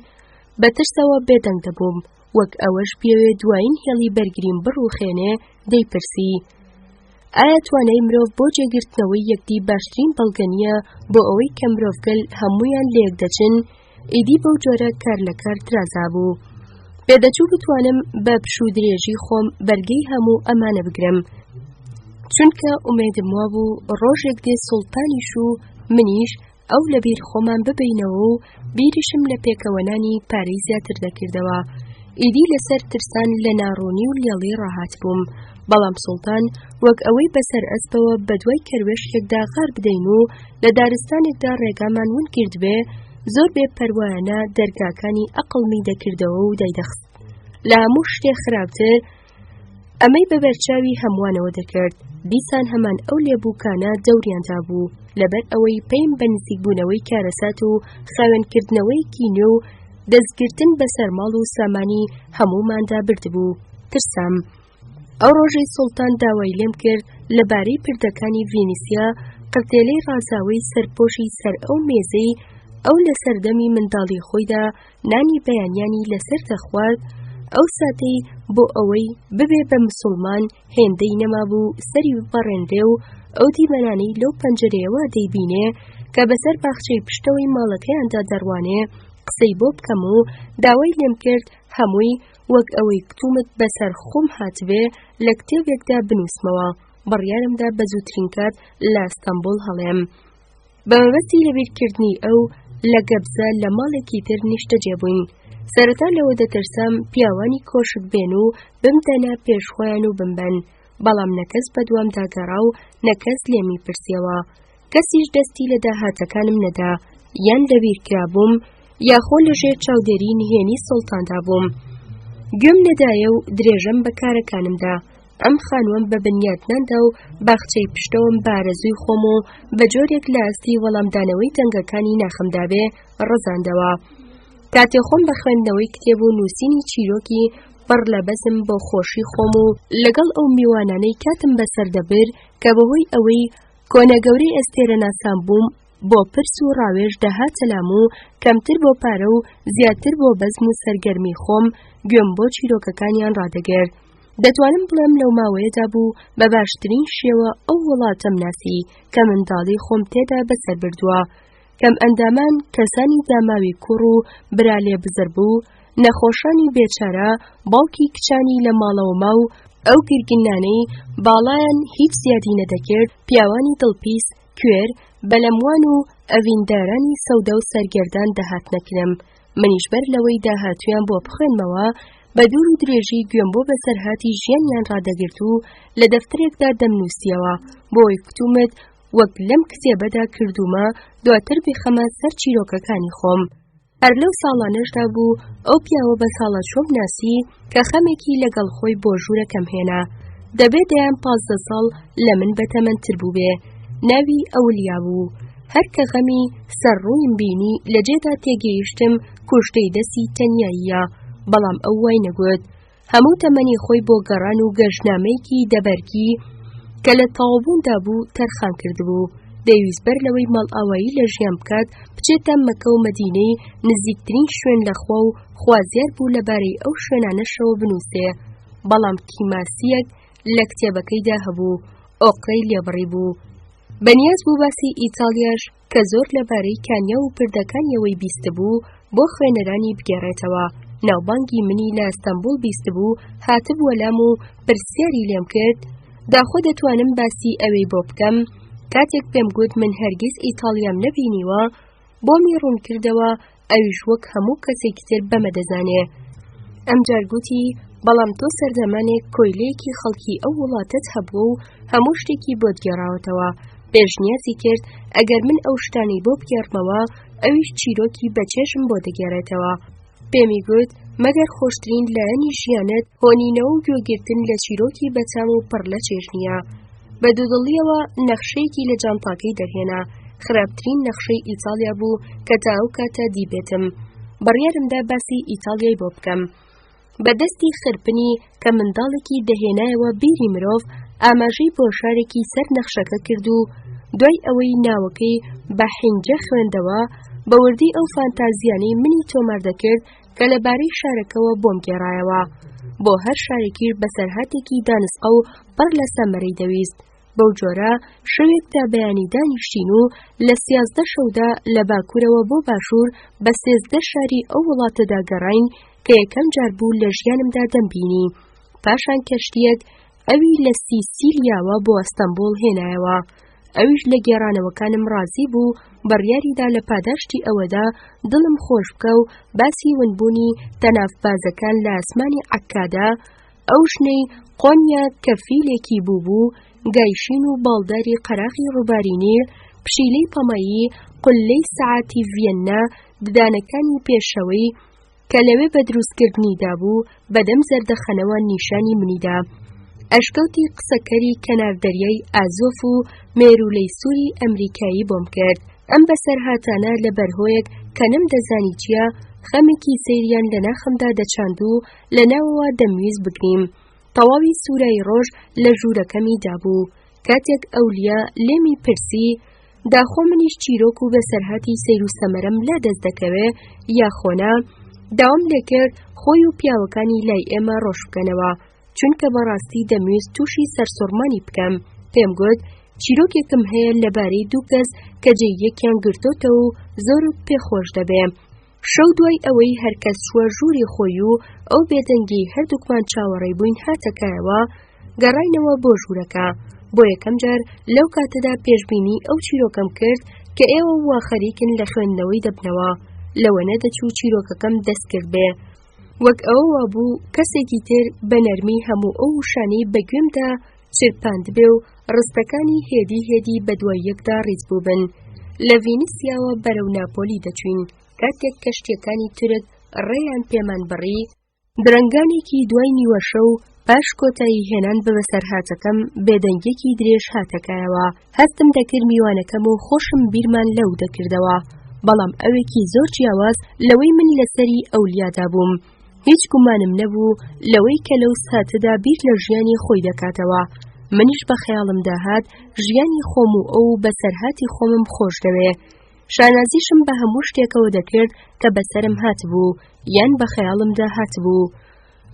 بە ترسەوە بێدەنگ دەبووم، وەک ئەوەش بێوێ دوایین هێڵی بەرگریم بڕوخێنێ. دەیپرسی ئایا توانای مرۆڤ بۆ جێگرتنەوەی یەکدی باشترین بەڵگەنیە بۆ ئەوەی کە مرۆڤگەل هەمویان لێک دەچن؟ ئیدی بەو جۆرە کار لە کار ترازا بوو. پێدەچوو بتوانم بە پشوو درێژی خۆم بەرگەی هەموو ئەمانە بگرم، چونکە ئومێدم وابوو ڕۆژێک دێ سوڵتانیش و منیش ئەو لەبیر خۆمان ببینەوە و بیریشم لە پێکەوەنانی پارەی زیاتر دەکردەوە. ئیدی لەسەر ترسان لە ناڕوونی و لێڵی ڕاهات بووم، بەڵام سوڵتان وەک ئەوەی بەسەر ئەسپەوە بەدوای کەروێشکێکدا غار بدەین و لە دارستانێکدا ڕێگامان ون کرد بێ، زۆر بێ پەروایانە دەرگاکانی ئەقڵمی دەکردەوە و دەیدەخست. لە هەموو شتێک خراپتر ئەمەی بەبەرچاوی هەموانەوە دەکرد. دیسان هەمان ئەو لێبووکانە دەوریاندا بوو، لەبەر ئەوەی پێم بە نزیکبوونەوەی کارەسات و خاوێنکردنەوەیکی نوێ و دەستگرتن بەسەر ماڵ و سامانی هەمووماندا بردبوو. ترسام. ئەو ڕۆژەی سوڵتان داوای لێم کرد لەبارەی پردەکانی ڤینیسیا، قرتێلەی ڕازاوی سەرپۆشی سەر ئەو مێزەی ئەو لە سەردەمی منداڵی خۆیدا نانی بەیانیانی لەسەر دەخوارد، ئەو ساتەی بۆ ئەوەی ببێ بە مسڵمان هێندەی نەمابوو سەری بپەڕێندێ و ئەو دیمەنانەی لەو پەنجەرەیەوە دەیبینێ کە بەسەر باخچەی پشتەوەی ماڵەکەیاندا دەڕوانێ، قسەی بۆ بکەم و داوای لێم کرد هەمووی وەک ئەوەی کتومت بەسەر خۆم هاتبێ لە کتێبێکدا بنووسمەوە. بڕیارمدا بە زووترین کات لە ئەستەمبوڵ هەڵێم. بە مەبەستی لەبیرکردنی ئەو لە گەبزە لە ماڵێکی تر نیشتەجێ بووین. سەرەتا لەوە دەترسام پیاوانی کۆشک بێن و بمدەنە پێشخۆیان و بمبەن، بەڵام نەکەس بەدوام داگەڕا و نەکەس لێمی پرسیەوە. کەسیش دەستی لە داهاتەکانم نەدا، یان لەبیرکرا بووم یاخۆ لەژێر چاودێری نهێنی سوڵتاندا بووم. گوێم نەدایە و درێژەم بە کارەکانمدا. ئەم خانووەم بە بنیاتناندا و باخچەی پشتەوەم بارەزووی خۆم و بە جۆرێک لە ئاستی وەڵامدانەوەی دەنگەکانی ناخمدابێ ڕزاندەوە. کاتێ خۆم بە خوێندنەوەی کتێب و نووسینی چیرۆکی پڕ لە بەزم بۆ خۆشی خۆم و لەگەڵ ئەو میوانانەی کاتم بەسەر دەبر کە بەهۆی ئەوەی کۆنەگەورەی ئەستێرە ناسان بووم بۆ پرس و ڕاوێژ دەهاتەلام و کەمتر بۆ پارە و زیاتر بۆ بەزم و سەرگەرمی خۆم گوێم بۆ چیرۆکەکانیان ڕادەگرت. دەتوانم بڵێم لەو ماوەیەدا بوو بە باشترین شێوە ئەو وڵاتەم ناسی کە منداڵی خۆم تێدا بەسەر بردووە. کەم ئەندامان کەسانی داماوی کوڕ و برالێ بزر بوو، نەخۆشانی بێچارە، باوکی کچانی لە ماڵەوە ماو، ئەو گرگنانەی باڵایان هیچ زیادی نەدەکرد، پیاوانی دڵپیس، کوێر، بەلەموان و ئەڤیندارانی سەودە و سەرگەردان دەهاتنەکرم. منیش بەر لەوەی داهاتویان بۆ بخوێنمەوە بە دوور و درێژی گوێم بۆ بەسەرهاتی ژیانیان ڕادەگرت و لە دەفتەرێکدا دەمنووسیەوە بۆی کتومت وەک لەم کتێبەدا کردومە دواتر بخەمە سەر چیرۆکەکانی خۆم. هەر لەو ساڵانەشدا بوو ئەو پیاوە بە ساڵە چۆم ناسی کە خەمێکی لەگەڵ خۆی بۆ ژوورەکەم هێنا. دەبێت دەیان 15 ساڵ لە من بەتەمەنتر بوو بێ. ناوی ئەولیا بوو. هەر کە غەمی سەرڕوویم بینی لەجێدا تێگەیشتم کوشتەی دەستی تەنیاییە، بەڵام ئەو وای نەگوت. هەموو تەمەنی خۆی بۆ گەڕان و گەژنامەیەکی دەبەرگی کە لە تاوابووندا بوو تەرخان کردبوو. دەیویست بەر لەوەی ماڵئاوایی لە ژیان بکات بچێتە مەکە و مەدینەی نزیکترین شوێن لە خوا و خوازیار بوو لەبارەی ئەو شوێنانەشەوە بنووسێ، بەڵام کیماسیەک لە کتێبەکەیدا هەبوو، ئۆقرەی لێبڕی بوو. بەنیاز بوو باسی ئیتاڵیاش کە زۆر لەبارەی کانیا و پردەکانیەوەی بیستبوو بۆ خوێنەرانی بگێڕێتەوە. ناوبانگی منی لە ئەستەمبوڵ بیستبوو، هاتبووە لام و پرسیاری لێم کرد داخۆ دەتوانم باسی ئەوەی بۆ بکەم. کاتێک پێم گوت من هەرگیز ئیتاڵیام نەبینیوە، بۆمی ڕوون کردەوە ئەویش وەک هەموو کەسێکی تر بەمە دەزانێ. ئەمجار گوتی بەڵام تۆ سەردەمانێک کۆیلەیەکی خەڵکی ئەو وڵاتت هەبووە و هەموو شتێکی بۆت گێڕاوەتەوە. پێشنیازی کرد ئەگەر من ئەو شتانی بۆ بگێڕمەوە ئەویش چیرۆکی بەچێشم بۆ دەگێڕێتەوە. پێمی گوت مەگەر خۆشترین لایەنی ژیانت هۆنینەوە و گوێگرتن لە چیرۆکی بەچام و پڕ لە چێژنیە. بە دوودڵیەوە نەخشەیەکی لە جانتاکەی دەرهێنا. خراپترین نەخشەی ئیتاڵیا بوو کە تا ئەو کاتە دیبێتم. بڕیارمدا باسی ئیتاڵیای بۆ بکەم. بەدەستی خرپنی کە منداڵێکی دەهێنایەوە بیری مرۆڤ ئاماژەی بۆ شارێکی سەر نەخشەکە کرد و دوای ئەوەی ناوەکەی بە حینجە خوێندەوە بە وردی ئەو فانتازیانەی منی تۆمار دەکرد کە لەبارەی شارەکەەوە بۆم گێڕایەوە. بۆ هەر شارێکیش بەسەرهاتێکی دانسقە و پڕ لە سەمەرەی دەویست. بەو جۆرە شەوێکدا بەیانی دانیشتین و لە 13 شەودا لە باکوورەوە بۆ باشوور بە 13 شاری ئەو وڵاتەدا گەڕاین کە یەکەم جار بوو لە ژیانمدا دەمبینی. پاشان کەشتیەک ئەوی لە سیسیلیاوە بۆ ئەستەمبوڵ هێنایەوە. ئەویش لە گێڕانەوەکانم ڕازی بوو، بڕیاریدا لە پاداشتی ئەوەدا دڵم خۆش بکە و باسی ونبوونی تەنافبازەکان لە ئاسمانی عەکادا، ئەو ژنەی قۆنیا کە فیلێکی بوو گایشین و باڵداری قەراغی ڕووبارینی، پشیلەی پەمەیی، قولەی سەعاتی ڤیەننا، ددانەکانی پێشەوەی کە لەوێ بە دروستکردنیدا بوو بەدەم زەردەخەنەوە نیشانی منیدا. ئەشکەوتی قسەکەری کەناردەریای ئازۆف و مێرولەی سووری ئەمریکایی بۆم کرد. ئەم بەسەرهاتانە لە بەرهۆیەک کە نەمدەزانی چییە، خەمێکی سەیریان لە ناخمدا دەچاند و لە ناوەوە دەمویست بگریم. تەواوی سوورای ڕۆژ لە ژوورەکەمی دابوو. کاتێک ئەولیا لێمی پرسی داخۆ منیش چیرۆک و بەسەرهاتی سەیر و سەمەرەم لا دەست دەکەوێ یا خۆنا، داوام لێکرد خۆی و پیاوەکانی لای ئێمە ڕۆژ بکەنەوە، چونکە بەڕاستی دەمویست تووشی سەرسوڕمانی بکەم. پێم گوت چیرۆکێکم هەیە لەبارەی دوو کەس کە جێی یەکیان گرتۆتەوە و زۆر پێخۆش دەبێ. شەو دوای ئەوەی هەرکەس چووە ژووری خۆی و ئەو بێدەنگی هەردووکمان چاوەڕێی بووین هاتەکایەوە، گەڕاینەوە بۆ ژوورەکە. بۆ یەکەم جار لەو کاتەدا پێشبینی ئەو چیرۆکەم کرد کە ئێوە وا خەریکن لە خوێندنەوەی دەبنەوە. لەوە نەدەچوو چیرۆکەکەم دەست کرد بێ. وەک ئەوە بوو کەسێکی تر بە نەرمی هەموو ئەو وشانەی بەگوێمدا چرپاند بێ و ڕستەکانی هێدی بە دوای یەکدا ڕیز بووبن. لە ڤینیسیاوە بەرەو ناپۆلی دەچوین. کاتێک کەشتیەکانی تورک ڕێیان پێمان بڕی، درەنگانێکی دوای نیوە شەو پاش کۆتایی هێنان بە بەسەرهاتەکەم بێدەنگێکی درێژ هاتەکایەوە. هەستم دەکرد میوانەکەم و خۆشم بیرمان لەو دەکردەوە، بەڵام ئەوێکی زۆر جیاواز لەوەی من لەسەری ئەولیادا بووم. هیچ گومانم نەبوو لەوەی کە لەو ساتەدا بیر لە ژیانی خۆی دەکاتەوە. منیش بە خەیاڵم داهات ژیانی خۆم و ئەو بەسەرهاتی خۆمم خۆش دەوێ. شانازیشم بە هەموو شتێکەوە دەکرد کە بەسەرم هاتبوو یان بە خەیاڵمدا هاتبوو.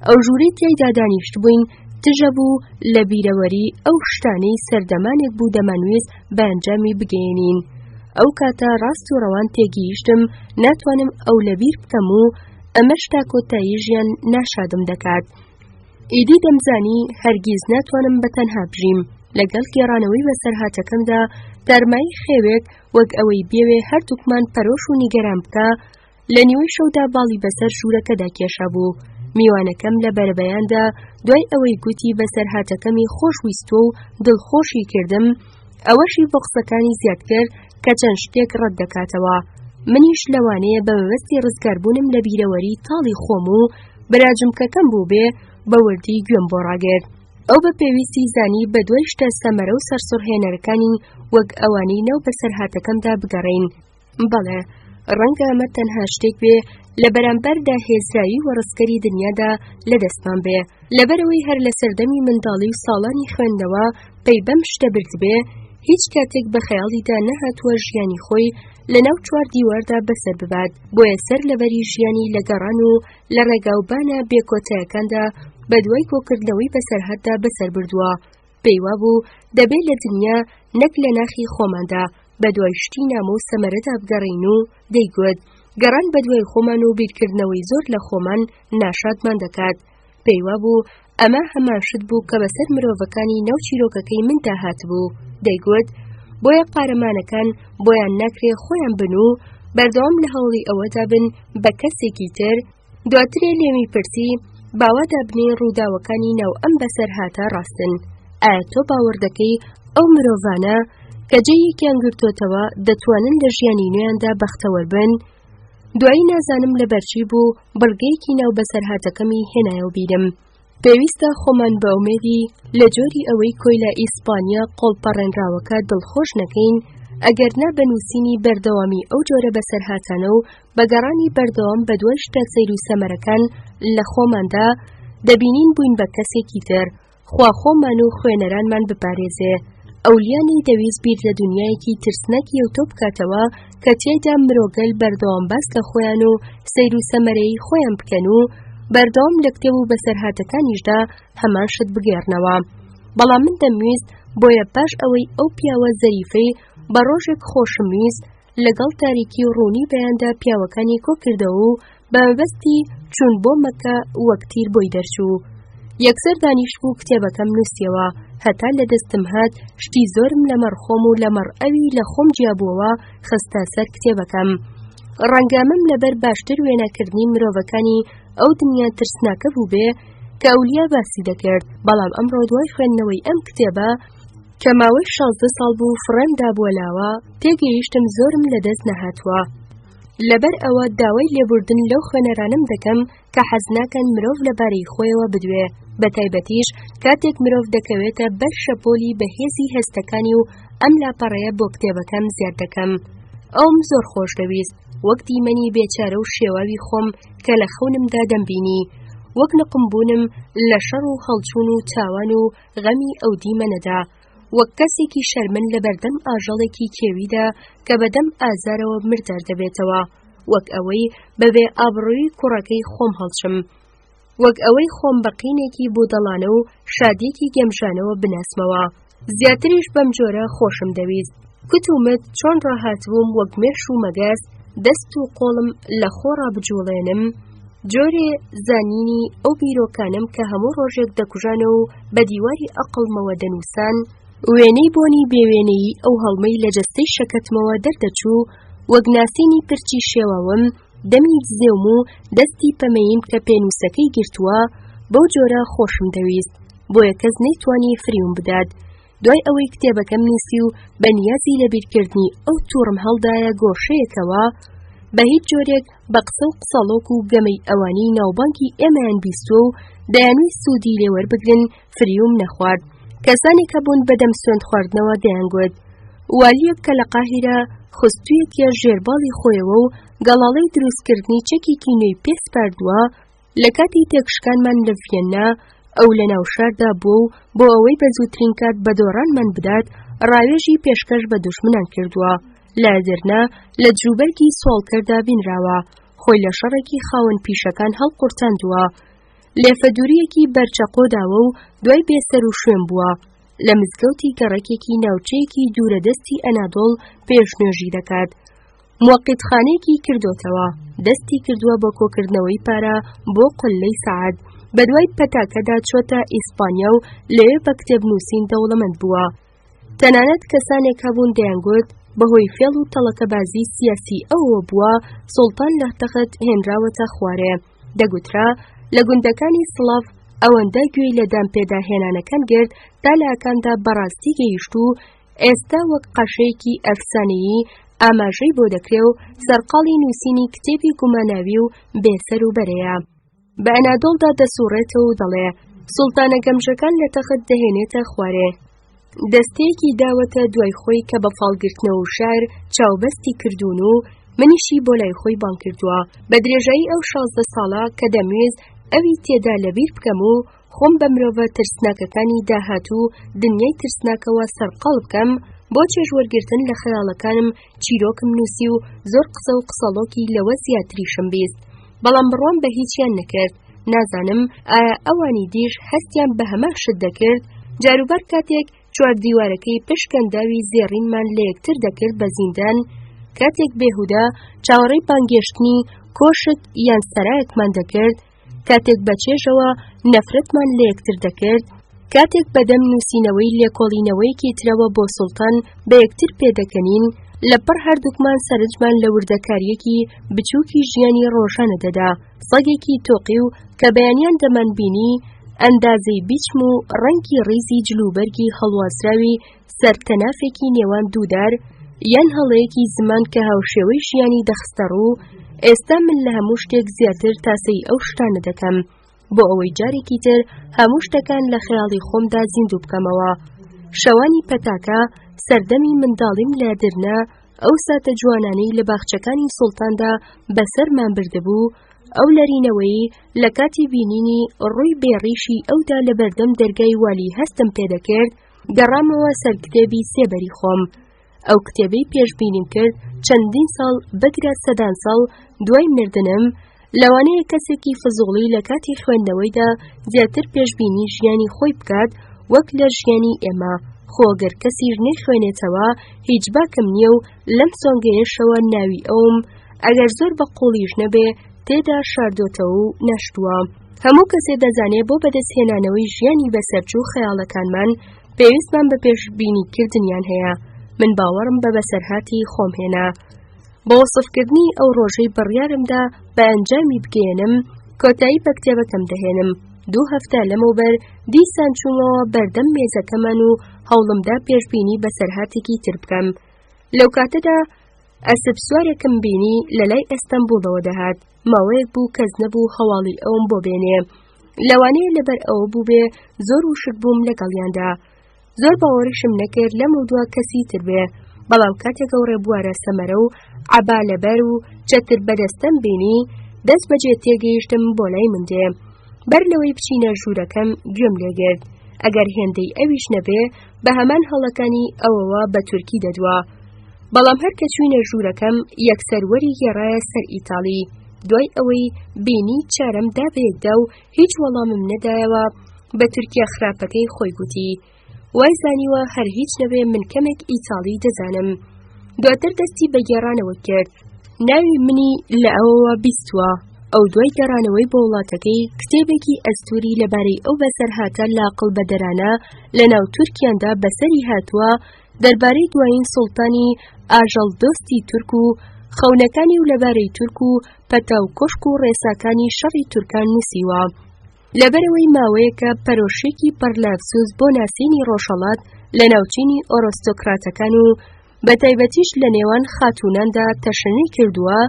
ئەو ژوورەی تیایدا دانیشت بووین تژە بوو لە بیرەوەری ئەو شتانەی سەردەمانێک بوو دەمانویست بە ئەنجامی بگەێنین. ئەو کاتە ڕاست و ڕەوان تێگەیشتم ناتوانم ئەو لەبیر بکەم و ئەمەش تا کۆتایی ژیان ناشادم دەکات. ئیدی دەمزانی هەرگیز ناتوانم بەتەنها بژیم. لەگەڵ گێڕانەوەی بەسەرهاتەکەمدا تارمایی خێوێک وەک ئەوەی بێوێ هەردووکمان پەرۆش و نیگەران بکە لە نیوەی شەودا باڵی بەسەر ژوورەکەدا کێشا بوو. میوانەکەم لە بەربەیاندا دوای ئەوەی گوتی بەسەرهاتەکەمی خۆشویستوە و دڵخۆشی کردم، ئەوەشی بۆ قسەکانی زیاد کرد کە چەند شتێک ڕەت دەکاتەوە. منیش لەوانەیە بە مەبەستی ڕزگاربوونم لە بیرەوەری تاڵی خۆم و براجمکەکەم بوو بێ بە وردی گوێم بۆ ڕاگرت. ئەو بە پێویستی زانی بە دوای شتە سەمەرە و سەرسوڕهێنەرەکانی وەک ئەوانەی ناو بەسەرهاتەکەمدا بگەڕین. بەڵێ ڕەنگە ئەمە تەنها شتێک بێ لە بەرامبەر داهێزرایی و ڕزگەری دنیادا لە دەستمان بێ. لەبەرەوەی هەر لە سەردەمی منداڵی و ساڵانی خوێندنەوە پەی بەم شتە برد بێ، هیچ کاتێک بە خەیاڵیدا نەهاتووە ژیانی خۆی لە ناو چوار دیواردا بەسەر ببات. بۆیە سەر لەبەری ژیانی لە گەڕان و لە ڕێگاوبانە بێکۆتایەکاندا بە دوای کۆکردنەوەی بەسەرهاتدا بەسەر بردووە. پێی وابوو دەبێت لە دنیا نەک لە ناخی خۆماندا بە دوای شتی نامە و سەمەرەدا بگەڕین و دەیگوت گەڕان بە دوای خۆمان و بیرکردنەوەی زۆر لە خۆمان ناشادمان دەکات. پێی وابوو ئەمە هەمان شت بوو کە بەسەر مرۆڤەکانی ناو چیرۆکەکەی مندا هاتبوو. دەیگوت بۆیە قارەمانەکان بۆیان ناکرێ خۆیان بن و بەردەوام لە هەوڵی ئەوەدا بن بە کەسێکی تر. دواترێ لێمی پرسی باوادا بنێ ڕووداوەکانی ناو ئەم بەسەرهاتە ڕاستن. ئایا تۆ باوەڕ دەکەی ئەو مرۆڤانە کە جێیەکیان گرتوتەوە دەتوانن لە ژیانی نوێیاندا بەختەوەر بن؟ دوایی نازانم لە بەرچی بوو بەڵگەیەکی ناو بەسەرهاتەکەمی هێنایە و بیرم. پێویستە خۆمان بە ئومێدی لە جۆری ئەوەی کۆی لە ئیسپانیا قۆڵپەڕێنراوەکە دڵخۆش نەکەین، ئەگەرنا بەنووسینی بەردەوامی ئەو جۆرە بەسەرهاتانە و بەگەڕانی بەردەوام بە دوای شتە سەیر و سەمەرەکان لە خۆماندا دەبینین بووین بە کەسێکی تر. خوا خۆمان و خوێنەرانمان بپارێزێ. ئەولیانی دەویست بیر لە دنیایەکی ترسنەکی ئەوتۆ بکاتەوە کە تیایدا مرۆگەل بەردەوام باسکە خۆیان و سەیر و سەمەرەی خۆیان بکەن و بەردەوام لە کتێب و بەسەرهاتەکانیشدا هەمان شت بگێڕنەوە. بەڵام من دەمویست بۆیە پاش ئەوەی ئەو پیاوە زەریفەی بە ڕۆژێک خۆشمویست لەگەڵ تاریکی و ڕوونی بەیاندا پیاوەکانی کۆ کردەوە و بە مەبەستی چوون بۆ مەکە وەک تیر بۆی دەرچوو. یەکسەر دانیشتبوو کتێبەکەم نووسیەوە، هەتا لە دەستم هات شتی زۆرم لەمەڕ خۆم و لەمەڕ ئەوی لە خۆم جیابووەوە خستە سەر کتێبەکەم. ڕەنگامەم لەبەر باشتر وێنەکردنی مرۆڤەکانی ئەو دنیا ترسناکە بوو بێ کە ئەولیا باسی دەکرد، بەڵام ئەمڕۆ دوای خوێندنەوەی ئەم کتێبە کە ماوەی 16 ساڵ بوو فڕێمدا بۆلاوە، تێگەیشتم زۆرم لەدەست نەهاتووە. لەبەر ئەوە داوای لێبوردن لەو خوێنەرانم دەکەم کە حەز ناکەن مرۆڤ لەبارەی خۆیەوە بدوێ، بەتایبەتیش کاتێک مرۆڤ دەکەوێتە بەر شەپۆلی بەهێزی هەستەکانی و ئەم لاپەڕەیە بۆ کتێبەکەم زیاد دەکەم. ئەوم زۆر خۆش دەویست، وەک دیمەنی بێچارە و شێواوی خۆم کە لە خەونمدا دەمبینی، وەک نقمبوونم لە شەڕ و هەڵچوون و تاوان و غەمی ئەو دیمەنەدا، وەک کەسێکی شەرمن لە بەردەم ئاژەڵێکی کێویدا کە بەدەم ئازارەوە مردار دەبێتەوە، وەک ئەوەی بەبێ ئابڕووی کوڕەکەی خۆم هەڵچم، وەک ئەوەی خۆم بەقینێکی بۆدەڵانە و شادێکی گەمژانەوە بناسمەوە. زیاتریش بەم جۆرە خۆشم دەویست. کتومت چۆن ڕاهاتبووم وەک مێش و مەگەس دەست و قۆڵم لە خۆڕا بجوڵێنم، جۆرێ زانینی ئەو بیرۆکانم کە هەموو ڕۆژێک دەکوژانە و بە دیواری ئەقڵمەوە دەنووسان، وێنەی بۆنی بێوێنەی ئەو هەڵمەی لە جەستەی شەکەتمەوە دەردەچوو، وەک ناسینی پرچی شێواوم دەمی دزێوم و دەستی پەمەیم کە پێنووسەکەی گرتووە، بەو جۆرە خۆشم دەویست، بۆیە کەس نەیتوانی فریوم بدات. دوای ئەوەی کتێبەکەم نووسی و بەنیازی لە بیرکردنی ئەو تووڕم هەڵدایە گۆشەیەکەوە، بە هیچ جۆرێک بە قسە و قسەڵۆک و گەمەی ئەوانی ناوبانکی ئێمەیان بیستووە و دەیانووی سوودی لێوەربگرن، فریوم نەخوارد. کەسانی کە بوون بەدەم سوێند خواردنەوە دەیانگوت والیەک کە لە قاهیرە خستوویەکیە ژێرباڵی خۆیەوە و گەڵاڵەی دروستکردنی چەکێکی نوێی پێسپاردووە، لە کاتی تێکشکانمان لە ڤیەنا ئەو لە ناوشاردا بوو و بۆ ئەوەی بە زووترین کات بە دۆڕانمان بدات، ڕاوێژی پێشکەش بە دوژمنان کردووە، لە دەرنا لە جووبەرگی سۆڵکەردا بینراوە، خۆی لە شەڕێکی خاوەن پیشەکان هەڵقورتاندووە، لێفەدووریەکی بەرچەقۆداوە و دوای بێسەر و شوێن بووە، لە مزگەوتی گەڕێکێکی ناوچەیەکی دوورەدەستی ئەنادۆڵ پێشنوێژی دەکات. موقیتخانەیەکی کردوتەوە، دەستی کردووە بە کۆکردنەوەی پارە بۆ قولەی سەعات، بەدوای پەتاکەدا چۆتە ئیسپانیا و لەوێ بە کتێبنووسین دەوڵەمەند بووە. تەنانەت کەسانێک هەبوون دەیانگوت بەهۆی فێڵ و تەڵەکەبازی سیاسی ئەوە بووە سوڵتان لە تەخت هێنراوەتە خوارێ. دەگوترا لە گوندەکانی سڵاف ئەوەندە گوێی لە دامپێداهێنانەکان گرت تا لاکاندا بەڕاستی گەیشت و ئێستا وەک قەشەیەکی ئەفسانەیی ئاماژەی بۆ دەکرێ و سەرقاڵی نووسینی کتێبی گوماناوی و بێسەر و بەرەیە. بە ئەنادۆڵدا دەسوڕێتەوە و دەڵێ سوڵتانە گەمژەکان لە تەخت دەهێنێتە خوارێ. دەستەیەکی داوەتە دوای خۆی کە بە فاڵگرتنەوە و شار چاوبەستی کردوون و منیشی بۆ لای خۆی بان کردووە. بە درێژایی ئەو 16 ساڵە کە دەموێست ئەوی تێدا لەبیر بکەم و خۆم بە مرۆڤە ترسناکەکانی داهاتوو دنیای ترسناکەوە سەرقاڵ بکەم، بۆ چێژوەرگرتن لە خەیاڵەکانم چیرۆکم نووسی و زۆر قسە و قسەڵۆکی لەوە زیاتریشم بیست، بەڵام بڕوام بە هیچیان نەکرد. نازانم ئایا ئەوانی دیش هەستیان بە هەمان شت دەکرد. جاروبار کاتێک چواردیوارەکەی پشکەنداوی زێڕینمان لە یەکتر دەکرد بە زیندان، کاتێک بێهودا چاوەڕێی بانگێشتنی کۆشت یان سەرایەکمان دەکرد، کاتێک بەچێژەوە نەفرەتمان لە یەکتر دەکرد، کاتێک بەدەم نووسینەوەی لێکۆڵینەوەیەکی ترەوە بۆ سوڵتان بە یەکتر پێدەکەنین، لەپڕ هەردووکمان سەرنجمان لە وردەکاریەکی بچووکی ژیانی ڕۆژانە دەدا، سەگێکی تۆقی و کە بەیانیان دەمان بینی ئەندازەی بیچم و ڕەنگی ڕیزی جلوبەرگی هەڵوازراوی سەرتەنافێکی نێوان دوودار، یان هەڵەیەکی زمان کە هاوشێوەی ژیانی دەخستە ڕوو. ئێستا من لە هەموو شتێک زیاتر تاسەی ئەو شتانە دەکەم بۆ ئەوەی جارێکی تر هەموو شتەکان لە خەیاڵی خۆمدا زیندوو بکەمەوە. شەوانی پەتاکە سەردەمی منداڵیم لە دەرنا ئەو ساتە جوانانەی لە باخچەکانی سوڵتاندا بەسەرمان بردبوو، ئەو لەرینەوەی لە کاتی بینینی ڕووی بێڕیشی ئەودا لە بەردەم دەرگای والی هەستم پێدەکرد، گەڕامەوە سەر کتێبی سێبەری خۆم. ئەو کتێبەی پێشبینیم کرد چەندین ساڵ بەگرە سەدان ساڵ دوای مردنم، لەوانەیە کەسێکی فزوڵی لە کاتی خوێندنەوەیدا زیاتر پێشبینی ژیانی خۆی بکات وەک لە ژیانی ئێمە، خۆگەر کەسیش نەیخوێنێتەوە هیچ باکم نییە و لەم سۆنگەیەشەوە ناوی ئەوم ئەگەر زۆر بە قوڵیش نەبێ تێدا شاردۆتەوە و نەشتووە. هەموو کەسێ دەزانێت بۆ بەدەستهێنانەوەی ژیانی بەسەرچوو خەیاڵەکانمان پێویستمان بە پێشبینیکردنیان هەیە. من باوەڕم بە بەسەرهاتی خۆم هێنا. بۆ وەسفکردنی ئەو ڕۆژەی بڕیارمدا بە ئەنجامی بگەێنم، کۆتایی بە کتێبەکەم دەهێنم. 2 هەفتە لەمەوبەر دیسان چوومەوە بەردەم مێزەکەمان و هەوڵمدا پێشبینی بەسەرهاتێکی تر بکەم. لەو کاتەدا ئەسپ سوارێکم بینی لە لای ئەستەمبوڵەوە دەهات. ماوەیەک بوو کەس نەبوو هەواڵی ئەوم بۆ بێنێ. لەوانەیە لەبەر ئەوە بوو بێ زۆر وشک بووم لەگەڵیاندا. زۆر باوەڕیشم نەکرد لەم و دوا کەسی تر بێ، بەڵام کاتێک ئەو ڕێبوارە سەمەرە و عەبا لەبەر و چەتر بەدەستەم بینی، دەست بەجێ تێگەیشتم بۆ لای من دێ. بەر لەوەی بچینە ژوورەکەم گوێم لێگرت. ئەگەر هێندەی ئەویش نەبێ بە هەمان هەڵەکانی ئەوەوە بە تورکی دەدوا. بەڵام هەر کە چووینە ژوورەکەم یەکسەر وەری گێڕایە سەر ئیتاڵی. دوای ئەوەی بینی چارەم دا بەیەکدا و هیچ وەڵامم نەدایەوە، بە تورکیە خراپەکەی خۆی گوتی. وای زانیوە هەر هیچ نەبێ من کەمێک ئیتاڵی دەزانم. دواتر دەستی بە گێڕانەوە کرد. ناوی منی لە ئەوەوە بیستووە. ئەو دوای گەڕانەوەی بۆ وڵاتەکەی کتێبێکی ئەستوری لەبارەی ئەو بەسەرهاتە لاقڵ بەدەرانە لە ناو تورکیاندا بەسەری هاتووە، دەربارەی دوایین سوڵتانی ئاژەڵدۆستی تورک و خەونەکانی و لەبارەی تورک و پەتاو کۆشک و ڕێساکانی شەڕی تورکان نووسیوە. لەبەرەوەی ماوەیەکە پەرۆشێکی پەرلەفسوس بۆ ناسینی ڕۆژهەڵات لە ناوچینی ئۆرۆستۆکراتەکان و بەتایبەتیش لە نێوان خاتووناندا تەشەنەی کردووە،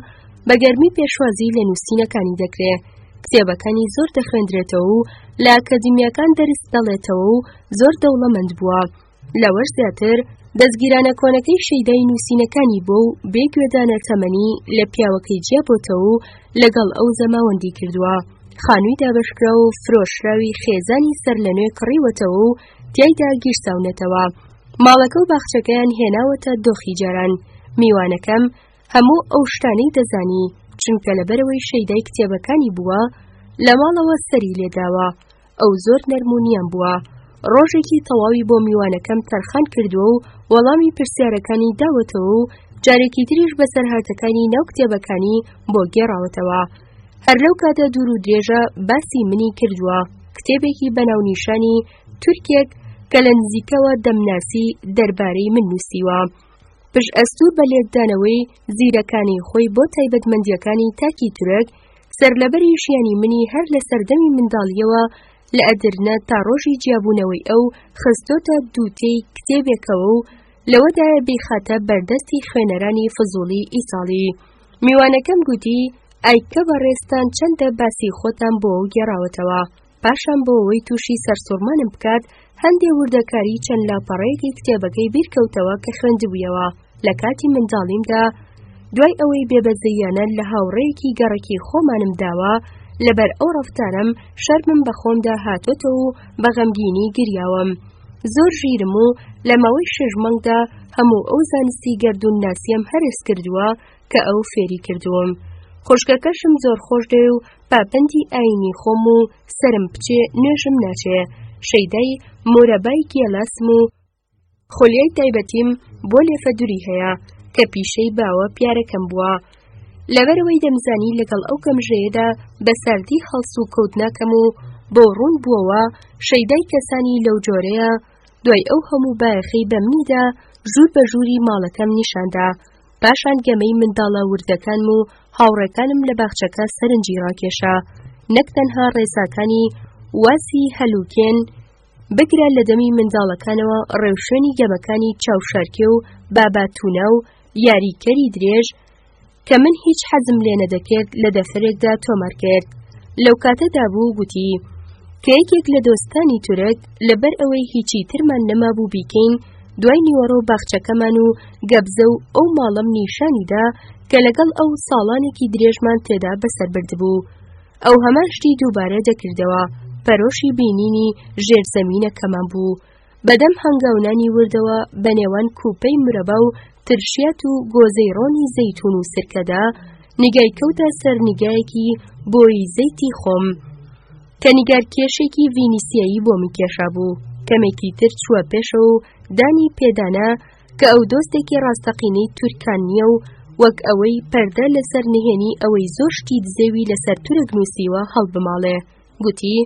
بە گەرمی پێشوازی لە نووسینەکانی دەکرێ. کتێبەکانی زۆر دەخوێندرێتەوە و لە ئاکادیمیاکان دەرس دەڵێتەوە و زۆر دەوڵەمەند بووە. لەوەش زیاتر دەستگیرانە کۆنەکەی شەیدای نووسینەکانی بۆ و بێگوێدانە تەمەنی لە پیاوەکەی جیابۆتەوە و لەگەڵ ئەو زەماوەندی کردووە. خانووی دابەشکرا و فرۆشراوی خێزانی سەر لە نوێ کڕیوەتەوە و تیایدا گیرساونەتەوە. ماڵەکە و باخچەکەیان هێناوەتە دۆخی جاران. میوانەکەم هەموو ئەو شتانەی دەزانی، چونکە لەبەرەوەی شەیدای کتێبەکانی بووە لە ماڵەوە سەری لێداوە. ئەو زۆر نەرمونیان بووە. ڕۆژێکی تەواوی بۆ میوانەکەم تەرخان کردووە و وەڵامی پرسیارەکانی داوەتەوە و جارێکی تریش بەسەرهاتەکانی ناو کتێبەکانی بۆ گێڕاوەتەوە. هەر لەو کاتە دوور و درێژە باسی منی کردووە. کتێبێکی بەناونیشانی تورکێک کە لە نزیکەوە دەمناسی دەربارەی من نووسیوە. پشت ئەستور بە لێکدانەوەی زیرەکانی خۆی بۆ تایبەتمەندیەکانی تاکی تورک، سەرلەبەری ژیانی منی هەر لە سەردەمی منداڵیەوە لە ئەدرنە تا ڕۆژی جیابوونەوەی ئەو خستۆتە دووتەی کتێبێکەوە و لەوەدایە بێخاتە بەردەستی خوێنەرانی فزوڵی ئیتاڵی. میوانەکەم گوتی ئایکە بەڕێستان چەندە باسی خۆتان بۆ ئەو گێڕاوەتەوە. پاشان بۆ ئەوەی تووشی سەرسوڕمانم بکات هەندێ وردەکاری چەند لاپەڕەیەکی کتێبەکەی بیرکەوتەوە کە خوێندبوویەوە لە کاتی منداڵیمدا. دوای ئەوەی بێبەزەیانە لە هاوڕێیەکی گەڕێکی خۆمانم داوە، لەبەر ئەو ڕەفتارم شەرمم بە خۆمدا هاتۆتەوە و بە غەمگینی گریاوم. زۆر ژیرم و لە ماوەی 6 مانگدا هەموو ئەو زانستی گەردوون ناسیم هەرس کردووە کە ئەو فێری کردووم. خوشکەکەشم زۆر خۆش دێ و پاپەندی ئاینی خۆم و سرم بچێ نوێژم ناچێ. شەیدای مۆرەبای گێلاسم و خۆلیای تایبەتیم بۆ لێفەدوری هەیە کە پیشەی باوە پیارەکەم بووە. لەبەرەوەی دەمزانی لەگەڵ ئەو کەمژەیەدا بە ساردی هەڵس و کەوت ناکەم و بۆ ڕوون بووەوە شەیدای کەسانی لەو جۆرەیە. دوای ئەو هەموو بایەخەی بە منیدا ژوور بە ژووری ماڵەکەم نیشاندا. پاشان گەمەی منداڵە وردەکانم و هاوڕێکانم لە باخچەکە سەرنجی ڕاکێشا. نەک تەنها ڕێساکانی واسی هەلوکێن بگرە لە دەمی منداڵەکانەوە، ڕێوشێنی گەمەکانی چاوشارکێ و باباتونە و یاریکەری درێژ کە من هیچ حەزم لێ نەدەکرد لە دەفرێکدا تۆمار کرد. لەو کاتەدا بوو گوتی کە یەکێک لە دۆستانی تورک لەبەر ئەوەی هیچی ترمان نەمابوو بیکەین، دوای نیوەڕۆ باخچەکەمان و گەبزە و ئەو ماڵم نیشانیدا کە لەگەڵ ئەو ساڵانێکی درێژمان تێدا بەسەر بردبوو. ئەو هەمان شتی دووبارە دەکردەوە. پەرۆشی بینینی ژێرزەمینەکەمان بوو. بەدەم هەنگاونانی وردەوە بە نێوان کوپەی مرەبا و ترشیات و گۆزەی ڕۆنی زەیتون و سرکەدا نیگای کەوتە سەر نیگایەکی بۆی زەیتی خۆم کە نیگارکێشێکی ڤینیسیایی بۆ میکێشا بوو. کەمێکی تر چووە پێشە و دانی پێدانا کە ئەو دۆستێکی ڕاستەقینەی تورکان نییە و وەک ئەوەی پەردە لەسەر نهێنی ئەوەی زۆر شتی دزێوی لەسەر تورک نووسیوە هەڵبماڵێ. گوتی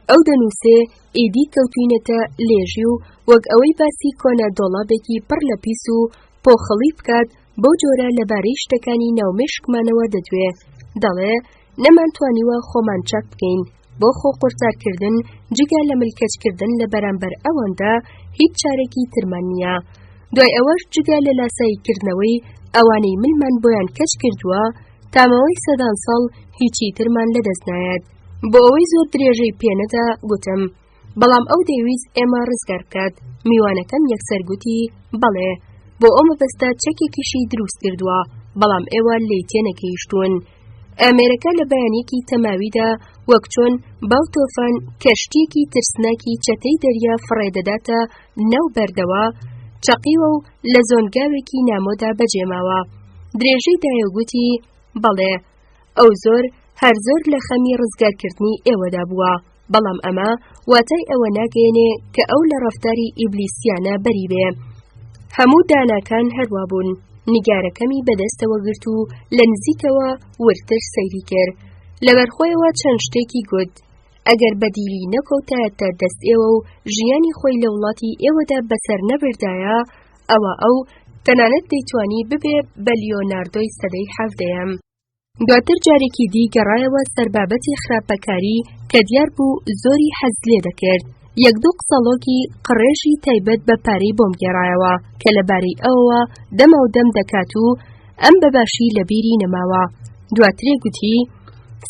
ئەو دەنووسێ ئیدی کەوتوینەتە لێژی و وەک ئەوەی باسی کۆنە دۆڵابێکی پڕ لە پیس و پۆخەڵی بکات بەو جۆرە لەبارەی شتەکانی ناومێشکمانەوە دەدوێ. دەڵێ نەمانتوانیوە خۆمان چاک بکەین بۆ خۆ قورتارکردن جگە لە ملکەچکردن لە بەرامبەر ئەوەندا هیچ چارێکی ترمان نییە. دوای ئەوەش جگە لە لاساییکردنەوەی ئەوانەی منمان بۆیان کەچ کردووە تامەوەی سەدان ساڵ هیچی ترمان لەدەست نایەت. بۆ ئەوەی زۆر درێژەی پێنەدا گوتم بەڵام ئەو دەیویست ئێمە ڕزگار بکات. میوانەکەم یەکسەر گوتی بەڵێ بۆ ئەو مەبەستە چەکێکیشی دروست کردووە بەڵام ئێوە لێی تێنەگەیشتوون. ئامێرەکە لە بەیانێکی تەماویدا وەک چۆن باوتۆفان کەشتیەکی ترسناکی چەتەی دەریا فڕێدەداتە ناو بەردەوە چەقیوە و لە زۆنگاوێکی نامۆدا بەجێماوە. درێژەی دایەگوتی بەڵێ ئەو زۆر هەر زۆر لە خەمی ڕزگارکردنی ئێوەدا بووە بەڵام ئەمە واتای ئەوە ناگەێنێ کە ئەو لە ڕەفتاری ئیبلیسیانە بەری بێ. هەموو داناکان هەروە بوون. نیگارەکەمی بەدەستەوە گرت و لە نزیکەوە ورتر سەیری کرد. لەبەرخۆیەوە چەند شتێکی گوت ئەگەر بەدیلی نەکەوتایەتە دەست ئێوە و ژیانی خۆی لە وڵاتی ئێوەدا بەسەر نەبردایە ئەوە ئەو تەنانەت دەیتوانی ببێ بە لیۆناردۆی سەدەی 17ەم. دواتر جارێکی دی گەڕایەوە سەر بابەتی خراپەکاری کە دیار بوو زۆری حەز لێ دەکرد. یەک دوو قسەڵۆکی قڕێژی تایبەت بە پارەی بۆم گێڕایەوە کە لەبارەی ئەوەوە دەما و دەم دەکات و ئەم بەباشی لە بیری نەماوە. دواترێ گوتی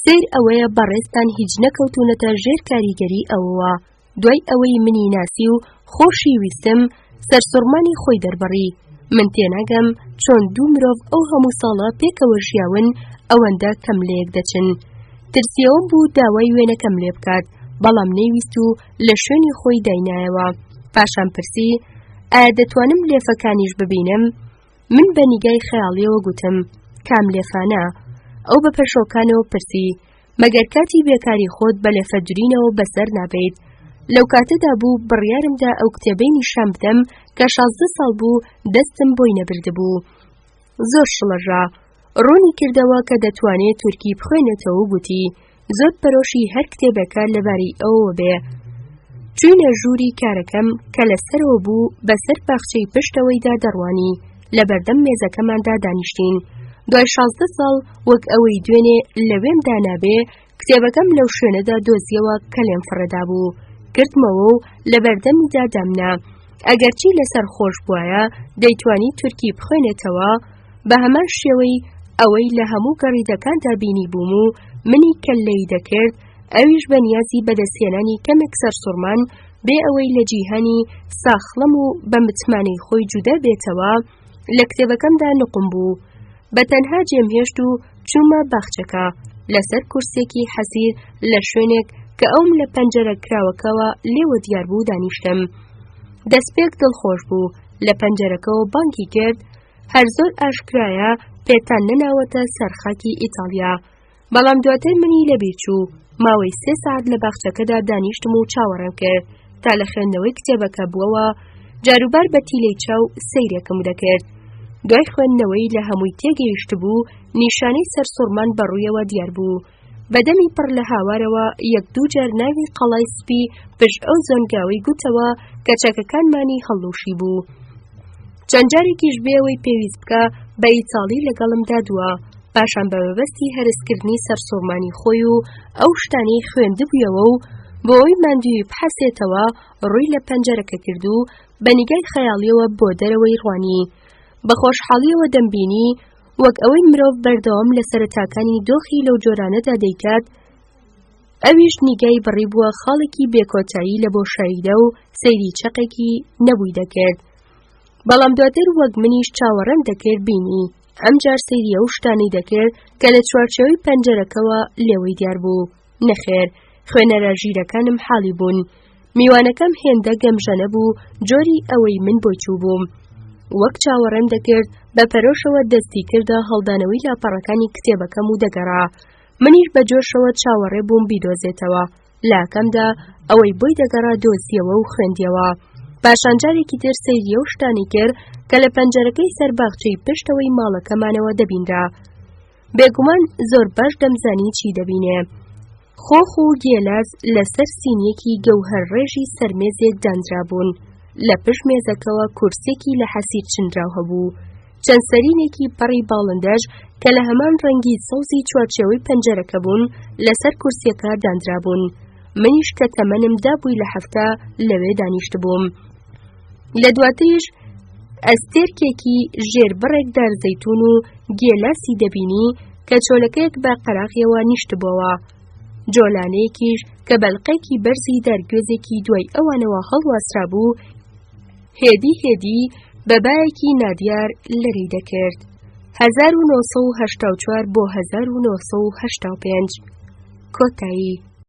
سیر ئەوەیە بەڕێستان هیچ نەکەوتونەتە ژێر کاریگەری ئەوەوە. دوای ئەوەی منی ناسی و خۆشی ویستم سەرسوڕمانی خۆی دەربڕی. من تێناگەم چۆن دوو مرۆڤ ئەو هەموو ساڵە پێکەوە ژیاون ئەوەندە کەم لەیەک دەچن. ترسیەوەم بوو داوای وێنەکەم لێ بکات بەڵام نەیویست و لە شوێنی خۆی داینایەوە. پاشان پرسی ئایا دەتوانم لێفەکانیش ببینم؟ من بە نیگای خەیاڵیەوە گوتم کام لێفانە؟ ئەو بە پەشۆکانەوە پرسی مەگەر کاتی بێکاری خۆت بە لێفەدورینەوە بەسەر نابێت؟ لەو کاتەدا بوو بڕیارمدا ئەو کتێبەی نیشان بدەم کە 16 ساڵ بوو دەستم بۆی نەبردبوو. زۆر شڵەژا ڕوونی کردەوە کە دەتوانێت تورکی بخوێنێتەوە و گوتی زۆر پەرۆشی هەر کتێبەکە لەباری ئەوە بێ. چووینە ژووری کارەکەم کە لەسەرەوە بوو بەسەر باخچەی پشتەوەیدا دەڕوانی. لە بەردەم مێزەکەماندا دانیشتین. دوای 16 ساڵ وەک ئەوەی دوێنێ لەوێم دانابێ کتێبەکەم لەو شوێنەدا دۆزیەوە کە لێم فڕەدا بوو. گرتمەوە و لە بەردەمیدا دامنا. ئەگەرچی لەسەر خۆش بووایە دەیتوانی تورکی بخوێنێتەوە بە هەمان شێوەی ئەوەی لە هەموو گەڕیدەکاندا بینی بووم و منی کەللەی دەکرد ئەویش بە نیازی بەدەستێنانی کەمێک سەرسوڕمان بێ ئەوەی لە جیهانی ساخڵەم و بە متمانەی خۆی جودا بێتەوە لە کتێبەکەمدا نقم بوو. بە تەنها جێمهێشت و چوومە باخچەکە لەسەر کورسێکی حەسیر لە شوێنێک کە ئەوم لە پەنجەرە کراوەکەوە لێوە دیار بوو دانیشتم. دەستپێک دڵخۆش بوو لە پەنجەرەکەەوە بانکی کرد هەر زۆر ئاشکرایە پێتان نەناوەتە سەرخاکی ئیتالیا. بەڵام دواتر منی لەبیر چوو. ماوەی 3 ساعت لە باخچەکەدا دانیشتم و چاوەڕێم کرد تا لە خوێندنەوەی کتێبەکە بووەوە جاروبار بە تیلەی چاو سەیرێکم دەکرد. دوای خوێندنەوەی لە هەمووی تێگەیشت بوو نیشانەی سەرسوڕمان بەڕوویەوە دیار بوو. بەدەمی پڕ لە هاوارەوە یەک دوو جار ناوی قەڵای سپی پشت ئەو زۆنگاوی گوتەوە کە چەکەکانمانی هەڵوشی بوو. چەند جارێکیش بێەوەی پێویست بکە بە ئیتاڵی لەگەڵم دادووە. پاشان بە مەبەستی هەرسکردنی سەرسوڕمانی خۆی و ئەو شتانەی خوێندبوویەوە و بۆ ئەوی ماندووی بحەسێتەوە ڕووی لە پەنجەرەکە کرد و بە نیگای خەیاڵیەوە بۆ دەرەوەی ڕوانی. بە خۆشحاڵیەوە دەمبینی وەک ئەوەی مرۆڤ بەردەوام لە سەرەتاکانی دۆخی لەو جۆرانەدا دەیکات ئەویش نیگای بڕی بووە خاڵێکی بێکۆتایی لە بۆشاییدا و سەیری چەقێکی نەبووی دەکرد. بەڵام دواتر وەک منیش چاوەڕێم دەکرد بینی ئەمجار سەیری ئەو شتانەی دەکرد کە لە چوارچێوەی پەنجەرەکەوە لێوەی دیار بوو. نەخێر خوێنەرە ژیرەکانم حاڵی بوون. میوانەکەم هێندە گەمژە نەبوو جۆری ئەوەی من بۆی چوو بووم. وەک چاوەڕێم دەکرد بە پەرۆشەوە دەستی کردە هەڵدانەوەی لاپەڕەکانی کتێبەکەم و دەگەڕا. منیش بە جۆشەوە چاوەڕێ بووم بیدۆزێتەوە. لاکەمدا ئەوەی بۆی دەگەڕا دۆزیەوە و خوێندیەوە. پاشان جارێکی تر سەیری ئەو شتانی کرد کە لە پەنجەرەکەی سەر باخچەی پشتەوەی ماڵەکەمانەوە دەبینرا. بێگومان زۆر باش دەمزانی چی دەبینێ. خۆخ و گێلاز لەسەر سینیەکی گەوهەر ڕێژی سەرمێزێک دانرابوون. لە پشت مێزەکەوە کورسێکی لە حەسیر چنراو هەبوو. چەند سەرینێکی پەڕی باڵندەش کە لە هەمان ڕەنگی سەوزی چوارچێوەی پەنجەرەکە بوون لەسەر کورسیەکە دانرابوون. منیش کە تەمەنم دابووی لە 7 لەوێ دانیشت بووم. لە دواتریش ئەستێرکێکی ژێربڕێک دارزەیتون و گێلاسی دەبینی کە چۆلەکەیەک بە قەراغیەوە نیشتبووەوە. جۆلانەیەکیش کە بەلقەیەکی بەرزی دەرگوێزێکی دوای ئەوانەوە هەڵواسرا بوو هێدی بەبایەکی نادیار لەرەی دەکرد. 1984 بۆ 1985 کۆتایی.